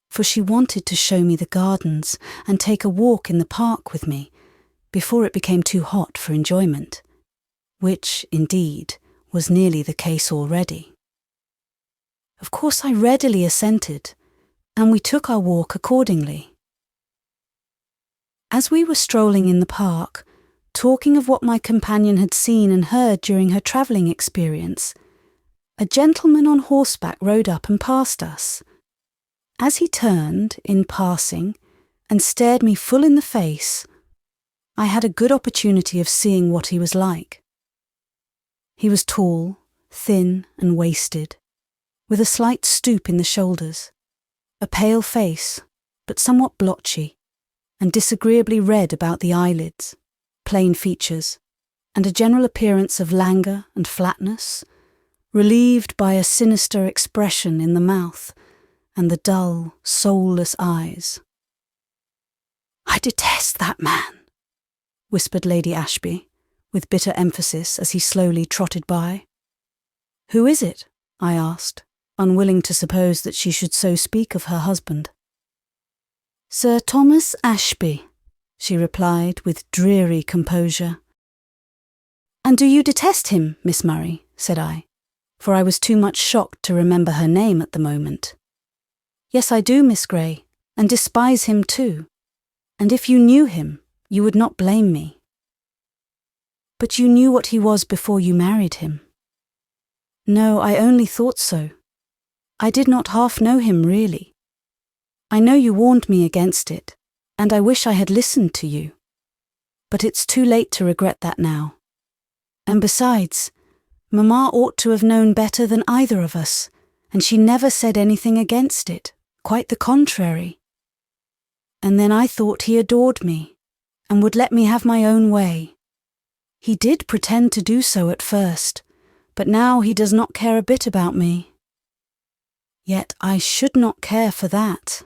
Speaker 1: for she wanted to show me the gardens and take a walk in the park with me before it became too hot for enjoyment, which, indeed, was nearly the case already. Of course I readily assented, and we took our walk accordingly. As we were strolling in the park, talking of what my companion had seen and heard during her travelling experience, a gentleman on horseback rode up and passed us. As he turned, in passing, and stared me full in the face, I had a good opportunity of seeing what he was like. He was tall, thin and wasted, with a slight stoop in the shoulders, a pale face, but somewhat blotchy, and disagreeably red about the eyelids, plain features, and a general appearance of languor and flatness, relieved by a sinister expression in the mouth and the dull, soulless eyes. "I detest that man," whispered Lady Ashby, with bitter emphasis as he slowly trotted by. "Who is it?" I asked, unwilling to suppose that she should so speak of her husband. "Sir Thomas Ashby," she replied with dreary composure. "And do you detest him, Miss Murray?" said I, for I was too much shocked to remember her name at the moment. "Yes, I do, Miss Gray, and despise him too. And if you knew him, you would not blame me." "But you knew what he was before you married him." "No, I only thought so. I did not half know him really. I know you warned me against it, and I wish I had listened to you. But it's too late to regret that now. And besides, Mamma ought to have known better than either of us, and she never said anything against it, quite the contrary. And then I thought he adored me, and would let me have my own way. He did pretend to do so at first, but now he does not care a bit about me. Yet I should not care for that.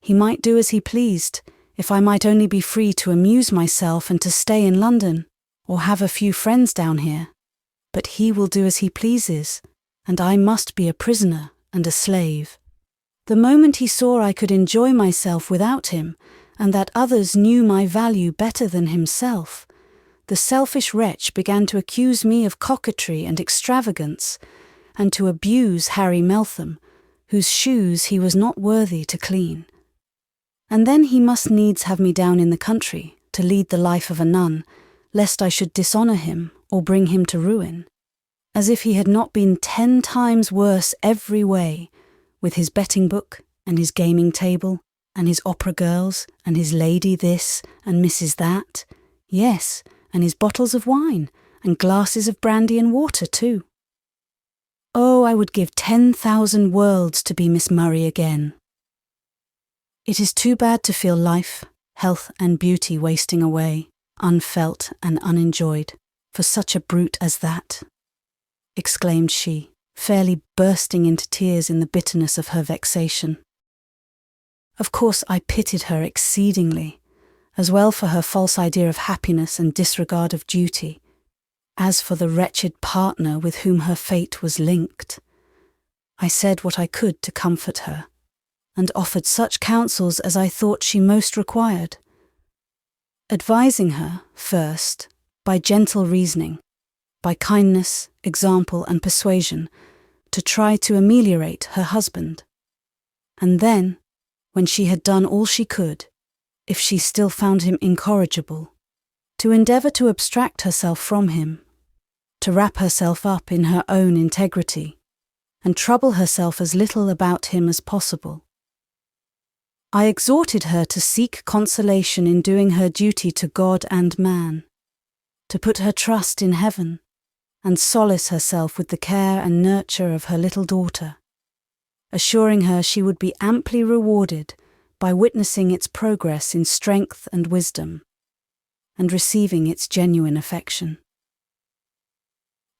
Speaker 1: He might do as he pleased, if I might only be free to amuse myself and to stay in London, or have a few friends down here. But he will do as he pleases, and I must be a prisoner and a slave. The moment he saw I could enjoy myself without him, and that others knew my value better than himself, the selfish wretch began to accuse me of coquetry and extravagance, and to abuse Harry Meltham, whose shoes he was not worthy to clean. And then he must needs have me down in the country to lead the life of a nun, lest I should dishonour him or bring him to ruin, as if he had not been 10 times worse every way, with his betting book and his gaming table and his opera girls and his lady this and Mrs. that, yes, and his bottles of wine and glasses of brandy and water too. Oh, I would give 10,000 worlds to be Miss Murray again. It is too bad to feel life, health and beauty wasting away, unfelt and unenjoyed, for such a brute as that," exclaimed she, fairly bursting into tears in the bitterness of her vexation. Of course I pitied her exceedingly, as well for her false idea of happiness and disregard of duty, as for the wretched partner with whom her fate was linked. I said what I could to comfort her, and offered such counsels as I thought she most required, advising her, first, by gentle reasoning, by kindness, example, and persuasion, to try to ameliorate her husband, and then, when she had done all she could, if she still found him incorrigible, to endeavour to abstract herself from him, to wrap herself up in her own integrity, and trouble herself as little about him as possible. I exhorted her to seek consolation in doing her duty to God and man, to put her trust in heaven, and solace herself with the care and nurture of her little daughter, assuring her she would be amply rewarded by witnessing its progress in strength and wisdom, and receiving its genuine affection.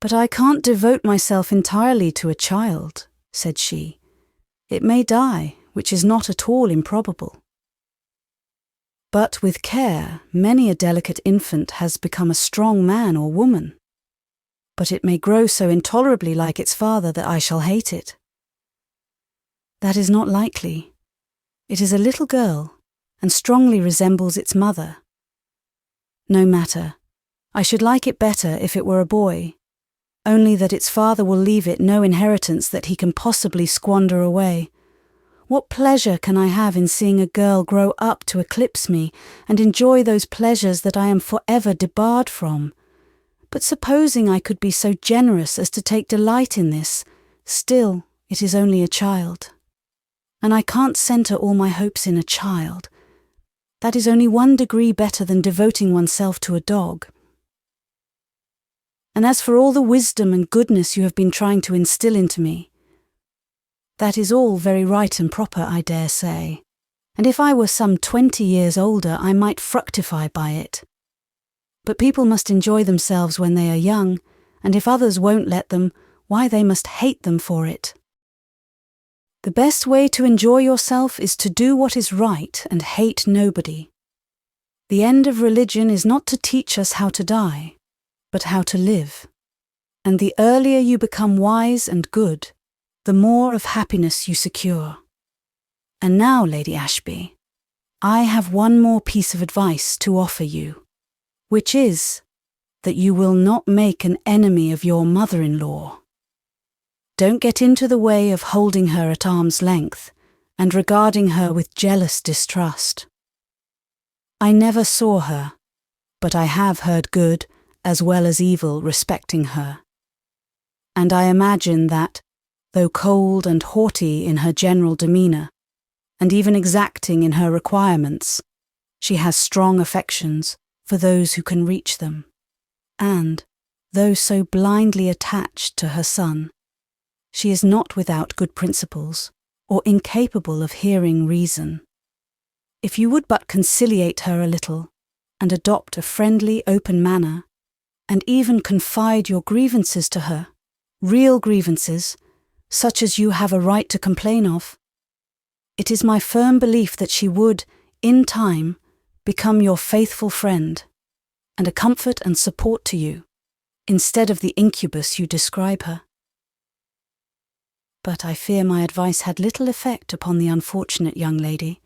Speaker 1: "But I can't devote myself entirely to a child," said she. "It may die, which is not at all improbable. But with care, many a delicate infant has become a strong man or woman. But it may grow so intolerably like its father that I shall hate it." "That is not likely. It is a little girl, and strongly resembles its mother. No matter, I should like it better if it were a boy, only that its father will leave it no inheritance that he can possibly squander away. What pleasure can I have in seeing a girl grow up to eclipse me and enjoy those pleasures that I am forever debarred from? But supposing I could be so generous as to take delight in this, still it is only a child. And I can't centre all my hopes in a child. That is only 1 degree better than devoting oneself to a dog. And as for all the wisdom and goodness you have been trying to instill into me, that is all very right and proper, I dare say, and if I were some 20 years older I might fructify by it. But people must enjoy themselves when they are young, and if others won't let them, why they must hate them for it. The best way to enjoy yourself is to do what is right and hate nobody. The end of religion is not to teach us how to die, but how to live. And the earlier you become wise and good, the more of happiness you secure. And now, Lady Ashby, I have one more piece of advice to offer you, which is that you will not make an enemy of your mother-in-law. Don't get into the way of holding her at arm's length and regarding her with jealous distrust. I never saw her, but I have heard good as well as evil respecting her. And I imagine that, though cold and haughty in her general demeanour, and even exacting in her requirements, she has strong affections for those who can reach them, and, though so blindly attached to her son, she is not without good principles, or incapable of hearing reason. If you would but conciliate her a little, and adopt a friendly, open manner, and even confide your grievances to her, real grievances, such as you have a right to complain of, it is my firm belief that she would, in time, become your faithful friend, and a comfort and support to you, instead of the incubus you describe her. But I fear my advice had little effect upon the unfortunate young lady,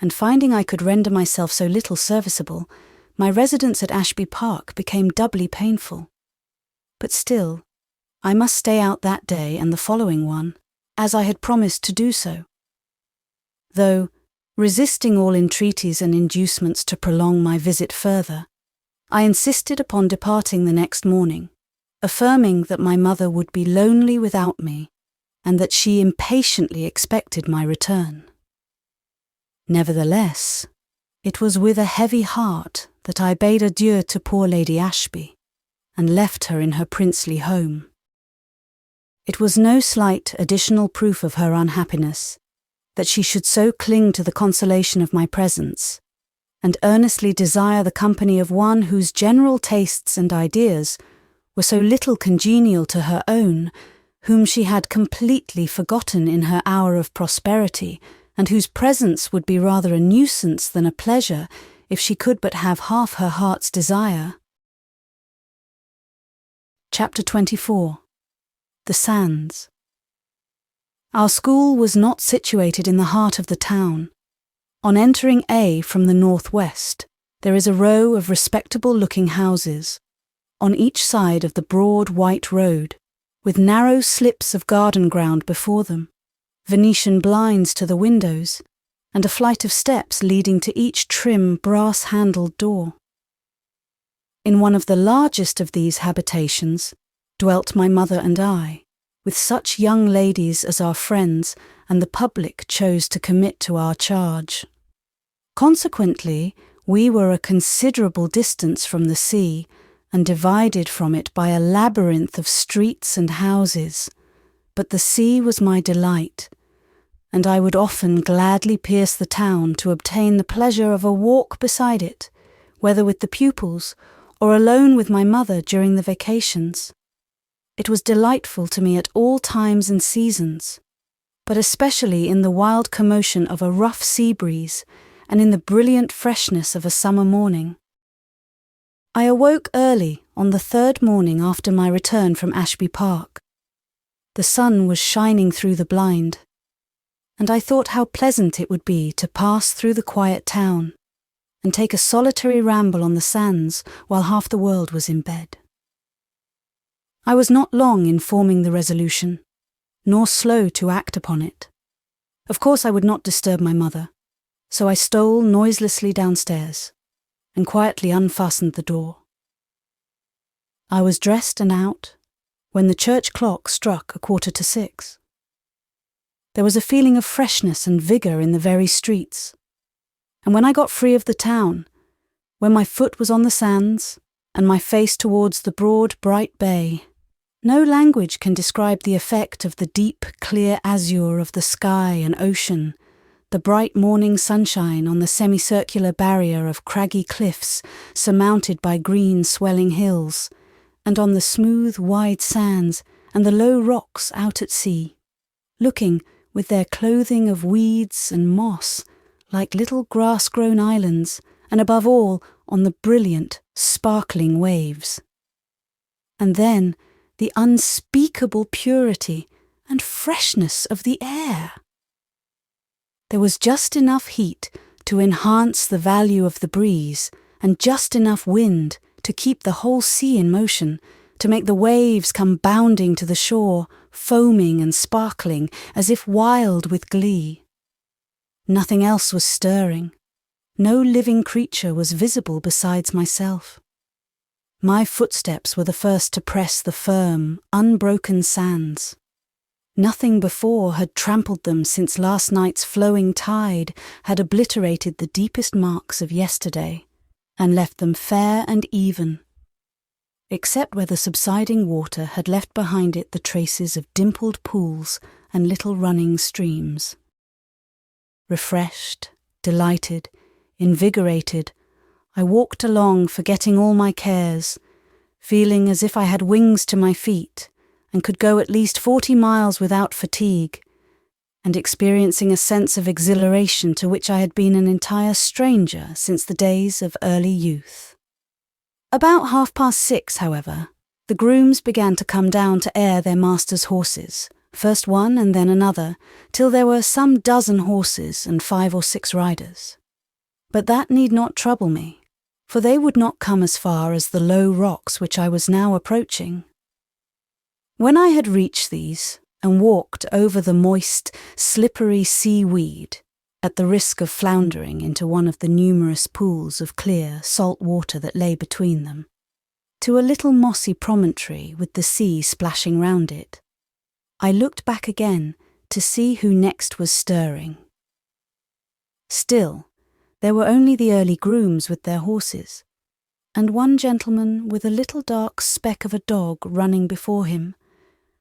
Speaker 1: and finding I could render myself so little serviceable, my residence at Ashby Park became doubly painful. But still, I must stay out that day and the following one, as I had promised to do so. Though, resisting all entreaties and inducements to prolong my visit further, I insisted upon departing the next morning, affirming that my mother would be lonely without me, and that she impatiently expected my return. Nevertheless, it was with a heavy heart that I bade adieu to poor Lady Ashby, and left her in her princely home. It was no slight additional proof of her unhappiness that she should so cling to the consolation of my presence, and earnestly desire the company of one whose general tastes and ideas were so little congenial to her own, whom she had completely forgotten in her hour of prosperity, and whose presence would be rather a nuisance than a pleasure if she could but have half her heart's desire. Chapter 24. The Sands. Our school was not situated in the heart of the town. On entering A from the northwest, there is a row of respectable-looking houses, on each side of the broad white road, with narrow slips of garden ground before them, Venetian blinds to the windows, and a flight of steps leading to each trim brass-handled door. In one of the largest of these habitations dwelt my mother and I, with such young ladies as our friends and the public chose to commit to our charge. Consequently, we were a considerable distance from the sea, and divided from it by a labyrinth of streets and houses, but the sea was my delight, and I would often gladly pierce the town to obtain the pleasure of a walk beside it, whether with the pupils or alone with my mother during the vacations. It was delightful to me at all times and seasons, but especially in the wild commotion of a rough sea breeze and in the brilliant freshness of a summer morning. I awoke early on the 3rd morning after my return from Ashby Park. The sun was shining through the blind, and I thought how pleasant it would be to pass through the quiet town and take a solitary ramble on the sands while half the world was in bed. I was not long in forming the resolution, nor slow to act upon it. Of course I would not disturb my mother, so I stole noiselessly downstairs and quietly unfastened the door. I was dressed and out when the church clock struck 6:15. There was a feeling of freshness and vigour in the very streets, and when I got free of the town, when my foot was on the sands and my face towards the broad, bright bay, no language can describe the effect of the deep, clear azure of the sky and ocean, the bright morning sunshine on the semicircular barrier of craggy cliffs surmounted by green, swelling hills, and on the smooth, wide sands and the low rocks out at sea, looking, with their clothing of weeds and moss, like little grass-grown islands, and above all, on the brilliant, sparkling waves. And then, the unspeakable purity and freshness of the air. There was just enough heat to enhance the value of the breeze, and just enough wind to keep the whole sea in motion, to make the waves come bounding to the shore, foaming and sparkling, as if wild with glee. Nothing else was stirring. No living creature was visible besides myself. My footsteps were the first to press the firm, unbroken sands. Nothing before had trampled them since last night's flowing tide had obliterated the deepest marks of yesterday and left them fair and even, except where the subsiding water had left behind it the traces of dimpled pools and little running streams. Refreshed, delighted, invigorated, I walked along, forgetting all my cares, feeling as if I had wings to my feet and could go at least 40 miles without fatigue, and experiencing a sense of exhilaration to which I had been an entire stranger since the days of early youth. About 6:30, however, the grooms began to come down to air their masters' horses, first one and then another, till there were some dozen horses and 5 or 6 riders. But that need not trouble me, for they would not come as far as the low rocks which I was now approaching. When I had reached these, and walked over the moist, slippery seaweed, at the risk of floundering into one of the numerous pools of clear, salt water that lay between them, to a little mossy promontory with the sea splashing round it, I looked back again to see who next was stirring. Still, there were only the early grooms with their horses, and one gentleman with a little dark speck of a dog running before him,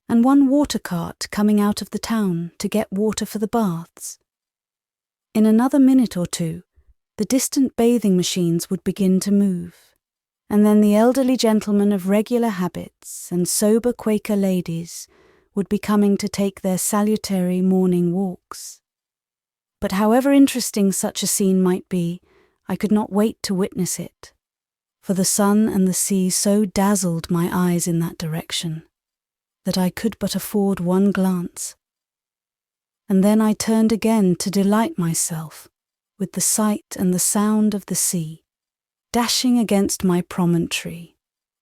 Speaker 1: and one water cart coming out of the town to get water for the baths. In another minute or two, the distant bathing machines would begin to move, and then the elderly gentlemen of regular habits and sober Quaker ladies would be coming to take their salutary morning walks. But however interesting such a scene might be, I could not wait to witness it, for the sun and the sea so dazzled my eyes in that direction that I could but afford one glance. And then I turned again to delight myself with the sight and the sound of the sea, dashing against my promontory,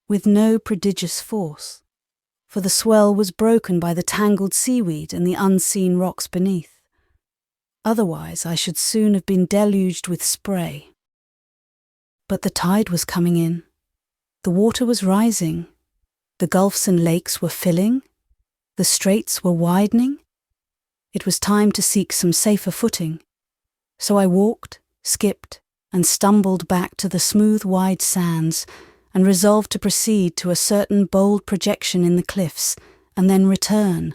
Speaker 1: with no prodigious force, for the swell was broken by the tangled seaweed and the unseen rocks beneath. Otherwise I should soon have been deluged with spray. But the tide was coming in, the water was rising, the gulfs and lakes were filling, the straits were widening. It was time to seek some safer footing, so I walked, skipped, and stumbled back to the smooth, wide sands, and resolved to proceed to a certain bold projection in the cliffs, and then return.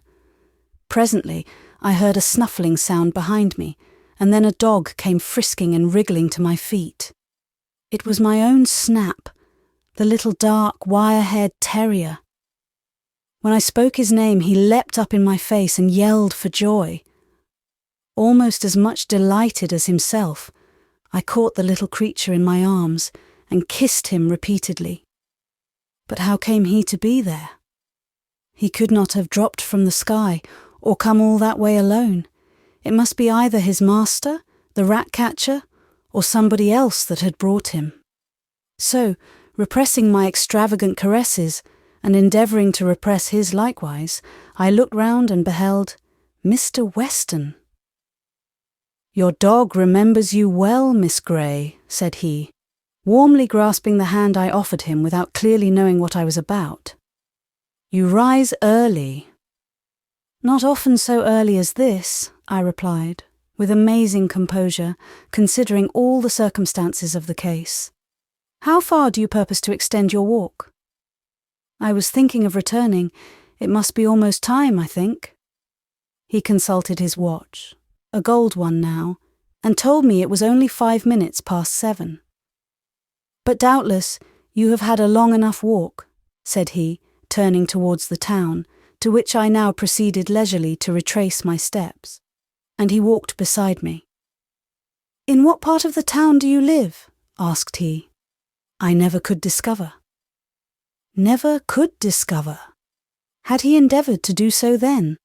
Speaker 1: Presently, I heard a snuffling sound behind me, and then a dog came frisking and wriggling to my feet. It was my own Snap, the little dark, wire-haired terrier. When I spoke his name, he leapt up in my face and yelled for joy. Almost as much delighted as himself, I caught the little creature in my arms and kissed him repeatedly. But how came he to be there? He could not have dropped from the sky or come all that way alone. It must be either his master, the rat-catcher, or somebody else that had brought him. So, repressing my extravagant caresses, and endeavouring to repress his likewise, I looked round and beheld Mr. Weston. "Your dog remembers you well, Miss Gray," said he, warmly grasping the hand I offered him without clearly knowing what I was about. "You rise early." "Not often so early as this," I replied, with amazing composure, considering all the circumstances of the case. "How far do you purpose to extend your walk?" "I was thinking of returning. It must be almost time, I think." He consulted his watch, a gold one now, and told me it was only 5 minutes past 7. "But doubtless you have had a long enough walk," said he, turning towards the town, to which I now proceeded leisurely to retrace my steps, and he walked beside me. "In what part of the town do you live?" asked he. I never could discover. Never could discover. Had he endeavoured to do so then?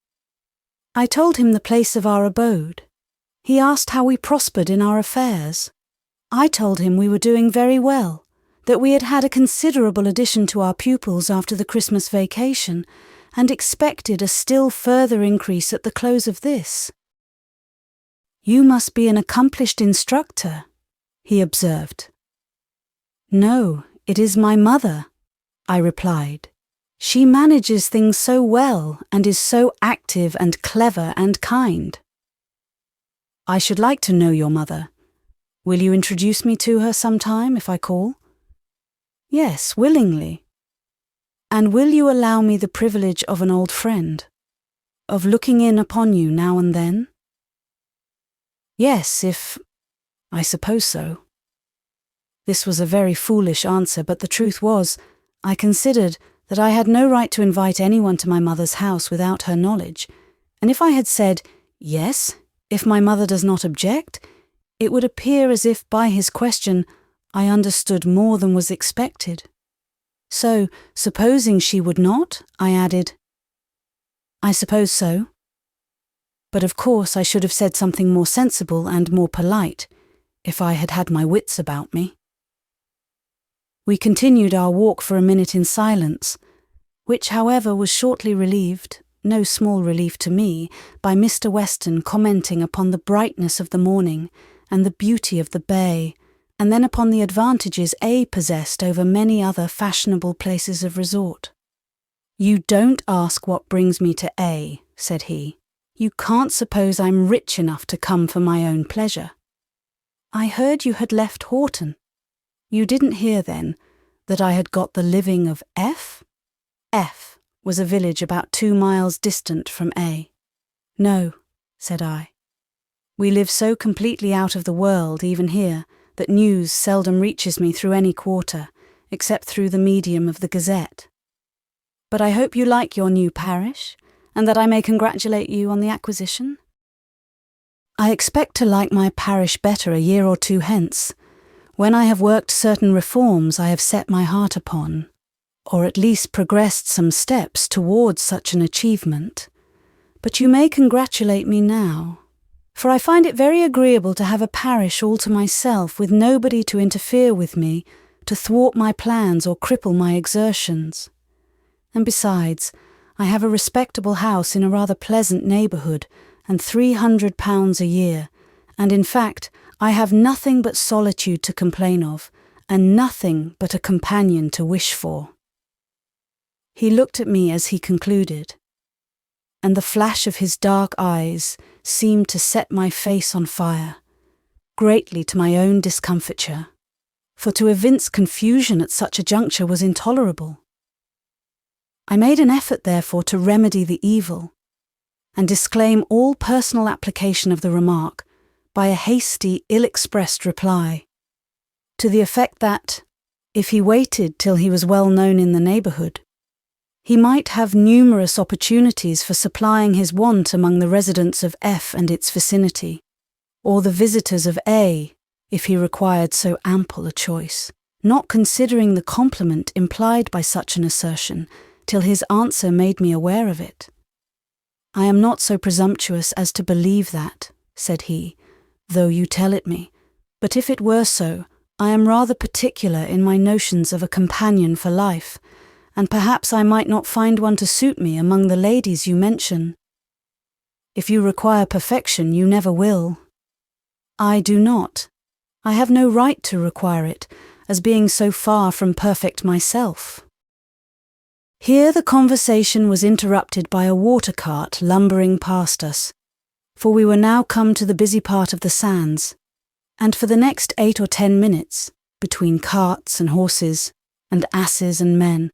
Speaker 1: I told him the place of our abode. He asked how we prospered in our affairs. I told him we were doing very well, that we had had a considerable addition to our pupils after the Christmas vacation, and expected a still further increase at the close of this. "You must be an accomplished instructor," he observed. "No, it is my mother," I replied. "She manages things so well and is so active and clever and kind." "I should like to know your mother. Will you introduce me to her sometime if I call?" "Yes, willingly." "And will you allow me the privilege of an old friend, of looking in upon you now and then?" "Yes, I suppose so." This was a very foolish answer, but the truth was, I considered that I had no right to invite anyone to my mother's house without her knowledge, and if I had said, "Yes, if my mother does not object," it would appear as if by his question I understood more than was expected. So, supposing she would not, I added, "I suppose so." But of course I should have said something more sensible and more polite, if I had had my wits about me. We continued our walk for a minute in silence, which however was shortly relieved, no small relief to me, by Mr. Weston commenting upon the brightness of the morning and the beauty of the bay, and then upon the advantages A possessed over many other fashionable places of resort. "You don't ask what brings me to A," said he. "You can't suppose I'm rich enough to come for my own pleasure." "I heard you had left Horton. You didn't hear, then, that I had got the living of F? F was a village about 2 miles distant from A. "No," said I. "We live so completely out of the world, even here, that news seldom reaches me through any quarter, except through the medium of the Gazette. But I hope you like your new parish, and that I may congratulate you on the acquisition." "I expect to like my parish better a year or 2 hence, when I have worked certain reforms I have set my heart upon, or at least progressed some steps towards such an achievement. But you may congratulate me now, for I find it very agreeable to have a parish all to myself, with nobody to interfere with me, to thwart my plans or cripple my exertions. And besides, I have a respectable house in a rather pleasant neighbourhood, and £300 a year, and in fact I have nothing but solitude to complain of, and nothing but a companion to wish for." He looked at me as he concluded, and the flash of his dark eyes seemed to set my face on fire, greatly to my own discomfiture, for to evince confusion at such a juncture was intolerable. I made an effort, therefore, to remedy the evil, and disclaim all personal application of the remark by a hasty, ill-expressed reply, to the effect that, if he waited till he was well known in the neighbourhood, he might have numerous opportunities for supplying his want among the residents of F and its vicinity, or the visitors of A, if he required so ample a choice, not considering the compliment implied by such an assertion till his answer made me aware of it. "I am not so presumptuous as to believe that," said he, "though you tell it me. But if it were so, I am rather particular in my notions of a companion for life, and perhaps I might not find one to suit me among the ladies you mention. If you require perfection, you never will. I do not. I have no right to require it, as being so far from perfect myself." Here the conversation was interrupted by a water cart lumbering past us, for we were now come to the busy part of the sands, and for the next 8 or 10 minutes, between carts and horses, and asses and men,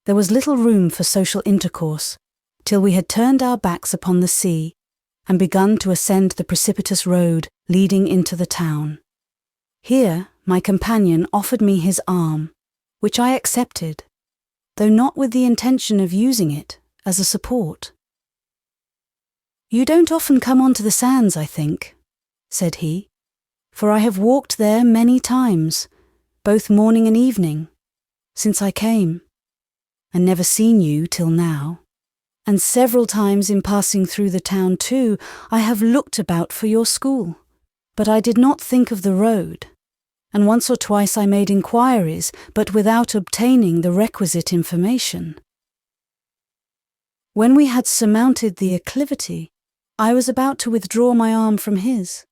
Speaker 1: there was little room for social intercourse, till we had turned our backs upon the sea, and begun to ascend the precipitous road leading into the town. Here my companion offered me his arm, which I accepted, though not with the intention of using it as a support. "You don't often come on to the sands, I think," said he, "for I have walked there many times, both morning and evening, since I came, and never seen you till now. And several times in passing through the town too, I have looked about for your school, but I did not think of the road, and once or twice I made inquiries, but without obtaining the requisite information." When we had surmounted the acclivity, I was about to withdraw my arm from his,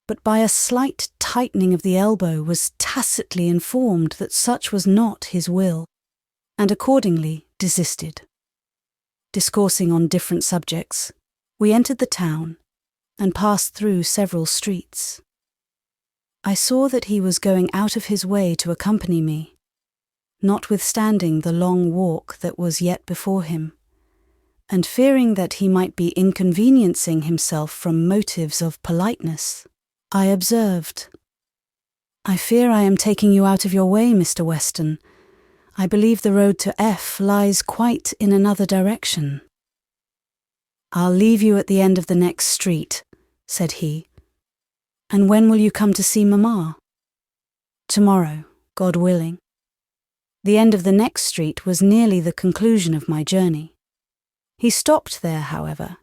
Speaker 1: but by a slight tightening of the elbow was tacitly informed that such was not his will, and accordingly desisted. Discoursing on different subjects, we entered the town, and passed through several streets. I saw that he was going out of his way to accompany me, notwithstanding the long walk that was yet before him, and fearing that he might be inconveniencing himself from motives of politeness, I observed, "I fear I am taking you out of your way, Mr. Weston. I believe the road to F lies quite in another direction." "I'll leave you at the end of the next street," said he. "And when will you come to see Mamma?" "Tomorrow, God willing." The end of the next street was nearly the conclusion of my journey. He stopped there, however,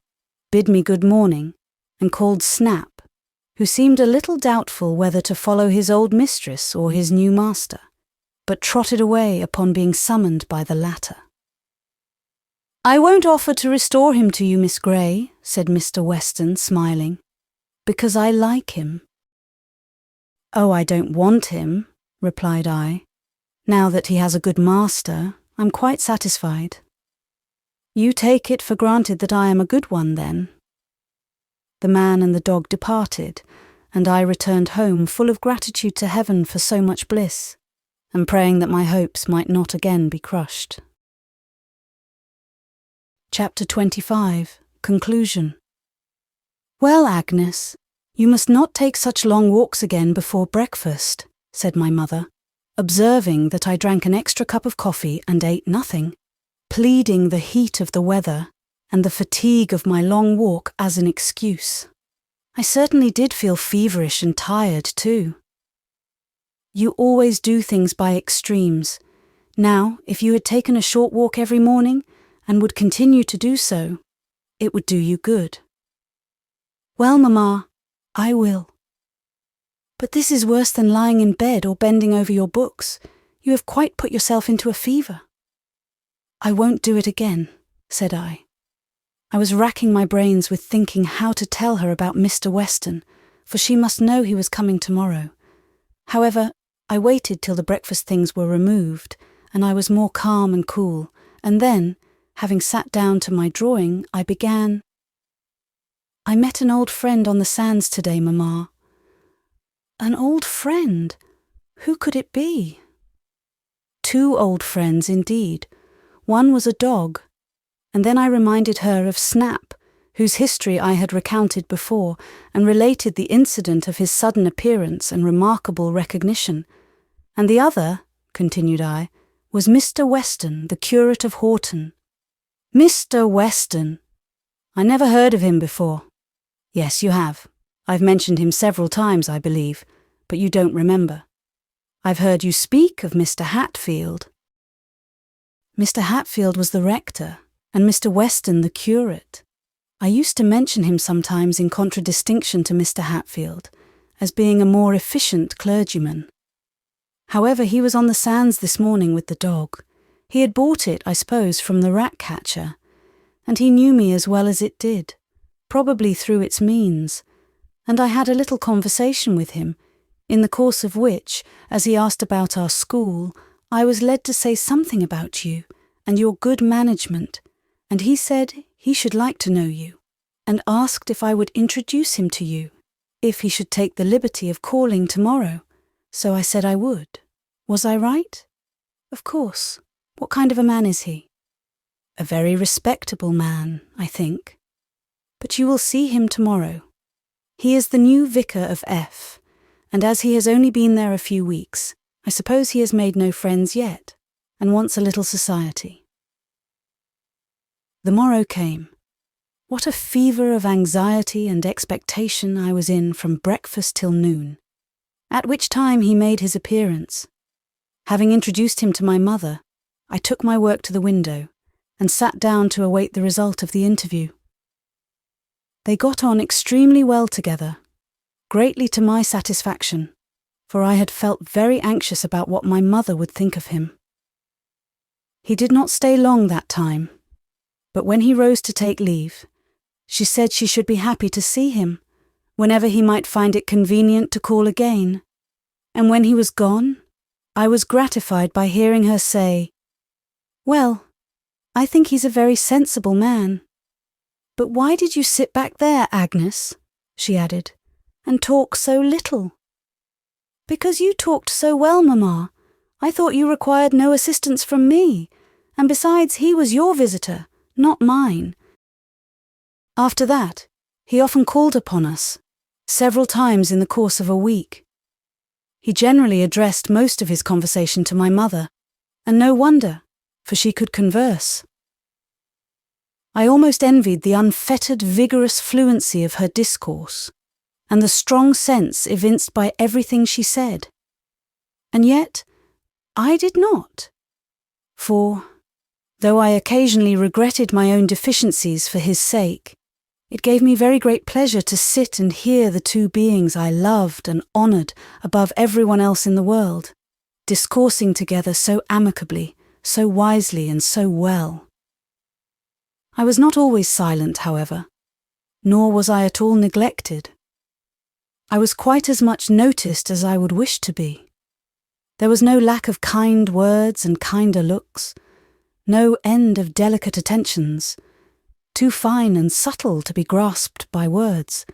Speaker 1: bid me good morning, and called Snap, who seemed a little doubtful whether to follow his old mistress or his new master, but trotted away upon being summoned by the latter. "I won't offer to restore him to you, Miss Gray," said Mr. Weston, smiling, "because I like him." "Oh, I don't want him," replied I. "Now that he has a good master, I'm quite satisfied." "You take it for granted that I am a good one, then." The man and the dog departed, and I returned home full of gratitude to heaven for so much bliss, and praying that my hopes might not again be crushed. Chapter 25. Conclusion. "Well, Agnes, you must not take such long walks again before breakfast," said my mother, observing that I drank an extra cup of coffee and ate nothing, pleading the heat of the weather and the fatigue of my long walk as an excuse. I certainly did feel feverish and tired too. "You always do things by extremes. Now, if you had taken a short walk every morning, and would continue to do so, it would do you good." "Well, Mamma, I will." "But this is worse than lying in bed or bending over your books. You have quite put yourself into a fever." "I won't do it again," said I. I was racking my brains with thinking how to tell her about Mr. Weston, for she must know he was coming tomorrow. However, I waited till the breakfast things were removed, and I was more calm and cool, and then, having sat down to my drawing, I began. "I met an old friend on the sands today, Mamma." "An old friend? Who could it be?" "Two old friends indeed. One was a dog, and then I reminded her of Snap, whose history I had recounted before, and related the incident of his sudden appearance and remarkable recognition. And the other, continued I, was Mr. Weston, the curate of Horton." "Mr. Weston! I never heard of him before." "Yes, you have. I've mentioned him several times, I believe, but you don't remember. I've heard you speak of Mr. Hatfield." "Mr. Hatfield was the rector, and Mr. Weston the curate. I used to mention him sometimes in contradistinction to Mr. Hatfield, as being a more efficient clergyman. However, he was on the sands this morning with the dog. He had bought it, I suppose, from the rat-catcher, and he knew me as well as it did, probably through its means, and I had a little conversation with him, in the course of which, as he asked about our school, I was led to say something about you and your good management, and he said he should like to know you, and asked if I would introduce him to you, if he should take the liberty of calling tomorrow. So I said I would. Was I right? Of course. What kind of a man is he? A very respectable man, I think. But you will see him tomorrow. He is the new vicar of F, and as he has only been there a few weeks, I suppose he has made no friends yet, and wants a little society. The morrow came. What a fever of anxiety and expectation I was in from breakfast till noon, at which time he made his appearance. Having introduced him to my mother, I took my work to the window and sat down to await the result of the interview. They got on extremely well together, greatly to my satisfaction, for I had felt very anxious about what my mother would think of him. He did not stay long that time, but when he rose to take leave, she said she should be happy to see him, whenever he might find it convenient to call again, and when he was gone, I was gratified by hearing her say, "Well, I think he's a very sensible man. But why did you sit back there, Agnes," she added, "and talk so little?" "Because you talked so well, Mamma. I thought you required no assistance from me, and besides he was your visitor, not mine." After that, he often called upon us, several times in the course of a week. He generally addressed most of his conversation to my mother, and no wonder, for she could converse. I almost envied the unfettered, vigorous fluency of her discourse, and the strong sense evinced by everything she said. And yet, I did not. For, though I occasionally regretted my own deficiencies for his sake, it gave me very great pleasure to sit and hear the two beings I loved and honoured above everyone else in the world, discoursing together so amicably, so wisely and so well. I was not always silent, however, nor was I at all neglected. I was quite as much noticed as I would wish to be. There was no lack of kind words and kinder looks, no end of delicate attentions, too fine and subtle to be grasped by words,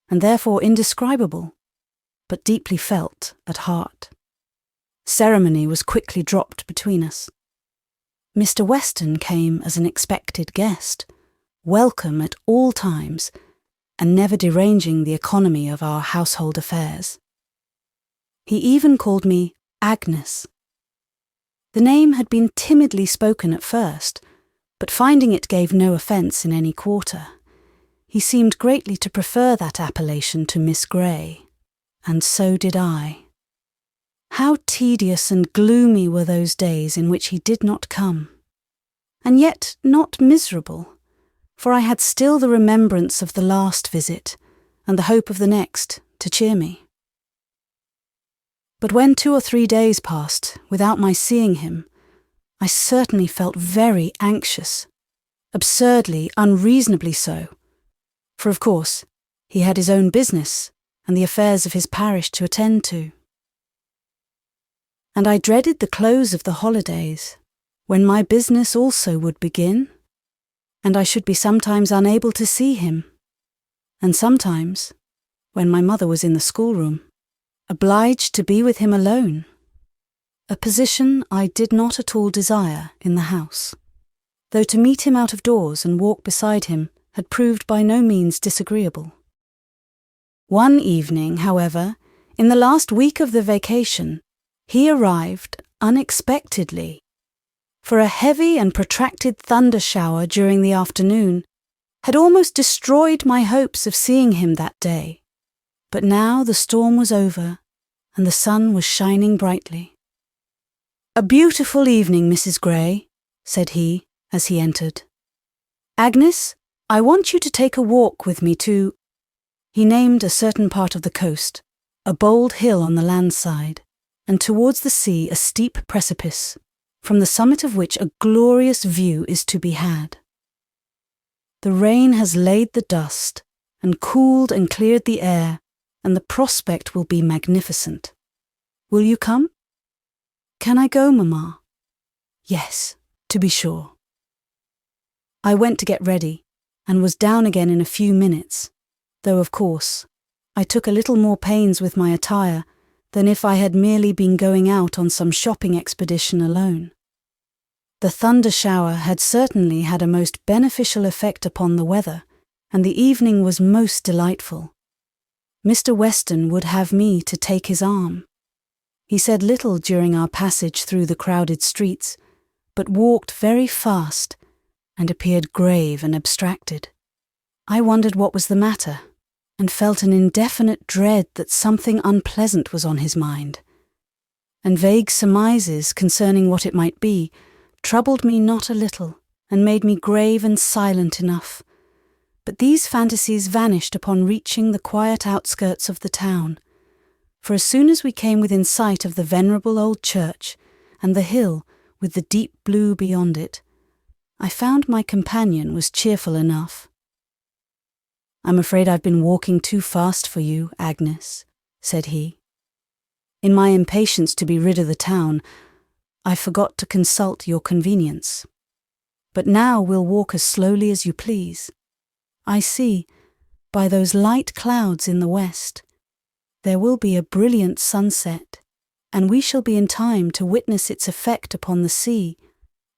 Speaker 1: and therefore indescribable, but deeply felt at heart. Ceremony was quickly dropped between us. Mr. Weston came as an expected guest, welcome at all times, and never deranging the economy of our household affairs. He even called me Agnes. The name had been timidly spoken at first, but finding it gave no offence in any quarter, he seemed greatly to prefer that appellation to Miss Gray, and so did I. How tedious and gloomy were those days in which he did not come, and yet not miserable, for I had still the remembrance of the last visit, and the hope of the next, to cheer me. But when 2 or 3 days passed without my seeing him, I certainly felt very anxious, absurdly, unreasonably so, for of course he had his own business and the affairs of his parish to attend to. And I dreaded the close of the holidays, when my business also would begin, and I should be sometimes unable to see him, and sometimes, when my mother was in the schoolroom, obliged to be with him alone, a position I did not at all desire in the house, though to meet him out of doors and walk beside him had proved by no means disagreeable. One evening, however, in the last week of the vacation, he arrived unexpectedly, for a heavy and protracted thunder shower during the afternoon had almost destroyed my hopes of seeing him that day. But now the storm was over, and the sun was shining brightly. "A beautiful evening, Mrs. Gray," said he, as he entered. "Agnes, I want you to take a walk with me to—" He named a certain part of the coast, a bold hill on the land side, and towards the sea a steep precipice, from the summit of which a glorious view is to be had. The rain has laid the dust, and cooled and cleared the air, and the prospect will be magnificent. Will you come? Can I go, Mamma? Yes, to be sure. I went to get ready, and was down again in a few minutes, though, of course, I took a little more pains with my attire than if I had merely been going out on some shopping expedition alone. The thunder shower had certainly had a most beneficial effect upon the weather, and the evening was most delightful. Mr. Weston would have me to take his arm. He said little during our passage through the crowded streets, but walked very fast and appeared grave and abstracted. I wondered what was the matter, and felt an indefinite dread that something unpleasant was on his mind. And vague surmises concerning what it might be troubled me not a little, and made me grave and silent enough. But these fantasies vanished upon reaching the quiet outskirts of the town, for as soon as we came within sight of the venerable old church and the hill with the deep blue beyond it, I found my companion was cheerful enough. "I'm afraid I've been walking too fast for you, Agnes," said he. "In my impatience to be rid of the town, I forgot to consult your convenience. But now we'll walk as slowly as you please. I see, by those light clouds in the west, there will be a brilliant sunset, and we shall be in time to witness its effect upon the sea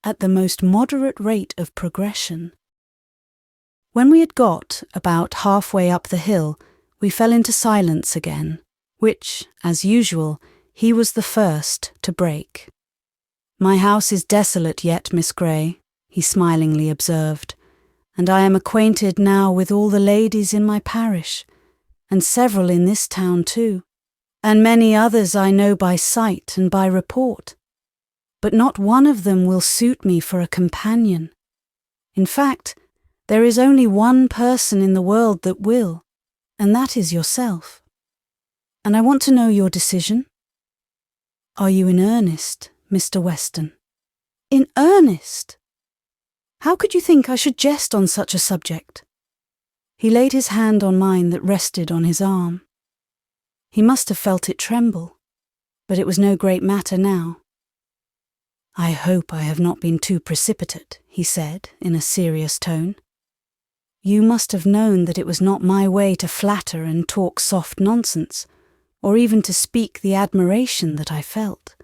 Speaker 1: at the most moderate rate of progression." When we had got about halfway up the hill, we fell into silence again, which, as usual, he was the first to break. "My house is desolate yet, Miss Gray," he smilingly observed, "and I am acquainted now with all the ladies in my parish, and several in this town too, and many others I know by sight and by report. But not one of them will suit me for a companion. In fact, there is only one person in the world that will, and that is yourself. And I want to know your decision. Are you in earnest, Mr. Weston?" "In earnest? How could you think I should jest on such a subject?" He laid his hand on mine that rested on his arm. He must have felt it tremble, but it was no great matter now. "I hope I have not been too precipitate," he said in a serious tone. "You must have known that it was not my way to flatter and talk soft nonsense, or even to speak the admiration that I felt,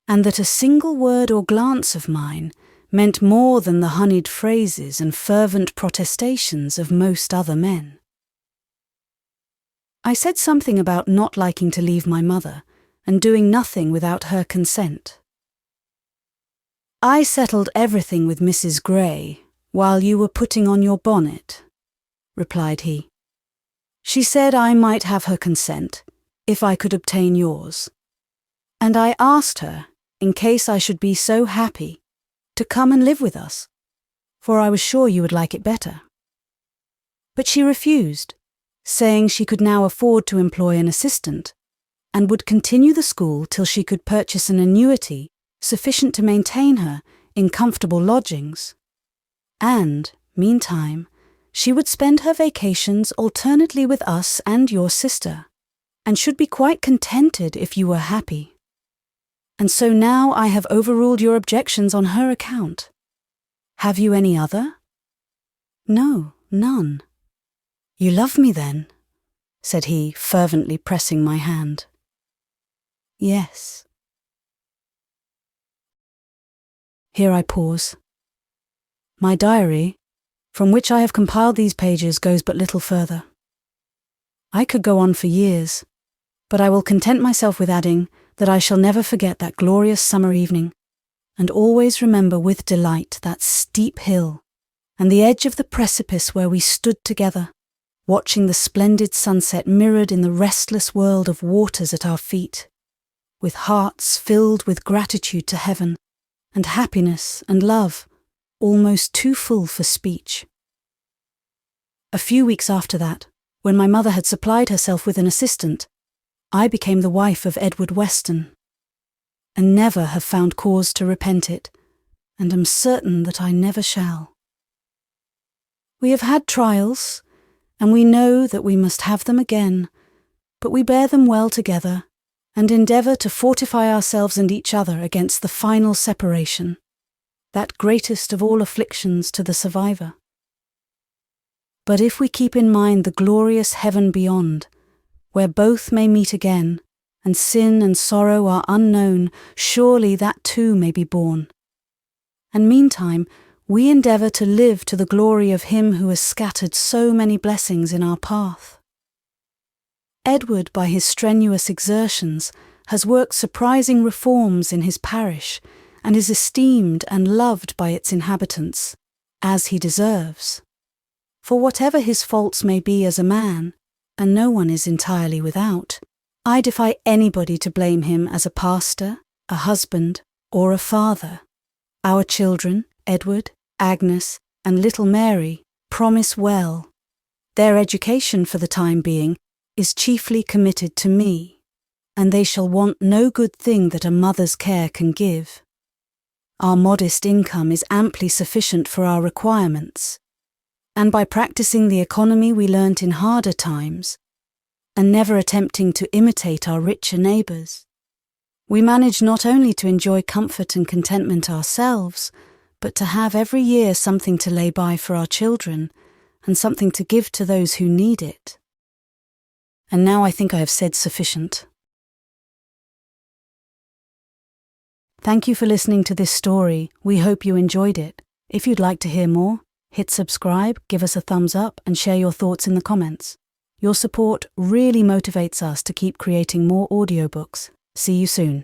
Speaker 1: and that a single word or glance of mine meant more than the honeyed phrases and fervent protestations of most other men." I said something about not liking to leave my mother, and doing nothing without her consent. "I settled everything with Mrs. Gray while you were putting on your bonnet," replied he. "She said I might have her consent, if I could obtain yours. And I asked her, in case I should be so happy, to come and live with us, for I was sure you would like it better. But she refused, saying she could now afford to employ an assistant, and would continue the school till she could purchase an annuity sufficient to maintain her in comfortable lodgings. And, meantime, she would spend her vacations alternately with us and your sister, and should be quite contented if you were happy. And so now I have overruled your objections on her account. Have you any other?" "No, none." "You love me then?" said he, fervently pressing my hand. "Yes." Here I pause. My diary, from which I have compiled these pages, goes but little further. I could go on for years, but I will content myself with adding that I shall never forget that glorious summer evening, and always remember with delight that steep hill and the edge of the precipice where we stood together, watching the splendid sunset mirrored in the restless world of waters at our feet, with hearts filled with gratitude to heaven, and happiness and love almost too full for speech. A few weeks after that, when my mother had supplied herself with an assistant, I became the wife of Edward Weston, and never have found cause to repent it, and am certain that I never shall. We have had trials, and we know that we must have them again, but we bear them well together, and endeavour to fortify ourselves and each other against the final separation, that greatest of all afflictions to the survivor. But if we keep in mind the glorious heaven beyond, where both may meet again, and sin and sorrow are unknown, surely that too may be borne. And meantime, we endeavour to live to the glory of Him who has scattered so many blessings in our path. Edward, by his strenuous exertions, has worked surprising reforms in his parish, and is esteemed and loved by its inhabitants, as he deserves. For whatever his faults may be as a man, and no one is entirely without, I defy anybody to blame him as a pastor, a husband, or a father. Our children, Edward, Agnes, and little Mary, promise well. Their education for the time being is chiefly committed to me, and they shall want no good thing that a mother's care can give. Our modest income is amply sufficient for our requirements, and by practicing the economy we learnt in harder times, and never attempting to imitate our richer neighbours, we manage not only to enjoy comfort and contentment ourselves, but to have every year something to lay by for our children, and something to give to those who need it. And now I think I have said sufficient. Thank you for listening to this story. We hope you enjoyed it. If you'd like to hear more, hit subscribe, give us a thumbs up, and share your thoughts in the comments. Your support really motivates us to keep creating more audiobooks. See you soon.